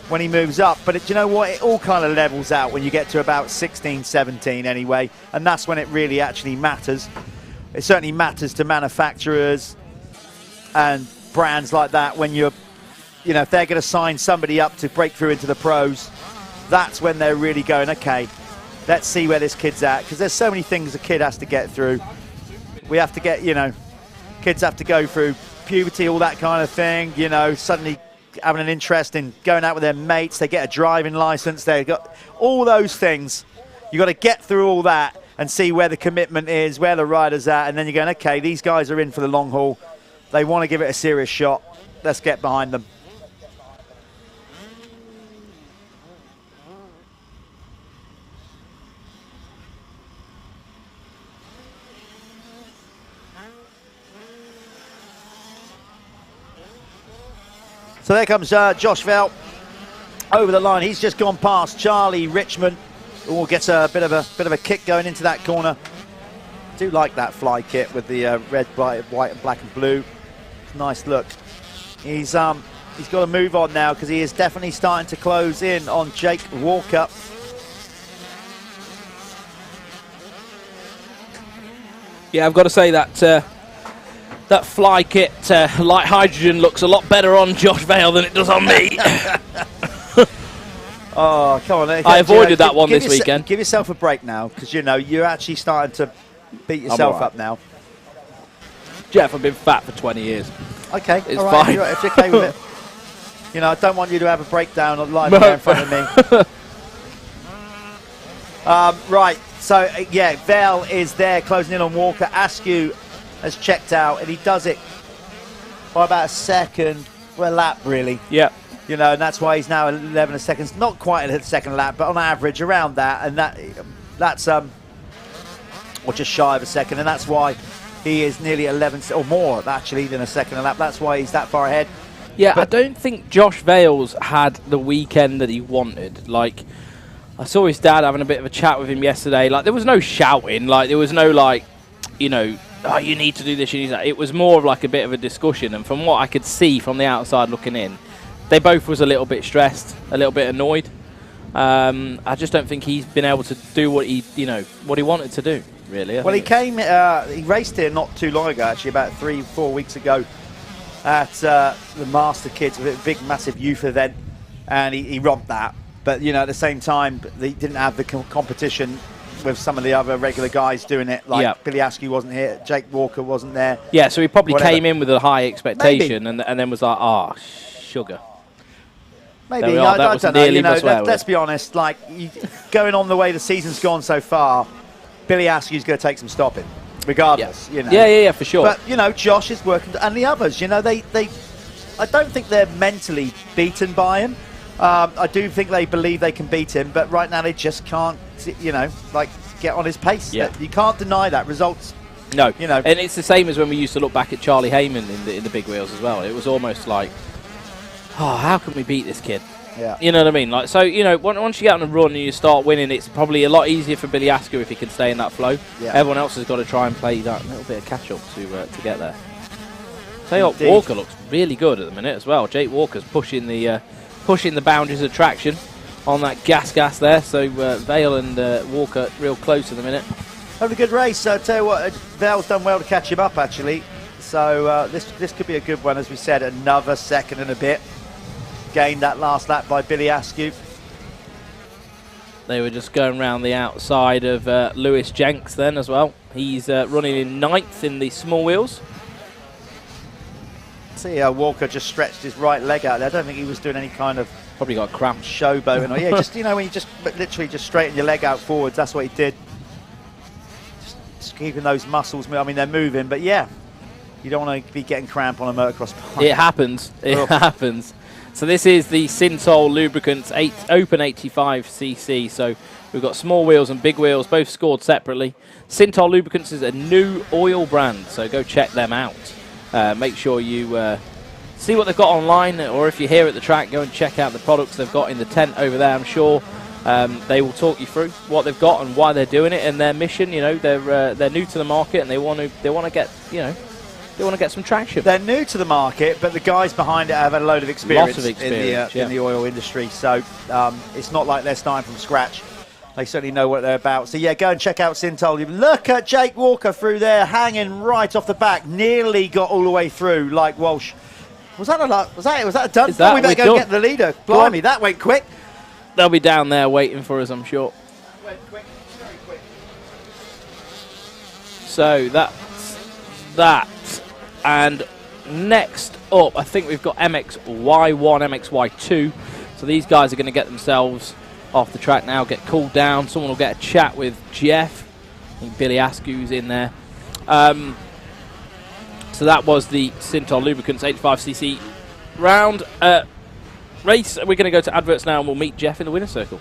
when he moves up? But you know what, it all kind of levels out when you get to about 16, 17 anyway, and that's when it really actually matters. It certainly matters to manufacturers and brands like that when you're, you know, if they're going to sign somebody up to break through into the pros, that's when they're really going, okay, let's see where this kid's at, because there's so many things a kid has to get through. We have to get, you know, kids have to go through puberty, all that kind of thing, you know, suddenly having an interest in going out with their mates, they get a driving license, they've got all those things. You've got to get through all that and see where the commitment is, where the rider's at, and then you're going, okay, these guys are in for the long haul. They want to give it a serious shot. Let's get behind them. So there comes Josh Vell over the line. He's just gone past Charlie Richmond, who gets a bit of a kick going into that corner. I do like that fly kit with the red, white, and black and blue. Nice look. He's got to move on now because he is definitely starting to close in on Jake Walker.
Yeah, I've got to say that that fly kit light hydrogen looks a lot better on Josh Vale than it does on me.
Oh, come on.
I avoided that one this weekend.
Give yourself a break now, because, you know, you're actually starting to beat yourself up now.
Jeff, I've been fat for 20 years.
Okay,
it's
all right,
fine.
If you're okay with it. You know, I don't want you to have a breakdown live there in front of me. Right, so, yeah, Vale is there closing in on Walker. Askew has checked out, and he does it by about a second, well, a lap, really.
Yeah.
You know, and that's why he's now 11 seconds. Not quite a second lap, but on average around that. And that's or just shy of a second. And that's why he is nearly 11 or more, actually, than a second a lap. That's why he's that far ahead.
Yeah, but I don't think Josh Vale's had the weekend that he wanted. Like, I saw his dad having a bit of a chat with him yesterday. Like, there was no shouting. Like, there was no, like, you know, oh, you need to do this, you need that. It was more of like a bit of a discussion. And from what I could see from the outside looking in, they both was a little bit stressed, a little bit annoyed. I just don't think he's been able to do what he wanted to do, really.
Well, he raced here not too long ago, actually, about 3-4 weeks ago at the Master Kids, a big, massive youth event, and he romped that. But, you know, at the same time, they didn't have the competition with some of the other regular guys doing it. Like Billy Askew wasn't here, Jake Walker wasn't there.
Yeah, so he probably came in with a high expectation and then was like, oh, sugar.
Maybe, I don't know. You know, let's be honest, like, going on the way the season's gone so far, Billy Askew's going to take some stopping, regardless. You know.
Yeah, for sure.
But, you know, Josh is working, and the others, you know, I don't think they're mentally beaten by him. I do think they believe they can beat him, but right now they just can't, you know, like, get on his pace.
Yeah.
You can't deny that. Results.
No.
You know.
And it's the same as when we used to look back at Charlie Heyman in the big wheels as well. It was almost like, oh, how can we beat this kid?
Yeah.
You know what I mean? Like, so, you know, once you get on a run and you start winning, it's probably a lot easier for Billy Askew if he can stay in that flow.
Yeah.
Everyone else has got to try and play that little bit of catch-up to get there. Tell you what, Walker looks really good at the minute as well. Jake Walker's pushing the boundaries of traction on that gas there. So Vale and Walker real close in the minute.
Having a good race. So I tell you what, Vale's done well to catch him up, actually. So this could be a good one, as we said. Another second and a bit. Gained that last lap by Billy Askew.
They were just going around the outside of Lewis Jenks then as well. He's running in 9th in the small wheels.
See how Walker just stretched his right leg out there. I don't think he was doing any kind of...
Probably got cramp.
Showboating. Yeah, just, you know, when you just literally just straighten your leg out forwards, that's what he did. Just keeping those muscles, I mean, they're moving, but yeah. You don't want to be getting cramp on a motocross bike.
It happens. It happens. So this is the Syntol Lubricants Open 85cc. So we've got small wheels and big wheels, both scored separately. Syntol Lubricants is a new oil brand, so go check them out. Make sure you see what they've got online, or if you're here at the track, go and check out the products they've got in the tent over there. I'm sure they will talk you through what they've got and why they're doing it and their mission. You know, they're new to the market and they want to get, you know, they want to get some traction.
They're new to the market, but the guys behind it have had a load of experience, in the oil industry. So it's not like they're starting from scratch. They certainly know what they're about. So yeah, go and check out Syntol. Look at Jake Walker through there, hanging right off the back. Nearly got all the way through, like Walsh. Was that a done? Oh, we better go get the leader. Blimey, that went quick.
They'll be down there waiting for us, I'm sure.
Went quick, very quick.
So that's that. And next up, I think we've got MXY1, MXY2. So these guys are going to get themselves off the track now, get cooled down. Someone will get a chat with Jeff. I think Billy Askew's in there. So that was the Syntol Lubricants 85cc round race. We're going to go to adverts now and we'll meet Jeff in the winner's circle.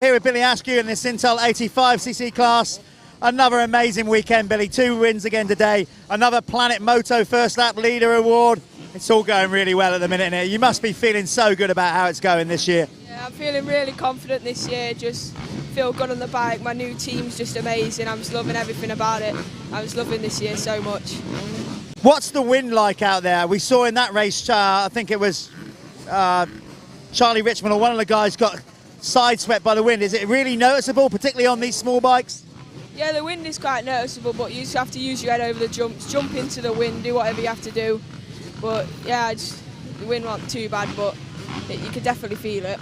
Here with Billy Askew in the Syntol 85cc class. Another amazing weekend, Billy. 2 wins again today. Another Planet Moto First Lap Leader Award. It's all going really well at the minute here. You must be feeling so good about how it's going this year.
Yeah, I'm feeling really confident this year. Just feel good on the bike. My new team's just amazing. I'm just loving everything about it. I'm just loving this year so much.
What's the wind like out there? We saw in that race, I think it was Charlie Richmond or one of the guys got side-swept by the wind. Is it really noticeable, particularly on these small bikes?
Yeah, the wind is quite noticeable, but you just have to use your head over the jumps, jump into the wind, do whatever you have to do. But yeah, the wind wasn't too bad, but you could definitely feel it.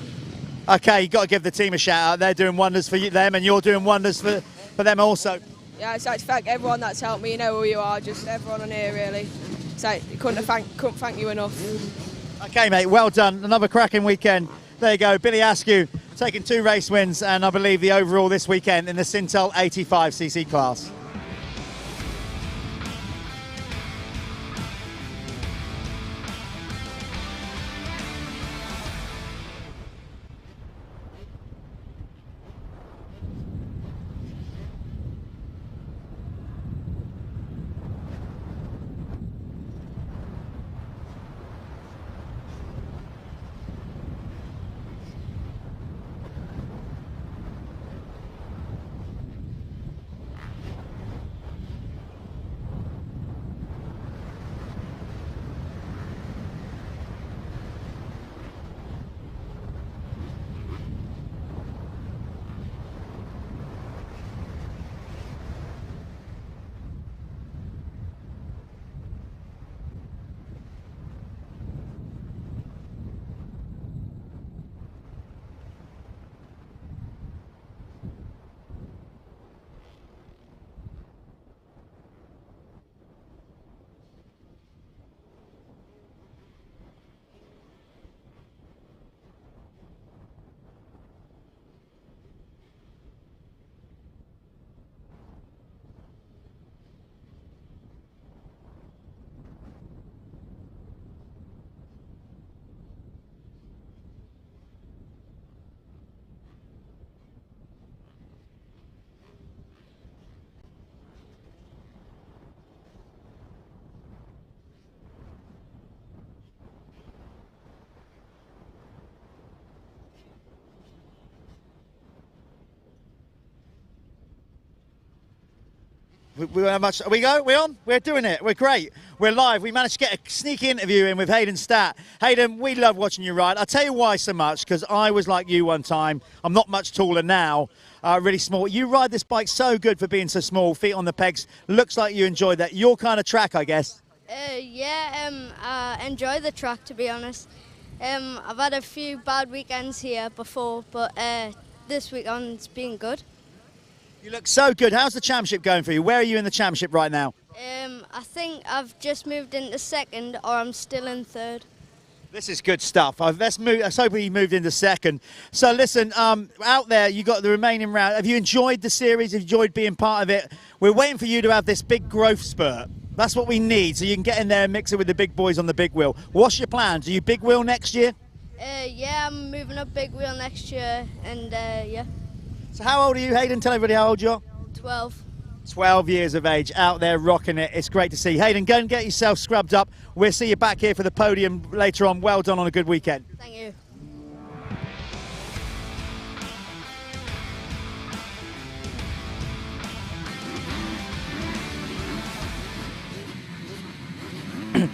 Okay, you've got to give the team a shout out. They're doing wonders for them, and you're doing wonders for them also. Yeah, it's like to thank everyone that's helped me. You know who you are, just everyone on here really. It's like, couldn't thank you enough. Okay, mate, well done. Another cracking weekend. There you go, Billy Askew taking 2 race wins and I believe the overall this weekend in the Syntol 85cc class. We don't have much. We go? We on? We're doing it. We're great. We're live. We managed to get a sneaky interview in with Hayden Statt. Hayden, we love watching you ride. I'll tell you why so much, because I was like you one time. I'm not much taller now, really small. You ride this bike so good for being so small, feet on the pegs. Looks like you enjoy that. Your kind of track, I guess.
I enjoy the track, to be honest. I've had a few bad weekends here before, but this weekend's been good.
You look so good. How's the championship going for you? Where are you in the championship right now?
I think I've just moved into 2nd, or I'm still in 3rd.
This is good stuff. Let's hope he moved into 2nd. So listen, out there, you got the remaining round. Have you enjoyed the series? Have you enjoyed being part of it? We're waiting for you to have this big growth spurt. That's what we need, so you can get in there and mix it with the big boys on the big wheel. What's your plans? Are you big wheel next year?
Yeah, I'm moving up big wheel next year, and yeah.
So how old are you, Hayden? Tell everybody how old you are.
12.
12 years of age, out there rocking it. It's great to see. Hayden, go and get yourself scrubbed up. We'll see you back here for the podium later on. Well done on a good weekend.
Thank you.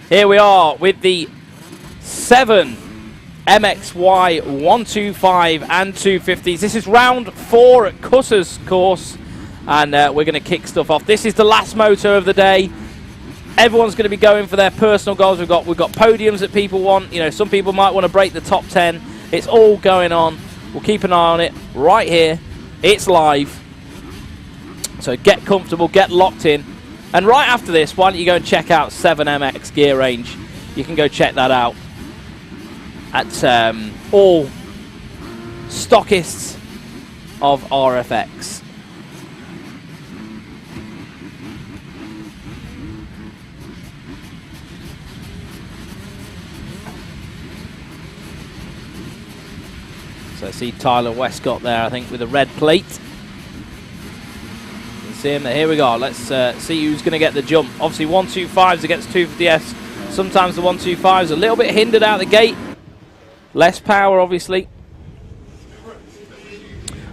Here we are with the 7 MXY 125 and 250s. This is round 4 at Cusses Gorse, and we're going to kick stuff off. This is the last moto of the day. Everyone's going to be going for their personal goals. We've got podiums that people want. You know, some people might want to break the top 10. It's all going on. We'll keep an eye on it right here. It's live. So get comfortable, get locked in. And right after this, why don't you go and check out 7MX Gear Range. You can go check that out at all stockists of RFX. So Let's see Tyler Westcott there, I think, with a red plate. You can see him there. Here we go. Let's see who's going to get the jump. Obviously, 125s against 250Fs. Sometimes the 125s a little bit hindered out the gate. Less power, obviously.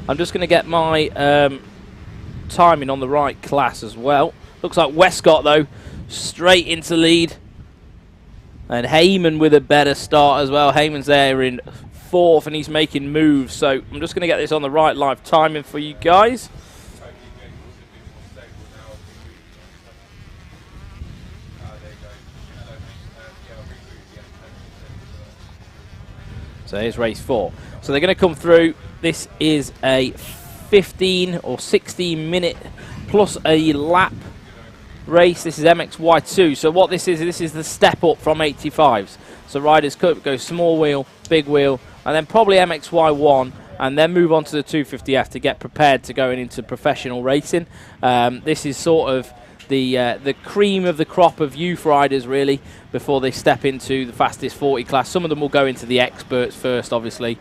I'm just going to get my timing on the right class as well. Looks like Westcott, though, straight into lead. And Heyman with a better start as well. Heyman's there in 4th, and he's making moves. So I'm just going to get this on the right live timing for you guys. So here's race 4. So they're going to come through. This is a 15 or 16 minute plus a lap race. This is MX1 So what this is the step up from 85s. So riders could go small wheel, big wheel, and then probably MX1, and then move on to the 250F to get prepared to going into professional racing. This is sort of the cream of the crop of youth riders, really, before they step into the fastest 40 class. Some of them will go into the experts first, obviously.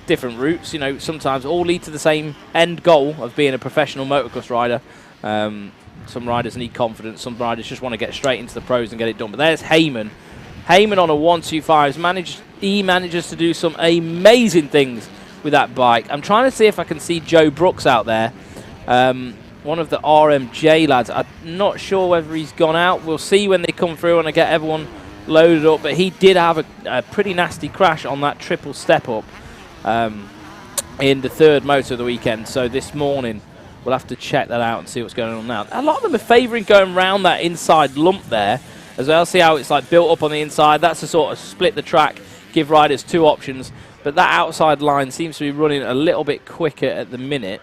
Different routes, you know, sometimes all lead to the same end goal of being a professional motocross rider. Some riders need confidence. Some riders just want to get straight into the pros and get it done. But there's Heyman. Heyman on a 125. He manages to do some amazing things with that bike. I'm trying to see if I can see Joe Brooks out there. One of the RMJ lads. I'm not sure whether he's gone out. We'll see when they come through and I get everyone loaded up. But he did have a pretty nasty crash on that triple step up in the 3rd motor of the weekend. So this morning we'll have to check that out and see what's going on now. A lot of them are favouring going round that inside lump there as well. See how it's like built up on the inside. That's to sort of split the track, give riders 2 options. But that outside line seems to be running a little bit quicker at the minute.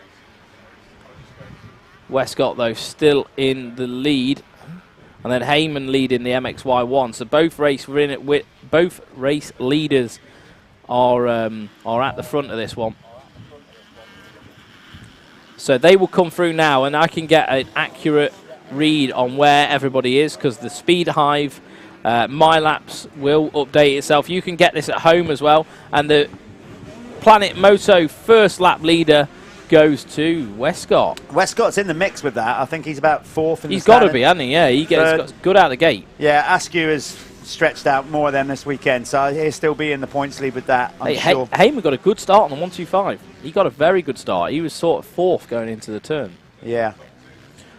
Westcott, though, still in the lead. And then Heyman leading the MX1. So both race leaders are at the front of this one. So they will come through now, and I can get an accurate read on where everybody is, because the Speed Hive, MyLaps will update itself. You can get this at home as well. And the Planet Moto first lap leader goes to Westcott.
Westcott's in the mix with that. I think he's about 4th in the
He's got to be, hasn't he? Yeah, he's got good out of the gate.
Yeah, Askew has stretched out more of them this weekend, so he'll still be in the points lead with that, I'm sure. Heyman
got a good start on the 125. He got a very good start. He was sort of 4th going into the turn.
Yeah.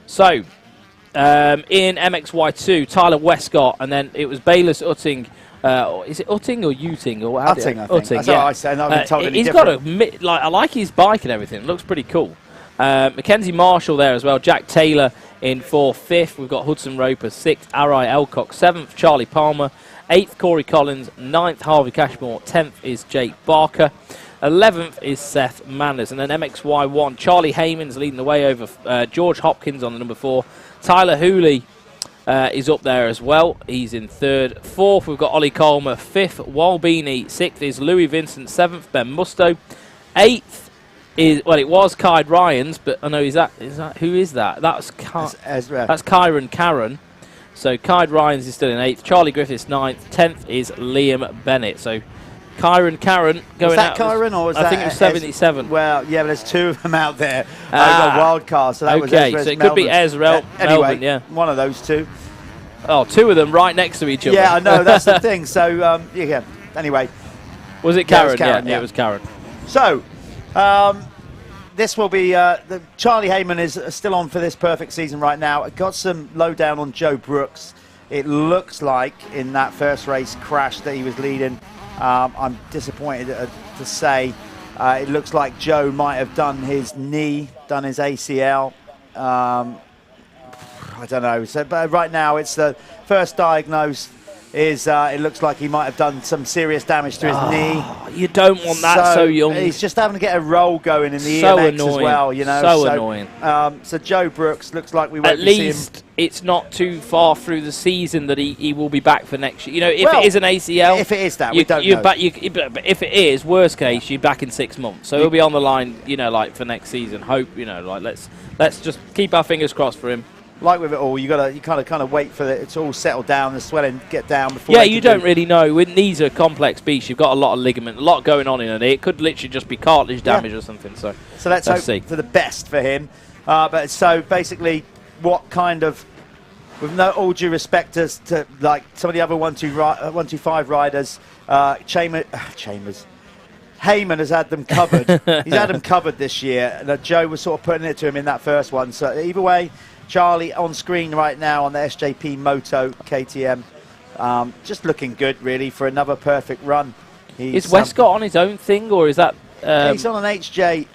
So, in MX1 Tyler Westcott, and then it was Bayless Utting. Is it Utting or Uting? Or
Utting, I think. That's what I said. I've been told
he's got I like his bike and everything. It looks pretty cool. Mackenzie Marshall there as well. Jack Taylor in 4th. 5th, we've got Hudson Roper. 6th, Arai Elcock. 7th, Charlie Palmer. 8th, Corey Collins. 9th, Harvey Cashmore. 10th is Jake Barker. 11th is Seth Manners. And then MXY1, Charlie Heyman's leading the way over George Hopkins on the number 4. Tyler Hooley is up there as well. He's in 3rd. 4th, we've got Ollie Colmer. 5th, Walbini. 6th is Louis Vincent. 7th, Ben Musto. 8th is, well, it was Kyd Ryans, but I know, who is that? That's Kyron Karen. So Kyd Ryans is still in 8th. Charlie Griffiths 9th. 10th is Liam Bennett. So Kyron Karen going out.
Was that Kyron, or was that?
I think it was 77.
Well, yeah, but there's 2 of them out there. Got wild card, so that was Ezra's
so it could be Ezra.
Anyway,
Melbourne, yeah.
One of those 2.
Oh, 2 of them right next to each other.
Yeah, I know, that's the thing. So, yeah, anyway.
Was it Karen?
Yeah,
it was Karen.
So, this will be, Charlie Heyman is still on for this perfect season right now. I got some lowdown on Joe Brooks. It looks like in that first race crash that he was leading, I'm disappointed to say, it looks like Joe might have done his knee, done his ACL. I don't know. So, but right now, it's the first diagnosed is it looks like he might have done some serious damage to his knee.
You don't want that so young.
He's just having to get a roll going in the
so
EMX
annoying.
as well, you know.
So annoying.
So Joe Brooks looks like we won't
At
be seeing
least it's not too far through the season that he will be back for next year. You know, if it is an ACL,
if it is that, we don't know.
But if it is, worst case, you're back in 6 months. So he'll be on the line, you know, like for next season. Hope, you know, like let's just keep our fingers crossed for him.
like with it all, you kind of wait for it to all settle down, the swelling get down before.
Yeah, you don't really know. With knees are complex beasts. You've got a lot of ligament, a lot going on in a knee. It could literally just be cartilage damage or something. So
let's hope for the best for him. But so basically, what kind of, with no all due respect to like some of the other 125 riders, Heyman has had them covered. He's had them covered this year. And Joe was sort of putting it to him in that first one. So either way, Charlie on screen right now on the SJP Moto KTM. Just looking good, really, for another perfect run.
Is Westcott on his own thing, or is that...
he's on an HJA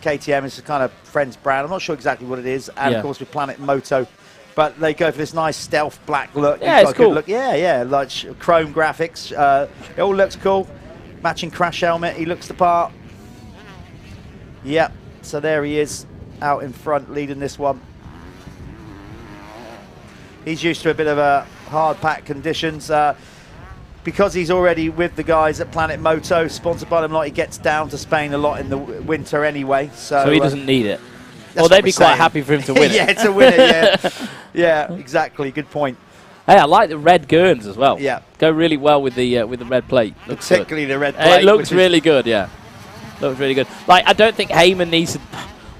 KTM. It's a kind of friend's brand. I'm not sure exactly what it is. And, of course, with Planet Moto. But they go for this nice stealth black look.
Yeah, it's cool.
Look. Yeah, like chrome graphics. It all looks cool. Matching crash helmet, he looks the part. Yep, so there he is, out in front, leading this one. He's used to a bit of a hard pack conditions. Because he's already with the guys at Planet Moto, sponsored by them a lot, he gets down to Spain a lot in the winter anyway. So
he doesn't need it. Well, they'd be quite happy for him to win it.
Yeah, it's a winner, yeah. Yeah, exactly, good point.
Hey, I like the red Gurns as well.
Yeah.
Go really well with the red plate. Looks
particularly
good.
The red plate.
It looks really good, yeah. Looks really good. Like, I don't think Heyman needs to...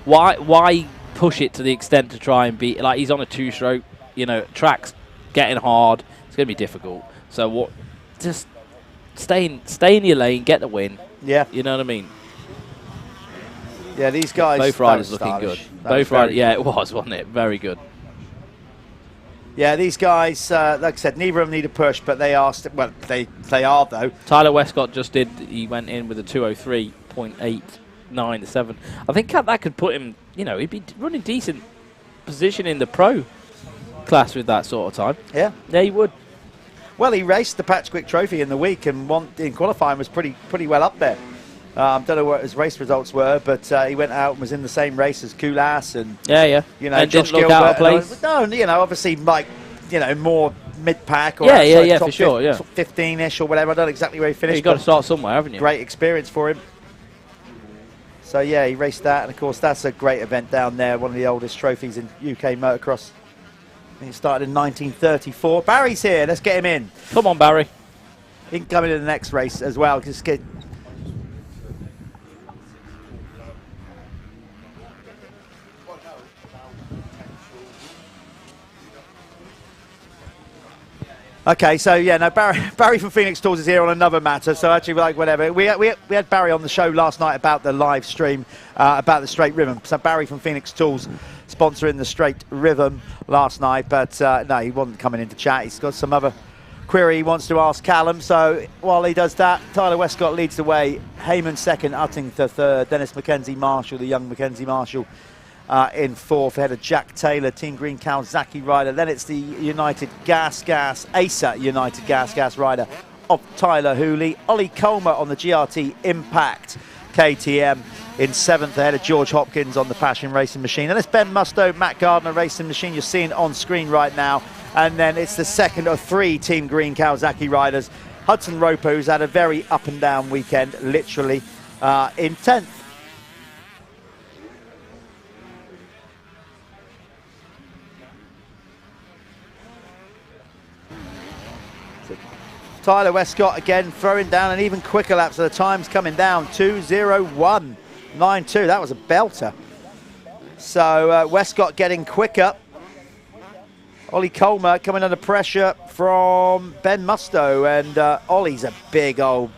Why push it to the extent to try and beat... Like, he's on a two-stroke, you know, track's getting hard. It's going to be difficult. So, what? Just stay in your lane, get the win.
Yeah.
You know what I mean?
Yeah, these guys...
Both riders looking good. Both riders... Yeah, it was, wasn't it? Very good.
Yeah, these guys, like I said, neither of them need a push, but they are, well, they are, though.
Tyler Westcott just did, he went in with a 203.897. I think that could put him, you know, he'd be running decent position in the pro class with that sort of time.
Yeah.
Yeah, he would.
Well, he raced the Patch Quick Trophy in the week and in qualifying was pretty well up there. Don't know what his race results were, but he went out and was in the same race as Kulas and you know,
and
Josh
didn't look
Gilbert.
out of place.
No, you know, obviously like more mid pack or
yeah,
top
for sure, yeah,
15ish or whatever. I don't know exactly where he finished.
You've got to start somewhere, haven't you?
Great experience for him. So yeah, he raced that, and of course that's a great event down there. One of the oldest trophies in UK motocross. I think it started in 1934. Barry's here. Let's get him in.
Come on, Barry.
He can come into the next race as well. Just get. Okay, so yeah, no, Barry from Phoenix Tours is here on another matter. So actually, like whatever, we had Barry on the show last night about the live stream about the straight rhythm. So Barry from Phoenix Tours sponsoring the straight rhythm last night, but no, he wasn't coming in to chat. He's got some other query he wants to ask Callum. So while he does that, Tyler Westcott leads the way. Heyman second, Utting third, Dennis Mackenzie Marshall, the young Mackenzie Marshall, in fourth, ahead of Jack Taylor, Team Green Kawasaki rider. Then it's the United Gas Acer United Gas rider of Tyler Hooley. Ollie Comer on the GRT Impact KTM in seventh, ahead of George Hopkins on the Passion Racing Machine. And it's Ben Mustoe, Matt Gardner Racing Machine you're seeing on screen right now. And then it's the second of three Team Green Kawasaki riders. Hudson Roper, who's had a very up and down weekend, literally in 10th. Tyler Westcott again throwing down an even quicker lap, so the time's coming down 2:01.92. That was a belter. So Westcott getting quicker. Ollie Comer coming under pressure from Ben Mustoe, and Ollie's a big old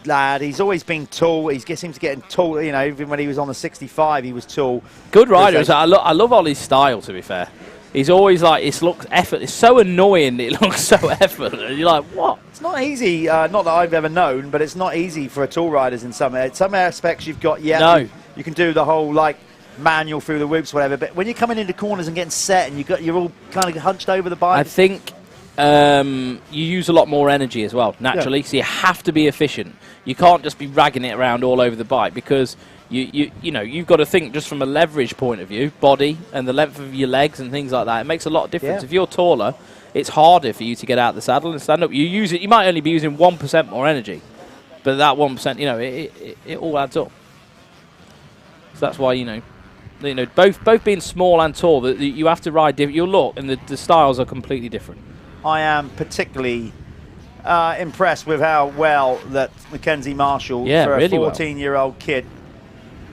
lad. He's always been tall. He seems to get tall. You know, even when he was on the 65, he was tall.
Good rider. I love Ollie's style, to be fair. He's always like, it looks effort. It's so annoying. It looks so effortless. You're like, what?
It's not easy. Not that I've ever known, but it's not easy for tall riders in some aspects. You've got you can do the whole like manual through the whoops, whatever. But when you're coming into corners and getting set, and you're all kind of hunched over the bike.
I think you use a lot more energy as well, naturally. Yeah. So you have to be efficient. You can't just be ragging it around all over the bike because. You know, you've got to think just from a leverage point of view, body and the length of your legs and things like that. It makes a lot of difference. Yeah. If you're taller, it's harder for you to get out of the saddle and stand up. You might only be using 1% more energy, but that 1%, you know, it all adds up. So that's why, you know, You know, both being small and tall, that you have to ride different. Your look and the styles are completely different.
I am particularly impressed with how well that Mackenzie Marshall, for a 14-year-old kid,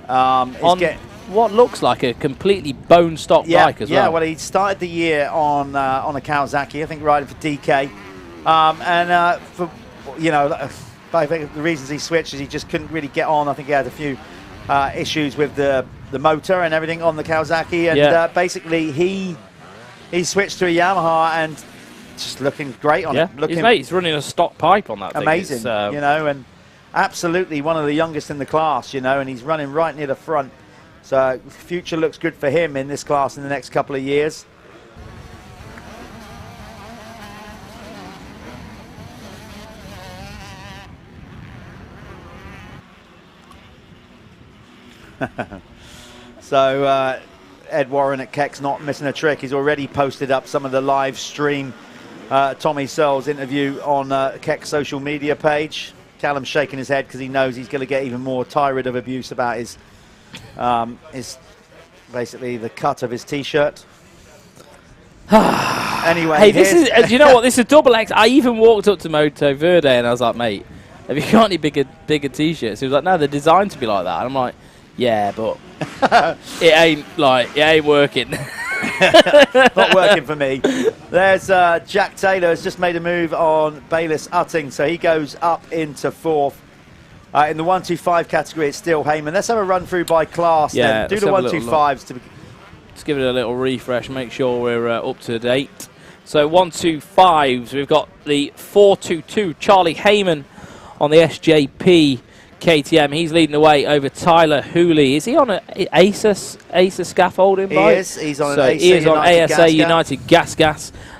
is getting
what looks like a completely bone stock bike as well.
Yeah, well, he started the year on a Kawasaki, I think, riding for DK, and for I think the reasons he switched is he just couldn't really get on. I think he had a few issues with the motor and everything on the Kawasaki, and basically he switched to a Yamaha and just looking great on it.
He's running a stock pipe on that thing.
Amazing, and absolutely one of the youngest in the class, and he's running right near the front. So future looks good for him in this class in the next couple of years. So Ed Warren at Keck's not missing a trick. He's already posted up some of the live stream Tommy Searle's interview on Keck's social media page. Callum's shaking his head because he knows he's going to get even more tirade of abuse about his basically the cut of his t-shirt. Anyway,
hey, this is do you know what? This is double X. I even walked up to Motoverde and I was like, mate, have you got any bigger t-shirts? He was like, no, they're designed to be like that. And I'm like, yeah, but it ain't working.
Not working for me. There's Jack Taylor has just made a move on Bayliss Utting, so he goes up into 4th. In the 125 category, it's still Heyman. Let's have a run through by class.
Yeah,
then. Do the 125s.
Let's give it a little refresh, make sure we're up to date. So 125s, we've got the 422 Charlie Heyman on the SJP KTM. He's leading the way over Tyler Hooley. Is he on an ASA scaffolding bike?
He is. He's on an
he is on ASA
United
Gas.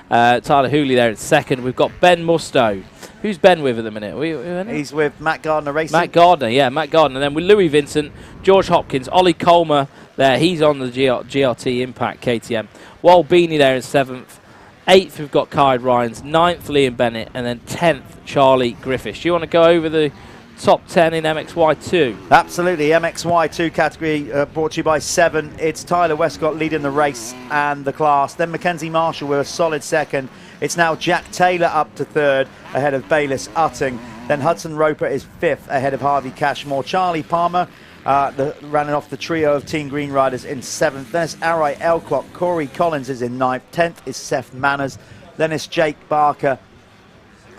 Tyler Hooley there in 2nd. We've got Ben Musto. Who's Ben with at the minute?
He's with Matt Gardner Racing.
Matt Gardner. And then with Louis Vincent, George Hopkins, Ollie Colmer there. He's on the GRT Impact KTM. Wal Beanie there in 7th. 8th, we've got Kyle Ryans. 9th, Liam Bennett. And then 10th, Charlie Griffiths. Do you want to go over the top 10 in MXY2?
Absolutely. MXY2 category brought to you by 7. It's Tyler Westcott leading the race and the class. Then Mackenzie Marshall with a solid 2nd. It's now Jack Taylor up to 3rd ahead of Bayliss Utting. Then Hudson Roper is 5th ahead of Harvey Cashmore. Charlie Palmer running off the trio of Team Green riders in 7th. Then it's Arai Elclock. Corey Collins is in 9th. 10th is Seth Manners. Then it's Jake Barker.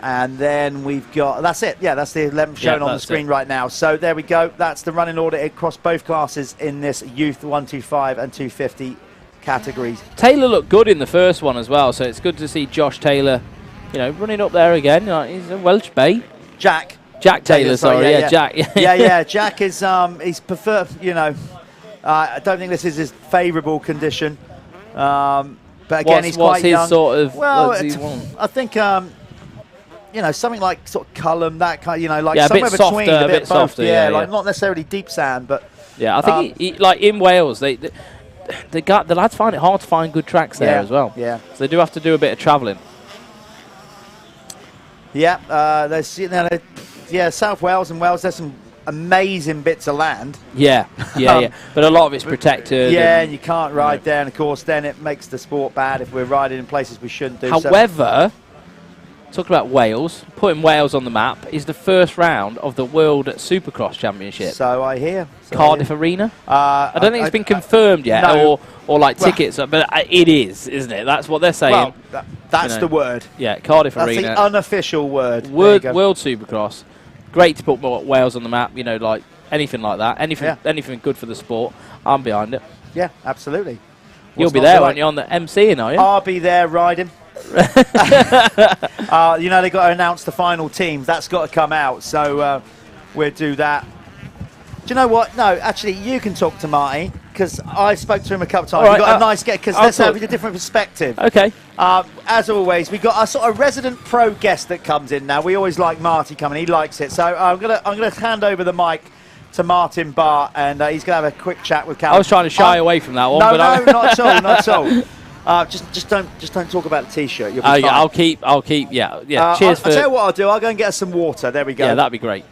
And then we've got, that's it. Yeah, that's the 11th shown on the screen right now. So there we go. That's the running order across both classes in this youth 125 and 250 categories.
Taylor looked good in the first one as well, so it's good to see Josh Taylor, running up there again. He's a Welsh bay.
Jack
Taylor, sorry. Yeah, Jack.
Jack is, he's preferred, I don't think this is his favourable condition. But again, he's quite young.
What's his sort of,
well,
what does he want?
I think, something like sort of Cullum, that kind, like
yeah,
somewhere
a bit softer,
between, a bit
softer,
yeah, like not necessarily deep sand, but
yeah, I think he, like in Wales, the lads find it hard to find good tracks there as well.
Yeah,
so they do have to do a bit of travelling.
Yeah, there's South Wales and Wales. There's some amazing bits of land.
Yeah, but a lot of it's protected.
Yeah, and you can't ride there, and of course, then it makes the sport bad if we're riding in places we shouldn't do.
However, talking about Wales, putting Wales on the map is the first round of the World Supercross Championship.
So I hear.
Cardiff Arena. I don't think it's been confirmed yet,
no.
or like tickets, but it is, isn't it? That's what they're saying.
Well, that's the word.
Yeah, Cardiff
Arena.
That's
the unofficial word.
World Supercross. Great to put Wales on the map. Like anything like that. Anything good for the sport. I'm behind it.
Yeah, absolutely.
You'll be there, aren't you, on the MCing, are you?
I'll be there riding. They got to announce the final team. That's got to come out, so we'll do that. Do you know what? No, actually, you can talk to Marty, because I spoke to him a couple of times. Right, we got a nice get, because let's have a different perspective.
Okay.
As always, we've got a sort of resident pro guest that comes in now. We always like Marty coming. He likes it. So I'm gonna hand over the mic to Martin Barr, and he's going to have a quick chat with Cal.
I was trying to shy away from that one.
No, not at all, not at all. Just don't talk about the t-shirt. You'll be fine.
Yeah, I'll keep. Yeah. Cheers.
I'll tell you what I'll do. I'll go and get us some water. There we go.
Yeah, that'd be great.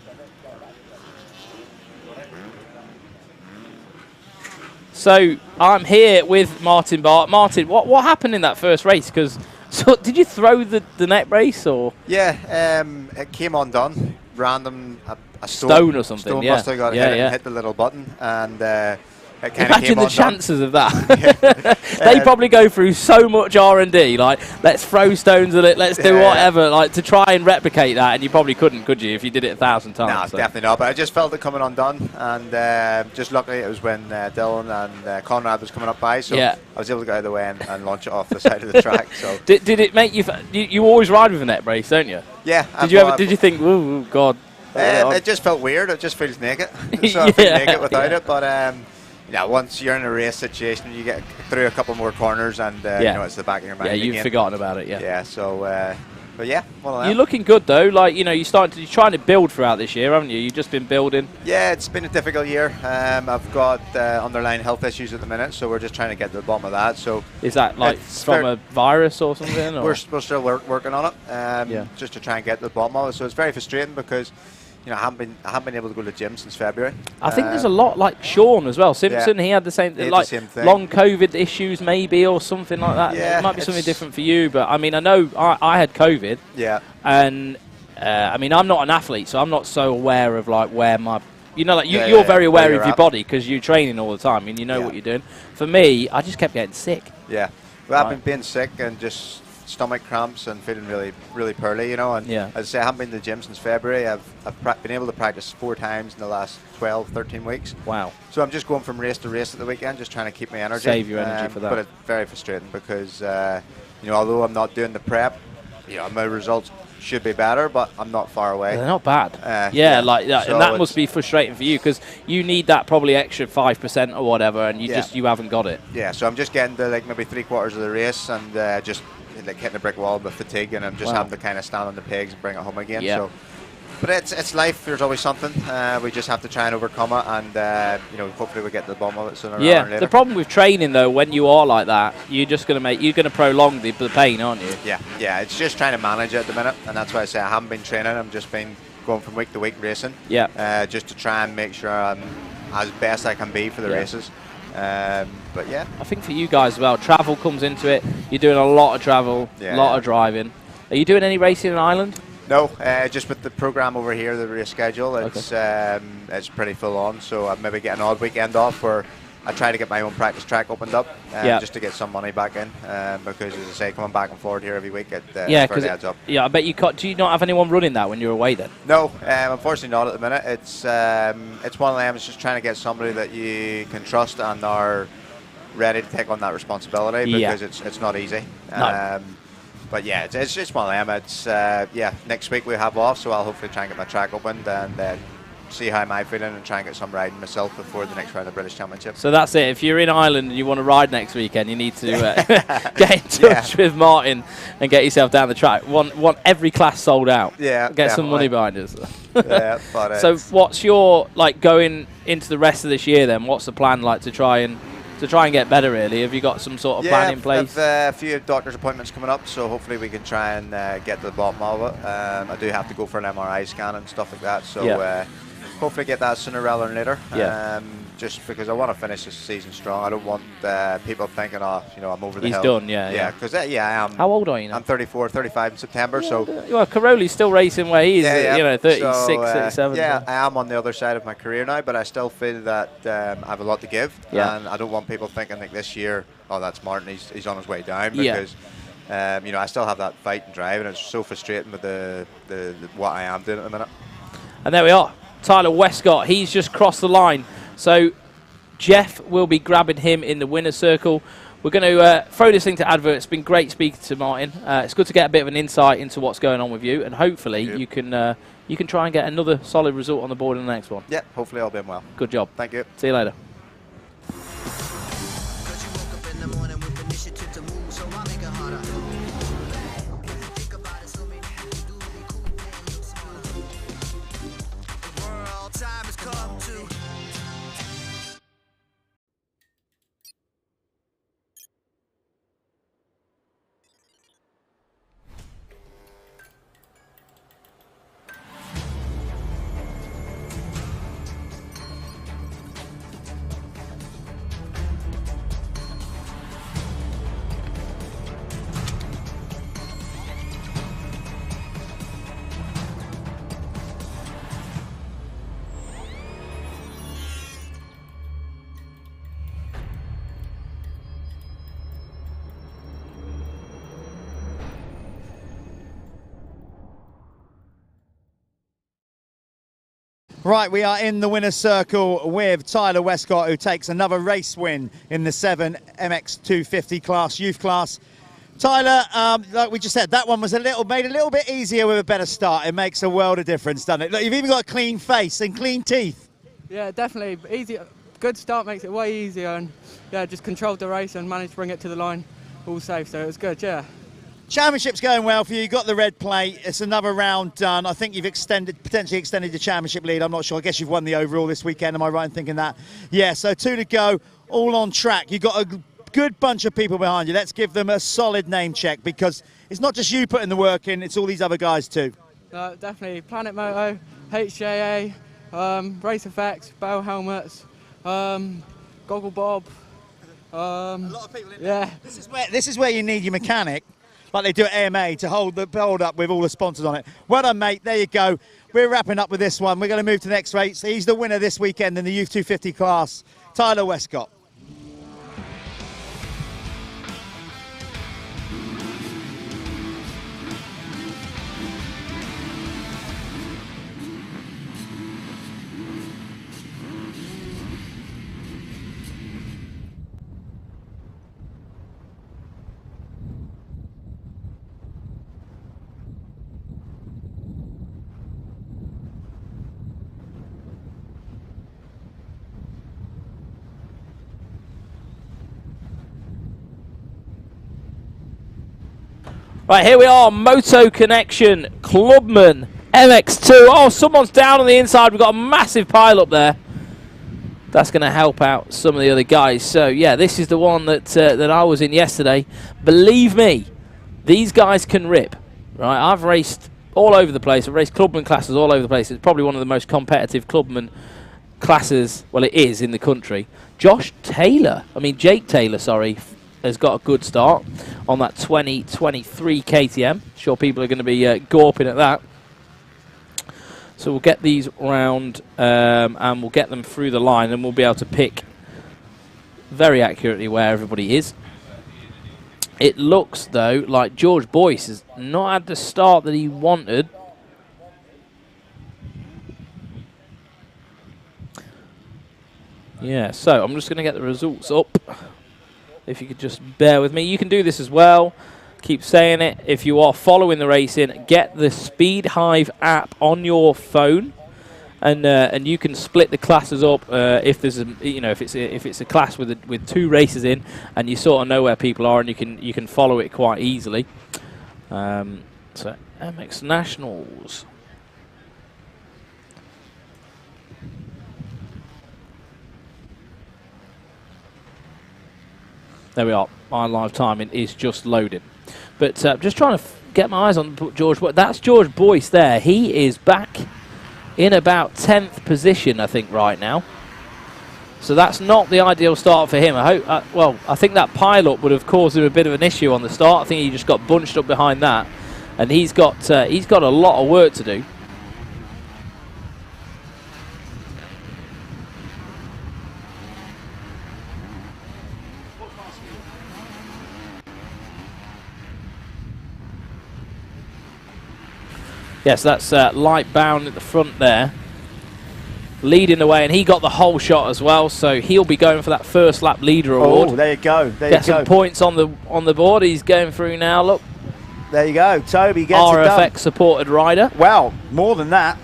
So I'm here with Martin Bart. Martin, what happened in that first race? Because did you throw the net brace or?
Yeah, it came undone. Random, a
stone or something.
Stone
yeah.
must have got hit and hit the little button, and it kind of
Imagine
came
the
undone.
chances of that. They probably go through so much R&D, like let's throw stones at it, let's do whatever, like to try and replicate that, and you probably couldn't, could you, if you did it 1,000 times?
No,
so.
definitely not. But I just felt it coming undone, and just luckily it was when Dylan and Conrad was coming up by, so I was able to get out of the way and launch it off the side of the track. So
did it make you? You always ride with a net brace, don't you?
Yeah.
Did you think, oh God?
It just felt weird. It just feels naked. So I feel naked without it, but. Yeah, once you're in a race situation, you get through a couple more corners, and you know it's the back of your mind.
Yeah, you've
again.
forgotten about it. Yeah.
Yeah. So, but yeah,
you're looking good though. Like you're trying to build throughout this year, haven't you? You've just been building.
Yeah, it's been a difficult year. I've got underlying health issues at the minute, so we're just trying to get to the bottom of that. So
is that like from a virus or something? Or?
We're still working on it. Just to try and get to the bottom of it. So it's very frustrating because. I haven't been able to go to the gym since February.
I think there's a lot like Sean as well. Simpson, he had the same, same thing. Long COVID issues maybe or something like that.
Yeah,
it might be something different for you, but I mean, I know I had COVID.
Yeah.
And I mean, I'm not an athlete, so I'm not so aware of like where my, you're very aware of your body because you're training all the time and you know what you're doing. For me, I just kept getting sick.
Yeah. Well, I've been being sick and just stomach cramps and feeling really poorly, and as I say, I haven't been to the gym since February. I've been able to practice 4 times in the last 12-13 weeks.
Wow.
So I'm just going from race to race at the weekend, just trying to keep my energy.
Save your energy for that.
But it's very frustrating because although I'm not doing the prep, my results should be better, but I'm not far away.
They're not bad. Like that,
so
and that must be frustrating for you because you need that probably extra 5% or whatever, and you haven't got it.
Yeah, so I'm just getting to like maybe 3/4 of the race and just like hitting a brick wall with fatigue, and I'm just having to kind of stand on the pegs and bring it home again.
Yeah.
So, but it's life. There's always something. We just have to try and overcome it, and hopefully we get to the bottom of it sooner rather than later.
The problem with training though, when you are like that, you're going to prolong the pain, aren't you?
Yeah. It's just trying to manage it at the minute, and that's why I say I haven't been training. I'm just been going from week to week racing.
Yeah.
Just to try and make sure I'm as best I can be for the races. But yeah,
I think for you guys as well, travel comes into it. You're doing a lot of travel, a lot of driving. Are you doing any racing in Ireland?
No, just with the program over here, the race schedule, it's pretty full on. So I maybe get an odd weekend off where I try to get my own practice track opened up just to get some money back in because, as I say, coming back and forward here every week, it fairly adds up.
Yeah, I bet you do you not have anyone running that when you're away then?
No, unfortunately not at the minute. It's one of them. It's just trying to get somebody that you can trust and are ready to take on that responsibility because it's not easy.
No.
But yeah, it's just one of them. It's next week we have off, so I'll hopefully try and get my track opened and see how I'm feeling and try and get some riding myself before the next round of the British Championship.
So that's it. If you're in Ireland and you want to ride next weekend, you need to get in touch with Martin and get yourself down the track. Want every class sold out.
Yeah,
get
definitely.
some money behind us.
But
so what's your going into the rest of this year then? What's the plan to try and get better really? Have you got some sort of plan in place?
I've a few doctor's appointments coming up, so hopefully we can try and get to the bottom of it. I do have to go for an MRI scan and stuff like that, so hopefully get that sooner rather than later. Just because I want to finish this season strong. I don't want people thinking, I'm over the hill.
He's done, yeah.
Because I am.
How old are you now?
I'm 34, 35 in September. So
well, Caroli's still racing where he is. 36,
so,
37.
Yeah,
so.
I am on the other side of my career now, but I still feel that I have a lot to give, and I don't want people thinking like this year, that's Martin. He's on his way down because. I still have that fight and drive, and it's so frustrating with the what I am doing at the minute.
And there we are. Tyler Westcott, he's just crossed the line. So Jeff will be grabbing him in the winner's circle. We're going to throw this thing to advert. It's been great speaking to Martin. It's good to get a bit of an insight into what's going on with you, and hopefully you can try and get another solid result on the board in the next one.
Yeah, hopefully I'll be well.
Good job.
Thank you.
See you later.
Right, we are in the winner's circle with Tyler Westcott, who takes another race win in the 7 MX250 class, youth class. Tyler, like we just said, that one was made a little bit easier with a better start. It makes a world of difference, doesn't it? Look, you've even got a clean face and clean teeth.
Yeah, definitely. Easier. Good start makes it way easier, and yeah, just controlled the race and managed to bring it to the line all safe, so it was good, yeah.
Championship's going well for you. You got the red plate. It's another round done. I think you've potentially extended the championship lead. I'm not sure. I guess you've won the overall this weekend. Am I right in thinking that? Yeah, so 2 to go, all on track. You've got a good bunch of people behind you. Let's give them a solid name check, because it's not just you putting the work in, it's all these other guys too.
Definitely. Planet Moto, HJA, Race Effects, Bell Helmets, Goggle Bob.
A lot of people in there. Yeah. This is where you need your mechanic, like they do at AMA, to hold up with all the sponsors on it. Well done, mate. There you go. We're wrapping up with this one. We're going to move to the next race. He's the winner this weekend in the Youth 250 class, Tyler Westcott.
Right, here we are, Moto-Connection, Clubman MX2. Oh, someone's down on the inside. We've got a massive pile up there. That's going to help out some of the other guys. So, yeah, this is the one that I was in yesterday. Believe me, these guys can rip. Right, I've raced all over the place. I've raced Clubman classes all over the place. It's probably one of the most competitive Clubman classes, well, it is in the country. Jake Taylor, sorry, has got a good start on that 2023 KTM. Sure, people are going to be gawping at that. So we'll get these round and we'll get them through the line, and we'll be able to pick very accurately where everybody is. It looks, though, like George Boyce has not had the start that he wanted. Yeah, so I'm just going to get the results up. If you could just bear with me. You can do this as well. Keep saying it. If you are following the racing, get the Speed Hive app on your phone, and you can split the classes up. If there's if it's a class with 2 races in, and you sort of know where people are, and you can follow it quite easily. So MX Nationals. There we are. My live timing is just loading. But just trying to get my eyes on George. That's George Boyce there. He is back in about 10th position, I think, right now. So that's not the ideal start for him. I hope. I think that pile-up would have caused him a bit of an issue on the start. I think he just got bunched up behind that, and he's got a lot of work to do. Yes, that's Light bound at the front there, leading the way, and he got the whole shot as well. So he'll be going for that first lap leader award.
Oh, there you go.
Get some points on the board. He's going through now. Look,
there you go. Toby gets it done.
RFX supported rider.
Well, more than that.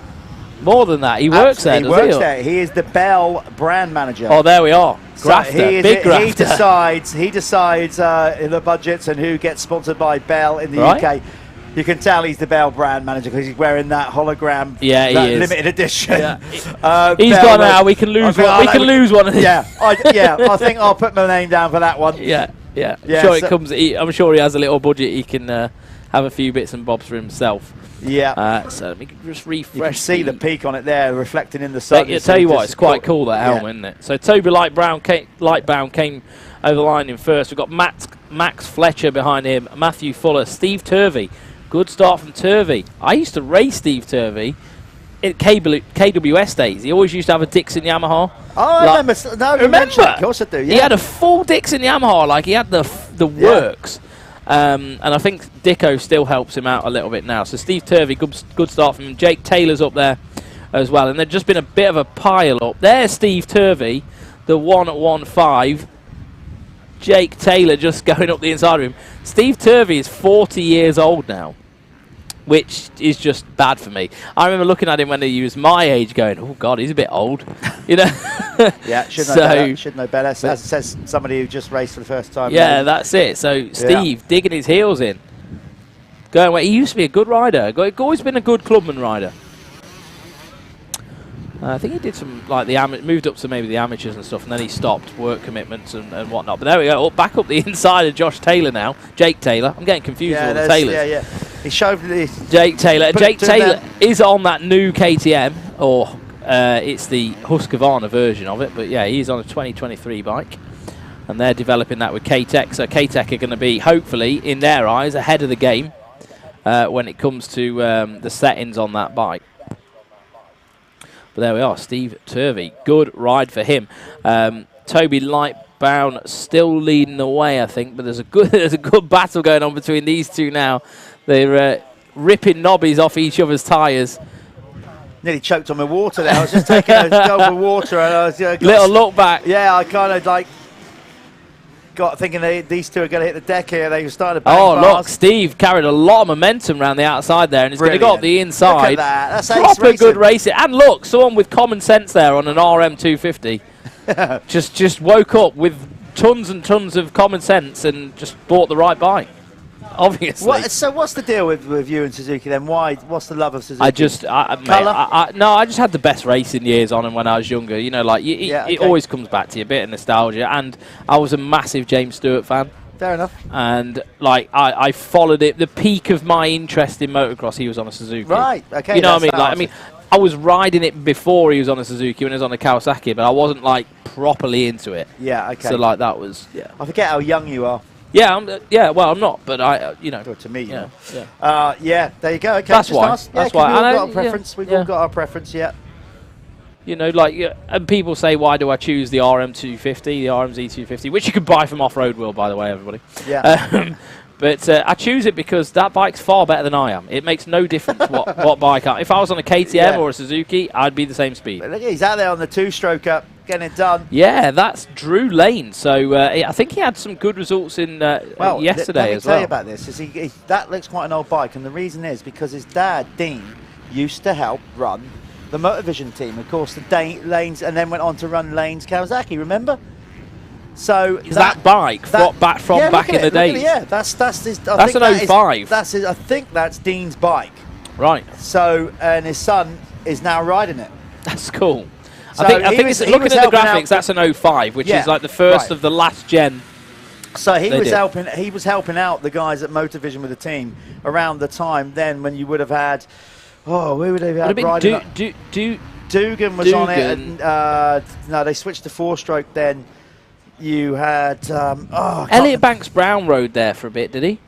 More than that. He works there.
He works there. He is the Bell brand manager.
Oh, there we are. Grafter,
so
big grafter.
He decides in the budgets and who gets sponsored by Bell in the UK. You can tell he's the Bell brand manager because he's wearing that hologram,
that
limited edition.
Yeah. He's gone now. We can lose one. We can lose one of these.
Yeah, I think I'll put my name down for that one.
Yeah. I'm sure he has a little budget. He can have a few bits and bobs for himself.
Yeah.
So let me just refresh.
You can see the peak on it there, reflecting in the sun.
I tell you what, it's quite cool, that helmet, isn't it? So Toby Lightbound came over the line in first. We've got Max Fletcher behind him, Matthew Fuller, Steve Turvey. Good start from Turvey. I used to race Steve Turvey in KWS days. He always used to have a Dixon Yamaha.
Oh, I remember. No, remember? Of course I do, yeah.
He had a full Dixon Yamaha, like he had the Worx. And I think Dicko still helps him out a little bit now. So Steve Turvey, good start from him. Jake Taylor's up there as well. And there'd just been a bit of a pile up. There's Steve Turvey, the 1 at 1.5. Jake Taylor just going up the inside of him. Steve Turvey is 40 years old now, which is just bad for me. I remember looking at him when he was my age going, oh, God, he's a bit old. You know?
Yeah, should know better. Should know better. As says somebody who just raced for the first time.
Yeah, that's it. So Steve digging his heels in. Going away. He used to be a good rider. Always been a good Clubman rider. I think he did some, like, moved up to maybe the amateurs and stuff, and then he stopped work commitments and whatnot. But there we go. Back up the inside of Josh Taylor now. Jake Taylor. I'm getting confused with all the Taylors.
Yeah. He showed
Jake Taylor. Jake Taylor is on that new KTM, or it's the Husqvarna version of it. But yeah, he's on a 2023 bike, and they're developing that with K-Tech. So K-Tech are going to be, hopefully, in their eyes, ahead of the game when it comes to the settings on that bike. But there we are, Steve Turvey. Good ride for him. Toby Lightbound still leading the way, I think. But there's a good battle going on between these two now. They're ripping knobbies off each other's tyres.
Nearly choked on my water there. I was just taking a gulp of water, and I was
little look back.
Yeah, I kind of like got thinking these two are going to hit the deck here. They were starting to bang
Oh,
bars.
look, Steve carried a lot of momentum around the outside there, and he's going to go up the inside.
Look at that. That's ace
proper
racing.
good racing. And look, someone with common sense there on an RM250 just woke up with tons and tons of common sense and just bought the right bike. Obviously.
So what's the deal with you and Suzuki then? What's the love of Suzuki?
I just had the best racing years on him when I was younger. You know, like it always comes back to you, a bit of nostalgia. And I was a massive James Stewart fan.
Fair enough.
And like I followed it. The peak of my interest in motocross, he was on a Suzuki.
Right. Okay.
You know what I mean? Like I was riding it before he was on a Suzuki when he was on a Kawasaki, but I wasn't like properly into it.
Yeah. Okay.
So like that was
I forget how young you are.
Yeah, well, I'm not, but you know.
To me,
yeah.
Yeah, there you go. Okay,
that's why. That's why.
We've all got a preference. We've all got our preference,
You know, like, and people say, why do I choose the RM250, the RMZ250, which you can buy from Off-Road World, by the way, everybody.
Yeah.
But I choose it because that bike's far better than I am. It makes no difference what bike if I was on a KTM or a Suzuki, I'd be the same speed.
But look, he's out there on the two-stroker, getting it done.
Yeah, that's Drew Lane. So I think he had some good results in yesterday as well.
Let me tell you about this. That looks quite an old bike, and the reason is because his dad, Dean, used to help run the Motorvision team. Of course, the Lanes, and then went on to run Lane's Kawasaki, remember? So
that bike back in the day.
Yeah, that's his.
That's an 05.
I think that's Dean's bike.
Right.
So and his son is now riding it.
That's cool.
So
I think looking at the graphics, that's an 05, which is like the first of the last gen.
So he was helping out the guys at Motorvision with the team around the time then when you would have had. Oh, who would have had riding? Dugan was on it. And, no, they switched to 4-stroke then. You had
Elliot Banks Brown rode there for a bit, did he?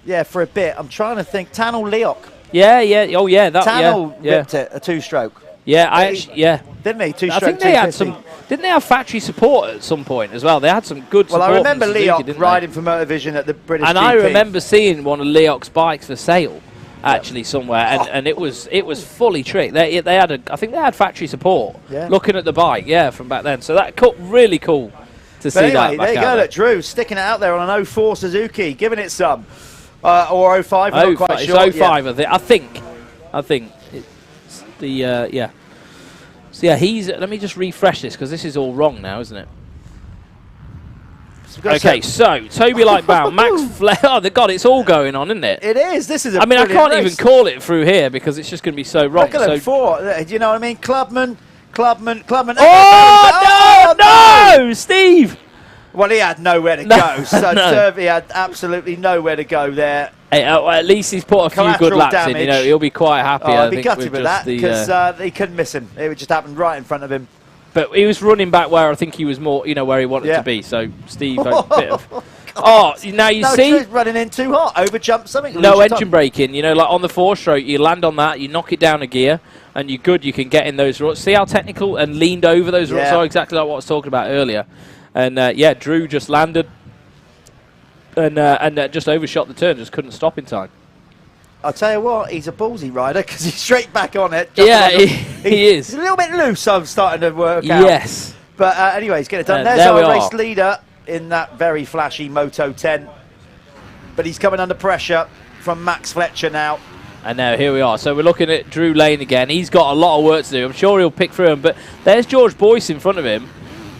Yeah, for a bit. I'm trying to think. Tannel Leoc.
Yeah. Oh, yeah.
Tannel ripped it, a 2-stroke.
Yeah,
Didn't they? 2-stroke.
I think they had some. Didn't they have factory support at some point as well? They had some good support.
Well, I remember Leoc riding for Motorvision at the British GP.
I remember seeing one of Leoc's bikes for sale. Actually, somewhere, and it was fully tricked. They had I think they had factory support.
Yeah.
Looking at the bike, from back then. So that really cool to see that.
There you go. Look, Drew sticking it out there on an 04 Suzuki, giving it some, or 05. I'm not quite sure.
It's 05, I think. It's the So he's. Let me just refresh this because this is all wrong now, isn't it? Okay, so Toby Lightbound, Max Flair. Oh, God, it's all going on, isn't it?
It is. This is. I
can't even call it through here because it's just going to be so wrong.
Look at them four. Do you know what I mean? Clubman.
Oh no, Steve!
Well, he had nowhere to go. So Turvey had absolutely nowhere to go there.
Hey, at least he's put a few good laps in. You know, he'll be quite happy.
I'd be gutted with that because he couldn't miss him. It just happened right in front of him.
But he was running back where I think he was more, where he wanted to be. So Steve had a bit of. Now you see,
running in too hot, overjump something.
No engine braking. You know, like on the 4-stroke, you land on that, you knock it down a gear, and you're good. You can get in those ruts. See how technical and leaned over those ruts are, exactly like what I was talking about earlier. And Drew just landed and just overshot the turn, just couldn't stop in time.
I'll tell you what, he's a ballsy rider because he's straight back on it.
Yeah, he is.
He's a little bit loose, I'm starting to work out.
Yes.
But anyway, he's getting it done. There's
there
our
we
race
are.
leader in that very flashy Moto 10. But he's coming under pressure from Max Fletcher now.
And now here we are. So we're looking at Drew Lane again. He's got a lot of work to do. I'm sure he'll pick through him. But there's George Boyce in front of him.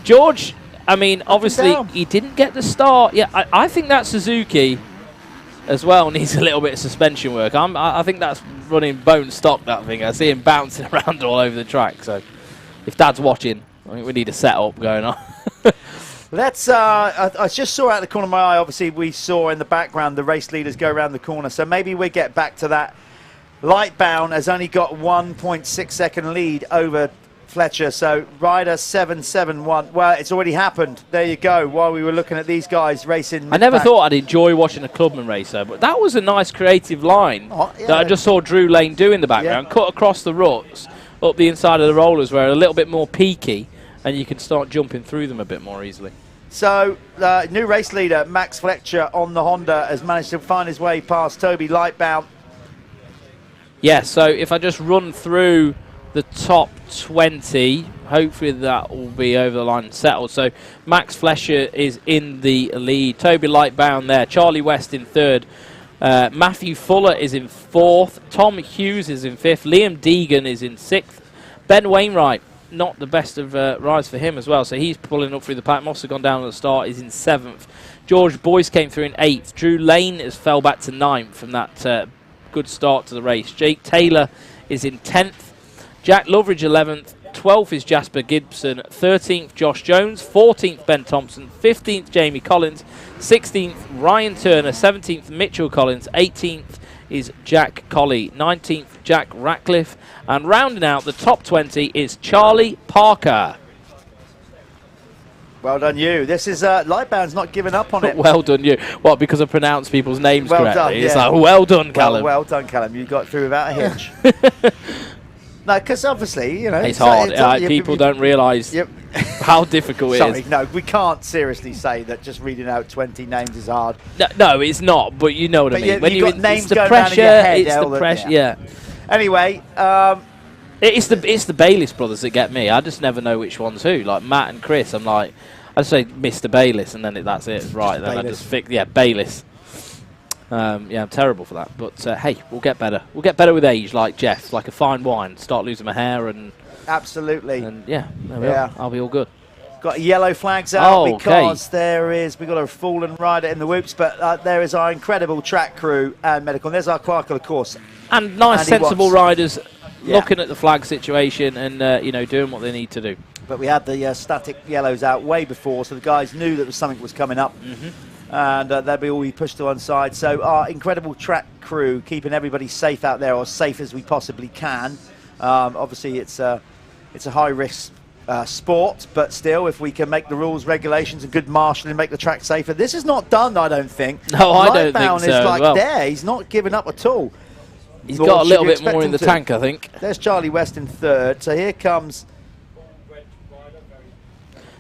George, I mean, obviously he didn't get the start. Yeah, I think that Suzuki as well needs a little bit of suspension work. I think that's running bone stock, that thing. I see him bouncing around all over the track. So if Dad's watching, I think we need a setup going on.
Let's. I just saw out the corner of my eye. Obviously, we saw in the background the race leaders go around the corner. So maybe we get back to that. Lightbound has only got 1.6 second lead over Fletcher. So rider 771. Well, it's already happened. There you go. While we were looking at these guys racing.
I never thought I'd enjoy watching a Clubman race, though, but that was a nice creative line that I just saw Drew Lane do in the background. Cut across the ruts, up the inside of the rollers where a little bit more peaky, and you can start jumping through them a bit more easily.
So, new race leader, Max Fletcher on the Honda, has managed to find his way past Toby Lightbound.
Yeah, so if I just run through the top 20, hopefully that will be over the line and settled. So Max Fletcher is in the lead. Toby Lightbound there. Charlie West in third. Matthew Fuller is in fourth. Tom Hughes is in fifth. Liam Deegan is in sixth. Ben Wainwright, not the best of rides for him as well. So he's pulling up through the pack. Moss has gone down at the start. He's in seventh. George Boyce came through in eighth. Drew Lane has fell back to ninth from that good start to the race. Jake Taylor is in 10th. Jack Loveridge 11th. 12th is Jasper Gibson. 13th Josh Jones. 14th Ben Thompson. 15th Jamie Collins. 16th Ryan Turner. 17th Mitchell Collins. 18th is Jack Colley. 19th Jack Ratcliffe. And rounding out the top 20 is Charlie Parker.
Well done, you. This is Lightbound's not giving up on it.
Well done, you. What, because I pronounced people's names
well
correctly?
Done,
It's
yeah.
like, well done, Callum.
Well done, Callum. You got through without a hitch. No, because obviously, you know.
It's hard. People don't realise how difficult it is.
Sorry, no, we can't seriously say that just reading out 20 names is hard.
No, it's not, but you know what I mean.
When
When
got names
it's the
going
pressure,
around in your head,
it's the pressure, yeah.
Anyway,
it's the Bayliss brothers that get me. I just never know which one's who. Like Matt and Chris, I'm like, I say Mr. Bayliss, and then that's it. Right, then I just fix. Yeah, Bayliss. Yeah, I'm terrible for that. But hey, we'll get better. We'll get better with age, like Jeff, like a fine wine. Start losing my hair and.
Absolutely.
And yeah, there we are. I'll be all good.
Got yellow flags out because we got a fallen rider in the whoops, but there is our incredible track crew and medical. And there's our clerk of the course.
And nice,
Andy
sensible
Watts.
Riders looking at the flag situation and you know, doing what they need to do.
But we had the static yellows out way before, so the guys knew that something was coming up. And they'll be pushed to one side. So our incredible track crew keeping everybody safe out there, or as safe as we possibly can. Obviously, it's a high-risk sport, but still, if we can make the rules, regulations, and good marshalling, make the track safer. This is not done, I don't think.
No, I don't think so.
Is like there. He's not giving up at all.
He's got a little bit more in the tank, I think.
There's Charlie West in third. So here comes.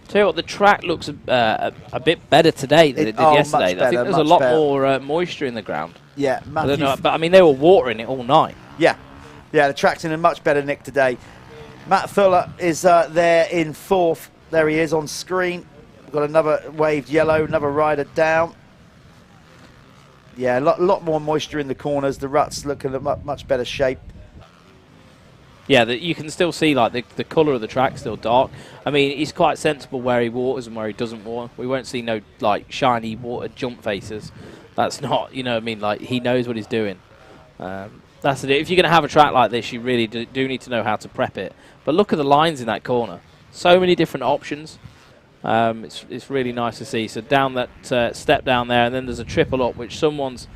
Tell you what, the track looks a bit better today than it did yesterday.
Better,
I think there's a lot more moisture in the ground.
Yeah,
I don't know, but I mean they were watering it all night.
Yeah, the track's in a much better nick today. Matt Fuller is there in fourth. There he is on screen. We've got another waved yellow, another rider down. Yeah, a lot more moisture in the corners. The ruts look in a much better shape.
Yeah, you can still see like the colour of the track still dark. I mean, he's quite sensible where he waters and where he doesn't water. We won't see no like shiny water jump faces. That's not, you know what I mean, like he knows what he's doing. That's it. If you're going to have a track like this, you really do need to know how to prep it. But look at the lines in that corner. So many different options. It's really nice to see. So down that step down there, and then there's a triple up, which someone's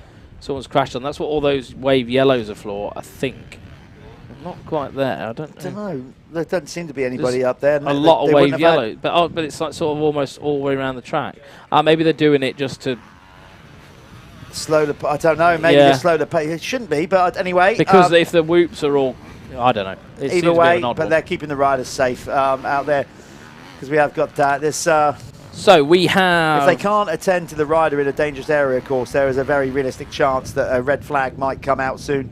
crashed on. That's what all those wave yellows are for, I think. Not quite there. I don't
know. There doesn't seem to be anybody up there.
A lot of wave yellow, but it's like sort of almost all the way around the track. Maybe they're doing it just to
slow the. I don't know. Maybe they slow the pace. It shouldn't be, but anyway.
Because if the whoops are all, I don't know.
Either way, but they're keeping the riders safe out there because we have got this
So we have...
If they can't attend to the rider in a dangerous area, of course, there is a very realistic chance that a red flag might come out soon.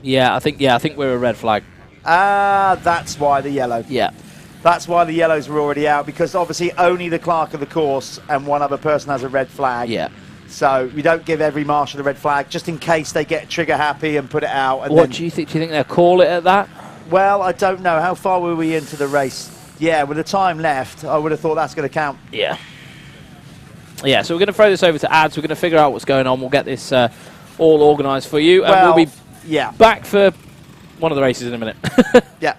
Yeah, I think we're a red flag.
That's why the yellow.
Yeah.
That's why the yellows were already out, because obviously only the clerk of the course and one other person has a red flag.
Yeah.
So we don't give every marshal a red flag, just in case they get trigger happy and put it out. And
What do you think? Do you think they'll call it at that?
Well, I don't know. How far were we into the race? Yeah, with the time left, I would have thought that's going to count.
Yeah. Yeah, so we're going to throw this over to ads. We're going to figure out what's going on. We'll get this all organised for you. And we'll be back for one of the races in a minute.
Yeah.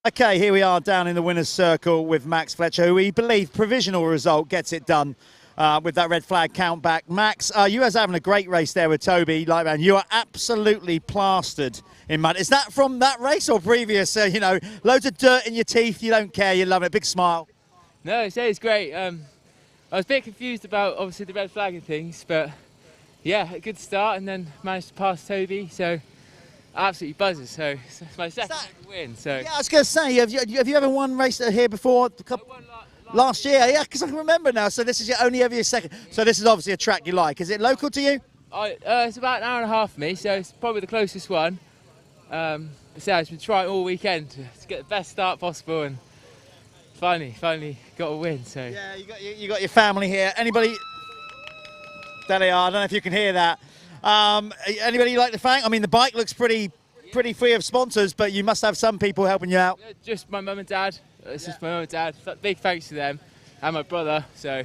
Okay, here we are down in the winner's circle with Max Fletcher, who we believe provisional result gets it done with that red flag count back. Max, you guys are having a great race there with Toby. Like, man, you are absolutely plastered in mud. Is that from that race or previous? You know, loads of dirt in your teeth. You don't care. You love it. Big smile.
No, it's great. I was a bit confused about obviously the red flag and things, but yeah, a good start, and then managed to pass Toby. So absolutely buzzes. So it's my second win. So
yeah, I was going to say, have you ever won race here before? Last year, yeah, because I can remember now. So this is your second. So this is obviously a track you like. Is it local to you?
It's about an hour and a half for me, so it's probably the closest one. But yeah, I've been trying all weekend to get the best start possible, and finally got a win. So
yeah, you got your family here. Anybody? There they are. I don't know if you can hear that. Anybody you like to thank? I mean, the bike looks pretty free of sponsors, but you must have some people helping you out.
Just my mum and dad. It's just my mum and dad. Big thanks to them, and my brother. So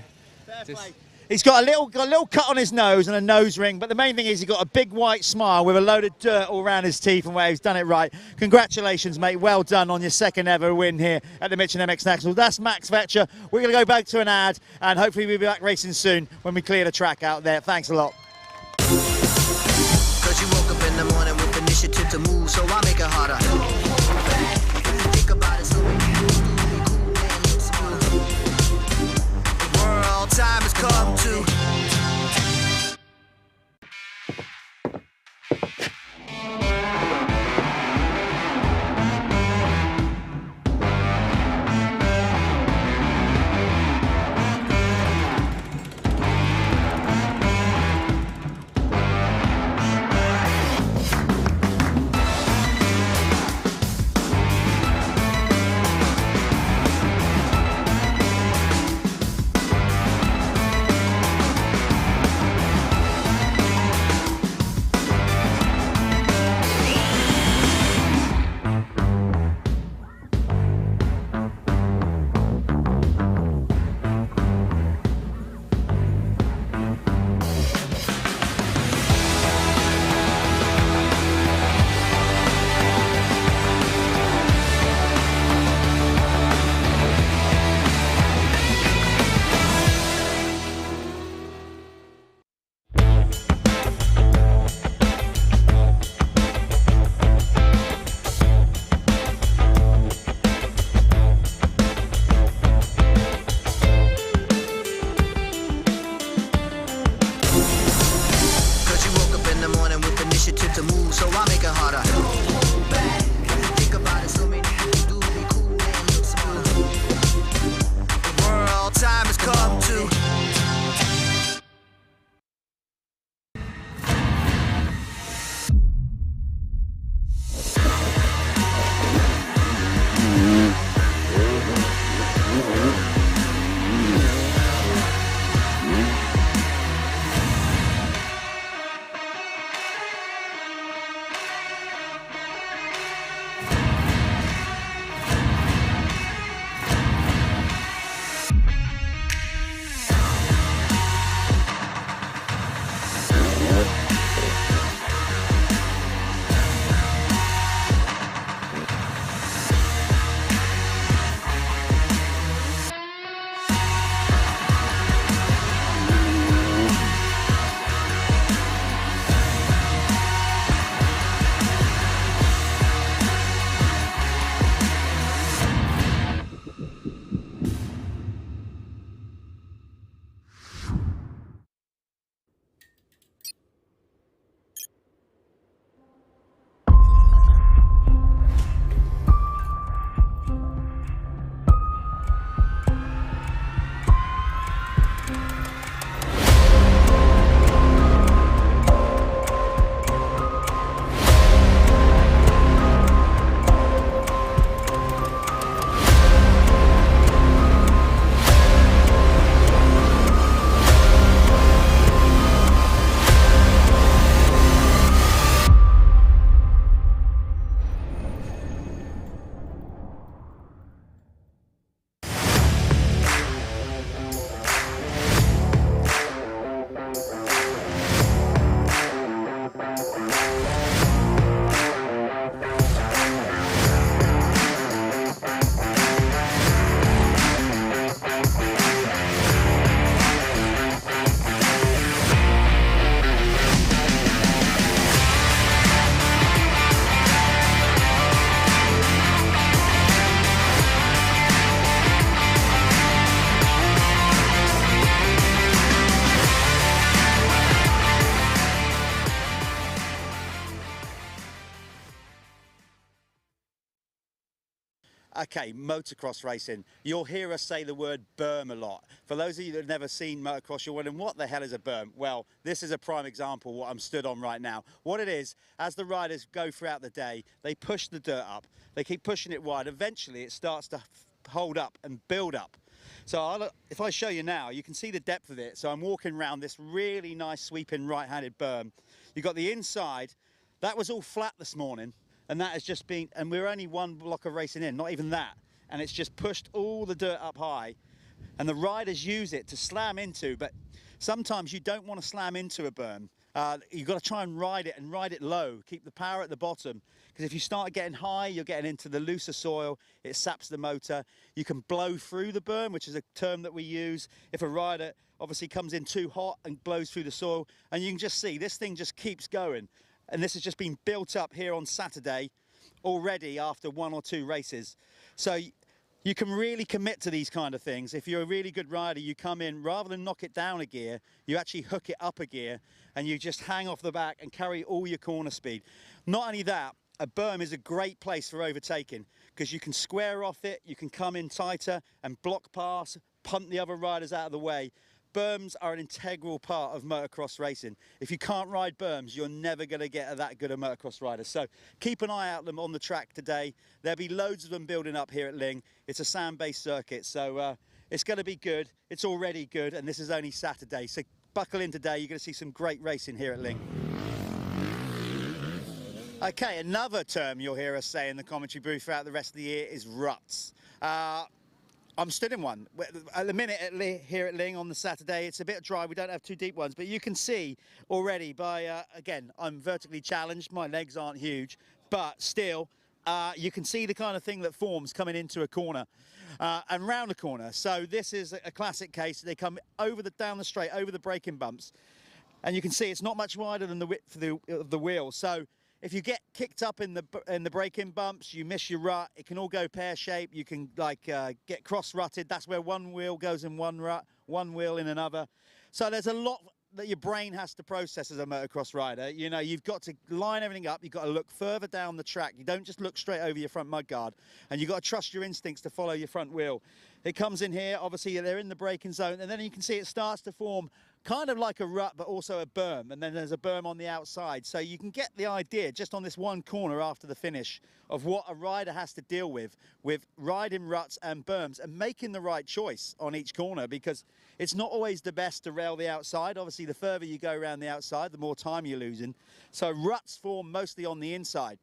he's got a little cut on his nose and a nose ring, but the main thing is he's got a big white smile with a load of dirt all around his teeth and where he's done it right. Congratulations, mate. Well done on your second ever win here at the Michelin MX Nationals. That's Max Fletcher. We're going to go back to an ad, and hopefully we'll be back racing soon when we clear the track out there. Thanks a lot.
Cause you woke up in the morning with initiative to move, so I make it harder. Think about it, so the world time has come to.
Okay, motocross racing. You'll hear us say the word berm a lot. For those of you that have never seen motocross, you're wondering, what the hell is a berm? Well, this is a prime example of what I'm stood on right now. What it is, as the riders go throughout the day, they push the dirt up. They keep pushing it wide. Eventually, it starts to hold up and build up. So if I show you now, you can see the depth of it. So I'm walking around this really nice sweeping right-handed berm. You've got the inside. That was all flat this morning. And that has just been, and we're only one block of racing in, not even that. And it's just pushed all the dirt up high. And the riders use it to slam into, but sometimes you don't want to slam into a berm. You've got to try and ride it low. Keep the power at the bottom. Because if you start getting high, you're getting into the looser soil. It saps the motor. You can blow through the berm, which is a term that we use. If a rider obviously comes in too hot and blows through the soil, and you can just see this thing just keeps going. And this has just been built up here on Saturday already after 1 or 2 races. So you can really commit to these kind of things. If you're a really good rider, you come in, rather than knock it down a gear, you actually hook it up a gear and you just hang off the back and carry all your corner speed. Not only that, a berm is a great place for overtaking because you can square off it, you can come in tighter and block pass, punt the other riders out of the way. Berms are an integral part of motocross racing. If you can't ride berms, you're never going to get that good a motocross rider. So keep an eye out them on the track today. There'll be loads of them building up here at Lyng. It's a sand-based circuit, so it's going to be good. It's already good, and this is only Saturday. So buckle in today. You're going to see some great racing here at Lyng. Okay, another term you'll hear us say in the commentary booth throughout the rest of the year is ruts. I'm stood in one. At the minute here at Lyng on the Saturday, it's a bit dry. We don't have too deep ones, but you can see already by, again, I'm vertically challenged. My legs aren't huge, but still, you can see the kind of thing that forms coming into a corner and round a corner. So this is a classic case. They come down the straight, over the braking bumps, and you can see it's not much wider than the width of the wheel. So if you get kicked up in the braking bumps, you miss your rut, it can all go pear-shaped. You can get cross-rutted. That's where one wheel goes in one rut, one wheel in another. So there's a lot that your brain has to process as a motocross rider. You know, you've got to line everything up. You've got to look further down the track. You don't just look straight over your front mudguard. And you've got to trust your instincts to follow your front wheel. It comes in here, obviously they're in the braking zone, and then you can see it starts to form kind of like a rut, but also a berm, and then there's a berm on the outside. So you can get the idea just on this one corner after the finish of what a rider has to deal with riding ruts and berms and making the right choice on each corner, because it's not always the best to rail the outside. Obviously, the further you go around the outside, the more time you're losing. So ruts form mostly on the inside.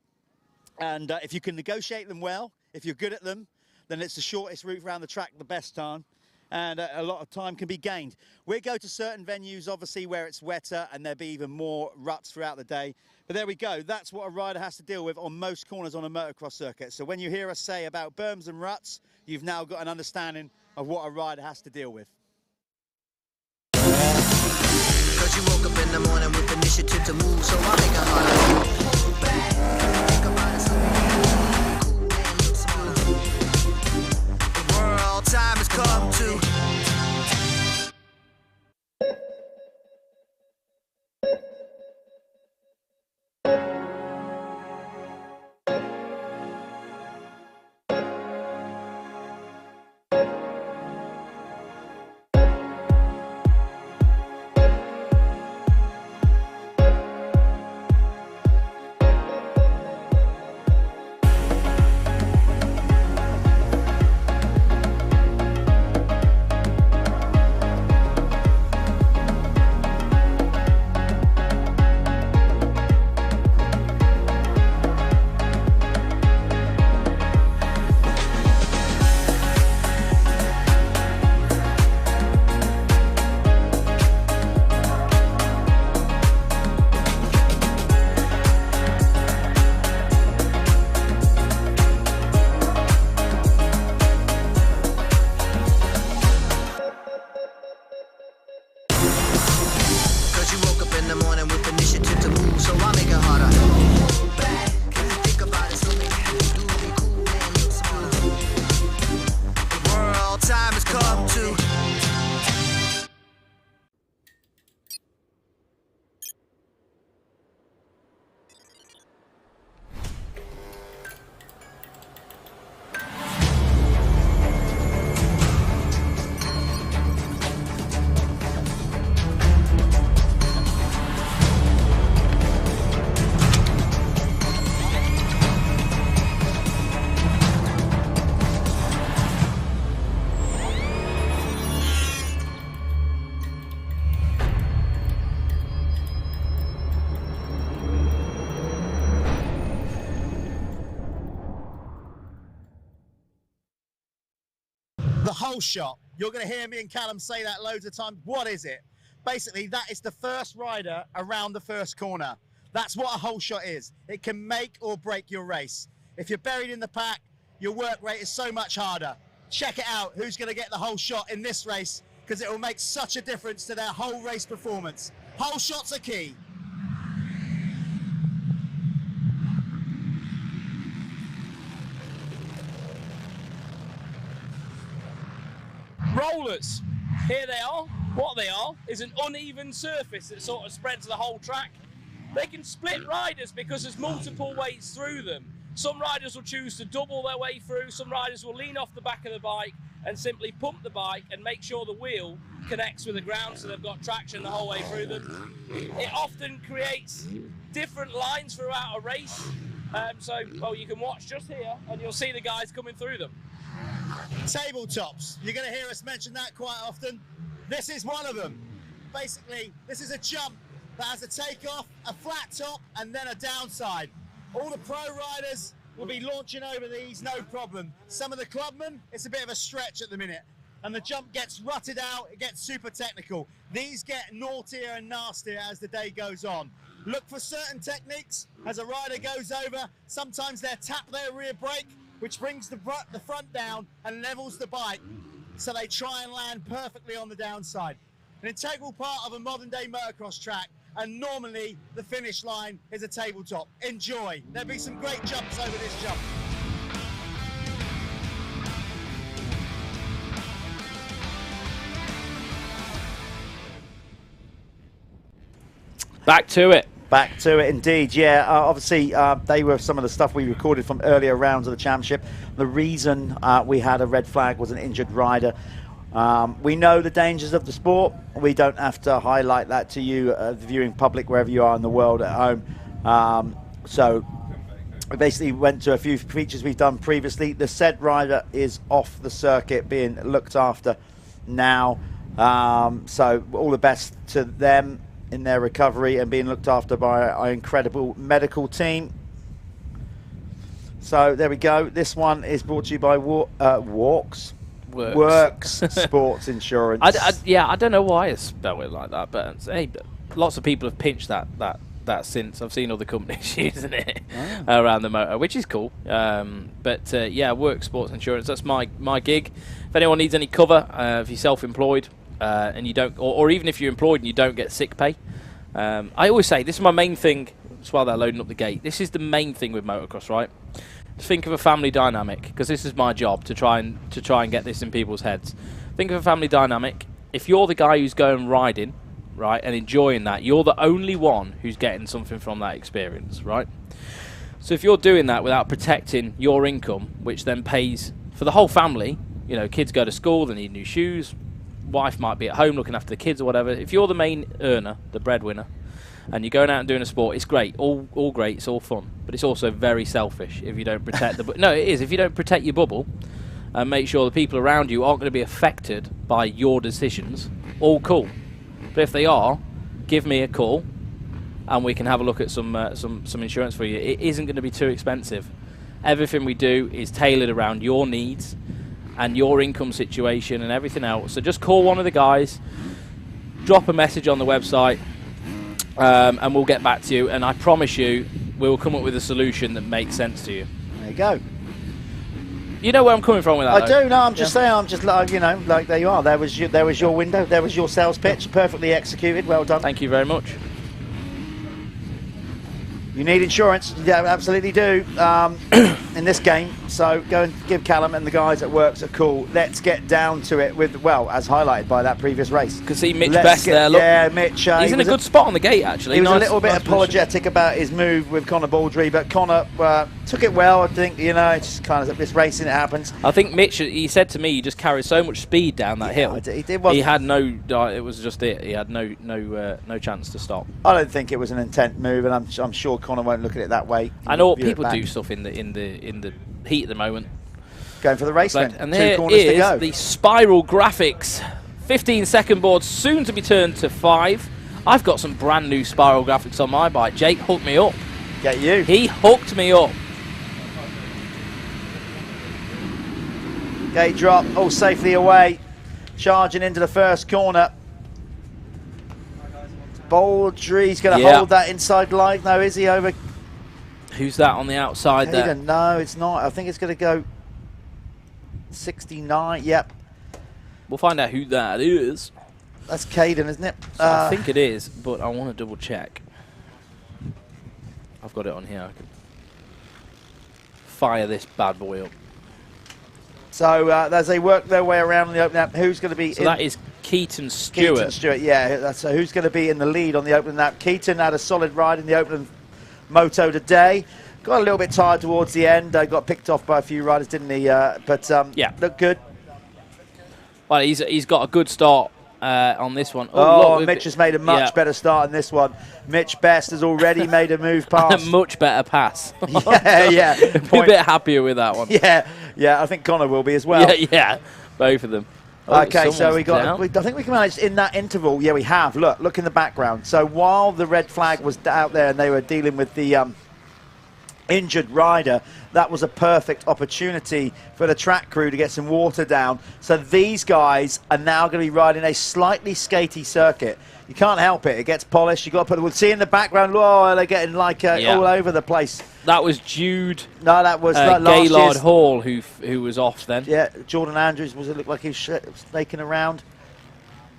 And if you can negotiate them well, if you're good at them, then it's the shortest route around the track, the best time. And a lot of time can be gained. We go to certain venues, obviously, where it's wetter and there'll be even more ruts throughout the day. But there we go. That's what a rider has to deal with on most corners on a motocross circuit. So when you hear us say about berms and ruts, you've now got an understanding of what a rider has to deal with.
Cause you woke up in the morning with initiative to move, so I make it harder. Think about it, something cool and look smart. The world time has come to.
hole shot. You're going to hear me and Callum say that loads of times. What is it? Basically, that is the first rider around the first corner. That's what a hole shot is. It can make or break your race. If you're buried in the pack, your work rate is so much harder. Check it out, who's going to get the hole shot in this race, because it will make such a difference to their whole race performance. Hole shots are key.
Rollers, here they are. What they are is an uneven surface that sort of spreads the whole track. They can split riders because there's multiple ways through them. Some riders will choose to double their way through, some riders will lean off the back of the bike and simply pump the bike and make sure the wheel connects with the ground so they've got traction the whole way through them. It often creates different lines throughout a race. Well, you can watch just here and you'll see the guys coming through them.
Tabletops, you're going to hear us mention that quite often. This is one of them. Basically, this is a jump that has a takeoff, a flat top, and then a downside. All the pro riders will be launching over these, no problem. Some of the clubmen, it's a bit of a stretch at the minute. And the jump gets rutted out, it gets super technical. These get naughtier and nastier as the day goes on. Look for certain techniques as a rider goes over. Sometimes they'll tap their rear brake, which brings the front down and levels the bike, so they try and land perfectly on the downside. An integral part of a modern day motocross track, and normally the finish line is a tabletop. Enjoy. There'll be some great jumps over this jump.
Back to it.
Back to it indeed, yeah. Obviously, they were some of the stuff we recorded from earlier rounds of the championship. The reason we had a red flag was an injured rider. We know the dangers of the sport. We don't have to highlight that to you, the viewing public, wherever you are in the world at home. So we basically went to a few features we've done previously. The said rider is off the circuit, being looked after now. So all the best to them in their recovery and being looked after by our incredible medical team. So there we go. This one is brought to you by Worx. Sports Insurance.
I don't know why it's spelled it like that, but hey, lots of people have pinched that since. I've seen other companies using it around the motor, which is cool. Yeah, Worx Sports Insurance. That's my gig. If anyone needs any cover, if you're self-employed and you don't, or even if you're employed and you don't get sick pay, I always say this is my main thing. Just while they're loading up the gate, this is the main thing with motocross, right? Think of a family dynamic, because this is my job to try and get this in people's heads. Think of a family dynamic. If you're the guy who's going riding, right, and enjoying that, you're the only one who's getting something from that experience, right? So if you're doing that without protecting your income, which then pays for the whole family, you know, kids go to school, they need new shoes, wife might be at home looking after the kids or whatever. If you're the main earner, the breadwinner, and you're going out and doing a sport, it's great, all great, it's all fun, but it's also very selfish if you don't protect the no, it is, if you don't protect your bubble and make sure the people around you aren't going to be affected by your decisions, all cool. But if they are, give me a call and we can have a look at some insurance for you. It isn't going to be too expensive. Everything we do is tailored around your needs and your income situation and everything else. So just call one of the guys, drop a message on the website, and we'll get back to you, and I promise you we'll come up with a solution that makes sense to you.
There you go.
You know where I'm coming from with that?
I do. No, I'm just saying. I'm just like, you know, like there you are. There was your window. There was your sales pitch, perfectly executed. Well done.
Thank you very much.
You need insurance. Yeah, absolutely do. In this game. So go and give Callum and the guys at Worx a call. Let's get down to it with, well, as highlighted by that previous race.
Can see Mitch Best there. Look.
Yeah, Mitch.
He's in a good spot on the gate, actually.
He was a little bit apologetic about his move with Connor Baldry, but Connor took it well. I think, you know, it's just kind of this racing, it happens.
I think Mitch, he said to me, he just carried so much speed down that hill. He had no. It was just it. He had no chance to stop.
I don't think it was an intent move, and I'm sure Connor won't look at it that way.
I know people do stuff in the heat at the moment.
Going for the race then.
And there is the spiral graphics. 15-second board, soon to be turned to 5. I've got some brand new spiral graphics on my bike. Jake hooked me up.
Get you.
He hooked me up.
Gate drop, all safely away. Charging into the first corner. Baldry's going to hold that inside line. No, is he over?
Who's that on the outside there?
No, it's not. I think it's going to go 69. Yep.
We'll find out who that is.
That's Caden, isn't it?
So I think it is, but I want to double check. I've got it on here. I can fire this bad boy up.
So as they work their way around in the opening lap, who's going to be?
So that is Keaton Stewart.
Keaton Stewart, yeah. That's who's going to be in the lead on the opening lap. Keaton had a solid ride in the opening moto today. Got a little bit tired towards the end. Got picked off by a few riders, didn't he? But yeah, looked good.
Well, he's got a good start on this one.
Look, Mitch has made a much better start in this one. Mitch Best has already made a move past.
A much better pass.
yeah.
Be a bit happier with that one.
Yeah. I think Connor will be as well.
Yeah, both of them.
Okay, so we got. I think we can manage in that interval. Yeah, we have. Look in the background. So while the red flag was out there and they were dealing with the injured rider, that was a perfect opportunity for the track crew to get some water down. So these guys are now going to be riding a slightly skatey circuit. You can't help it. It gets polished. You've got to put the... We'll see in the background, oh, they're getting like all over the place.
That was Jude.
No, that was
Gaylord Hall who was off then.
Yeah, Jordan Andrews, was it look like he was snaking around?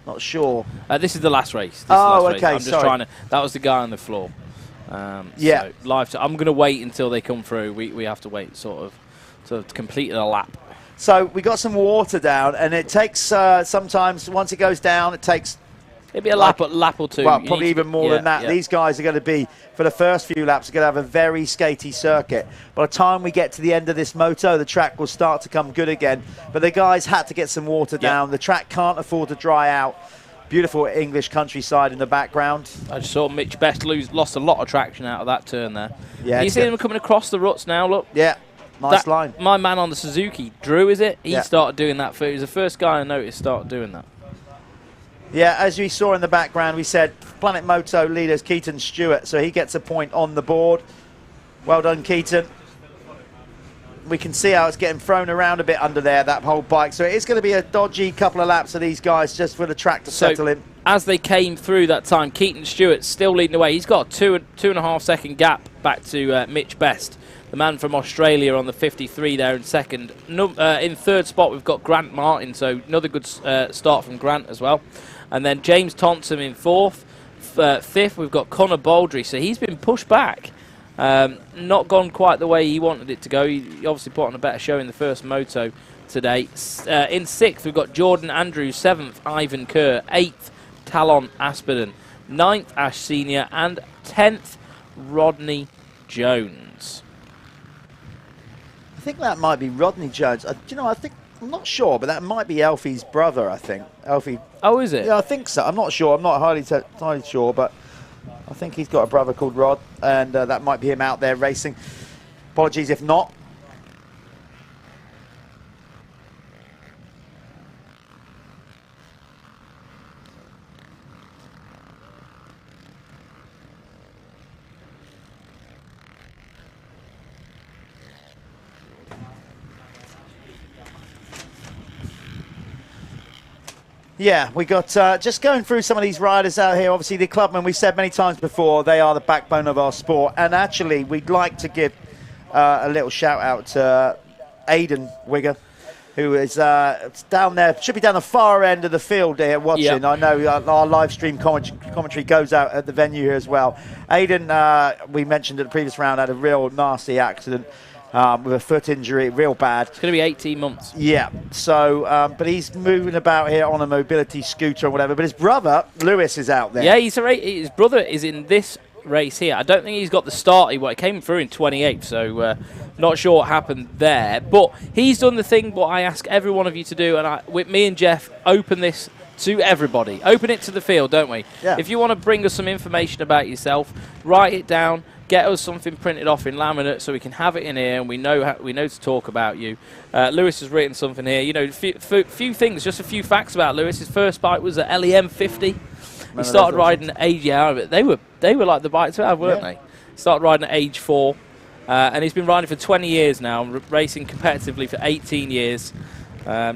Not sure.
This is the last race.
Okay,
I'm just trying to... That was the guy on the floor.
Yeah.
So live. I'm going to wait until they come through. We have to wait sort of to complete a lap.
So we got some water down, and it takes sometimes once it goes down, it takes
maybe a lap or two.
Well, probably even more than that. These guys are going to be for the first few laps. Are going to have a very skatey circuit. By the time we get to the end of this moto, the track will start to come good again. But the guys had to get some water down. The track can't afford to dry out. Beautiful English countryside in the background.
I just saw Mitch Best lost a lot of traction out of that turn there.
Yeah,
you see them coming across the ruts now, look.
Yeah, nice line.
My man on the Suzuki, Drew, is it? He started doing that. He was the first guy I noticed started doing that.
Yeah, as we saw in the background, we said Planet Moto leaders Keaton Stewart, so he gets a point on the board. Well done, Keaton. We can see how it's getting thrown around a bit under there, that whole bike. So it is going to be a dodgy couple of laps of these guys just for the track to settle in.
As they came through that time, Keaton Stewart still leading the way. He's got a 2.5 second gap back to Mitch Best, the man from Australia on the 53 there in second. In third spot, we've got Grant Martin, so another good start from Grant as well. And then James Thompson in fourth. Fifth, we've got Connor Baldry, so he's been pushed back. Not gone quite the way he wanted it to go. He obviously put on a better show in the first moto today. In sixth, we've got Jordan Andrews. Seventh, Ivan Kerr. Eighth, Talon Aspiden. Ninth, Ash Senior. And 10th, Rodney Jones.
I think that might be Rodney Jones. Do you know, I'm not sure, but that might be Alfie's brother, I think. Alfie.
Oh, is it?
Yeah, I think so. I'm not sure. I'm not highly sure, but I think he's got a brother called Rod, and that might be him out there racing. Apologies if not. Yeah, we got just going through some of these riders out here. Obviously, the Clubman, we've said many times before, they are the backbone of our sport. And actually, we'd like to give a little shout out to Aidan Wigger, who is down there, should be down the far end of the field here watching. Yep. I know our live stream commentary goes out at the venue here as well. Aidan, we mentioned at the previous round, had a real nasty accident. With a foot injury, real bad.
It's going to be 18 months.
Yeah, so, but he's moving about here on a mobility scooter or whatever. But his brother, Lewis, is out there.
Yeah, his brother is in this race here. I don't think he's got the start. He came through in 28th, so not sure what happened there. But he's done the thing what I ask every one of you to do, and with me and Jeff, open this to everybody. Open it to the field, don't we?
Yeah.
If you want to bring us some information about yourself, write it down. Get us something printed off in laminate so we can have it in here and we know to talk about you. Lewis has written something here. You know, few things, just a few facts about Lewis. His first bike was a LEM 50. He started riding at age, they were like the bikes to have, weren't they? Started riding at age 4, and he's been riding for 20 years now, racing competitively for 18 years.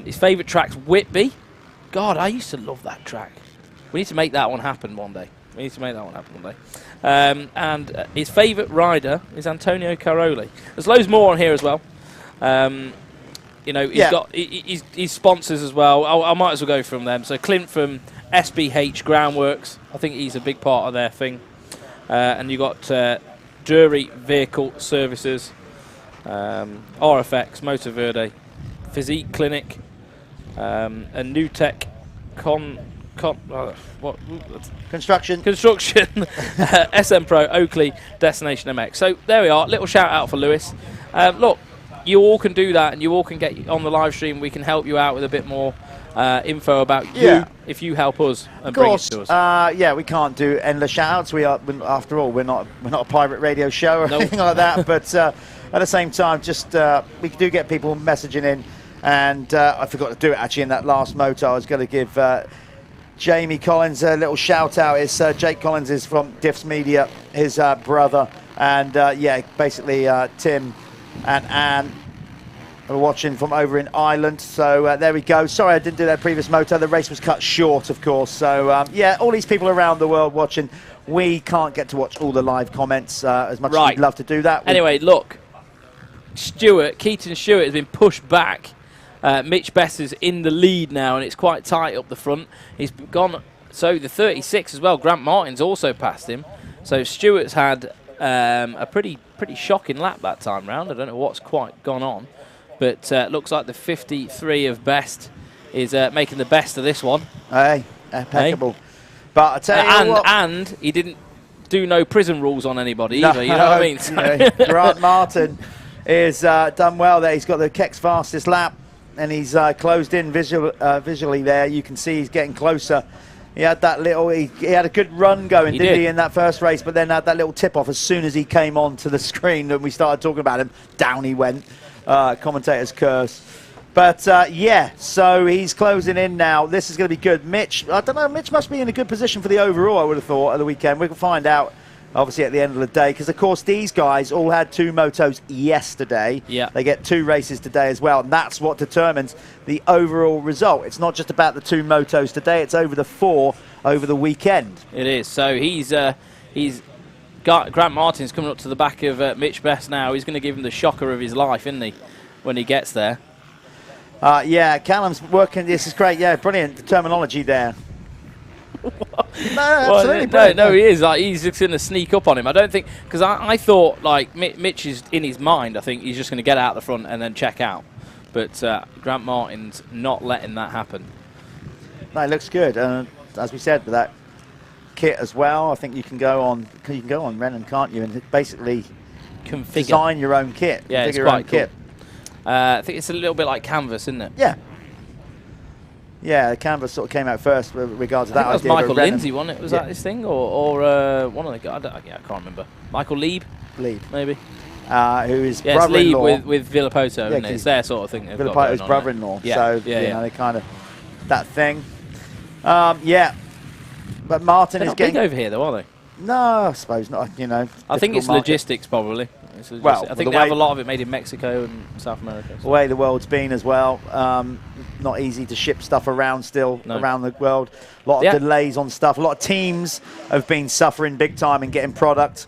His favourite track's Whitby. God, I used to love that track. We need to make that one happen one day. And his favourite rider is Antonio Caroli. There's loads more on here as well. You know, he's got his sponsors as well. I might as well go from them. So Clint from SBH Groundworks. I think he's a big part of their thing. And you got Drury Vehicle Services, RFX, Motoverde, Physique Clinic, and New Tech
Construction,
SM Pro, Oakley, Destination MX. So there we are. Little shout out for Lewis. Look, you all can do that, and you all can get on the live stream. We can help you out with a bit more info about you if you help us and bring it to us.
Yeah, we can't do endless shout-outs. After all, we're not a pirate radio show or anything like that. But at the same time, just we do get people messaging in, and I forgot to do it actually in that last moto. I was going to give Jamie Collins a little shout-out. It's Jake Collins is from Diffs Media, his brother, and yeah, basically Tim and Anne are watching from over in Ireland. So there we go. Sorry I didn't do that previous moto. The race was cut short, of course. So yeah, all these people around the world watching. We can't get to watch all the live comments as much as we'd love to do that.
Anyway, look, Keaton Stewart has been pushed back. Mitch Best is in the lead now, and it's quite tight up the front. He's gone, so the 36 as well. Grant Martin's also passed him. So Stewart's had a pretty shocking lap that time round. I don't know what's quite gone on, but looks like the 53 of Best is making the best of this one.
Hey, impeccable. Hey. But I tell you what,
and he didn't do no prison rules on anybody either. You know what I mean?
Yeah, Grant Martin is done well there. He's got the Keck's fastest lap, and he's closed in visually there. You can see he's getting closer. He had that little, he had a good run going, didn't he, in that first race, but then had that little tip-off as soon as he came onto the screen and we started talking about him. Down he went. Commentator's curse. But, yeah, so he's closing in now. This is going to be good. Mitch, I don't know, Mitch must be in a good position for the overall, I would have thought, at the weekend. We can find out, obviously, at the end of the day, because, of course, these guys all had 2 motos yesterday.
Yeah.
They get 2 races today as well, and that's what determines the overall result. It's not just about the 2 motos today, it's over the 4 over the weekend.
It is. So he's got Grant Martin's coming up to the back of Mitch Best now. He's going to give him the shocker of his life, isn't he, when he gets there?
Yeah, Callum's working. This is great. Yeah, brilliant terminology there. No, absolutely.
No, he is. Like, he's just going to sneak up on him. I don't think, because I thought, like, Mitch is in his mind, I think he's just going to get out the front and then check out. But Grant Martin's not letting that happen.
No, it looks good. As we said, with that kit as well, I think you can go on Renan, can't you? And basically design your own kit.
Yeah, it's quite cool. Kit. I think it's a little bit like Canvas, isn't it?
Yeah. Yeah, Canvas sort of came out first with regards to that.
I think that was Michael Lindsay, wasn't it? Was that his thing? Or one of the guys? I can't remember. Michael Lieb, maybe.
Who is brother-in-law.
Lieb with Villapoto, isn't it? It's their sort of thing.
Villapoto's brother-in-law.
Yeah.
So, you know, they kind of, that thing. Yeah. But Martin is getting...
big over here, though, are they?
No, I suppose not, you know.
I think it's logistics, probably.
Well,
I think they have a lot of it made in Mexico and South America.
The way the world's been as well, not easy to ship stuff around still around the world. A lot of delays on stuff. A lot of teams have been suffering big time in getting product.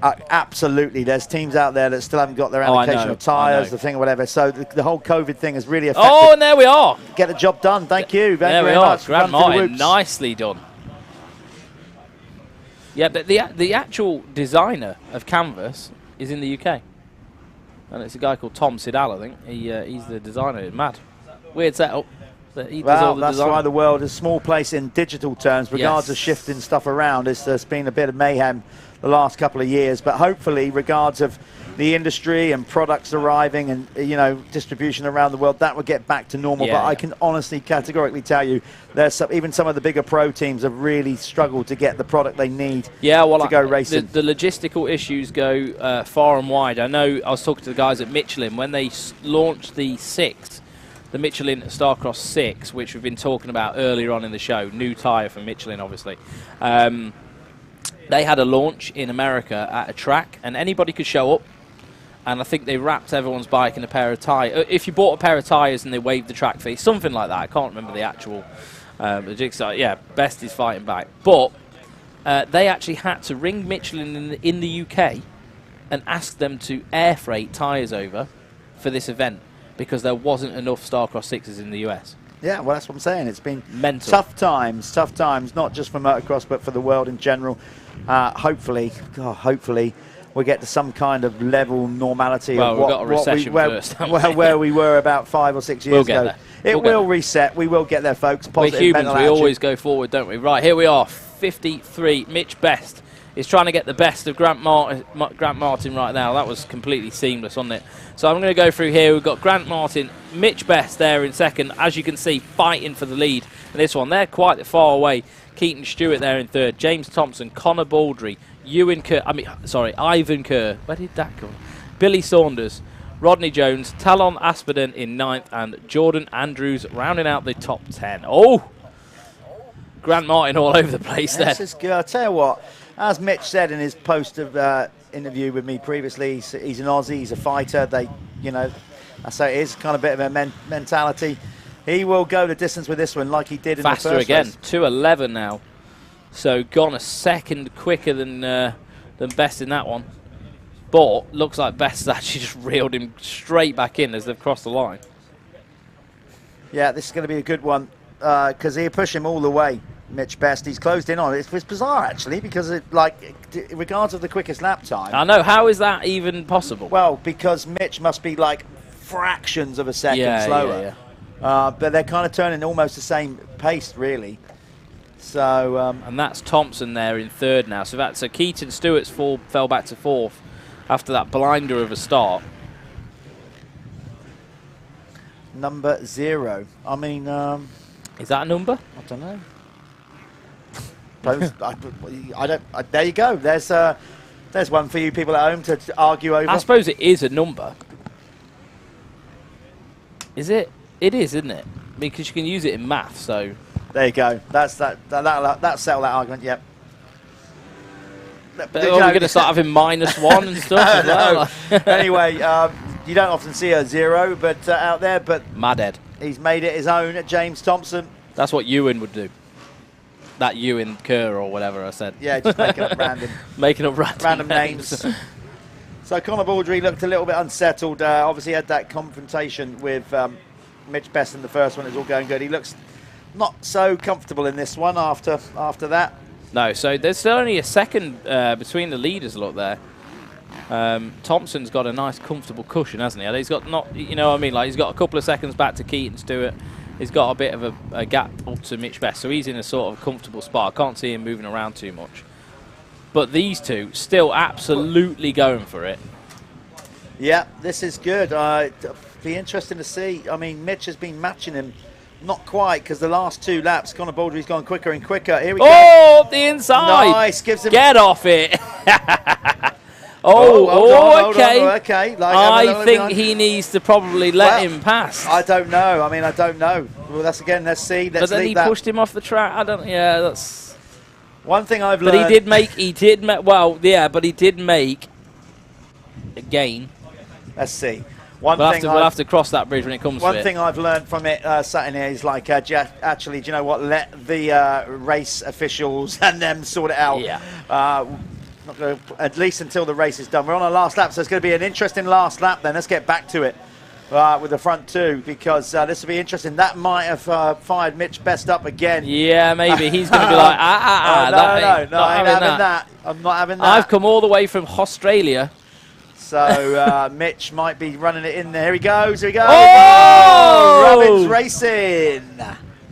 Absolutely, there's teams out there that still haven't got their allocation of tyres, the thing or whatever. So the whole COVID thing has really affected.
Oh, and there we are.
Get the job done. Thank you.
There we are. Grant Martin, nicely done. Yeah, but the actual designer of Canvas is in the UK, and it's a guy called Tom Sidal, I think. He's the designer. It's mad. Weird setup.
Well, that's why the world is a small place in digital terms, regards of shifting stuff around. There's been a bit of mayhem the last couple of years, but hopefully, regards of the industry and products arriving and, you know, distribution around the world, that will get back to normal. But I can honestly, categorically tell you, there's even some of the bigger pro teams have really struggled to get the product they need to go racing.
The logistical issues go far and wide. I know I was talking to the guys at Michelin when they launched the 6th, the Michelin Starcross 6, which we've been talking about earlier on in the show, new tyre from Michelin, obviously. They had a launch in America at a track, and anybody could show up. and I think they wrapped everyone's bike in a pair of tyres. If you bought a pair of tyres and they waived the track fee, something like that. I can't remember the actual the jigsaw. Yeah, Best is fighting back. But they actually had to ring Michelin in the UK and ask them to air freight tyres over for this event because there wasn't enough Starcross 6s in the US.
Yeah, well, that's what I'm saying. It's been
mental.
Tough times, not just for motocross, but for the world in general. Hopefully, we'll get to some kind of level normality.
Well,
of
we've got a recession first.
Where we were about 5 or 6 years ago.
There.
It will reset. We will get there, folks.
We're humans. We always go forward, don't we? Right, here we are. 53. Mitch Best is trying to get the best of Grant Martin right now. That was completely seamless, wasn't it? So I'm going to go through here. We've got Grant Martin, Mitch Best there in second. As you can see, fighting for the lead in this one. They're quite far away. Keaton Stewart there in third. James Thompson, Connor Baldry, Ivan Kerr. Where did that go? Billy Saunders, Rodney Jones, Talon Aspiden in ninth, and Jordan Andrews rounding out the top 10. Oh! Grant Martin all over the place there.
This is good. I'll tell you what, as Mitch said in his post of interview with me previously, he's an Aussie, he's a fighter. I say it is kind of a bit of a mentality. He will go the distance with this one like he did in the first race.
Faster again, 2:11 now. So gone a second quicker than Best in that one. But looks like Best has actually just reeled him straight back in as they've crossed the line.
Yeah, this is going to be a good one because he'll push him all the way. Mitch Best, he's closed in on it. It's bizarre actually because regards of the quickest lap time.
I know, how is that even possible?
Well, because Mitch must be like fractions of a second slower.
Yeah.
But they're kind of turning almost the same pace, really. So
and that's Thompson there in third now. So Keaton Stewart's fell back to fourth after that blinder of a start.
Number 0. I mean,
is that a number?
I don't know. There you go. There's one for you people at home to argue over.
I suppose it is a number. Is it? It is, isn't it? Because you can use it in math, so...
There you go. That'll settle that argument, yep.
But are we going to start having -1 and stuff?
No. Anyway, you don't often see a 0 but out there, but...
Madhead.
He's made it his own at James Thompson.
That's what Ewan would do. That Ewan Kerr or whatever I said.
Yeah, just making up random...
making up random
names. So Connor Baldry looked a little bit unsettled. Obviously had that confrontation with... Mitch Best in the first one. Is all going good. He looks not so comfortable in this one after that.
No, so there's only a second between the leaders. Look there. Thompson's got a nice comfortable cushion, hasn't he? He's got he's got a couple of seconds back to Keaton Stewart. He's got a bit of a gap up to Mitch Best, so he's in a sort of comfortable spot. I can't see him moving around too much. But these two still absolutely going for it.
Yeah, this is good. Be interesting to see. I mean, Mitch has been matching him, not quite, because the last 2 laps, Connor Baldry's gone quicker and quicker. Here we go.
Oh, up the inside.
Nice. Gives him.
Get off it. Okay. I think he needs to probably let him pass.
I don't know. I don't know. Well, that's again. Let's see.
But then he pushed him off the track. I don't. Yeah, that's
one thing I've learned.
But he did make. But he did make a gain.
Let's see.
We'll have to cross that bridge when it comes to it.
One thing I've learned from it sat in here is like, actually, do you know what? Let the race officials and them sort it out.
Yeah.
Not gonna, at least until the race is done. We're on our last lap, so it's going to be an interesting last lap then. Let's get back to it with the front 2 because this will be interesting. That might have fired Mitch Best up again.
Yeah, maybe. He's going to be like,
no, I ain't having that. I'm not having that.
I've come all the way from Australia.
So Mitch might be running it in there. Here he goes.
Oh!
Robbins racing.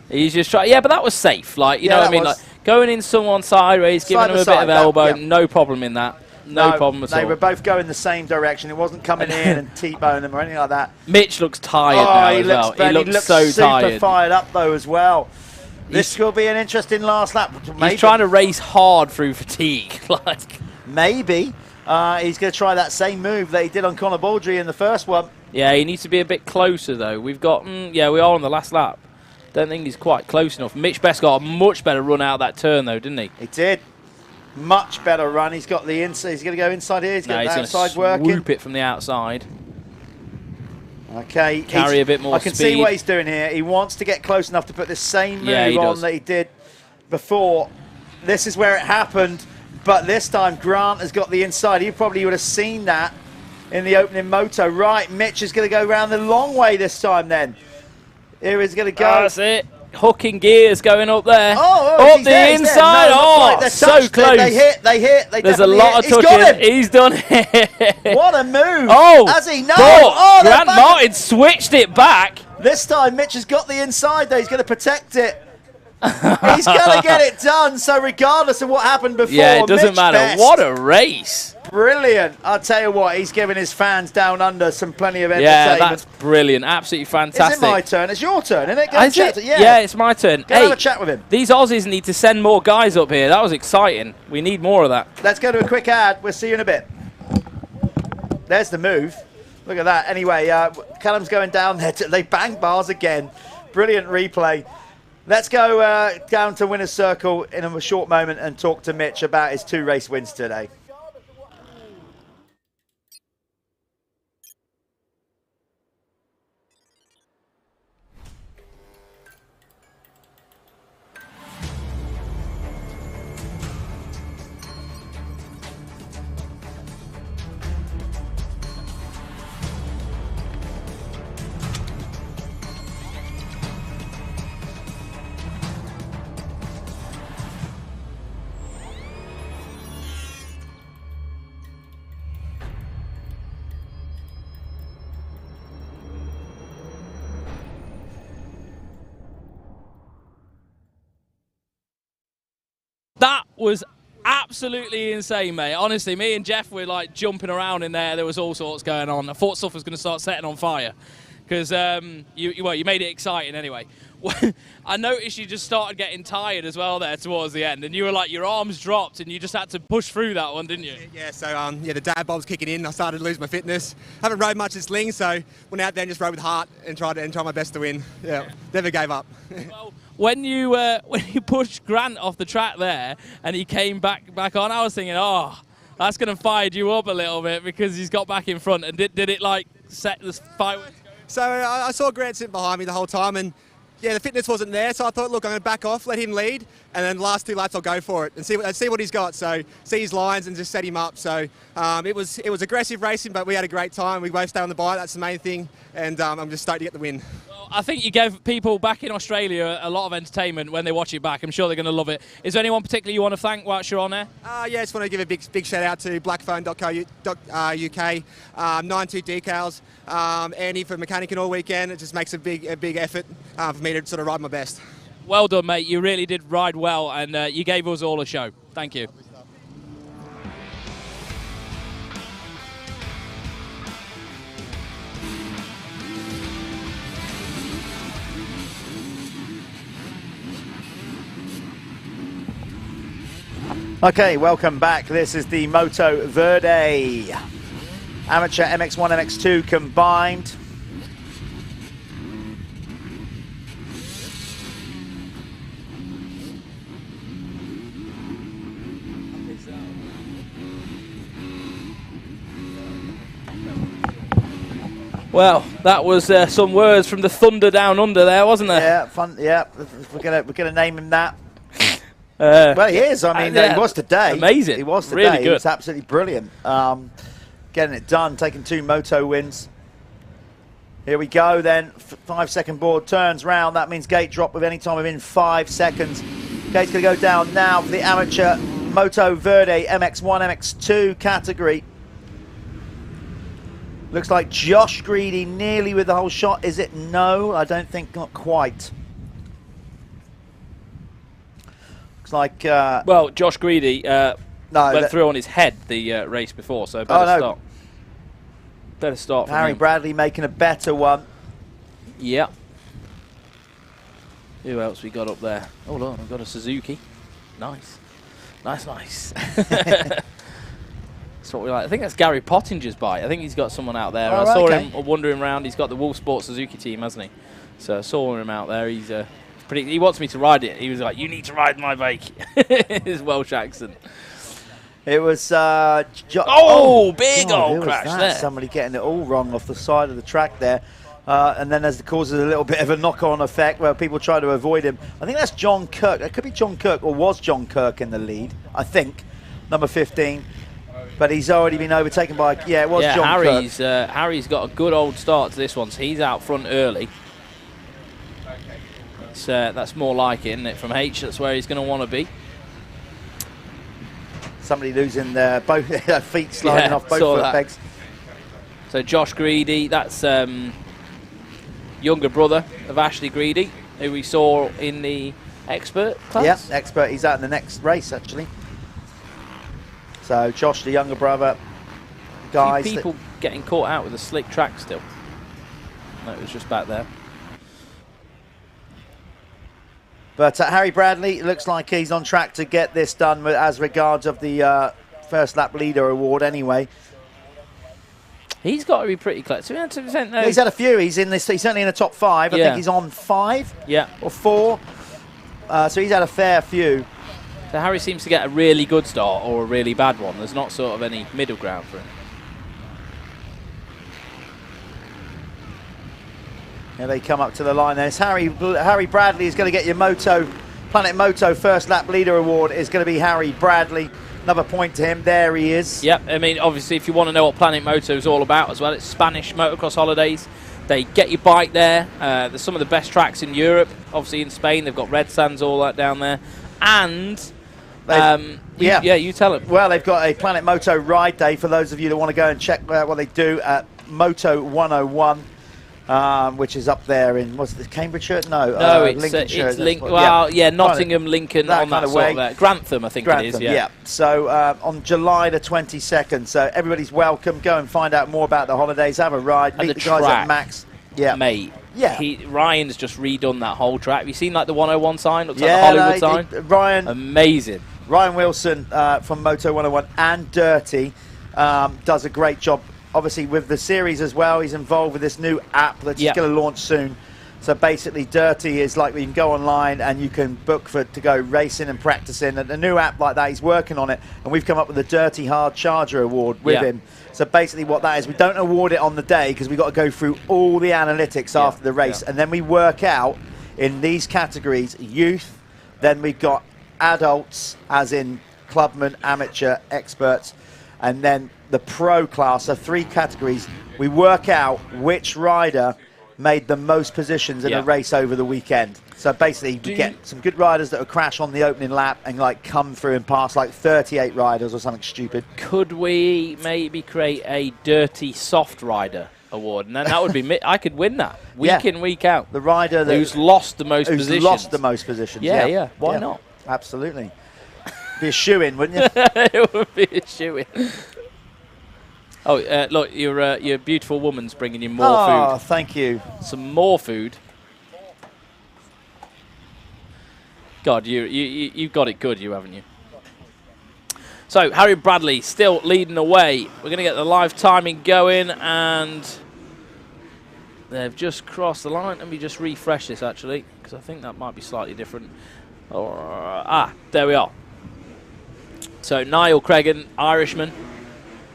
He's just trying. Yeah, but that was safe. Like, you know what I mean? Like going in someone sideways, giving him a bit of elbow. No problem in that. No problem at all.
They were both going the same direction. It wasn't coming in and T-bone them or anything like that.
Mitch looks tired now as well. He looks so tired.
Super fired up though as well. This will be an interesting last lap.
He's trying to race hard through fatigue.
Maybe. He's going to try that same move that he did on Connor Baldry in the first one.
Yeah, he needs to be a bit closer, though. We've got... we are on the last lap. Don't think he's quite close enough. Mitch Best got a much better run out of that turn, though, didn't he?
He did. Much better run. He's got the inside. He's going to go inside here. He's got the outside working.
Swoop it from the outside.
Okay.
Carry a bit more
I can see what he's doing here. He wants to get close enough to put the same move on that he did before. This is where it happened, but this time Grant has got the inside. You probably would have seen that in the opening moto. Right, Mitch is going to go around the long way this time then. Here he's going to go.
That's it. Hooking gears going up there.
Oh,
up the inside. No, so close.
They hit.
There's a lot of touching. He's done it.
What a move.
Oh,
has he? No.
Grant Martin switched it back.
This time Mitch has got the inside though. He's going to protect it. He's going to get it done. So regardless of what happened before,
yeah, it doesn't matter.
Best.
What a race.
Brilliant. I'll tell you what, he's giving his fans down under plenty of entertainment.
Yeah, that's brilliant. Absolutely fantastic.
Is it my turn? It's your turn, isn't it? Go
Is it? Yeah, it's my turn.
Go have a chat with him.
These Aussies need to send more guys up here. That was exciting. We need more of that.
Let's go to a quick ad. We'll see you in a bit. There's the move. Look at that. Anyway, Callum's going down there. They bang bars again. Brilliant replay. Let's go down to winner's circle in a short moment and talk to Mitch about his 2 race wins today.
That was absolutely insane, mate. Honestly, me and Jeff were like jumping around in there. There was all sorts going on. I thought stuff was going to start setting on fire because you made it exciting anyway. I noticed you just started getting tired as well there towards the end, and you were like, your arms dropped and you just had to push through that one, didn't you?
Yeah, so the dad bob's kicking in. I started to lose my fitness. Haven't rode much in sling, so went out there and just rode with heart and tried my best to win. Yeah, never gave up.
Well, when you pushed Grant off the track there and he came back on, I was thinking, oh, that's going to fire you up a little bit because he's got back in front. And did it like set the fireworks going?
So I saw Grant sitting behind me the whole time, and yeah, the fitness wasn't there, so I thought, look, I'm going to back off, let him lead, and then the last 2 laps I'll go for it and see what he's got. So see his lines and just set him up. So it was aggressive racing, but we had a great time. We both stayed on the bike. That's the main thing, and I'm just stoked to get the win.
Well, I think you gave people back in Australia a lot of entertainment when they watch it back. I'm sure they're going to love it. Is there anyone particularly you want to thank whilst you're on there?
Yeah, just want to give a big shout out to blackphone.co.uk, 92 decals, Andy for mechanicing all weekend. It just makes a big effort for me to sort of ride my best.
Well done, mate. You really did ride well, and you gave us all a show. Thank you.
Okay, welcome back. This is the Motoverde Amateur MX1, MX2 combined.
Well, that was some words from the Thunder Down Under there, wasn't there?
Yeah, fun. Yeah, we're gonna name him that. Well, he is. I mean,
yeah,
he was today.
Amazing.
He was today.
Really good.
He was absolutely brilliant. Getting it done, taking 2 moto wins. Here we go then. 5-second board turns round. That means gate drop with any time within 5 seconds. Gate's going to go down now for the amateur Motoverde MX1, MX2 category. Looks like Josh Greedy nearly with the whole shot. Is it? No, I don't think, not quite. Looks like...
well, Josh Greedy went through on his head the race before, so better start. Better start.
Harry Bradley making a better one.
Yeah. Who else we got up there? Oh, look, we've got a Suzuki. Nice. Nice. That's what we like. I think that's Gary Pottinger's bike. I think he's got someone out there. I saw him wandering around. He's got the Wolf Sport Suzuki team, hasn't he? So I saw him out there. He's he wants me to ride it. He was like, you need to ride my bike. His Welsh accent.
It was...
big
God,
old crash there.
Somebody getting it all wrong off the side of the track there. And then as it causes a little bit of a knock-on effect where people try to avoid him. I think that's John Kirk. It could be John Kirk, or was John Kirk in the lead, I think. Number 15. But he's already been overtaken by... Yeah, it was John Kirk.
Harry's got a good old start to this one, so he's out front early. That's more like it, isn't it? From H, that's where he's going to want to be.
Somebody losing both their feet sliding off both foot pegs.
So Josh Greedy, that's younger brother of Ashley Greedy, who we saw in the expert class.
Yeah, expert. He's out in the next race, actually. So Josh, the younger brother, guys.
People getting caught out with a slick track still. No, it was just back there.
But Harry Bradley, it looks like he's on track to get this done as regards of the first lap leader award anyway.
He's got to be pretty close. Yeah,
he's had a few. He's certainly in the top 5. I think he's on 5 or 4. So he's had a fair few.
So Harry seems to get a really good start or a really bad one. There's not sort of any middle ground for him.
Here they come up to the line. There's Harry Bradley is going to get your Planet Moto First Lap Leader Award. Is going to be Harry Bradley. Another point to him. There he is.
Yep. I mean, obviously, if you want to know what Planet Moto is all about as well, it's Spanish motocross holidays. They get your bike there. There's some of the best tracks in Europe. Obviously, in Spain, they've got Red Sands, all that down there. And you tell them.
Well, they've got a Planet Moto ride day for those of you that want to go and check what they do at Moto 101. Which is up there in, was it Cambridgeshire? No, Lincolnshire.
Nottingham, Lincoln, on that sort of Grantham, I think it is.
Yeah. So on July the 22nd. So everybody's welcome. Go and find out more about the holidays. Have a ride. Meet the guys at Max. Yeah,
mate.
Yeah,
Ryan's just redone that whole track. Have you seen like the 101 sign? Looks like the Hollywood sign.
Ryan,
amazing.
Ryan Wilson from Moto 101 and Dirty does a great job. Obviously, with the series as well, he's involved with this new app that's going to launch soon. So basically, Dirty is like you can go online and you can book to go racing and practicing. And a new app like that, he's working on it. And we've come up with the Dirty Hard Charger Award with him. So basically what that is, we don't award it on the day because we've got to go through all the analytics after the race. And then we work out in these categories, youth, then we've got adults, as in clubman, amateur, experts, and then the pro class. So 3 categories. We work out which rider made the most positions in a race over the weekend. So basically we get some good riders that will crash on the opening lap and like come through and pass like 38 riders or something stupid.
Could we maybe create a Dirty Soft Rider Award? And then that would be I could win that week in, week out.
The rider
who's lost the most positions.
Who's lost the most positions.
Yeah. Why not?
Absolutely. Be a shoe-in, wouldn't you?
It would be a shoe-in. Oh, look, your beautiful woman's bringing you more food.
Oh, thank you.
Some more food. God, you've got it good, haven't you? So, Harry Bradley still leading away. We're going to get the live timing going, and they've just crossed the line. Let me just refresh this, actually, because I think that might be slightly different. There we are. So, Niall Cregan, Irishman,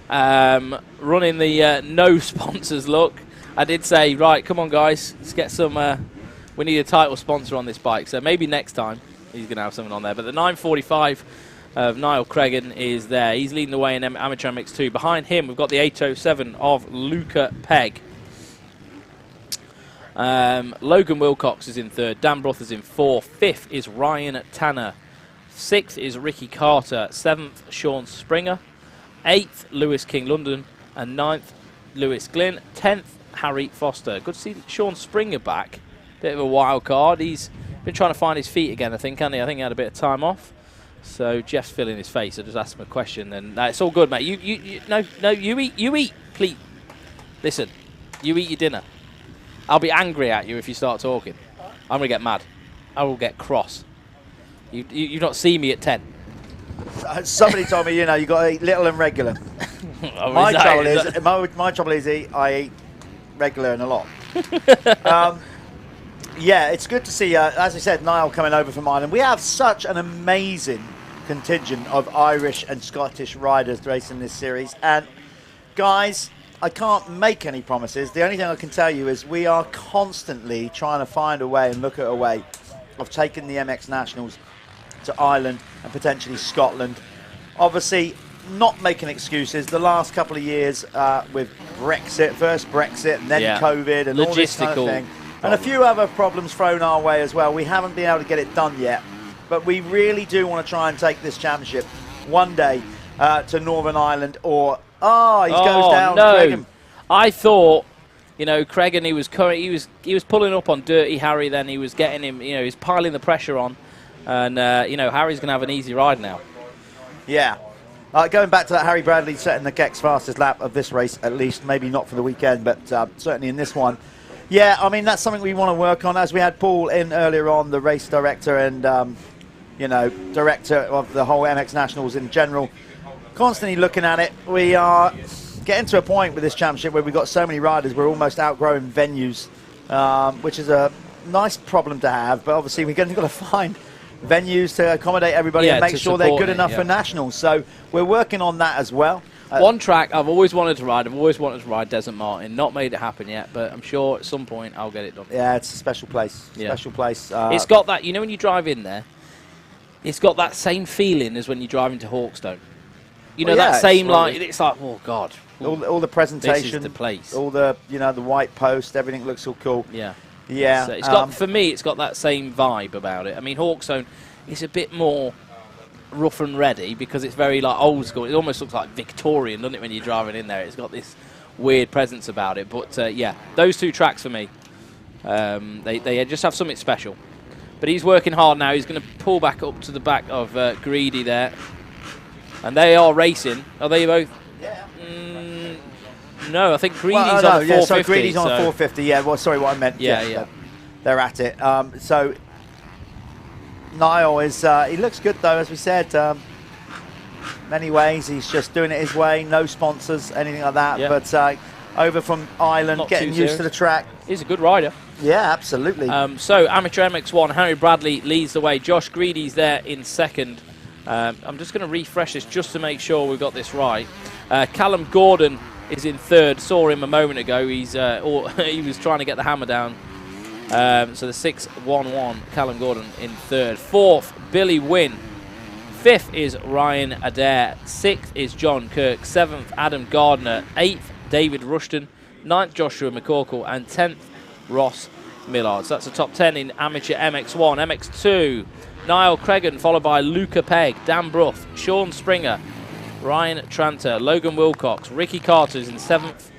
running the no sponsors look. I did say, right, come on, guys, let's get some. We need a title sponsor on this bike, so maybe next time he's going to have something on there. But the 945 of Niall Cregan is there. He's leading the way in Amateur MX2. Behind him, we've got the 807 of Luca Pegg. Logan Wilcox is in 3rd. Dan Broth is in 4th. 5th is Ryan Tanner. 6th is Ricky Carter. 7th, Sean Springer. 8th, Lewis King London. And 9th, Lewis Glynn. 10th, Harry Foster. Good to see Sean Springer back. Bit of a wild card. He's been trying to find his feet again, I think, hasn't he? I think he had a bit of time off. So Jeff's filling his face. I just asked him a question, and it's all good, mate. You eat, please. Listen, you eat your dinner. I'll be angry at you if you start talking. I'm gonna get mad. I will get cross. You not see me at 10.
Somebody told me, you got to eat little and regular. My trouble is I eat regular and a lot. Yeah, it's good to see, as I said, Niall coming over from Ireland. We have such an amazing contingent of Irish and Scottish riders racing this series. And guys, I can't make any promises. The only thing I can tell you is we are constantly trying to find a way and look at a way of taking the MX Nationals to Ireland and potentially Scotland. Obviously, not making excuses. The last couple of years with Brexit, first Brexit, and then COVID, and all this kind of thing, and a few other problems thrown our way as well. We haven't been able to get it done yet, but we really do want to try and take this championship one day to Northern Ireland or. Oh, he goes down.
No.
Cregan.
I thought, you know, Cregan, he was pulling up on Dirty Harry. Then he was getting him. You know, he's piling the pressure on, and you know, Harry's going to have an easy ride now.
Yeah. Going back to that, Harry Bradley setting the Gex fastest lap of this race, at least. Maybe not for the weekend, but certainly in this one. Yeah, I mean, that's something we want to work on. As we had Paul in earlier on, the race director and you know, director of the whole MX Nationals in general. Constantly looking at it. We are getting to a point with this championship where we've got so many riders, we're almost outgrowing venues, which is a nice problem to have. But obviously, we're going to find venues to accommodate everybody and make sure they're good enough for nationals. So we're working on that as well.
One track I've always wanted to ride. I've always wanted to ride Desert Martin. Not made it happen yet, but I'm sure at some point I'll get it done.
Yeah, it's a special place. Special place.
It's got that, you know, when you drive in there, it's got that same feeling as when you drive into Hawkstone. You know, that same line. It's like, oh God.
All the presentation.
This is the place.
All the, you know, the white post. Everything looks so cool.
Yeah.
Yeah.
It's got, for me, it's got that same vibe about it. I mean, Hawkstone is a bit more rough and ready because it's very like old school. It almost looks like Victorian, doesn't it, when you're driving in there? It's got this weird presence about it. But yeah, those two tracks for me, they just have something special. But he's working hard now. He's going to pull back up to the back of Greedy there. And they are racing. Are they both? Yeah. No, I think Greedy's on the 450.
Yeah, so Greedy's on the 450. Yeah, well, sorry, what I meant.
Yeah.
They're at it. So Niall is, he looks good though, as we said. Many ways, he's just doing it his way. No sponsors, anything like that. Yeah. But over from Ireland,
Not
getting used to the track.
He's a good rider.
Yeah, absolutely.
So amateur MX1, Harry Bradley leads the way. Josh Greedy's there in second. I'm just going to refresh this just to make sure we've got this right. Callum Gordon is in third. Saw him a moment ago. He's he was trying to get the hammer down. So the 6-1-1, Callum Gordon in third. Fourth, Billy Wynn. Fifth is Ryan Adair. Sixth is John Kirk. Seventh, Adam Gardner. Eighth, David Rushton. Ninth, Joshua McCorkle. And 10th, Ross Millard. So that's the top 10 in amateur MX1. MX2, Niall Cregan, followed by Luca Pegg, Dan Bruff, Sean Springer, Ryan Tranter, Logan Wilcox, Ricky Carter is in 7th,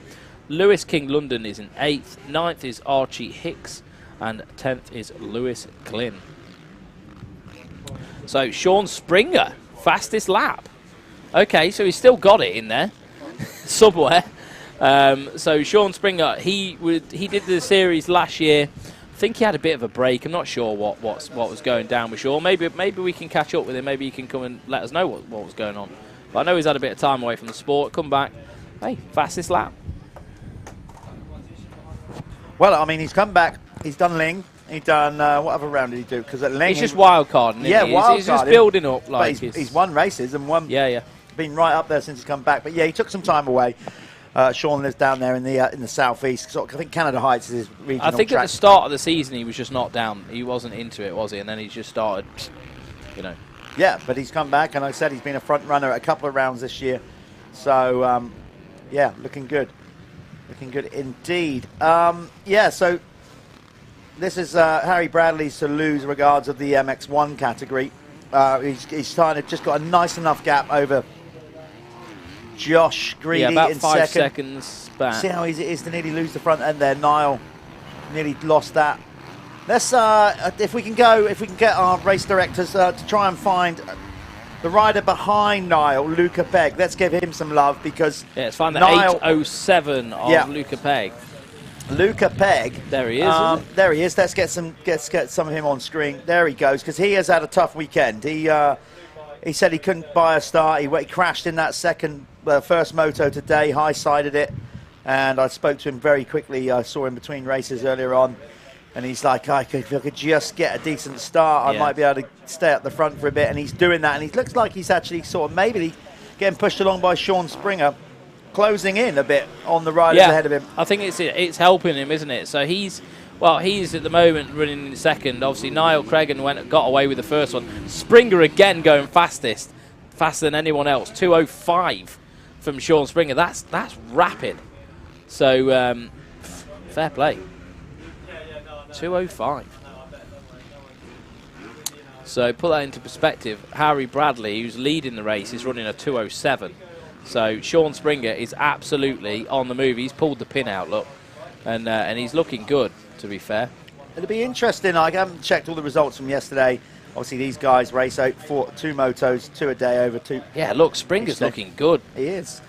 Lewis King London is in 8th, 9th is Archie Hicks, and 10th is Lewis Glynn. So Sean Springer, fastest lap. Okay, so he's still got it in there, somewhere. So Sean Springer, he did the series last year. I think he had a bit of a break. I'm not sure what was going down with Sean. Maybe we can catch up with him. Maybe he can come and let us know what was going on. But I know he's had a bit of time away from the sport. Come back. Hey, fastest lap.
Well, I mean, he's come back. He's done Ling. He's done what other round did he do? Because at Ling,
he's just wild carding.
Yeah, wild
he's just building up. Like
he's won races and won.
Yeah.
Been right up there since he's come back. But yeah, he took some time away. Sean lives down there in the southeast. So I think Canada Heights is his regional
I think
track.
at the start of the season he was just not down. He wasn't into it, was he? And then he just started, you know.
Yeah, but he's come back, and like I said, he's been a front runner at a couple of rounds this year. So yeah, looking good. Looking good indeed. Yeah, so this is Harry Bradley's to lose regards of the MX1 category. He's kind of just got a nice enough gap over Josh Greedy
about
in
5
second.
seconds back.
See how easy it is to nearly lose the front end there. Niall nearly lost that. Let's if we can get our race directors to try and find the rider behind Niall, Luca Pegg. Let's give him some love because
let's find the 8:07 of Luca Pegg.
Luca Pegg.
There he is.
There he is. Let's get some of him on screen. There he goes, because he has had a tough weekend. He said he couldn't buy a start. He crashed in that first moto today, high-sided it, and I spoke to him very quickly. I saw him between races earlier on. And he's like, if I could just get a decent start, I might be able to stay at the front for a bit. And he's doing that. And he looks like he's actually sort of maybe getting pushed along by Sean Springer, closing in a bit on the riders ahead of him.
I think it's helping him, isn't it? So he's at the moment running in second. Obviously, Niall Cregan got away with the first one. Springer again going faster than anyone else. 2:05 from Sean Springer. That's rapid. So fair play. 2:05. So put that into perspective. Harry Bradley, who's leading the race, is running a 2:07. So Sean Springer is absolutely on the move. He's pulled the pin out, look, and he's looking good, to be fair.
It'll be interesting. I haven't checked all the results from yesterday. Obviously, these guys race out 2 motos, 2 a day over 2.
Yeah, look, Springer's looking good.
He is.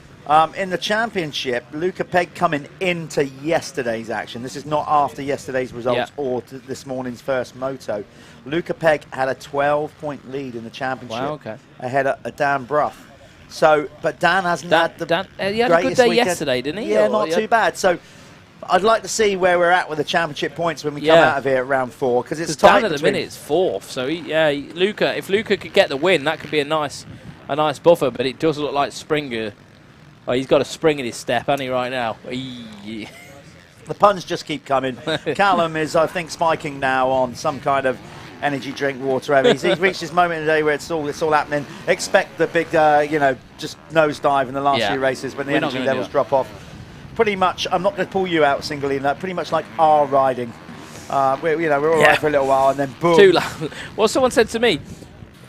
In the championship, Luca Pegg coming into yesterday's action. This is not after yesterday's results or this morning's first moto. Luca Pegg had a 12-point lead in the championship ahead of Dan Bruff. So, but Dan hasn't had the
he had a good day yesterday, didn't he?
Yeah, not too bad. So, I'd like to see where we're at with the championship points when we come out of here at round 4, because it's tight.
Dan at the minute is 4th. So, Luca, if Luca could get the win, that could be a nice buffer. But it does look like Springer. Oh, he's got a spring in his step, hasn't he, right now? The
puns just keep coming. Callum is, I think, spiking now on some kind of energy drink, water. He's reached his moment in the day where it's all happening. Expect the big, just nosedive in the last few races when the energy levels drop off. Pretty much, I'm not going to pull you out singly in that. Pretty much like our riding. We're all right for a little while, and then boom.
Well, someone said to me,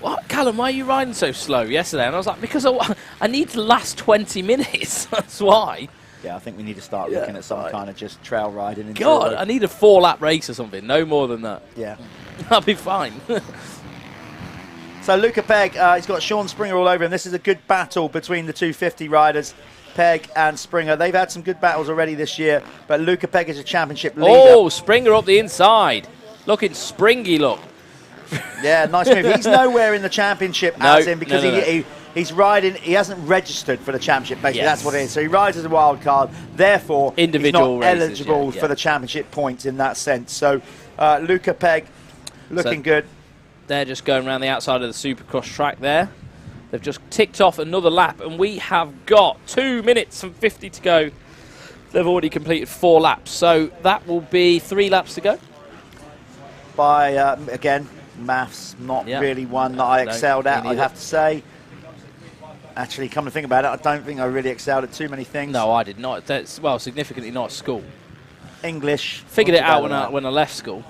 "What, Callum, why are you riding so slow yesterday?" And I was like, because I need to last 20 minutes. That's why.
Yeah, I think we need to start looking at some kind of just trail riding.
God, I need a 4-lap race or something. No more than that.
Yeah.
I'll be fine.
So Luca Pegg, he's got Sean Springer all over him. This is a good battle between the 250 riders, Pegg and Springer. They've had some good battles already this year, but Luca Pegg is a championship leader.
Oh, Springer up the inside. Looking springy, look.
Yeah, nice move. He's nowhere in the championship as him because he's riding. He hasn't registered for the championship. Basically, that's what it is. So he rides as a wild card. Therefore,
individual
he's not
races,
eligible for the championship points in that sense. So Luca Pegg looking good.
They're just going around the outside of the Supercross track there. They've just ticked off another lap, and we have got 2 minutes and 50 to go. They've already completed 4 laps, so that will be 3 laps to go.
By again, maths not really one that I excelled at, I'd have to say. Actually, come to think about it, I don't think I really excelled at too many things.
No, I did not. That's, well, significantly not at school.
English.
Figured it out when I left school.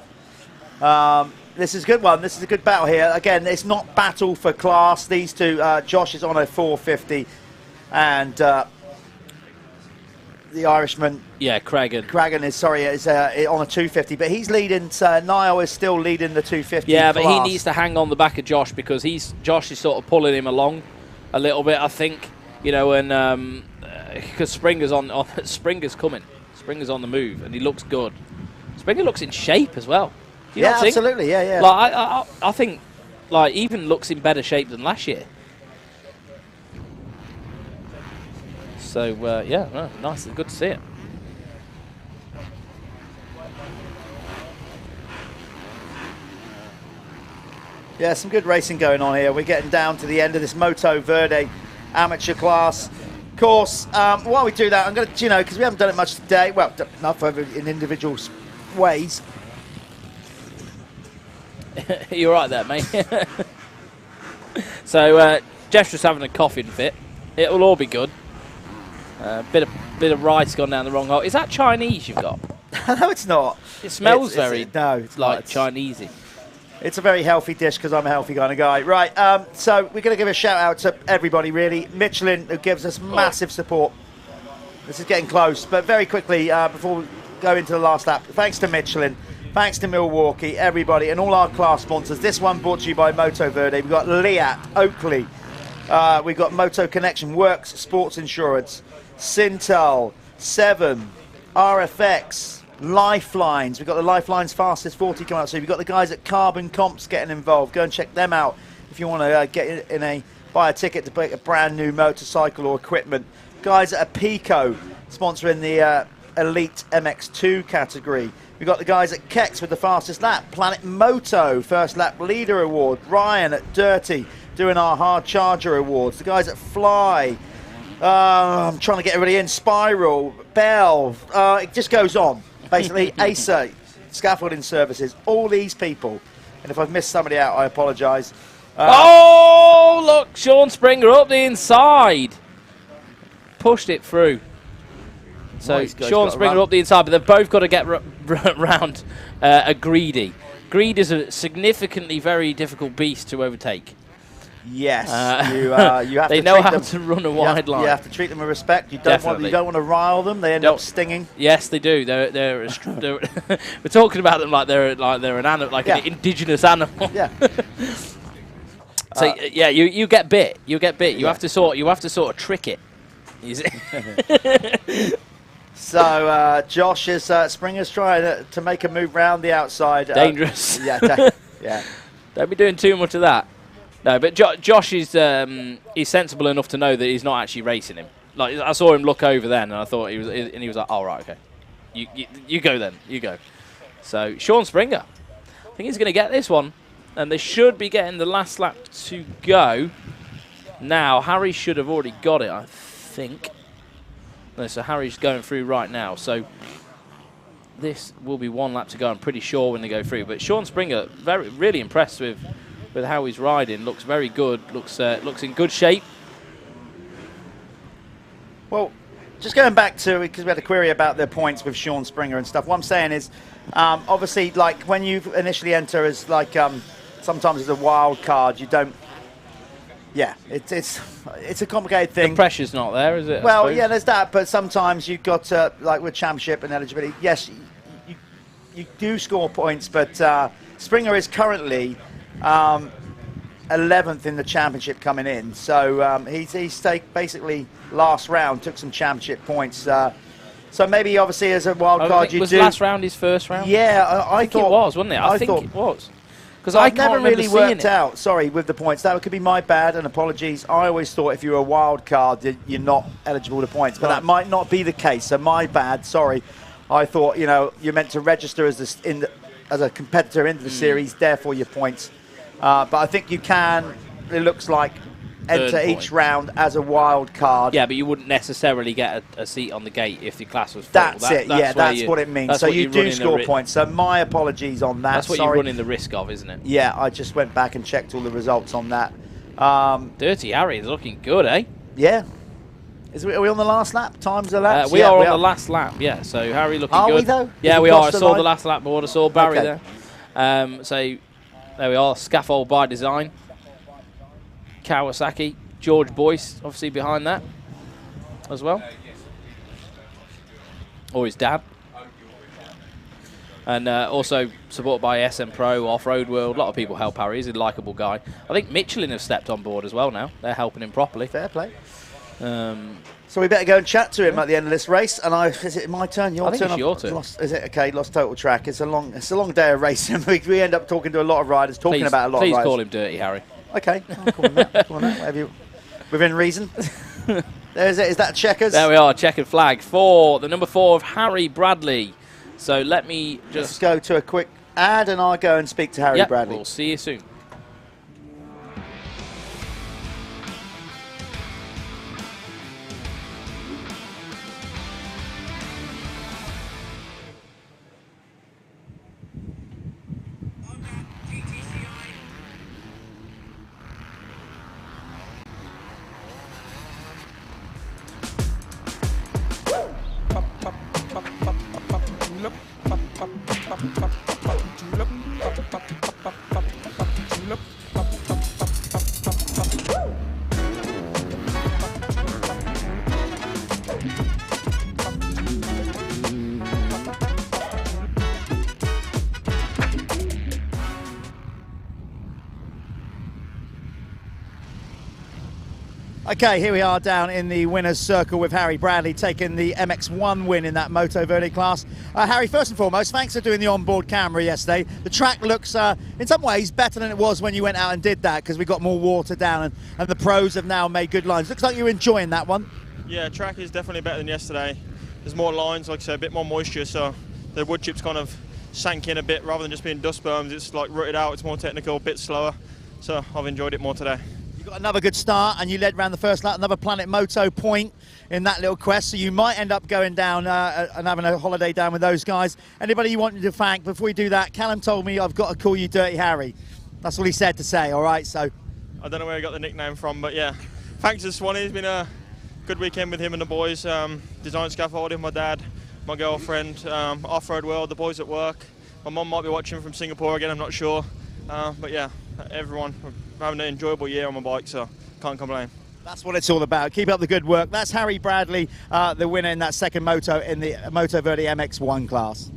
This is a good one. This is a good battle here. Again, it's not battle for class. These two, Josh is on a 450, and the Irishman, Cragen is on a 250, but he's leading. Niall is still leading the 250.
Yeah,
class.
but he needs to hang on the back of Josh because Josh is sort of pulling him along a little bit, I think. You know, and because Springer's Springer's coming. Springer's on the move, and he looks good. Springer looks in shape as well.
Yeah, absolutely. Yeah.
Like I think, like even looks in better shape than last year. So nice, good to see it.
Yeah, some good racing going on here. We're getting down to the end of this Motoverde amateur class. Of course, while we do that, I'm going to, because we haven't done it much today. Well, enough in individual ways.
You're right there, mate. So Jeff's just having a coughing fit. It will all be good. Bit of rice gone down the wrong hole. Is that Chinese you've got?
No, it's not.
It smells
it's
like Chinesey.
It's a very healthy dish because I'm a healthy kind of guy. Right, so we're going to give a shout out to everybody, really. Michelin, who gives us massive support. This is getting close, but very quickly, before we go into the last lap, thanks to Michelin, thanks to Milwaukee, everybody, and all our class sponsors. This one brought to you by Motoverde. We've got Leatt, Oakley. We've got Moto-Connection, Worx, Sports Insurance, Syntol, 7, RFX, Lyfelinez. We've got the Lyfelinez Fastest 40 coming up. So we've got the guys at Carbon Comps getting involved. Go and check them out if you want to buy a ticket to buy a brand new motorcycle or equipment. Guys at Apico sponsoring the Elite MX2 category. We've We've got the guys at Kex with the fastest lap. Planet Moto, first lap leader award. Ryan at Dirty doing our hard charger awards. The guys at Fly. I'm trying to get everybody in. Spiral, Bell. It just goes on. Basically, ASA, Scaffolding Services, all these people. And if I've missed somebody out, I apologise.
Oh, look, Sean Springer up the inside. Pushed it through. So Sean Springer up the inside, but they've both got to get round a Greedy. Greed is a significantly very difficult beast to overtake.
Yes, you have
they
to
know
treat
how
them,
to run a wide line.
You have to treat them with respect. You don't want to rile them. They end up stinging.
Yes, they do. They're we're talking about them like they're an animal, like an indigenous animal.
Yeah.
So yeah, you get bit. You get bit. You have to sort of trick it.
So Josh is Springer's trying to make a move round the outside.
Dangerous.
Yeah.
Don't be doing too much of that. No, but Josh is he's sensible enough to know that he's not actually racing him. Like I saw him look over then, and I thought he was like, "Oh right, okay, you go then, you go." So Sean Springer, I think he's going to get this one, and they should be getting the last lap to go. Now Harry should have already got it, I think. No, so Harry's going through right now. So this will be one lap to go. I'm pretty sure when they go through. But Sean Springer, really impressed with how he's riding. Looks very good. Looks in good shape.
Well, just going back to, because we had a query about the points with Sean Springer and stuff. What I'm saying is, obviously, like when you initially enter as like sometimes as a wild card, you don't. Yeah, it's a complicated thing.
The pressure's not there, is it?
Well, yeah, there's that, but sometimes you've got like with championship and eligibility. Yes, you do score points, but Springer is currently 11th in the championship coming in, so he's basically last round took some championship points. So maybe obviously as a wild card you do.
Was last round his first round?
Yeah, I thought
it was, wasn't it? I think it was. Because
I never really worked out, sorry, with the points. That could be my bad, and apologies. I always thought if you're a wild card, you're not eligible to points, but that might not be the case. So my bad, sorry. I thought you're meant to register as a competitor into the series, therefore your points. But I think you can. It looks like enter each round as a wild card.
Yeah, but you wouldn't necessarily get a seat on the gate if the class was full.
That's it. That's what it means. So you do score points. So my apologies on that.
That's what you're running the risk of, isn't it?
Yeah, I just went back and checked all the results on that.
Dirty Harry is looking good, eh?
Yeah. Are we on the last lap? Times elapsed?
We are on the last lap, yeah. So Harry looking good.
Are we though?
Yeah, we are. I saw the last lap board. I saw Barry there. So there we are. Scaffold by design. Kawasaki. George Boyce, obviously, behind that as well. Or his dad. And also supported by SM Pro, Off-Road World. A lot of people help Harry. He's a likeable guy. I think Michelin have stepped on board as well now. They're helping him properly.
Fair play. So we better go and chat to him at the end of this race. And is it my turn? Your
I think
turn?
It's your turn.
Is it? Okay, lost total track. It's a long day of racing. we end up talking to a lot of riders, talking about a lot of riders.
Please call him Dirty Harry.
Okay, I'll call him that. Whatever you, within reason. There's it. Is that checkers?
There we are, checkered flag for the number 4 of Harry Bradley. So let me just
go to a quick ad and I'll go and speak to Harry Bradley.
We'll see you soon.
Okay, here we are down in the winner's circle with Harry Bradley taking the MX1 win in that Motoverde class. Harry, first and foremost, thanks for doing the onboard camera yesterday. The track looks, in some ways, better than it was when you went out and did that because we got more water down and the pros have now made good lines. Looks like you're enjoying that one.
Yeah, track is definitely better than yesterday. There's more lines, like I said, a bit more moisture, so the wood chips kind of sank in a bit rather than just being dust berms. It's like rutted out, it's more technical, a bit slower. So I've enjoyed it more today.
You got another good start, and you led around the first lap, another Planet Moto point in that little quest, so you might end up going down and having a holiday down with those guys. Anybody you want to thank? Before we do that, Callum told me I've got to call you Dirty Harry. That's all he said to say, all right? So
I don't know where he got the nickname from, but yeah. Thanks to Swanee, it's been a good weekend with him and the boys. Design scaffolding, my dad, my girlfriend, Off-Road World, the boys at work. My mum might be watching from Singapore again, I'm not sure. But yeah, everyone, having an enjoyable year on my bike, so can't complain.
that's what it's all about. Keep up the good work. That's Harry Bradley, the winner in that second moto in the Motoverde MX1 class.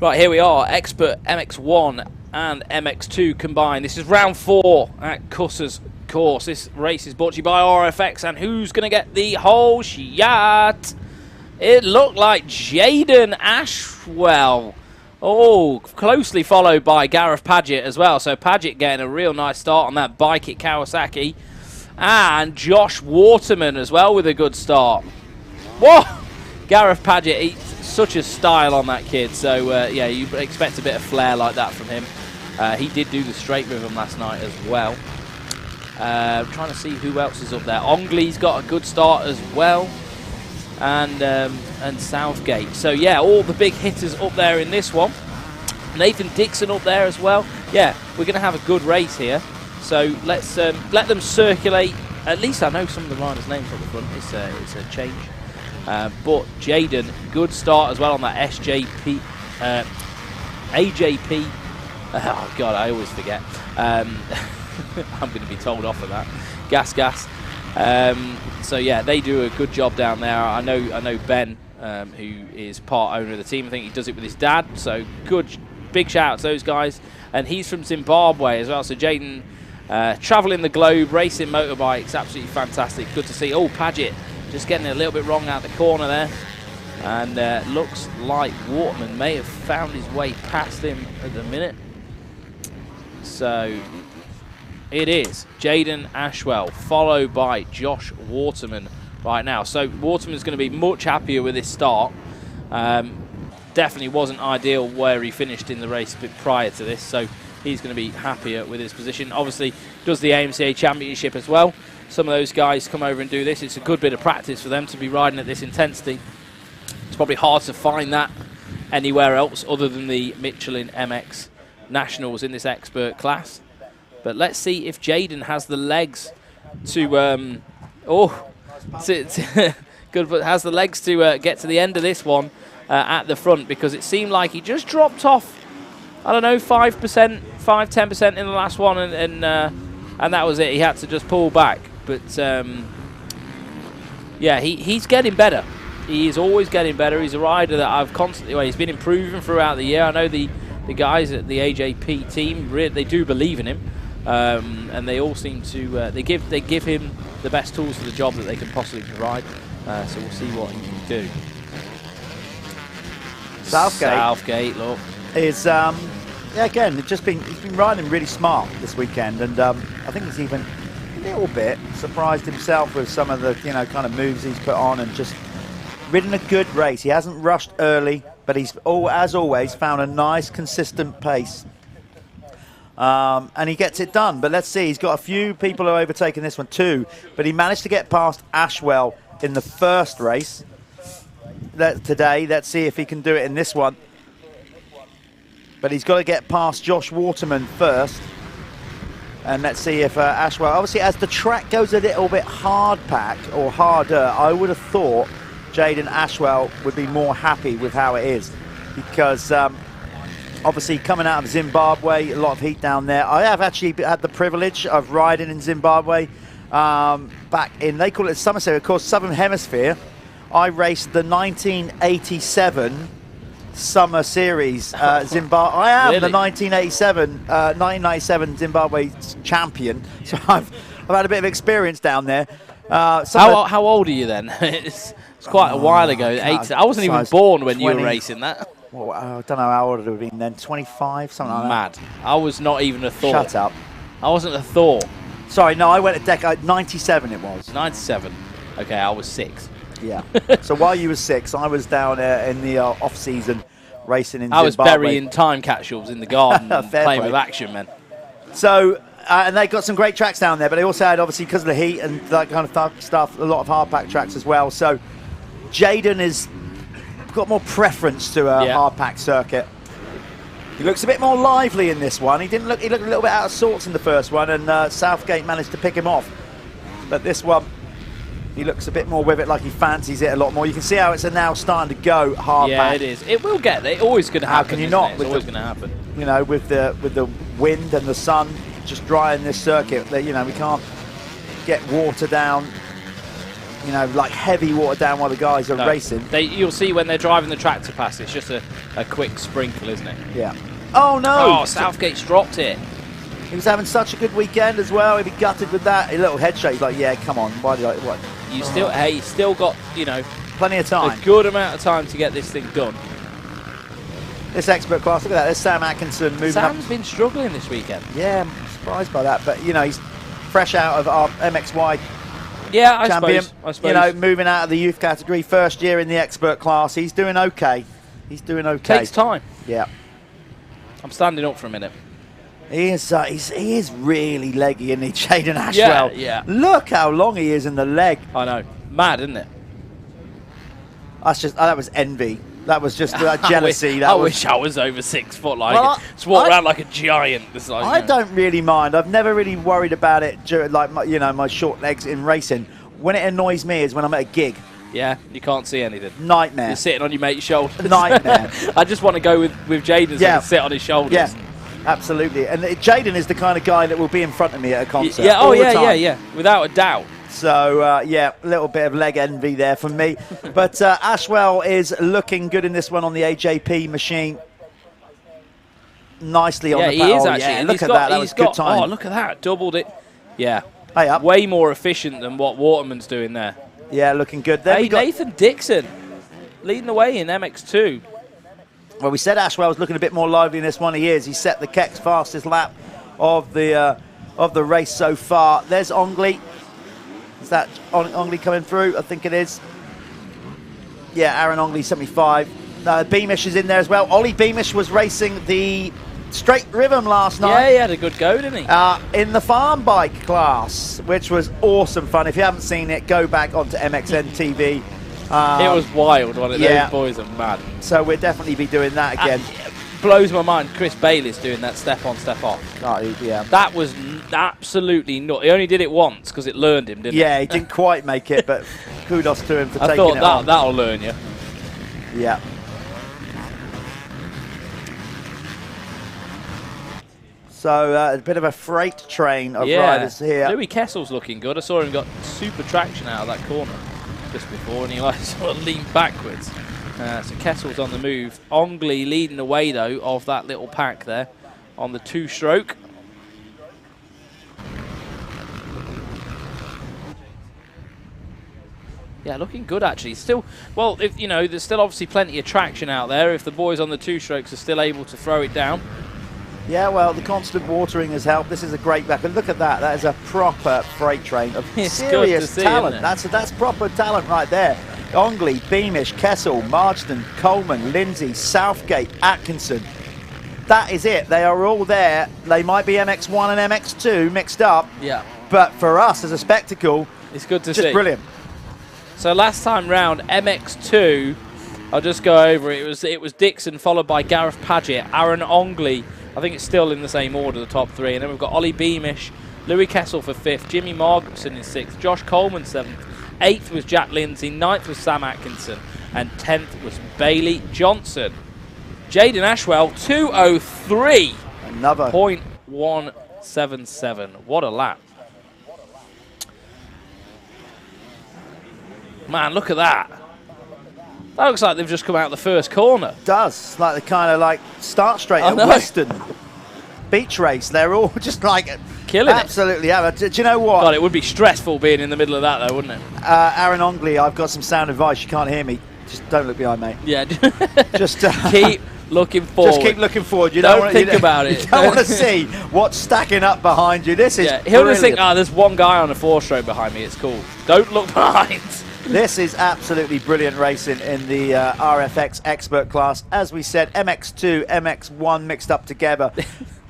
Right, here we are, Expert MX1 and MX2 combined. This is round 4 at Cusses Gorse. This race is brought to you by RFX, and who's going to get the whole shot? It looked like Jaden Ashwell. Oh, closely followed by Gareth Paget as well. So Paget getting a real nice start on that bike at Kawasaki. And Josh Waterman as well with a good start. Whoa! Gareth Paget, such a style on that kid, so yeah, you expect a bit of flair like that from him. He did do the straight with him last night as well. Trying to see who else is up there. Ongley's got a good start as well, and Southgate. So yeah, all the big hitters up there in this one. Nathan Dixon up there as well. Yeah, we're going to have a good race here. So let's let them circulate. At least I know some of the riders' names up the front. It's a change. But Jaden, good start as well on that SJP, AJP. Oh God, I always forget. I'm going to be told off of that. Gas. So yeah, they do a good job down there. I know Ben, who is part owner of the team. I think he does it with his dad. So good, big shout out to those guys. And he's from Zimbabwe as well. So Jaden, travelling the globe, racing motorbikes, absolutely fantastic. Good to see. Oh, Paget. Just getting it a little bit wrong out the corner there. And looks like Waterman may have found his way past him at the minute. So it is Jaden Ashwell, followed by Josh Waterman right now. So Waterman's going to be much happier with his start. Definitely wasn't ideal where he finished in the race a bit prior to this. So he's going to be happier with his position. Obviously does the AMCA Championship as well. Some of those guys come over and do this. It's a good bit of practice for them to be riding at this intensity. It's probably hard to find that anywhere else other than the Michelin MX Nationals in this expert class. But let's see if Jaden has the legs to good, but has the legs to get to the end of this one at the front, because it seemed like he just dropped off, I don't know, 5%-10% in the last one, and that was it. He had to just pull back. But yeah, he's getting better. He is always getting better. He's a rider that I've constantly, well, he's been improving throughout the year. I know the guys at the AJP team, they do believe in him, and they all seem to they give him the best tools for the job that they can possibly provide. So we'll see what he can do. Southgate, look,
is yeah, again, he's been riding really smart this weekend, and I think he's even a little bit surprised himself with some of the kind of moves he's put on, and just ridden a good race. He hasn't rushed early, but he's as always found a nice consistent pace, and he gets it done. But let's see, he's got a few people who are overtaking this one too, but he managed to get past Ashwell in the first race today. Let's see if he can do it in this one. But he's got to get past Josh Waterman first. And let's see if Ashwell, obviously as the track goes a little bit hard packed or harder, I would have thought Jaden Ashwell would be more happy with how it is, because obviously coming out of Zimbabwe, a lot of heat down there. I have actually had the privilege of riding in Zimbabwe back in, they call it Summer Series, of course, Southern Hemisphere. I raced the 1987 Summer Series Zimbabwe. I am the 1997 Zimbabwe champion, so I've had a bit of experience down there.
How old are you then? It's quite a while ago. I wasn't even born when you were racing that.
Well, I don't know how old it would have been then. 25, something like
Mad.
that.
I was not even a thought.
Shut up.
I wasn't a thought.
Sorry, no, I went a decade. 97 it was.
97. Okay, I was 6.
Yeah. So while you were 6, I was down in the off-season racing in Zimbabwe.
I was burying time capsules in the garden and playing with action, man.
So, and they got some great tracks down there, but they also had, obviously, because of the heat and that kind of stuff, a lot of hard-pack tracks as well. So Jaden has got more preference to a hard-pack circuit. He looks a bit more lively in this one. He looked a little bit out of sorts in the first one, and Southgate managed to pick him off. But this one, he looks a bit more with it, like he fancies it a lot more. You can see how it's now starting to go hard
Yeah,
pack.
it is. It will get there. It's always going to happen.
How can you not?
It's always going to happen.
You know, with the wind and the sun just drying this circuit, you know, we can't get water down. You know, like heavy water down while the guys are racing.
You'll see when they're driving the tractor past, it's just a quick sprinkle, isn't it?
Yeah. Oh no!
Oh, Southgate's dropped it.
He was having such a good weekend as well. He'd be gutted with that. A little head shake, like, yeah, come on. Why did I? What?
You still, hey, you still got, you know,
plenty of time.
A good amount of time to get this thing done.
This expert class, look at that. There's Sam Atkinson moving up.
Sam's been struggling this weekend.
Yeah, I'm surprised by that. But you know, he's fresh out of our MXY.
Yeah, I
champion.
suppose.
You know, moving out of the youth category, first year in the expert class. He's doing okay. He's doing okay.
Takes time.
Yeah.
I'm standing up for a minute.
He is really leggy, isn't he, Jaden Ashwell?
Yeah.
Look how long he is in the leg.
I know. Mad, isn't it?
That's just that was envy. That was just jealousy.
I wish I was over 6 foot. Like, just walk around like a giant. It's like,
I don't really mind. I've never really worried about it. Like my short legs in racing. When it annoys me is when I'm at a gig.
Yeah, you can't see anything.
Nightmare.
You're sitting on your mate's shoulders.
Nightmare.
I just want to go with Jaden and sit on his shoulders.
Yeah, absolutely. And Jaden is the kind of guy that will be in front of me at a concert.
Yeah, yeah, without a doubt.
So, yeah, a little bit of leg envy there from me. But Ashwell is looking good in this one on the AJP machine. Nicely on the
he is actually.
Yeah, look at that. That was good time.
Oh, look at that. Doubled it. Yeah.
Hey, up.
Way more efficient than what Waterman's doing there.
Yeah, looking good. Then
hey, Nathan Dixon leading the way in MX2.
Well, we said Ashwell was looking a bit more lively in this one. He is. He set the Keck's fastest lap of the race so far. There's Ongley. Is that Ongley coming through? I think it is. Yeah, Aaron Ongley, 75. Beamish is in there as well. Ollie Beamish was racing the straight rhythm last night.
Yeah, he had a good go, didn't he?
In the farm bike class, which was awesome fun. If you haven't seen it, go back onto MXN TV.
It was wild, wasn't it? Those boys are mad.
So we'll definitely be doing that again.
Blows my mind. Chris Bayliss doing that step on, step off.
Oh, yeah.
That was absolutely not. He only did it once because it learned him, didn't it?
Yeah, he didn't quite make it, but kudos to him for taking it.
I thought that'll learn you.
Yeah. So a bit of a freight train of riders here.
Louis Kessel's looking good. I saw him got super traction out of that corner just before, and he like sort of leaned backwards. So Kessel's on the move. Ongley leading the way though of that little pack there on the 2-stroke. Yeah, looking good actually. Still, well, if you know, there's still obviously plenty of traction out there. If the boys on the 2-strokes are still able to throw it down.
Yeah, well, the constant watering has helped. This is a great weapon. Look at that. That is a proper freight train of serious talent. That's proper talent right there. Ongley, Beamish, Kessel, Marsden, Coleman, Lindsay, Southgate, Atkinson. That is it. They are all there. They might be MX1 and MX2 mixed up.
Yeah.
But for us as a spectacle,
it's good to see.
Just brilliant.
So last time round, MX2, I'll just go over it. It was Dixon followed by Gareth Paget, Aaron Ongley. I think it's still in the same order, the top 3. And then we've got Ollie Beamish, Louis Kessel for 5th, Jimmy Margson in 6th, Josh Coleman 7th, 8th was Jack Lindsay, 9th was Sam Atkinson, and 10th was Bailey Johnson. Jaden Ashwell, 2:03.
Another.
0.177. What a lap. Man, look at that. That looks like they've just come out the first corner.
It does. Like the kind of like start straight at Western beach race. They're all just like
killing it.
Absolutely. Yeah. Do you know what?
God, it would be stressful being in the middle of that, though, wouldn't it?
Aaron Ongley, I've got some sound advice. You can't hear me. Just don't look behind, mate.
Yeah.
Just
keep looking forward.
Just keep looking forward. You
don't think about it.
You don't want to see what's stacking up behind you. This is
he'll just think, there's one guy on a 4-stroke behind me. It's cool. Don't look behind.
This is absolutely brilliant racing in the RFX expert class. As we said, MX2, MX1 mixed up together.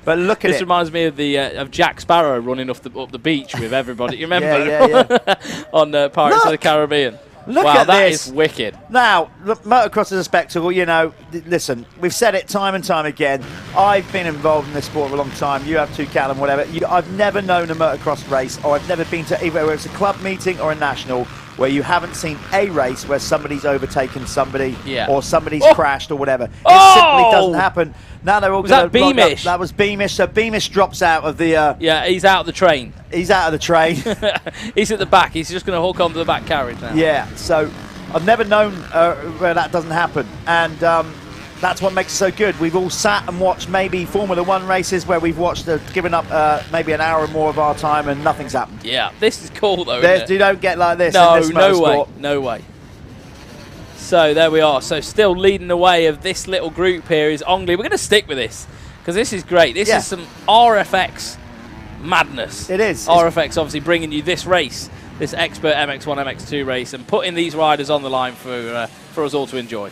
But look at
this reminds me of the of Jack Sparrow running up the beach with everybody. You remember?
yeah.
On Pirates of the Caribbean.
Look
wow,
at
that
this.
is wicked.
Now, look, motocross is a spectacle. You know, listen, we've said it time and time again. I've been involved in this sport for a long time. You have too, Callum, whatever. I've never known a motocross race, or I've never been to either whether it's a club meeting or a national, where you haven't seen a race where somebody's overtaken somebody or somebody's crashed or whatever. It simply doesn't happen. Now they're all
was that Beamish?
That was Beamish. So Beamish drops out of the...
yeah, he's out of the train.
He's out of the train.
He's at the back. He's just going to hook onto the back carriage now.
Yeah, so I've never known where that doesn't happen. And that's what makes it so good. We've all sat and watched maybe Formula 1 races where we've watched, given up maybe an hour or more of our time and nothing's happened.
Yeah, this is cool though, isn't it?
You don't get like this
no,
in this
no way,
motorsport.
no way. So there we are. So still leading the way of this little group here is Ongley. We're going to stick with this because this is great. This is some RFX madness.
It is.
RFX obviously bringing you this race, this expert MX1, MX2 race, and putting these riders on the line for us all to enjoy.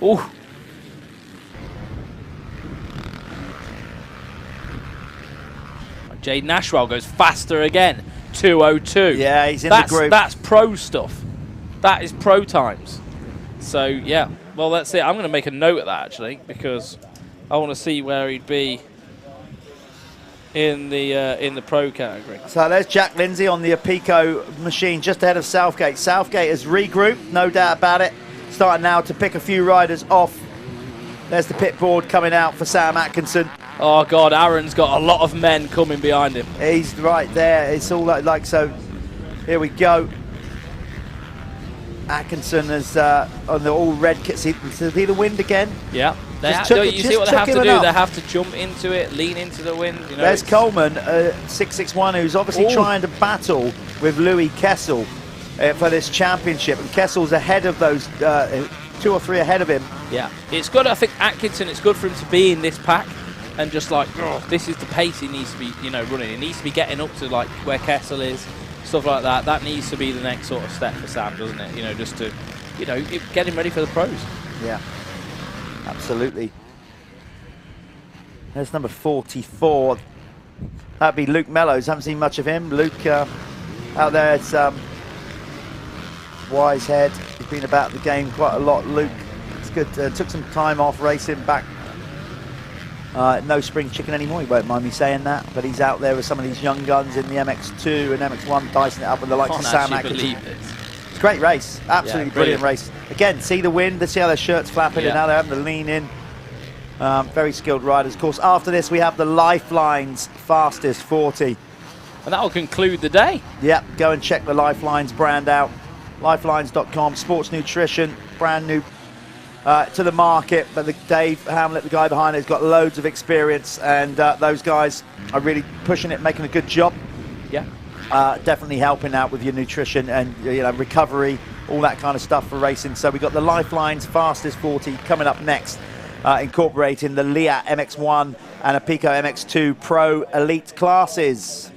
Ooh. Jaden Ashwell goes faster again. 2:02.
Yeah, he's in the group.
That's pro stuff. That is pro times. So yeah, well that's it. I'm going to make a note of that actually because I want to see where he'd be in the pro category.
So there's Jack Lindsay on the Apico machine just ahead of Southgate. Southgate has regrouped, no doubt about it. Starting now to pick a few riders off. There's the pit board coming out for Sam Atkinson.
Oh God, Aaron's got a lot of men coming behind him.
He's right there. It's all like so. Here we go. Atkinson is on the all red kit. See the wind again?
Yeah. You see what they have to do? They have to jump into it, lean into the wind. You know,
there's Coleman, 661, who's obviously trying to battle with Louis Kessel for this championship. And Kessel's ahead of those, 2 or 3 ahead of him.
Yeah. It's good, I think, Atkinson, it's good for him to be in this pack and just like, this is the pace he needs to be, running. He needs to be getting up to like where Kessel is, stuff like that. That needs to be the next sort of step for Sam, doesn't it? Just to, get him ready for the pros.
Yeah. Absolutely. There's number 44. That'd be Luke Mellows. Haven't seen much of him. Luke out there, it's wise head. He's been about the game quite a lot. Luke, it's good. Took some time off racing back. No spring chicken anymore. He won't mind me saying that. But he's out there with some of these young guns in the MX2 and MX1, dicing it up with the likes of Sam Atkinson. It's a great race. Absolutely brilliant race. Again, see the wind. Let's see how their shirts flapping and now they're having to lean in. Very skilled riders. Of course, after this, we have the Lyfelinez fastest 40.
And that will conclude the day.
Yep, go and check the Lyfelinez brand out. Lyfelinez.com, sports nutrition, brand new to the market. But Dave Hamlet, the guy behind it, has got loads of experience. And those guys are really pushing it, making a good job.
Yeah.
Definitely helping out with your nutrition and recovery, all that kind of stuff for racing. So we've got the Lyfelinez fastest 40 coming up next, incorporating the Leatt MX1 and Apico MX2 Pro Elite classes.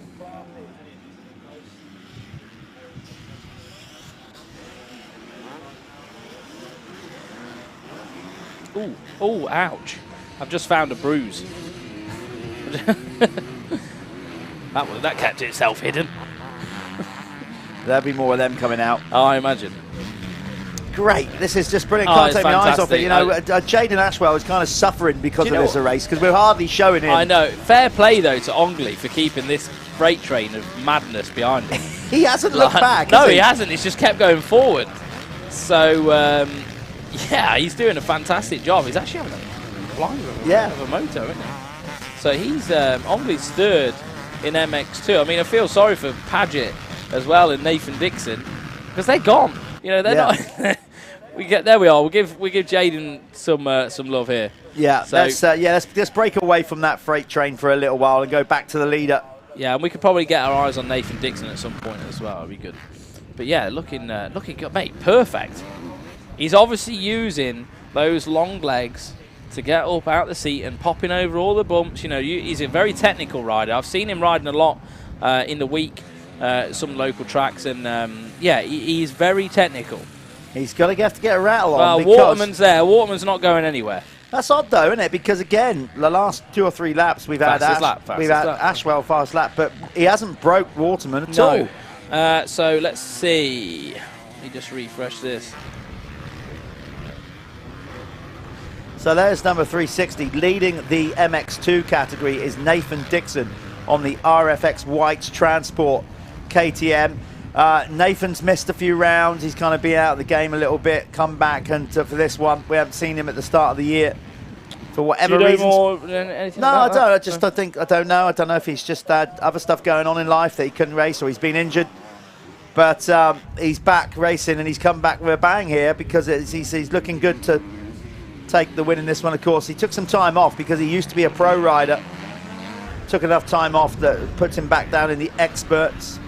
Ooh, oh, ouch. I've just found a bruise. That kept itself hidden.
There'll be more of them coming out.
Oh, I imagine.
Great. This is just brilliant. Can't take my eyes off it. Jaden Ashwell is kind of suffering because of this race because we're hardly showing him.
I know. Fair play, though, to Ongley for keeping this freight train of madness behind him.
He hasn't looked back.
No, he hasn't. He's just kept going forward. So, yeah, he's doing a fantastic job. He's actually having a flying of a moto, isn't he? So he's Ongley's third in MX2. I mean, I feel sorry for Paget as well and Nathan Dixon because they're gone. You know, they're not. There we are. We give Jaden some love here.
Yeah,
so,
let's break away from that freight train for a little while and go back to the leader.
Yeah, and we could probably get our eyes on Nathan Dixon at some point as well. That'd be good. But yeah, looking good, mate. Perfect. He's obviously using those long legs to get up out the seat and popping over all the bumps. You know, he's a very technical rider. I've seen him riding a lot in the week, some local tracks, and he's very technical.
He's got to have to get a rattle on.
Well, Waterman's there. Waterman's not going anywhere.
That's odd, though, isn't it? Because, again, the last 2 or 3 laps, we've had Ashwell fast lap, but he hasn't broke Waterman at all.
So let's see. Let me just refresh this.
So there's number 360. Leading the MX2 category is Nathan Dixon on the RFX Whites Transport KTM. Nathan's missed a few rounds. He's kind of been out of the game a little bit, come back, and for this one, we haven't seen him at the start of the year for whatever reason. No, I don't. I don't know. I don't know if he's just had other stuff going on in life that he couldn't race or he's been injured. But he's back racing and he's come back with a bang here because he's looking good to take the win in this one. Of course, he took some time off because he used to be a pro rider. Took enough time off that puts him back down in the experts.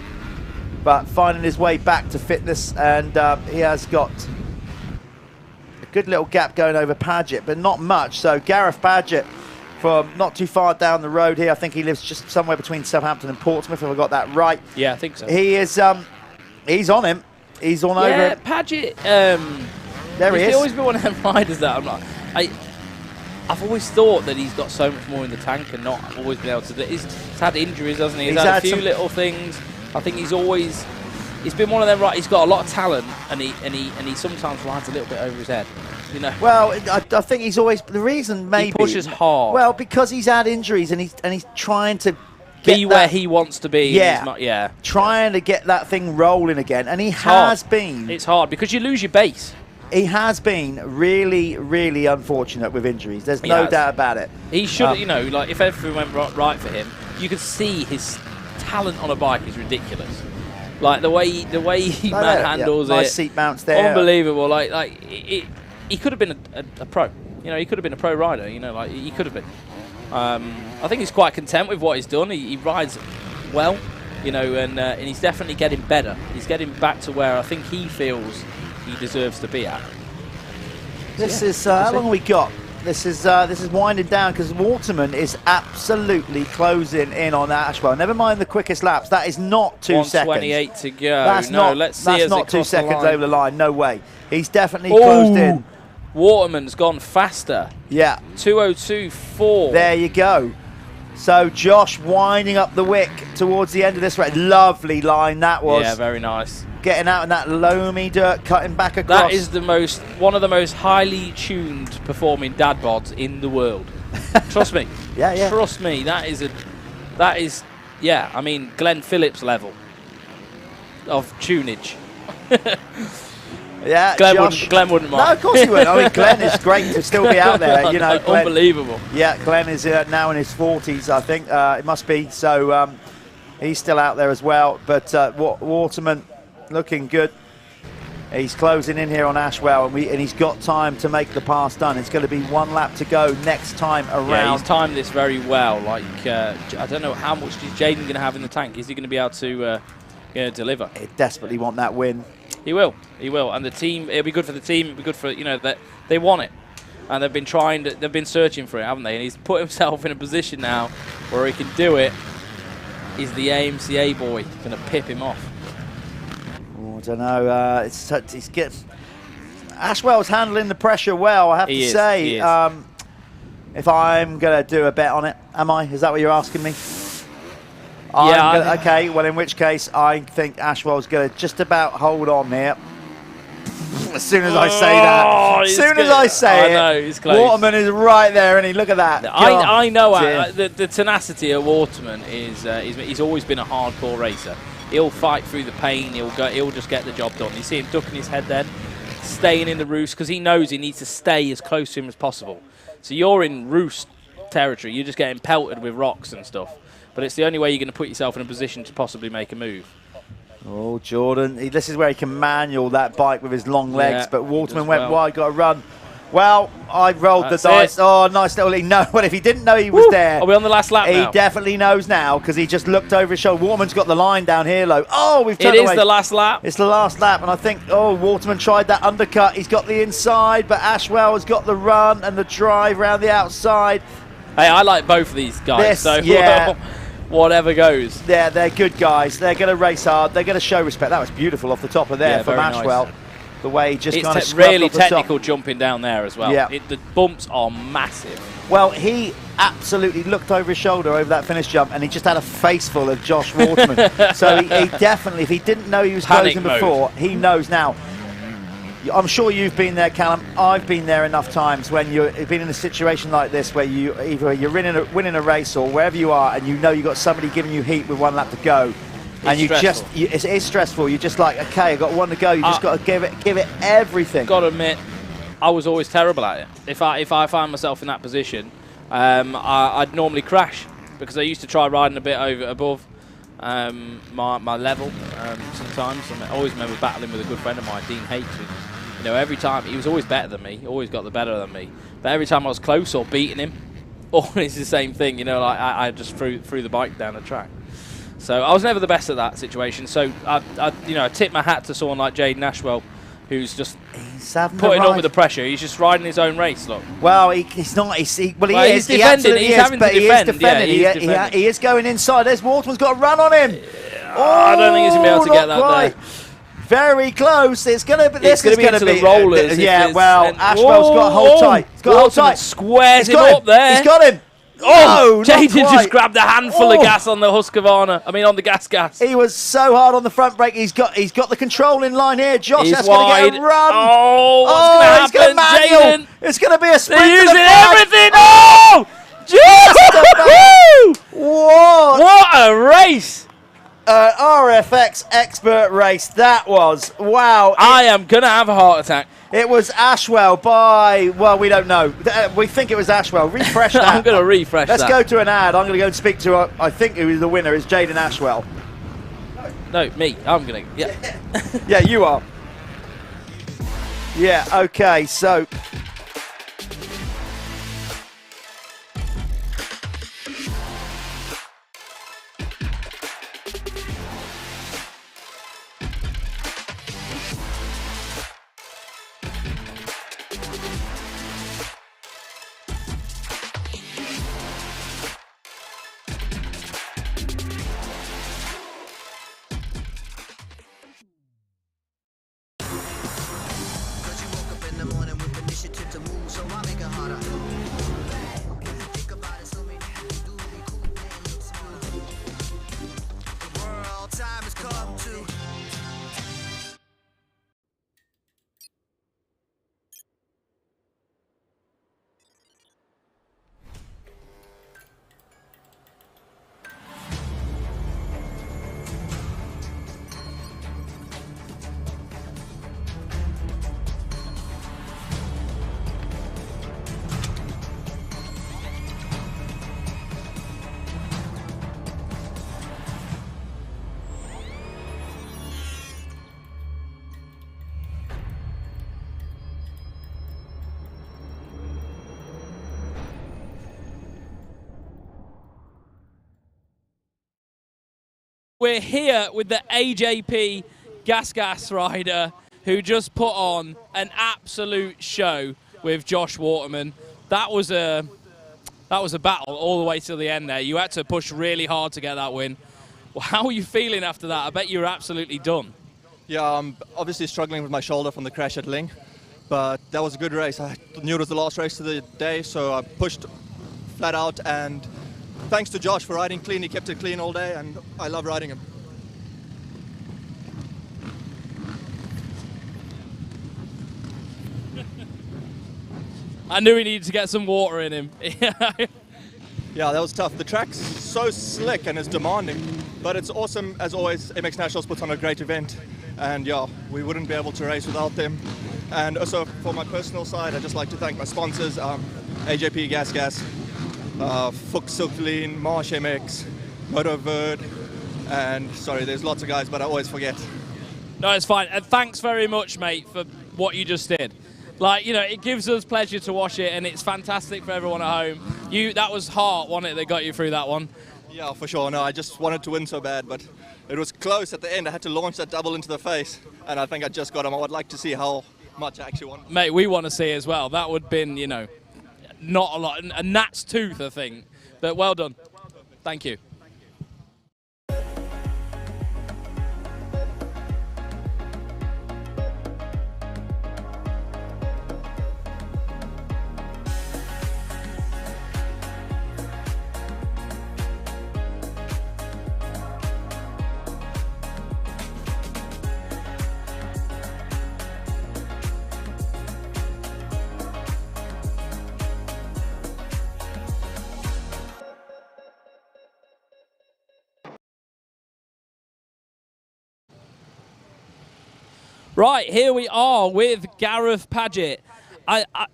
But finding his way back to fitness, and he has got a good little gap going over Paget, but not much. So Gareth Paget, from not too far down the road here, I think he lives just somewhere between Southampton and Portsmouth, if I got that right.
Yeah, I think so.
He is, he's on him. He's on over.
Yeah, Paget.
There he is.
He's always been one of them riders that I've always thought that he's got so much more in the tank and not always been able to do it. He's had injuries, hasn't he? He's had a few little things. I think he's been one of them, right? He's got a lot of talent, and he sometimes rides a little bit over his head, you know.
Well, I think he's always the reason. Maybe
he pushes hard.
Well, because he's had injuries, and he's trying to
be where he wants to be.
Yeah, trying to get that thing rolling again, and he has been.
It's hard because you lose your base.
He has been really, really unfortunate with injuries. There's no doubt about it.
He should, you know, like if everything went right for him, you could see his talent on a bike is ridiculous. Like the way he manhandles it.
Nice seat mounts there.
Unbelievable. He could have been a pro. You know, he could have been a pro rider. You know, like he could have been. I think he's quite content with what he's done. He rides well, you know, and he's definitely getting better. He's getting back to where I think he feels he deserves to be at.
This is how long have we got? This is winding down because Waterman is absolutely closing in on Ashwell. Never mind the quickest laps. That is not 2 seconds.
1:28 to go. Let's see.
That's not 2 seconds over the line. No way. He's definitely closed in.
Waterman's gone faster.
Yeah.
2:02.4.
There you go. So Josh winding up the wick towards the end of this race. Lovely line that was.
Yeah, very nice.
Getting out in that loamy dirt, cutting back across.
That is one of the most highly tuned performing dad bods in the world. Trust me.
Yeah.
Trust me. That is, I mean, Glenn Phillips level of tunage.
Yeah,
Glenn wouldn't mind.
No, of course he wouldn't. I mean, Glenn is great to still be out there. You know, Glenn,
unbelievable.
Yeah, Glenn is now in his 40s, I think. It must be. So he's still out there as well. But Waterman looking good. He's closing in here on Ashwell, and he's got time to make the pass done. It's going to be 1 lap to go next time around.
Yeah, he's timed this very well. Like I don't know how much is Jaden going to have in the tank. Is he going to be able to deliver?
They desperately want that win.
He will, and the team. It'll be good for the team. It'll be good for that they want it, and they've been searching for it, haven't they? And he's put himself in a position now where he can do it. Is the AMCA boy going to pip him off?
I don't know. He's getting. Ashwell's handling the pressure well, I have to say. If I'm going to do a bet on it, am I? Is that what you're asking me?
Yeah.
Okay, well, in which case, I think Ashwell's going to just about hold on here. As soon as I say that. As soon as I say it, Waterman is right there, and look at that.
I know the tenacity of Waterman is he's always been a hardcore racer. He'll fight through the pain. He'll just get the job done. You see him ducking his head then, staying in the roost because he knows he needs to stay as close to him as possible. So you're in roost territory. You're just getting pelted with rocks and stuff. But it's the only way you're going to put yourself in a position to possibly make a move.
Oh, Jordan, this is where he can manual that bike with his long legs, but Waterman went wide, got a run. Well, I rolled the dice. Oh, nice little. No, well, if he didn't know he was there.
Are we on the last lap now?
He definitely knows now because he just looked over his shoulder. Waterman's got the line down here low. Oh, we've turned away.
It is the last lap.
It's the last lap, and I think, Waterman tried that undercut. He's got the inside, but Ashwell has got the run and the drive around the outside.
Hey, I like both of these guys, so whatever goes.
Yeah, they're good guys. They're going to race hard. They're going to show respect. That was beautiful off the top of there from Ashwell. Nice. The way he just kind of
really technical jumping down there as well.
Yeah.
The bumps are massive.
Well, he absolutely looked over his shoulder over that finish jump, and he just had a face full of Josh Waterman. So he definitely, if he didn't know he was closing before, he knows now. I'm sure you've been there, Callum. I've been there enough times when you've been in a situation like this where you're winning a race or wherever you are, and you know you've got somebody giving you heat with 1 lap to go. And it is stressful. You're just like, okay, I got 1 to go. You just got to give it everything.
Got to admit, I was always terrible at it. If I find myself in that position, I'd normally crash because I used to try riding a bit above my level sometimes. I always remember battling with a good friend of mine, Dean H. You know, every time he was always better than me, always got the better than me. But every time I was close or beating him, always the same thing. You know, like I just threw the bike down the track. So I was never the best at that situation. So I tip my hat to someone like Jaden Ashwell, who's just putting up with the pressure. He's just riding his own race. Look.
Well, he's not. He's defending. He is going inside. There's Waterman's got a run on him.
I don't think he's gonna be able to get that there.
Very close. It's gonna be. This is gonna be
the rollers.
Ashwell's got to hold tight. He's got to hold tight.
Squares him up there.
He's got him.
Oh, Jaden just grabbed a handful of gas on the Husqvarna. I mean, on the gas.
He was so hard on the front brake. He's got the control in line here. Josh, that's
going
to get a run.
Oh, what's going to happen, Jaden?
It's going to be a sprint.
They're using everything. Oh, what a race!
RFX expert race. That was wow.
I am going to have a heart attack.
It was Ashwell by, well, we don't know. We think it was Ashwell. Refresh that.
I'm going to refresh that.
Let's go to an ad. I'm going to go and speak to, I think who is the winner is Jaden Ashwell.
No, me. I'm going to, yeah.
Yeah, you are. Yeah, okay, so.
We're here with the AJP Gas rider who just put on an absolute show with Josh Waterman. That was a battle all the way to the end there. You had to push really hard to get that win. Well, how are you feeling after that? I bet you were absolutely done.
Yeah, I'm obviously struggling with my shoulder from the crash at Ling, but that was a good race. I knew it was the last race of the day, so I pushed flat out, and thanks to Josh for riding clean. He kept it clean all day, and I love riding him.
I knew he needed to get some water in him.
Yeah, that was tough. The track's so slick and it's demanding, but it's awesome. As always, MX Nationals puts on a great event, and yeah, we wouldn't be able to race without them. And also for my personal side, I'd just like to thank my sponsors, AJP Gas, Michelin, Marsh MX, Motoverde, and sorry, there's lots of guys, but I always forget.
No, it's fine. And thanks very much, mate, for what you just did. Like, you know, it gives us pleasure to watch it, and it's fantastic for everyone at home. That was heart, wasn't it, that got you through that one?
Yeah, for sure. No, I just wanted to win so bad, but it was close at the end. I had to launch that double into the face, and I think I just got him. I would like to see how much I actually won.
Mate, we want to see as well. That would have been, you know, not a lot. A gnat's tooth, I think. But well done. Thank you. Right, here we are with Gareth Paget.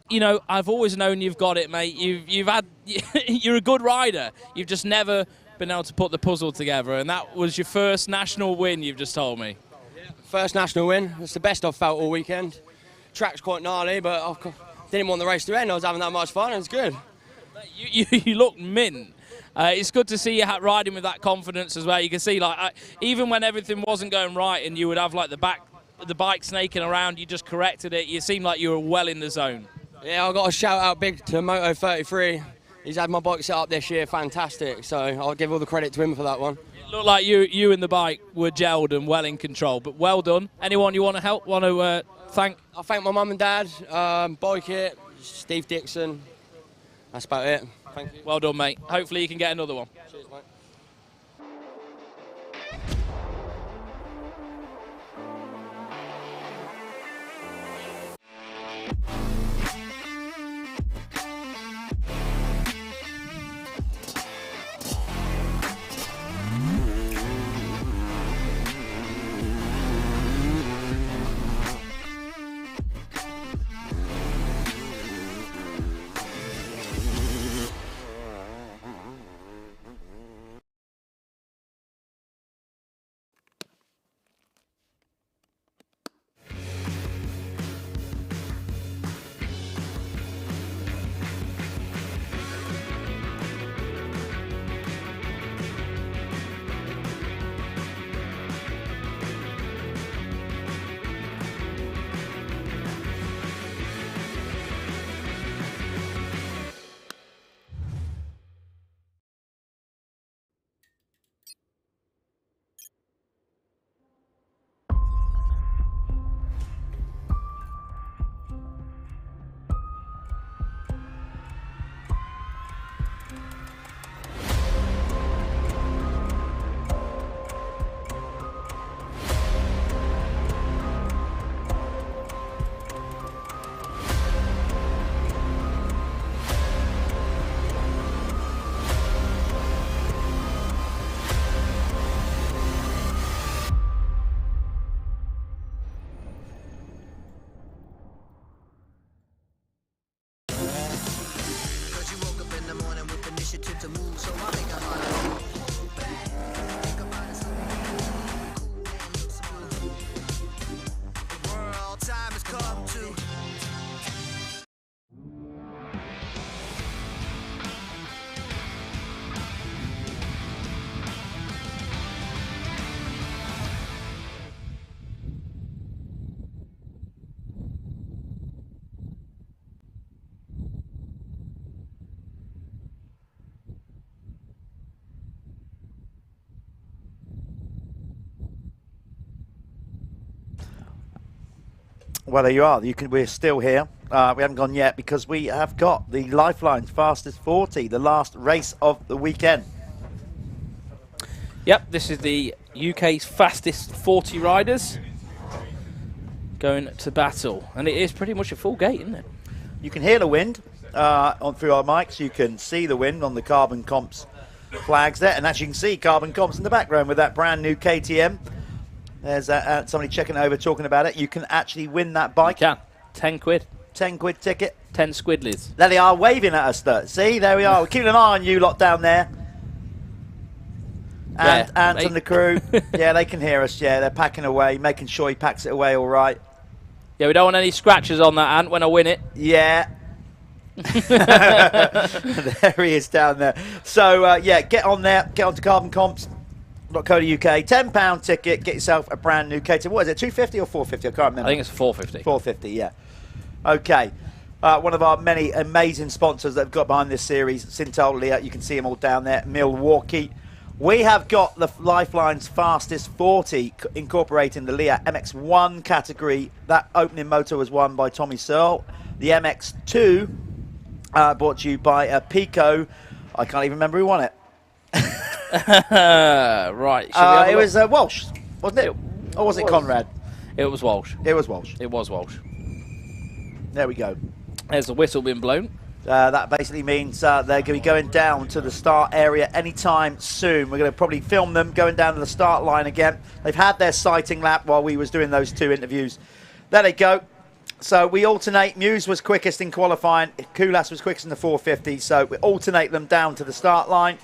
You know, I've always known you've got it, mate. You're a good rider. You've just never been able to put the puzzle together, and that was your first national win, you've just told me.
First national win. It's the best I've felt all weekend. Track's quite gnarly, but I didn't want the race to end. I was having that much fun. It was good.
You look mint. It's good to see you riding with that confidence as well. You can see, like, even when everything wasn't going right, and you would have like the bike snaking around, you just corrected it. You seemed like you were well in the zone.
Yeah, I got a shout out big to Moto-33. He's had my bike set up this year, fantastic. So I'll give all the credit to him for that one.
It looked like you and the bike were gelled and well in control, but well done. Anyone you want to help, thank?
I thank my mum and dad, Bike It, Steve Dixon. That's about it. Thank you.
Well done, mate. Hopefully you can get another one.
Cheers, mate.
Well, there you are. We're still here. We haven't gone yet because we have got the Lyfelinez Fastest 40, the last race of the weekend.
Yep, this is the UK's fastest 40 riders going to battle. And it is pretty much a full gate, isn't it?
You can hear the wind through our mics. You can see the wind on the Carbon Comps flags there. And as you can see, Carbon Comps in the background with that brand new KTM. There's somebody checking over, talking about it. You can actually win that bike.
You can. 10 quid.
10 quid ticket.
10 squidlies.
There they are, waving at us. See, there we are. We're keeping an eye on you lot down there. And
Yeah,
Ant and the crew. Yeah, they can hear us. Yeah, they're packing away, making sure he packs it away all right.
Yeah, we don't want any scratches on that, Ant, when I win it.
Yeah. There he is down there. So, yeah, get on there. Get on to carboncomps.co.uk. £10 ticket. Get yourself a brand new KTM. What is it, 250 or 450? I can't remember.
I think it's 450.
450, yeah. Okay. One of our many amazing sponsors that have got behind this series, Syntol, Leatt. You can see them all down there. Milwaukee. We have got the Lyfelinez fastest 40, incorporating the Leatt MX1 category. That opening moto was won by Tommy Searle. The MX2 brought to you by Apico. I can't even remember who won it.
Right.
It was Walsh, wasn't it? Or was it Conrad?
It was Walsh.
It was Walsh.
It was Walsh.
There we go.
There's the whistle being blown.
That basically means they're going to be going down to the start area anytime soon. We're going to probably film them going down to the start line again. They've had their sighting lap while we was doing those 2 interviews. There they go. So we alternate. Muse was quickest in qualifying. Kulas was quickest in the 450. So we alternate them down to the start line.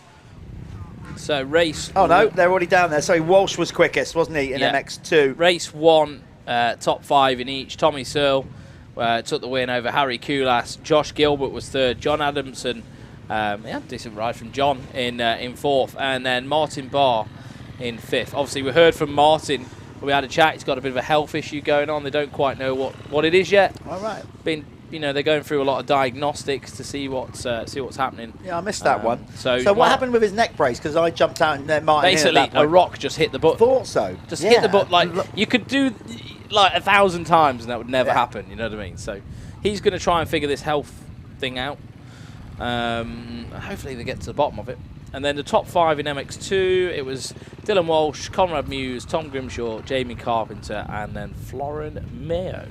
So race...
Oh, no, they're already down there. Sorry, Walsh was quickest, wasn't he, in MX2?
Race 1, top 5 in each. Tommy Searle took the win over Harry Kulas. Josh Gilbert was 3rd. John Adamson, decent ride from John in 4th. And then Martin Barr in 5th. Obviously, we heard from Martin. We had a chat. He's got a bit of a health issue going on. They don't quite know what it is yet.
All right.
They're going through a lot of diagnostics to see what's happening.
Yeah, I missed that one.
So
what happened with his neck brace? Because I jumped out and Martin
basically a rock just hit the butt.
Thought so.
Just hit the butt. Like you could do like 1,000 times and that would never happen. You know what I mean? So he's going to try and figure this health thing out. Hopefully they get to the bottom of it. And then the top 5 in MX2, it was Dylan Walsh, Conrad Muse, Tom Grimshaw, Jamie Carpenter, and then Florin Mayo.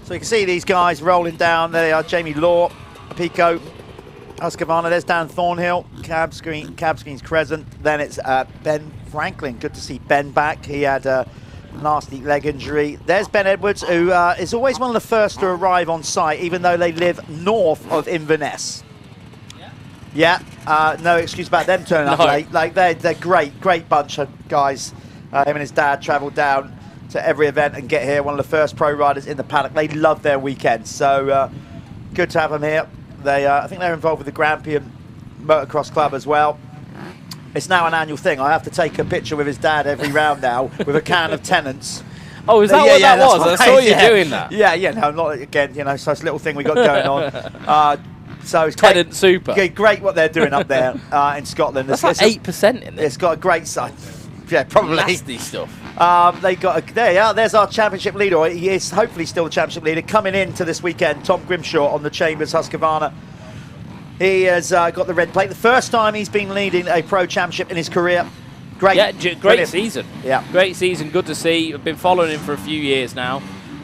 So you can see these guys rolling down. There they are, Jamie Law, Apico, Husqvarna. There's Dan Thornhill, cab screen's Crescent. Then it's Ben Franklin. Good to see Ben back. He had a nasty leg injury. There's Ben Edwards, who is always one of the first to arrive on site, even though they live north of Inverness. Yeah, no excuse about them turning up late. Like they're great bunch of guys. Him and his dad travelled down to every event and get here. One of the first pro riders in the paddock. They love their weekends, so good to have them here. They, I think they're involved with the Grampian Motocross Club as well. It's now an annual thing. I have to take a picture with his dad every round now with a can of Tennants.
Oh, is that what that was? I saw you doing that.
Yeah, no, not again, you know, so it's a little thing we got going on. So it's
Tennant Super.
Great what they're doing up there in Scotland.
That's like 8% in there.
It's got a great side. Yeah, probably.
Nasty stuff.
They got there's our championship leader. He is hopefully still the championship leader. Coming into this weekend, Tom Grimshaw on the Chambers Husqvarna. He has got the red plate. The first time he's been leading a pro championship in his career. Great,
great season.
Yeah,
great season. Good to see. I've been following him for a few years now.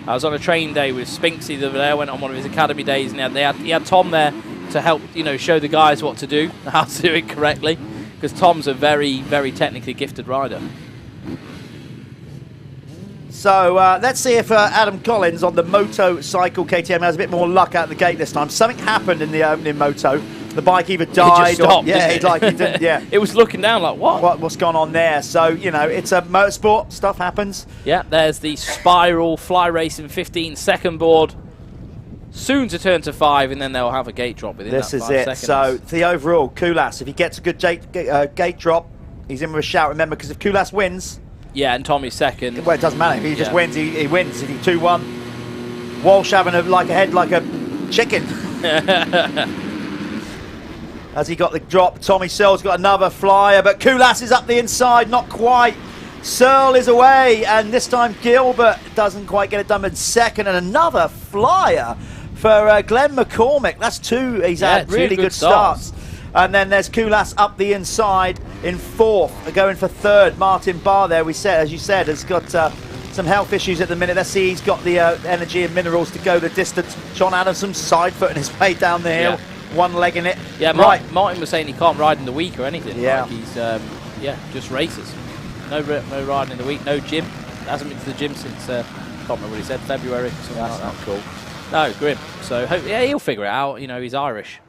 I was on a training day with Spinksy the other day. I went on one of his academy days, and he had Tom there to help, show the guys what to do, how to do it correctly, because Tom's a very, very technically gifted rider.
So let's see if Adam Collins on the motorcycle KTM has a bit more luck out of the gate this time. Something happened in the opening moto. The bike either died
it just stopped,
or it didn't. Yeah,
it was looking down like
what's gone on there. So it's a motorsport. Stuff happens.
Yeah, there's the Spiral Fly Racing 15-second board. Soon to turn to 5, and then they'll have a gate drop within
this
that 5
is it.
seconds.
So the overall, Kulas, if he gets a good gate drop, he's in with a shout. Remember, because if Kulas wins,
yeah, and Tommy's second.
Well, it doesn't matter. If he just wins, he wins. If he 2-1, Walsh having a head like a chicken. As he got the drop, Tommy Searle's got another flyer, but Kulas is up the inside, not quite. Searle is away, and this time Gilbert doesn't quite get it done in second, and another flyer for Glenn McCormick. That's 2. He's had really good starts. And then there's Kulas up the inside in 4th, going for 3rd. Martin Barr there, as you said, has got some health issues at the minute. Let's see, he's got the energy and minerals to go the distance. John Adamson side footing his way down the hill, one leg in it.
Yeah,
right.
Martin was saying he can't ride in the week or anything.
Yeah.
Like he's, just races. No riding in the week, no gym. Hasn't been to the gym since, can't remember what he said, February. That's not cool. No, grim. So, he'll figure it out. You know, he's Irish.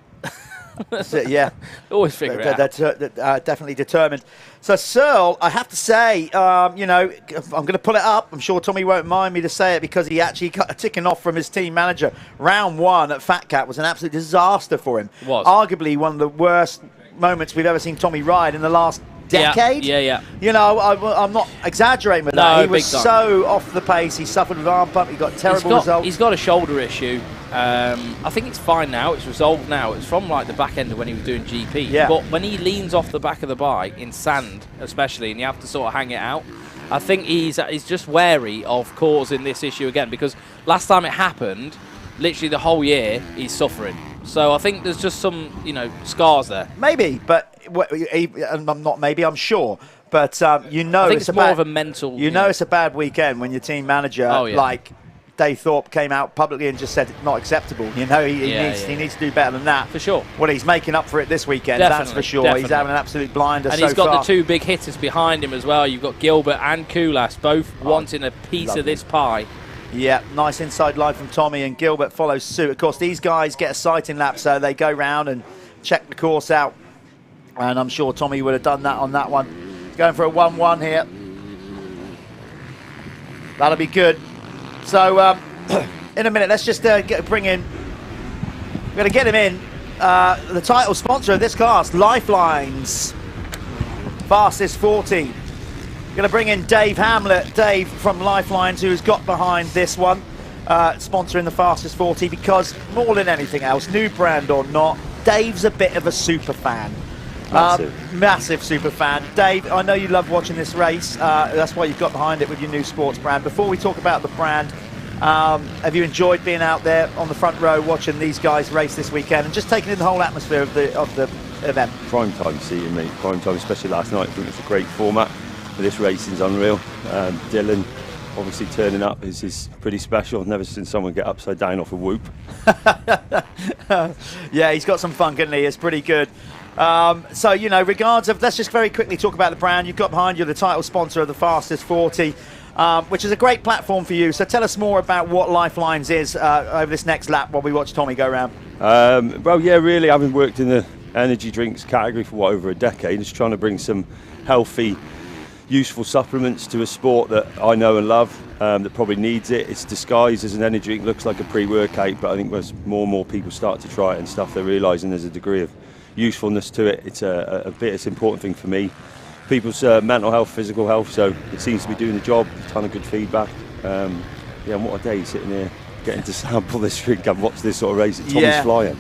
Yeah.
Always figure it out.
They're definitely determined. So, Searle, I have to say, I'm going to pull it up. I'm sure Tommy won't mind me to say it because he actually got a ticking off from his team manager. Round 1 at Fat Cat was an absolute disaster for him.
It was.
Arguably one of the worst moments we've ever seen Tommy ride in the last decade.
Yeah.
You know, I'm not exaggerating with that. He was so off the pace. He suffered with arm pump. He got terrible results.
He's got a shoulder issue. I think it's fine now. It's resolved now. It's from like the back end of when he was doing GP.
Yeah.
But when he leans off the back of the bike in sand, especially, and you have to sort of hang it out, I think he's just wary of causing this issue again because last time it happened, literally the whole year he's suffering. So I think there's just some, scars there.
Maybe, but I'm not. Maybe I'm sure. But
I think it's more of a mental.
You know, it's a bad weekend when your team manager, like Dave Thorpe, came out publicly and just said it's not acceptable. You know, he needs to do better than that.
For sure.
Well, he's making up for it this weekend.
Definitely,
that's for sure.
Definitely.
He's having an absolute blinder.
And
so
he's got
far.
the 2 big hitters behind him as well. You've got Gilbert and Kulas both wanting a piece of this pie.
Yeah, nice inside line from Tommy, and Gilbert follows suit. Of course, these guys get a sighting lap, so they go round and check the course out. And I'm sure Tommy would have done that on that one. Going for a 1-1 here. That'll be good. So, in a minute, let's just bring in... We're going to get him in. The title sponsor of this class, Lyfelinez. Fastest 40. Going to bring in Dave Hamlet. Dave from Lyfelinez, who's got behind this one, sponsoring the Fastest 40, because more than anything else, new brand or not, Dave's a bit of a super fan. Massive super fan. Dave, I know you love watching this race. That's why you've got behind it with your new sports brand. Before we talk about the brand, have you enjoyed being out there on the front row watching these guys race this weekend and just taking in the whole atmosphere of the event?
Prime time seating, mate. Prime time, especially last night. I think it's a great format. This racing's unreal. Dylan obviously turning up is pretty special. I've never seen someone get upside down off a whoop.
Yeah, he's got some fun, hasn't he? It's pretty good. So, regards of, let's just very quickly talk about the brand. You've got behind you the title sponsor of the Fastest 40, which is a great platform for you. So tell us more about what Lyfelinez is over this next lap while we watch Tommy go around.
Well, yeah, really, having worked in the energy drinks category for over a decade, just trying to bring some healthy, useful supplements to a sport that I know and love, that probably needs it. It's disguised as an energy drink, looks like a pre-workout, but I think as more and more people start to try it and stuff, they're realising there's a degree of usefulness to it. It's it's an important thing for me. People's mental health, physical health, so it seems to be doing the job. A ton of good feedback. And what a day sitting here getting to sample this drink and watch this sort of race. Tommy's flying.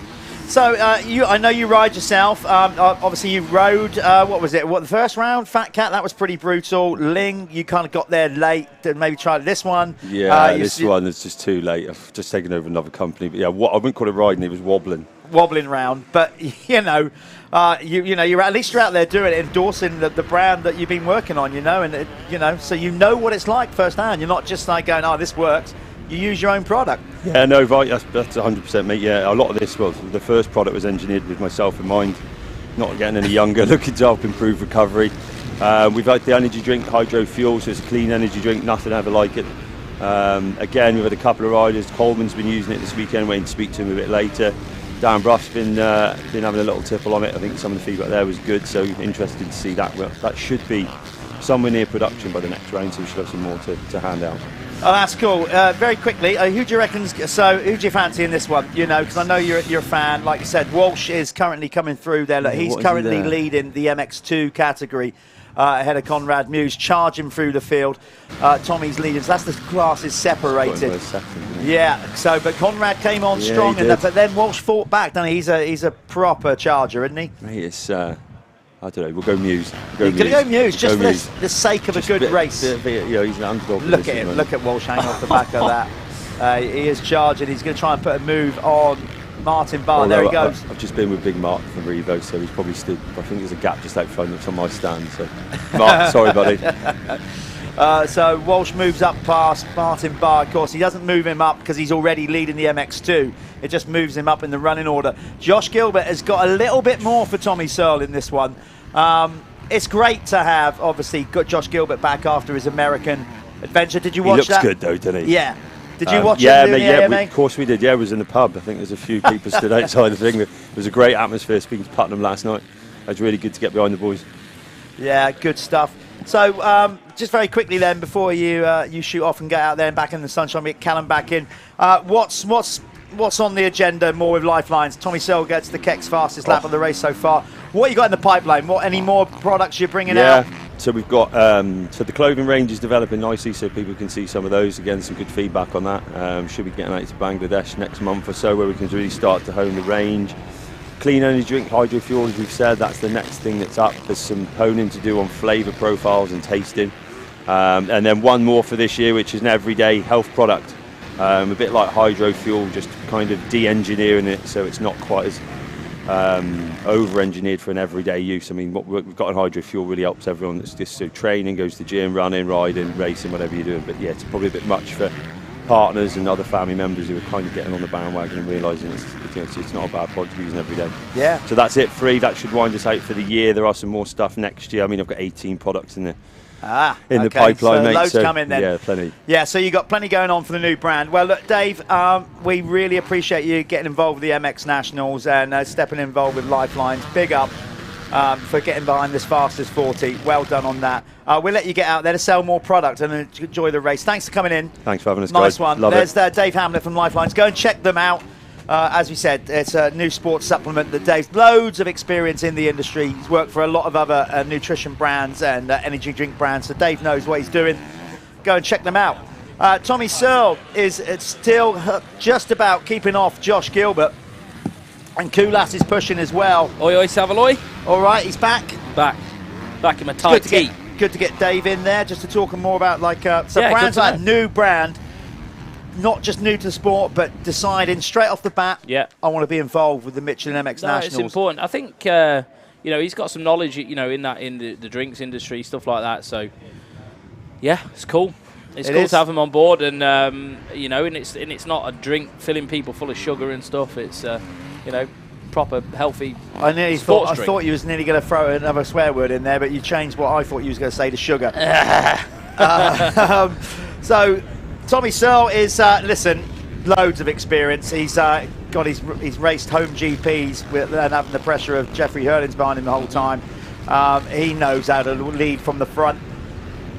So I know you ride yourself. Obviously, you rode. What was it? The first round, Fat Cat. That was pretty brutal. Ling, you kind of got there late. Maybe tried this one.
Yeah, this one is just too late. I've just taken over another company. But yeah, I wouldn't call it riding. It was wobbling
round. But you're at least you're out there doing it, endorsing the brand that you've been working on. And so you know what it's like firsthand. You're not just like going, oh, this works. You use your own product.
Yeah, no, right, that's 100%, mate. Yeah, a lot of this the first product was engineered with myself in mind, not getting any younger, looking to help improve recovery. We've had the energy drink, Hydro Fuel, so it's a clean energy drink, nothing ever like it. Again, we've had a couple of riders. Coleman's been using it this weekend, waiting to speak to him a bit later. Dan Bruff's been having a little tipple on it. I think some of the feedback there was good, so interested to see that. Well, that should be somewhere near production by the next round, so we should have some more to hand out.
Oh, that's cool. Very quickly, who do you reckon? So, who do you fancy in this one? Because I know you're a fan. Like you said, Walsh is currently coming through there. Look, he's currently leading the MX2 category ahead of Conrad Muse, charging through the field. Tommy's leading. So that's the classes separated. Yeah. So, but Conrad came on strong, but then Walsh fought back. Don't he? He's a proper charger, isn't he?
Mate, it's. I don't know, we'll go Muse.
You're going to go Muse, just for the sake of a good race.
He's an underdog.
Look at Walsh hanging off the back of that. He is charging. He's going to try and put a move on Martin Barr. There he goes.
I've just been with Big Mark from Revo, so he's probably stood. I think there's a gap just out front that's on my stand. So, Mark, sorry, buddy.
So Walsh moves up past Martin Barr. Of course, he doesn't move him up because he's already leading the MX2. It just moves him up in the running order. Josh Gilbert has got a little bit more for Tommy Searle in this one. It's great to have, obviously, got Josh Gilbert back after his American adventure. Did you watch that?
He looks good, though, doesn't he?
Yeah. Did you watch
it?
Yeah,
of course we did. Yeah, it was in the pub. I think there's a few people stood outside the thing. It was a great atmosphere speaking to Putnam last night. It was really good to get behind the boys. Yeah,
good stuff. So, just very quickly then, before you shoot off and get out there and back in the sunshine, we get Callum back in. What's on the agenda more with Lyfelinez? Tommy Searle gets the Keck's fastest lap of the race so far. What you got in the pipeline? Any more products you're bringing out?
So we've got so the clothing range is developing nicely, so people can see some of those. Again, some good feedback on that. Should be getting out to Bangladesh next month or so, where we can really start to hone the range. Clean energy drink, hydro fuel, as we've said, that's the next thing that's up. There's some honing to do on flavour profiles and tasting. And then one more for this year, which is an everyday health product. A bit like hydro fuel, just kind of de-engineering it so it's not quite as over-engineered for an everyday use. I mean, what we've got in hydro fuel really helps everyone that's just training, goes to gym, running, riding, racing, whatever you're doing. But yeah, it's probably a bit much for partners and other family members who are kind of getting on the bandwagon and realising it's not a bad product to be using every day.
Yeah.
So that's it, free. That should wind us out for the year. There are some more stuff next year. I mean, I've got 18 products in the pipeline,
so
mate.
Loads coming then.
Yeah, plenty.
Yeah, so you've got plenty going on for the new brand. Well, look, Dave, we really appreciate you getting involved with the MX Nationals and stepping involved with Lyfelinez. Big up for getting behind this fastest 40. Well done on that. We'll let you get out there to sell more product and enjoy the race. Thanks for coming in.
Thanks for having us,
nice
guys.
One.
Love
There's
it.
Dave Hamlet from Lyfelinez. Go and check them out. As we said, it's a new sports supplement that Dave's loads of experience in the industry. He's worked for a lot of other nutrition brands and energy drink brands, so Dave knows what he's doing. Go and check them out. Tommy Searle is still just about keeping off Josh Gilbert. And Koulas is pushing as well.
Oi, oi, Savaloy.
All right, he's back.
Back in my tight tee.
Good to get Dave in there just to talk more about brands like new brand, not just new to sport, but deciding straight off the bat, I want to be involved with the Michelin MX Nationals.
It's important. I think he's got some knowledge, in the drinks industry, stuff like that. So yeah, it's cool. It's cool to have him on board, and and it's not a drink filling people full of sugar and stuff. It's proper healthy.
I thought you was nearly going to throw another swear word in there, but you changed what I thought you was going to say to sugar. So Tommy Searle is loads of experience. He's he's raced home GPs and having the pressure of Jeffrey Hurlins behind him the whole time. He knows how to lead from the front.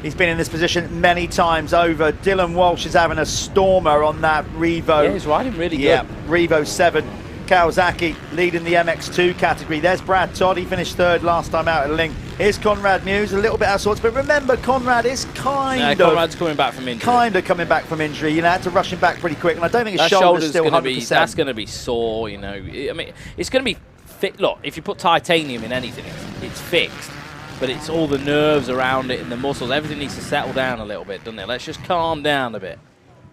He's been in this position many times over. Dylan Walsh is having a stormer on that Revo.
Yeah, he's riding really good.
Yeah, Revo 7. Kawasaki leading the MX2 category. There's Brad Todd. He finished third last time out at Link. Here's Conrad Muse, a little bit out of sorts, but remember, Conrad is
Conrad's coming back from injury.
Coming back from injury. Had to rush him back pretty quick, and I don't think his shoulder's still 100%.
That's going to be sore. I mean, it's going to be fit. Look, if you put titanium in anything, it's fixed. But it's all the nerves around it and the muscles. Everything needs to settle down a little bit, doesn't it? Let's just calm down a bit.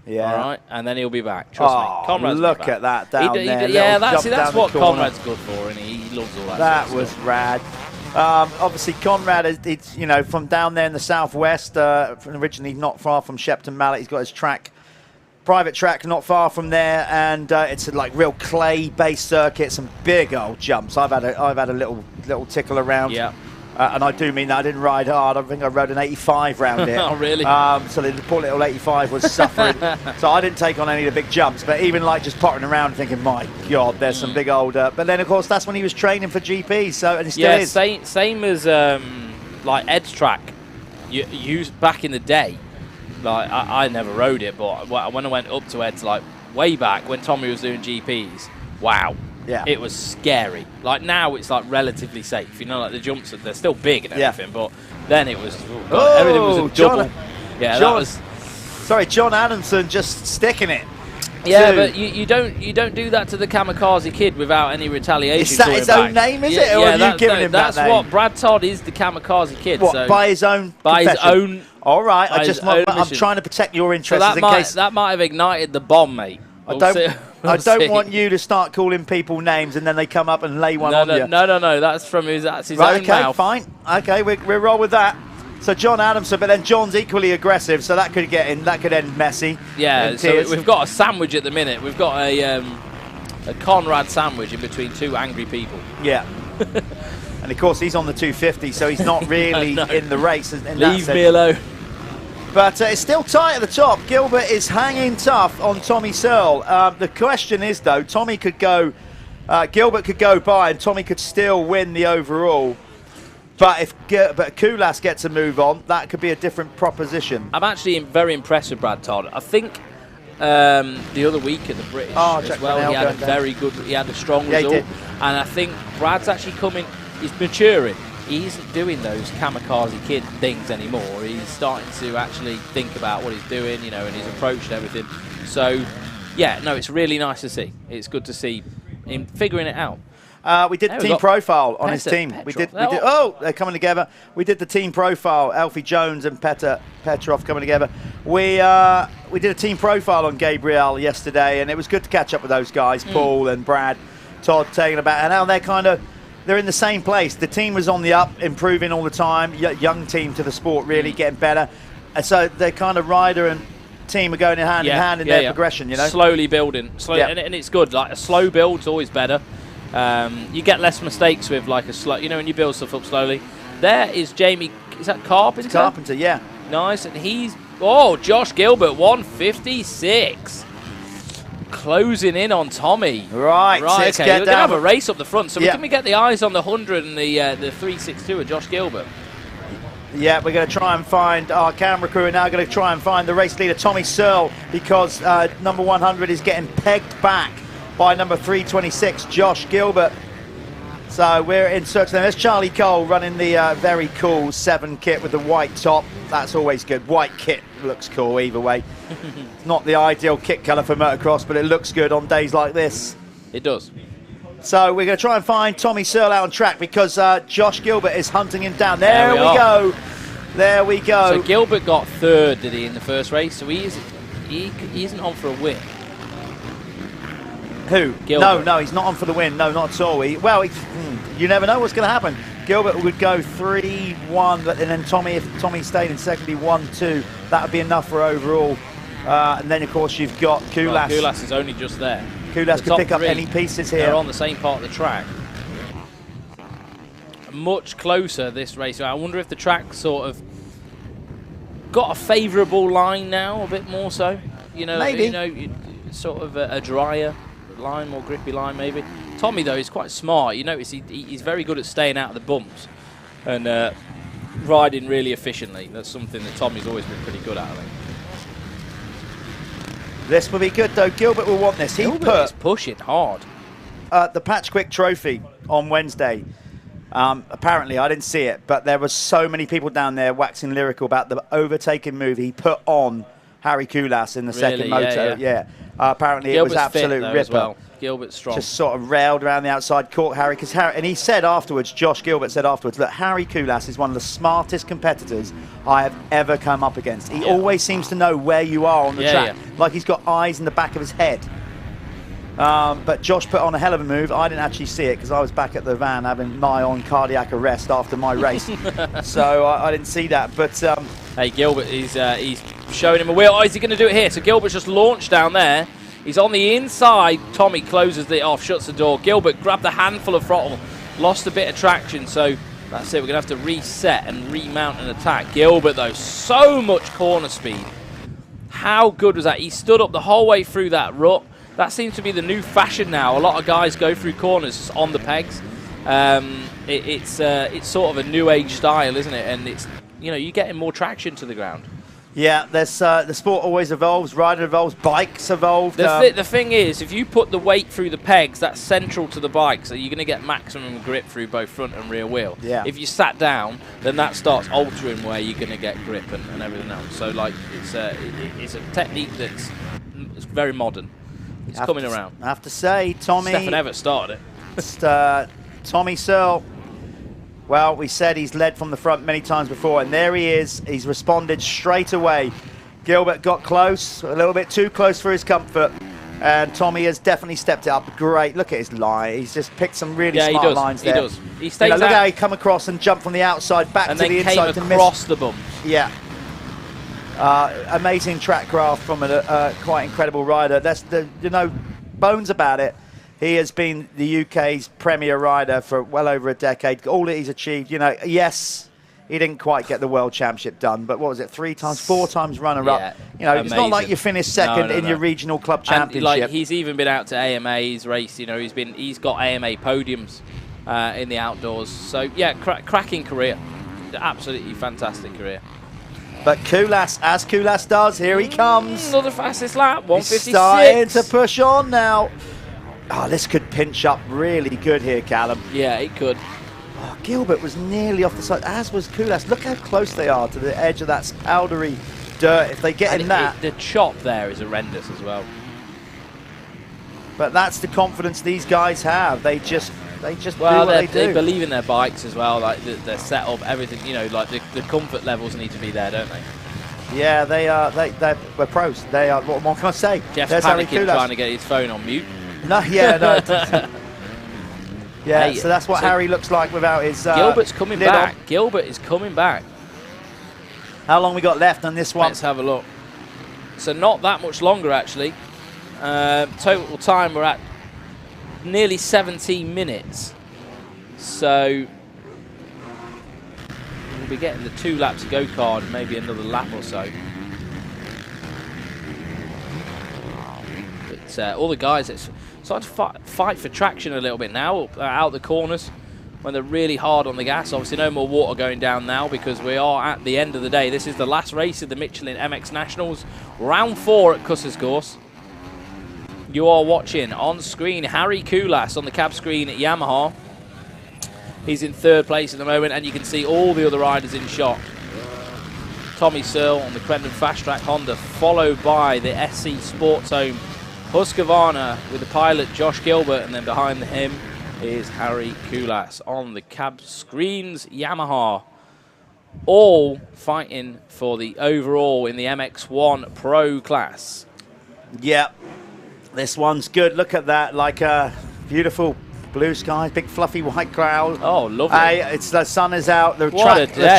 Yeah.
All right, and then he'll be back. Trust me. Conrad's
look at that down there.
Yeah, that's what Conrad's good for, and he loves all that.
That was rad. Obviously, Conrad is, from down there in the southwest, originally not far from Shepton Mallet. He's got his private track not far from there, and it's a real clay-based circuit. Some big old jumps. I've had a little tickle around.
Yeah.
And I do mean that. I didn't ride hard. I think I rode an 85 round it.
Oh, really?
So the poor little 85 was suffering. So I didn't take on any of the big jumps. But even just pottering around thinking, my God, there's some big old... but then, of course, that's when he was training for GP. So, and he still is.
Same as Ed's track. You back in the day, I never rode it, but when I went up to Ed's, way back when Tommy was doing GPs, wow.
Yeah.
It was scary. Now it's relatively safe. The jumps, they're still big and everything, but then it was everything was a double. That was.
Sorry, John Adamson just sticking it.
Yeah, but you don't do that to the Kamikaze Kid without any retaliation.
Is that his own name? Is it? Or have you given him that name?
That's what Brad Todd is. The Kamikaze Kid.
What,
so
by his own?
By his own.
All right. I'm trying to protect your interests.
So that might have ignited the bomb, mate.
I don't want you to start calling people names and then they come up and lay one on you.
No. That's from his own
okay,
mouth.
Fine. Okay, we'll roll with that. So John Adamson, but then John's equally aggressive, so that could get in. That could end messy.
Yeah. So we've got a sandwich at the minute. We've got a Conrad sandwich in between two angry people.
Yeah. And of course he's on the 250, so he's not really in the race.
Leave me alone.
But it's still tight at the top. Gilbert is hanging tough on Tommy Searle. The question is, though, Tommy could go, Gilbert could go by and Tommy could still win the overall. But if Kulas gets a move on, that could be a different proposition.
I'm actually very impressed with Brad Todd. I think the other week at the British as well, he had a very good, he had a strong result.
He did.
And I think Brad's actually coming, he's maturing. He isn't doing those kamikaze kid things anymore. He's starting to actually think about what he's doing, you know, and his approach and everything. So, yeah, no, it's really nice to see. It's good to see him figuring it out.
We did the team profile on his team. We did. Oh, they're coming together. We did the team profile. Alfie Jones and Petrov coming together. We did a team profile on Gabriel yesterday, and it was good to catch up with those guys, Paul and Brad, Todd, taking about, and now they're in the same place. The team was on the up, improving all the time. Young team to the sport, really getting better. And so they're kind of rider and team are going hand in hand in their progression, you know.
Slowly building, and it's good. Like a slow build's always better. You get less mistakes with like a slow, you know, when you build stuff up slowly. There is Jamie, is that Carpenter?
Carpenter, yeah.
Nice, and Josh Gilbert, 156. Closing in on Tommy.
Right,
okay. We're going to have a race up the front, so can we get the eyes on the 100 and the 362 of Josh Gilbert?
Yeah, we're going to try and find our camera crew, are now going to try and find the race leader, Tommy Searle, because number 100 is getting pegged back by number 326, Josh Gilbert. So we're in search of them. There's Charlie Cole running the very cool 7 kit with the white top. That's always good. White kit looks cool either way. It's not the ideal kit colour for motocross, but it looks good on days like this.
It does.
So we're going to try and find Tommy Searle out on track because Josh Gilbert is hunting him down. There we go. There we go.
So Gilbert got 3rd, did he, in the first race? So he isn't on for a win.
Who?
Gilbert.
No, he's not on for the win. No, not at all. You never know what's going to happen. Gilbert would go 3-1, and then if Tommy stayed in second, he 1-2. That would be enough for overall. And then, of course, you've got Kulas.
Well, Kulas is only just there.
Kulas could pick up any pieces here.
They're on the same part of the track. Much closer this race. I wonder if the track sort of got a favourable line now, a bit more so. You know,
maybe.
You know, sort of a drier line, more grippy line maybe. Tommy though is quite smart. You notice he's very good at staying out of the bumps and riding really efficiently. That's something that Tommy's always been pretty good at, I think.
This will be good though. Gilbert will want this.
Gilbert is pushing hard.
The Patch Quick Trophy on Wednesday. Apparently, I didn't see it, but there were so many people down there waxing lyrical about the overtaking move he put on Harry Kulas in the second moto. Yeah. Apparently
Gilbert's
it was absolute
fit,
ripper.
as well. Gilbert's strong.
Just sort of railed around the outside, caught Harry, and he said afterwards, Josh Gilbert said afterwards, that Harry Kulas is one of the smartest competitors I have ever come up against. He always seems to know where you are on the track, like he's got eyes in the back of his head. But Josh put on a hell of a move. I didn't actually see it because I was back at the van having nigh on cardiac arrest after my race. So I didn't see that. But
hey, Gilbert, he's showing him a wheel. Oh, is he going to do it here? So Gilbert's just launched down there. He's on the inside. Tommy closes it off, shuts the door. Gilbert grabbed a handful of throttle, lost a bit of traction. So that's it. We're going to have to reset and remount an attack. Gilbert, though, so much corner speed. How good was that? He stood up the whole way through that rut. That seems to be the new fashion now. A lot of guys go through corners on the pegs. It's sort of a new age style, isn't it? And it's, you know, you're getting more traction to the ground.
yeah, there's the sport always evolves. Rider evolves. Bikes evolve.
The thing is, if you put the weight through the pegs, that's central to the bike, so you're going to get maximum grip through both front and rear wheel.
Yeah.
If you sat down, then that starts altering where you're going to get grip and everything else. So like, it's a technique that's very modern. It's coming around.
I have to say, Tommy...
Stefan Everett started
it. Tommy Searle, well, we said he's led from the front many times before, and there he is. He's responded straight away. Gilbert got close, a little bit too close for his comfort. And Tommy has definitely stepped it up. Great. Look at his line. He's just picked some really smart lines there.
He does. He stays
look how he come across and jumped from the outside back
and
to the inside
came across the bumps.
Yeah. Amazing track craft from a quite incredible rider. That's bones about it. He has been the UK's premier rider for well over a decade. All that he's achieved, yes, he didn't quite get the World Championship done, but what was it, 3 times, 4 times runner-up? It's not like you finished second in your regional club championship.
And, he's even been out to AMA, he's raced, he's got AMA podiums in the outdoors. So, yeah, cracking career. Absolutely fantastic career.
But Cusses, as Cusses does, here he comes.
Another fastest lap, 156.
He's starting to push on now. Oh, this could pinch up really good here, Callum.
Yeah, it could.
Oh, Gilbert was nearly off the side, as was Cusses. Look how close they are to the edge of that powdery dirt. If they get in that...
the chop there is horrendous as well.
But that's the confidence these guys have. They just do what they do.
They believe in their bikes as well, like their setup, everything, like the comfort levels need to be there, don't they?
Yeah, they're pros. They are, what more can I say?
Jeff's panicking trying to get his phone on mute.
No, yeah, no. Yeah, so that's what Harry looks like without his
Gilbert's coming back. Gilbert is coming back.
How long we got left on this one?
Let's have a look. So not that much longer, actually. Total time, we're at nearly 17 minutes. So we'll be getting the 2 laps of go-kart, maybe another lap or so. But all the guys, it's starting to fight for traction a little bit now, out the corners when they're really hard on the gas. Obviously no more water going down now because we are at the end of the day. This is the last race of the Michelin MX Nationals, round 4 at Cusses Gorse. You are watching on screen Harry Cusses on the cab screen at Yamaha. He's in 3rd place at the moment, and you can see all the other riders in shot. Tommy Searle on the Crendon Fast Track Honda, followed by the SC Sportszone Husqvarna with the pilot Josh Gilbert, and then behind him is Harry Cusses on the cab screens Yamaha. All fighting for the overall in the MX1 Pro class.
Yeah, this one's good. Look at that, like a beautiful blue sky, big fluffy white cloud.
Oh, lovely.
It's the sun is out. The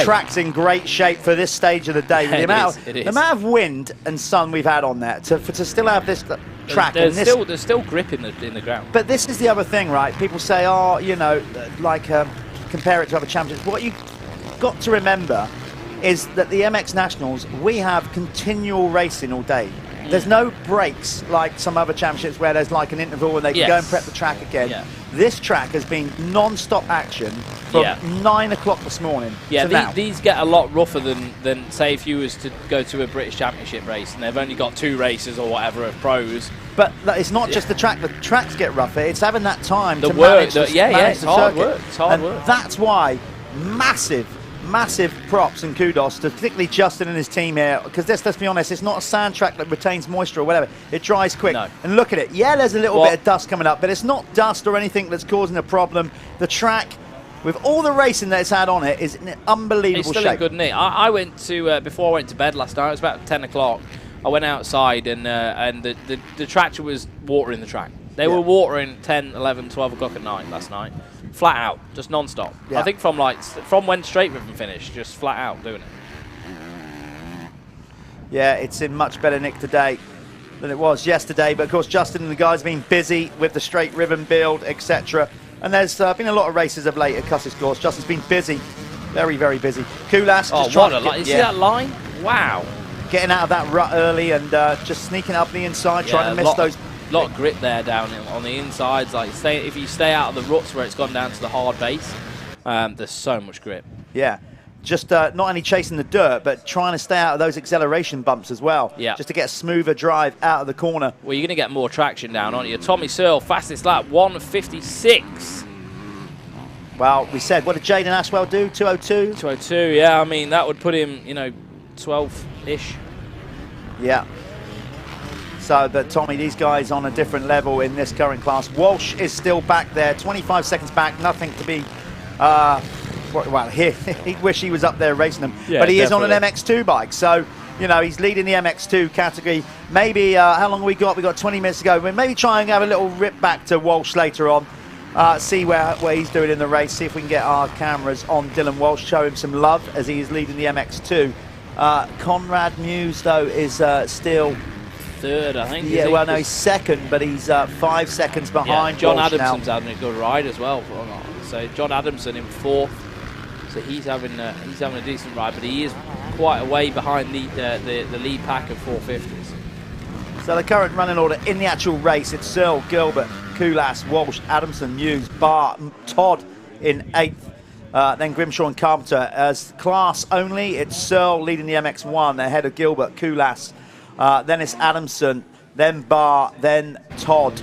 track's in great shape for this stage of the day. The amount of wind and sun we've had on there to still have this track.
There's still grip in the ground.
But this is the other thing, right? People say, compare it to other championships. What you've got to remember is that the MX Nationals, we have continual racing all day. There's no breaks like some other championships where there's like an interval and they can go and prep the track again. Yeah. This track has been non-stop action from 9 o'clock this morning to now.
These get a lot rougher than say if you was to go to a British Championship race and they've only got 2 races or whatever of pros.
But it's not just the track. The tracks get rougher. It's having that time to
manage
the
it's hard
circuit.
work. It's hard work.
That's why massive props and kudos to particularly Justin and his team here, because let's be honest, it's not a sand track that retains moisture or whatever. It dries quick. No. And look at it. Yeah, there's a little bit of dust coming up, but it's not dust or anything that's causing a problem. The track, with all the racing that it's had on it, is in unbelievable shape.
It's still in good nick. I went to, before I went to bed last night, it was about 10 o'clock. I went outside and the tractor was watering the track. They were watering 10, 11, 12 o'clock at night last night. Flat out, just non-stop. I think from when straight ribbon finished, just flat out doing it.
Yeah, it's in much better nick today than it was yesterday. But of course, Justin and the guys have been busy with the straight ribbon build, etc. And there's been a lot of races of late at Cusses Gorse. Justin's been busy, very, very busy. Cusses,
you see that line? Wow.
Getting out of that rut early and just sneaking up the inside, trying to miss those.
A lot of grip there down on the insides. Like if you stay out of the ruts where it's gone down to the hard base, there's so much grip.
Yeah, just not only chasing the dirt, but trying to stay out of those acceleration bumps as well.
Yeah,
just to get a smoother drive out of the corner.
Well, you're going to get more traction down, aren't you? Tommy Searle, fastest lap, 1:56.
Well, we said, what did Jaden Ashwell do? 2:02.
2:02. Yeah, I mean that would put him, 12-ish.
Yeah. So, but Tommy, these guys on a different level in this current class. Walsh is still back there, 25 seconds back, nothing to be, well, he'd wish he was up there racing them. Yeah, but he is on an MX2 bike, so You know, he's leading the MX2 category. Maybe, how long have we got? We've got 20 minutes to go. We'll maybe try and have a little rip back to Walsh later on. See where he's doing in the race. See if we can get our cameras on Dylan Walsh. Show him some love as he is leading the MX2. Conrad Muse, though, is still...
third, I think.
Yeah, well, no, he's second, but he's 5 seconds behind
John
Walsh
Adamson's
now.
having a good ride as well. So John Adamson in 4th. So he's having a decent ride, but he is quite a way behind the lead pack of 450s.
So the current running order in the actual race, it's Searle, Gilbert, Kulas, Walsh, Adamson, Muse, Barr, Todd in 8th. Then Grimshaw and Carpenter. As class only, it's Searle leading the MX1 ahead of Gilbert, Kulas. Then it's Adamson, then Barr, then Todd.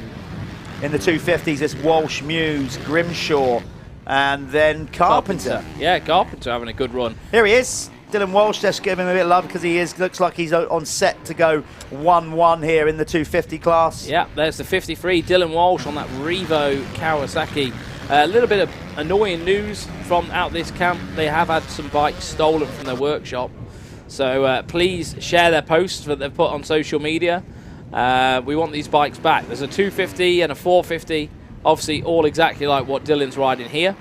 In the 250s, it's Walsh, Muse, Grimshaw, and then Carpenter.
Yeah, Carpenter having a good run.
Here he is, Dylan Walsh. Just give him a bit of love because he looks like he's on set to go 1-1 here in the 250 class.
Yeah, there's the 53, Dylan Walsh on that Revo Kawasaki. A little bit of annoying news from out this camp. They have had some bikes stolen from their workshop. So please share their posts that they've put on social media. We want these bikes back. There's a 250 and a 450, obviously all exactly like what Dylan's riding here.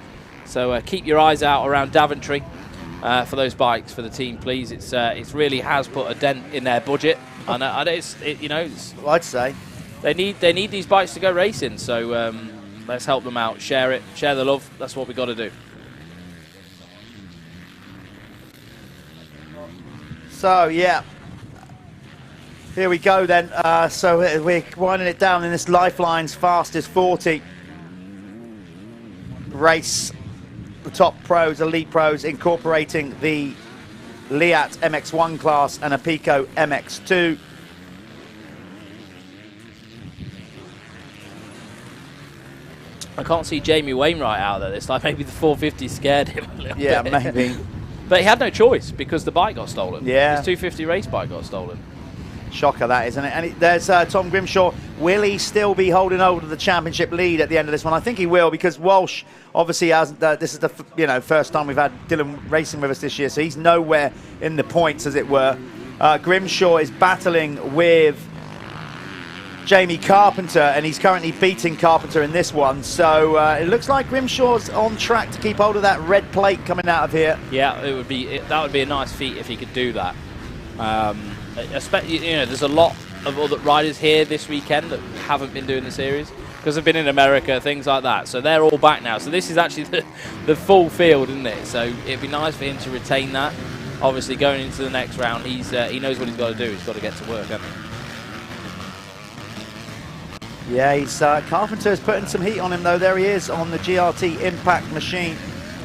So keep your eyes out around Daventry for those bikes for the team, please. It really has put a dent in their budget. And you know,
well, I'd say
they need these bikes to go racing. So let's help them out. Share it, share the love. That's what we got to do.
So, yeah, here we go then. So we're winding it down in this Lyfelinez Fastest 40 race. The top pros, elite pros, incorporating the Leatt MX1 class and Apico MX2.
I can't see Jamie Wainwright out there this time. Maybe the 450 scared him a little bit.
Yeah, maybe.
But he had no choice because the bike got stolen.
Yeah.
His 250 race bike got stolen.
Shocker that, isn't it? And there's Tom Grimshaw. Will he still be holding over the championship lead at the end of this one? I think he will, because Walsh obviously hasn't. This is the first time we've had Dylan racing with us this year, so he's nowhere in the points, as it were. Grimshaw is battling with Jamie Carpenter, and he's currently beating Carpenter in this one. So it looks like Grimshaw's on track to keep hold of that red plate coming out of here.
Yeah, that would be a nice feat if he could do that. Especially, there's a lot of other riders here this weekend that haven't been doing the series because they've been in America, things like that. So they're all back now. So this is actually the full field, isn't it? So it'd be nice for him to retain that. Obviously, going into the next round, he knows what he's got to do. He's got to get to work, hasn't he?
Yeah, Carpenter's putting some heat on him, though. There he is on the GRT Impact machine.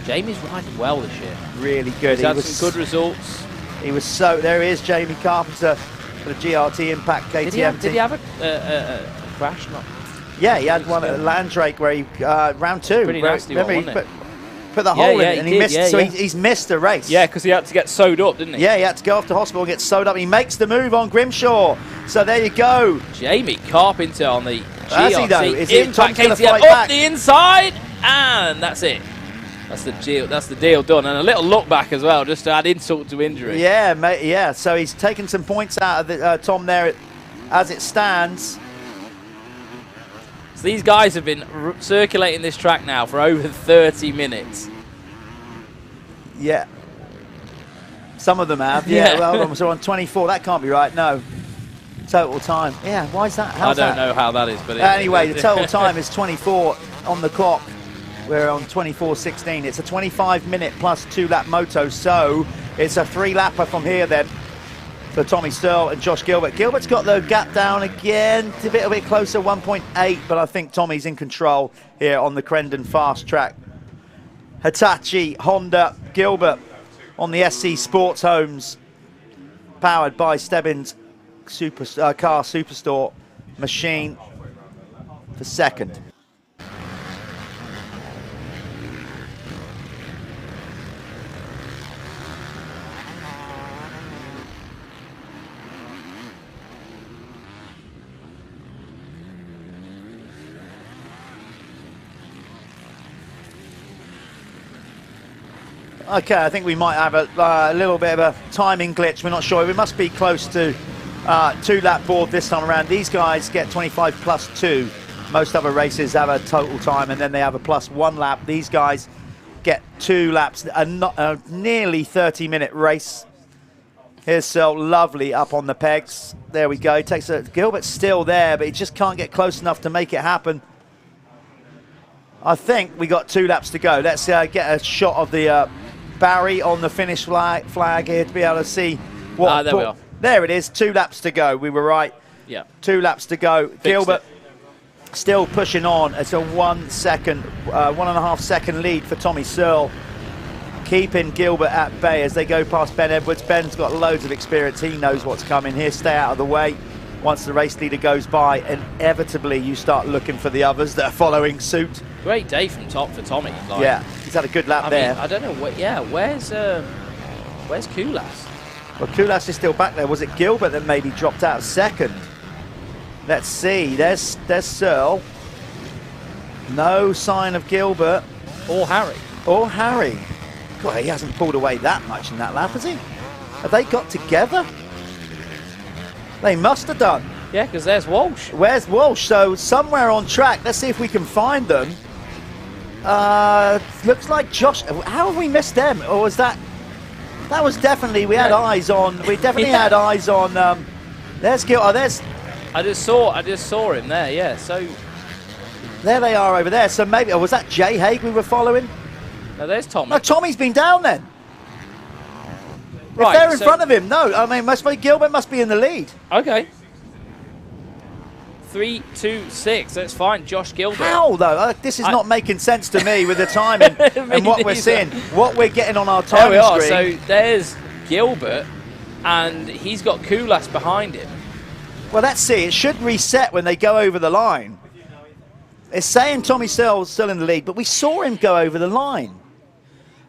Jamie's riding well this year.
Really good.
He's had some good results.
He was there he is, Jamie Carpenter for the GRT Impact KTM.
Did he have a crash? Not.
Yeah, he had one at Landrake where he round 2.
Pretty nasty one,
remember,
wasn't
he put the hole in it, and he missed. So he's missed a race.
Yeah, because he had to get sewed up, didn't he?
Yeah, he had to go off to hospital and get sewed up. He makes the move on Grimshaw. So there you go.
Jamie Carpenter on the
Has he, though?
GRT
Is it
Impact
Tom's gonna
KTM
fight
up
back?
the inside, and that's it. That's the deal done, and a little look back as well, just to add insult to injury.
Yeah, mate. Yeah. So he's taken some points out of Tom there, as it stands.
So these guys have been circulating this track now for over 30 minutes.
Yeah. Some of them have. Yeah. Well, so on 24. That can't be right. No. Total time. Yeah. Why is that?
I don't know how that is, but
anyway, the total time is 24 on the clock. We're on 24:16. It's a 25-minute plus 2-lap moto, so it's a 3-lapper from here then for Tommy Searle and Josh Gilbert. Gilbert's got the gap down again, a bit closer, 1.8, but I think Tommy's in control here on the Crendon fast track. Hitachi, Honda, Gilbert on the SC Sports Homes, powered by Stebbins Car Superstore machine for second. Okay, I think we might have a little bit of a timing glitch. We're not sure. We must be close to 2-lap board this time around. These guys get 25 plus 2. Most other races have a total time, and then they have a plus 1 lap. These guys get 2 laps, a nearly 30-minute race. Here's Searle, lovely up on the pegs. There we go. Takes Gilbert's still there, but he just can't get close enough to make it happen. I think we got 2 laps to go. Let's get a shot of the Barry on the finish flag here to be able to see what.
There we are.
There it is. 2 laps to go. We were right.
Yeah.
2 laps to go. Gilbert still pushing on. It's a 1 second, 1.5 second lead for Tommy Searle, keeping Gilbert at bay as they go past Ben Edwards. Ben's got loads of experience. He knows what's coming here. Stay out of the way. Once the race leader goes by, inevitably you start looking for the others that are following suit.
Great day from top for Tommy. Like,
yeah, he's had a good lap there.
I don't know what. Yeah, where's Kulas?
Well, Kulas is still back there. Was it Gilbert that maybe dropped out second? Let's see. There's Searle. No sign of Gilbert.
Or Harry.
Or Harry. God, he hasn't pulled away that much in that lap, has he? Have they got together? They must have done.
Yeah, because there's Walsh.
Where's Walsh? So somewhere on track. Let's see if we can find them. Looks like Josh. How have we missed them? Or was that? That was definitely. We had eyes on. We definitely had eyes on. There's Gil. Oh, there's.
I just saw him there. Yeah. So
there they are over there. So maybe. Oh, was that Jay Haig we were following?
No, there's Tommy.
No, Tommy's been down then.
Right,
if they're in front of him, no. I mean, Gilbert must be in the lead.
Okay. 3, 2, 6. That's fine. Josh Gilbert.
How though? This is not making sense to me with the timing and what we're seeing. What we're getting on our time
there we are.
screen.
So there's Gilbert, and he's got Kulas behind him.
Well, let's see. It should reset when they go over the line. It's saying Tommy Searle's still in the lead, but we saw him go over the line.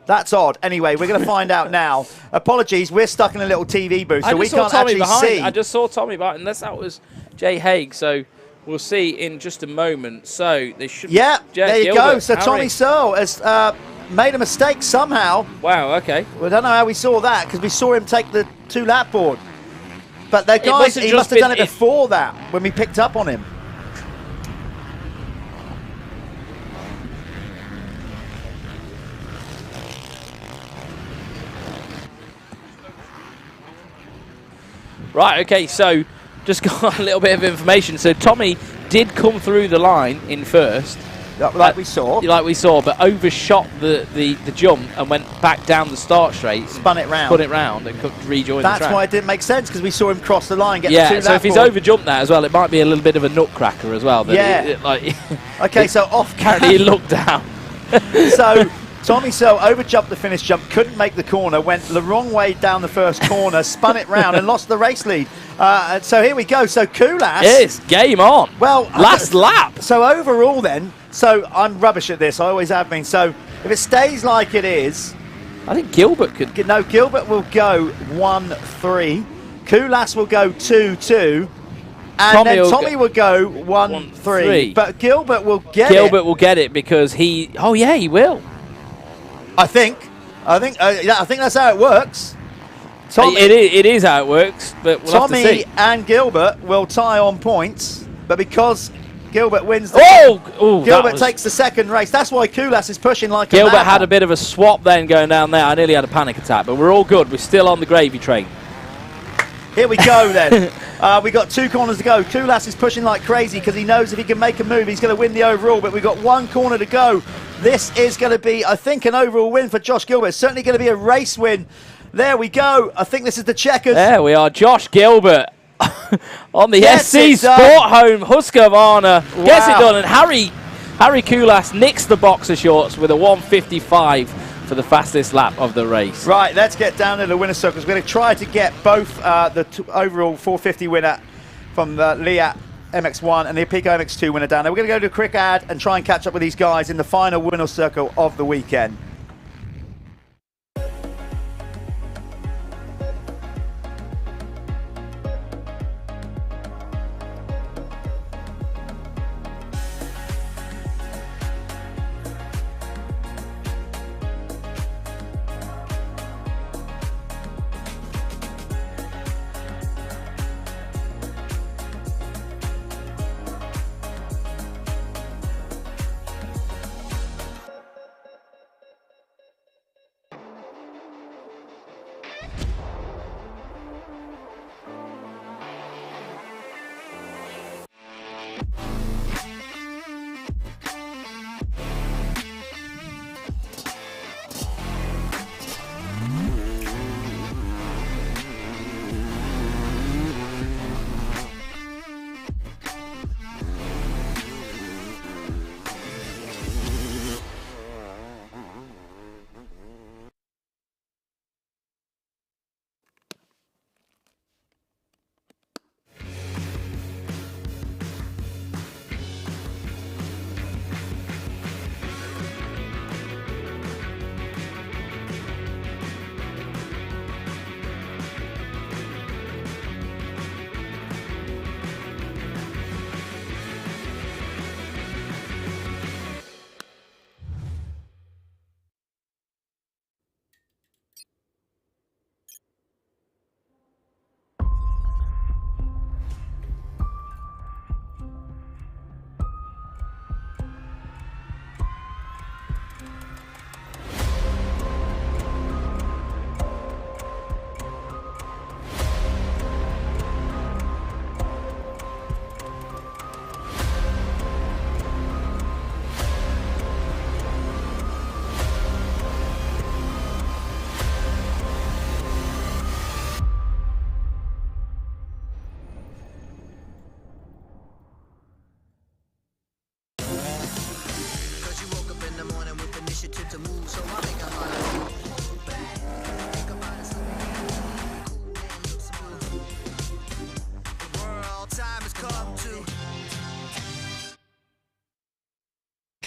That's odd. Anyway, we're going to find out now. Apologies, we're stuck in a little TV booth, so we can't actually see.
I just saw Tommy behind, unless that was Jay Haig. So we'll see in just a moment. So they should.
Yeah, there you
Gilbert,
go. So
Harry.
Tommy Searle has made a mistake somehow.
Wow. Okay.
We don't know how we saw that because we saw him take the 2-lap board. But the guys, he must have done it before that when we picked up on him.
Right, okay, so just got a little bit of information. So Tommy did come through the line in first.
Like we saw.
Like we saw, but overshot the jump and went back down the start straight.
Spun it round.
Spun it round and could rejoin the track.
That's why it didn't make sense, because we saw him cross the line, get the 2-lap
so if he's
board.
overjumped that as well, it might be a little bit of a nutcracker as well.
Okay, so off
apparently he looked down.
So Tommy Searle overjumped the finish jump, couldn't make the corner, went the wrong way down the first corner, spun it round and lost the race lead. So here we go. So Kulas.
Yes, game on.
Well,
last lap.
So overall then, so I'm rubbish at this. I always have been. So if it stays like it is,
I think Gilbert could.
No, Gilbert will go 1-3. Kulas will go 2-2. And Tommy will go 1-3. But Gilbert will get it.
Gilbert will get it because he. Oh yeah, he will.
I think that's how it works. Tommy,
it is how it works, but we'll have to see.
Tommy and Gilbert will tie on points, but because Gilbert wins, Gilbert takes the second race. That's why Kulas is pushing like
Gilbert
a madman.
had a bit of a swap then going down there. I nearly had a panic attack, but we're all good. We're still on the gravy train.
Here we go then. We got 2 corners to go. Kulas is pushing like crazy because he knows if he can make a move, he's going to win the overall. But we've got 1 corner to go. This is going to be, I think, an overall win for Josh Gilbert. It's certainly going to be a race win. There we go. I think this is the checkers.
There we are. Josh Gilbert on the SC Sport Home Husqvarna. Wow. Gets it done. And Harry Kulas nicks the boxer shorts with a 1:55 for the fastest lap of the race.
Right, let's get down to the winner's circles. We're going to try to get both the overall 450 winner from the Leatt MX1 and the Apico MX2 winner down there. We're going to go to a quick ad and try and catch up with these guys in the final winner's circle of the weekend.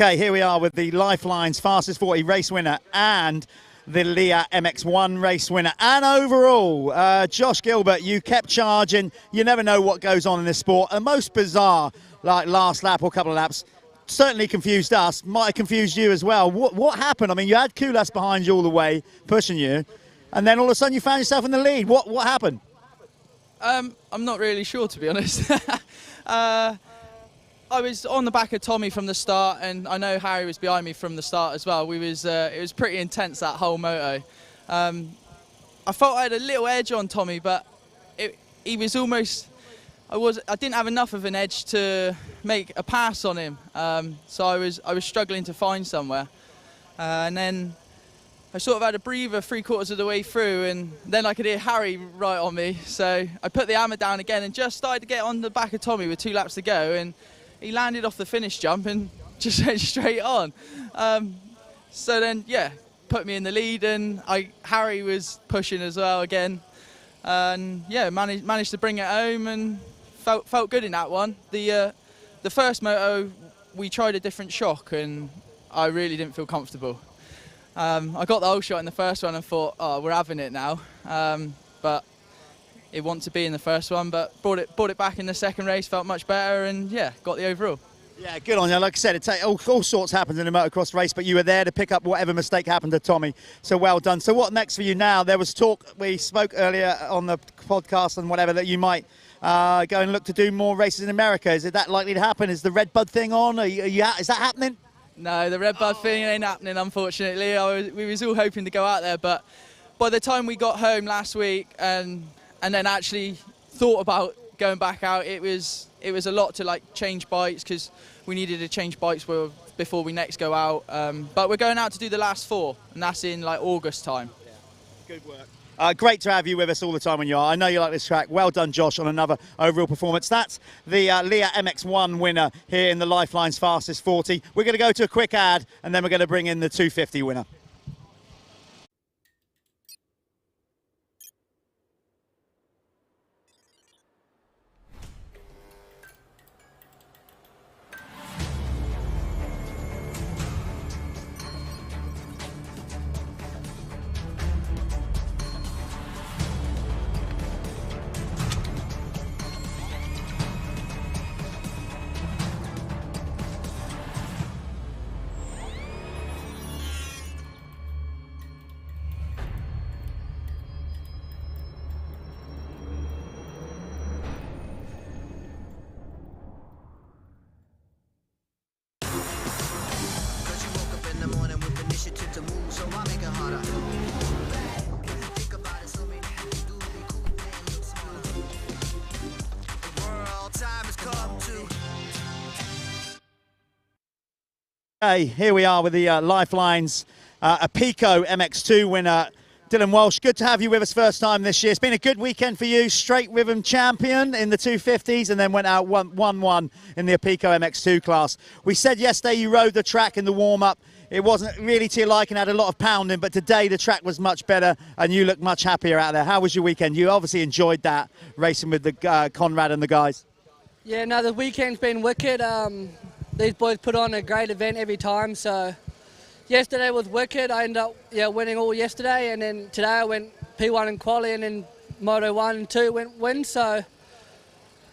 Okay, here we are with the Lyfelinez Fastest 40 race winner and the Leatt MX1 race winner. And overall, Josh Gilbert, you kept charging. You never know what goes on in this sport. The most bizarre, like last lap or couple of laps, certainly confused us. Might have confused you as well. What happened? I mean, you had Koulas behind you all the way, pushing you. And then all of a sudden you found yourself in the lead. What happened?
I'm not really sure, to be honest. I was on the back of Tommy from the start, and I know Harry was behind me from the start as well. It was pretty intense, that whole moto. I felt I had a little edge on Tommy, but he was almost. I didn't have enough of an edge to make a pass on him, so I was struggling to find somewhere, and then I sort of had a breather 3/4 of the way through, and then I could hear Harry right on me. So I put the hammer down again and just started to get on the back of Tommy with 2 laps to go, and he landed off the finish jump and just went straight on. So then, yeah, put me in the lead, and Harry was pushing as well again, and yeah, managed to bring it home and felt good in that one. The first moto we tried a different shock, and I really didn't feel comfortable. I got the whole shot in the first one and thought, oh, we're having it now. But it wanted to be in the first one, but brought it back in the second race, felt much better, and yeah, got the overall.
Yeah, good on you. Like I said, all sorts happens in a motocross race, but you were there to pick up whatever mistake happened to Tommy. So well done. So what next for you now? There was talk, we spoke earlier on the podcast and whatever, that you might go and look to do more races in America. Is that likely to happen? Is the Redbud thing on? Is that happening?
No, the Redbud thing ain't happening, unfortunately. We was all hoping to go out there, but by the time we got home last week and then actually thought about going back out, it was a lot to like change bikes, because we needed to change bikes before we next go out. But we're going out to do the last 4, and that's in like August time.
Yeah. Good work. Great to have you with us all the time when you are. I know you like this track. Well done, Josh, on another overall performance. That's the Leatt MX1 winner here in the Lyfelinez Fastest 40. We're going to go to a quick ad, and then we're going to bring in the 250 winner. Hey, here we are with the Lyfelinez Apico MX2 winner, Dylan Walsh. Good to have you with us first time this year. It's been a good weekend for you. Straight rhythm champion in the 250s, and then went out 1-1 in the Apico MX2 class. We said yesterday you rode the track in the warm-up. It wasn't really to your liking, had a lot of pounding, but today the track was much better and you look much happier out there. How was your weekend? You obviously enjoyed that, racing with the Conrad and the guys.
Yeah, no, the weekend's been wicked. These boys put on a great event every time, so yesterday was wicked. I ended up winning all yesterday, and then today I went P1 in quali, and then Moto 1 and 2 went win, so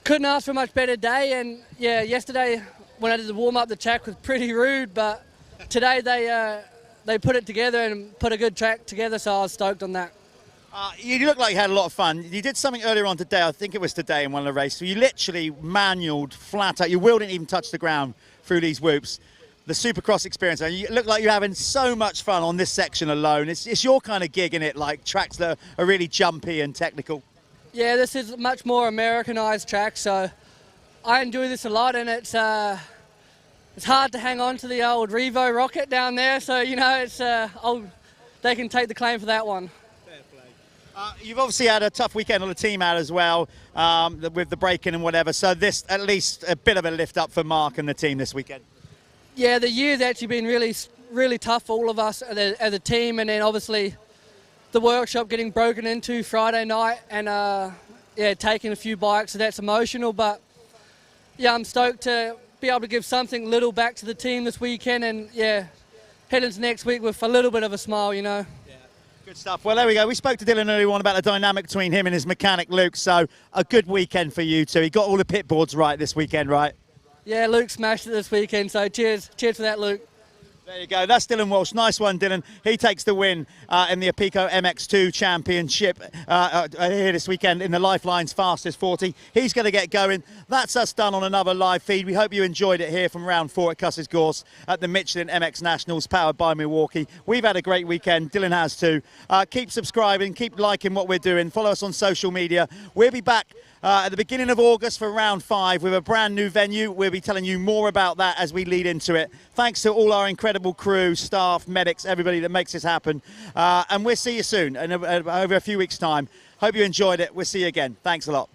couldn't ask for a much better day. And yeah, yesterday when I did the warm-up, the track was pretty rude, but today they put it together and put a good track together, so I was stoked on that.
You look like you had a lot of fun. You did something earlier on today, I think it was today in one of the races, you literally manualed flat out. Your wheel didn't even touch the ground through these whoops. The Supercross experience, and you look like you're having so much fun on this section alone. It's your kind of gig, isn't it? Like tracks that are really jumpy and technical.
Yeah, this is a much more Americanized track, so I enjoy this a lot, and it's hard to hang on to the old Revo rocket down there, so you know they can take the claim for that one.
You've obviously had a tough weekend on the team out as well, with the break-in and whatever, so this at least a bit of a lift up for Mark and the team this weekend.
Yeah, the year's actually been really tough for all of us as a team, and then obviously the workshop getting broken into Friday night, and taking a few bikes, so that's emotional, but yeah, I'm stoked to be able to give something little back to the team this weekend, and yeah, head into next week with a little bit of a smile, you know.
Good stuff. Well, there we go. We spoke to Dylan earlier on about the dynamic between him and his mechanic, Luke. So a good weekend for you two. He got all the pit boards right this weekend, right?
Yeah, Luke smashed it this weekend, so cheers for that, Luke.
There you go. That's Dylan Walsh. Nice one, Dylan. He takes the win in the Apico MX2 Championship here this weekend in the Lyfelinez Fastest 40. He's going to get going. That's us done on another live feed. We hope you enjoyed it here from round 4 at Cusses Gorse at the Michelin MX Nationals, powered by Milwaukee. We've had a great weekend. Dylan has too. Keep subscribing. Keep liking what we're doing. Follow us on social media. We'll be back at the beginning of August for round 5 with a brand new venue. We'll be telling you more about that as we lead into it. Thanks to all our incredible crew, staff, medics, everybody that makes this happen. And we'll see you soon, over a few weeks' time. Hope you enjoyed it. We'll see you again. Thanks a lot.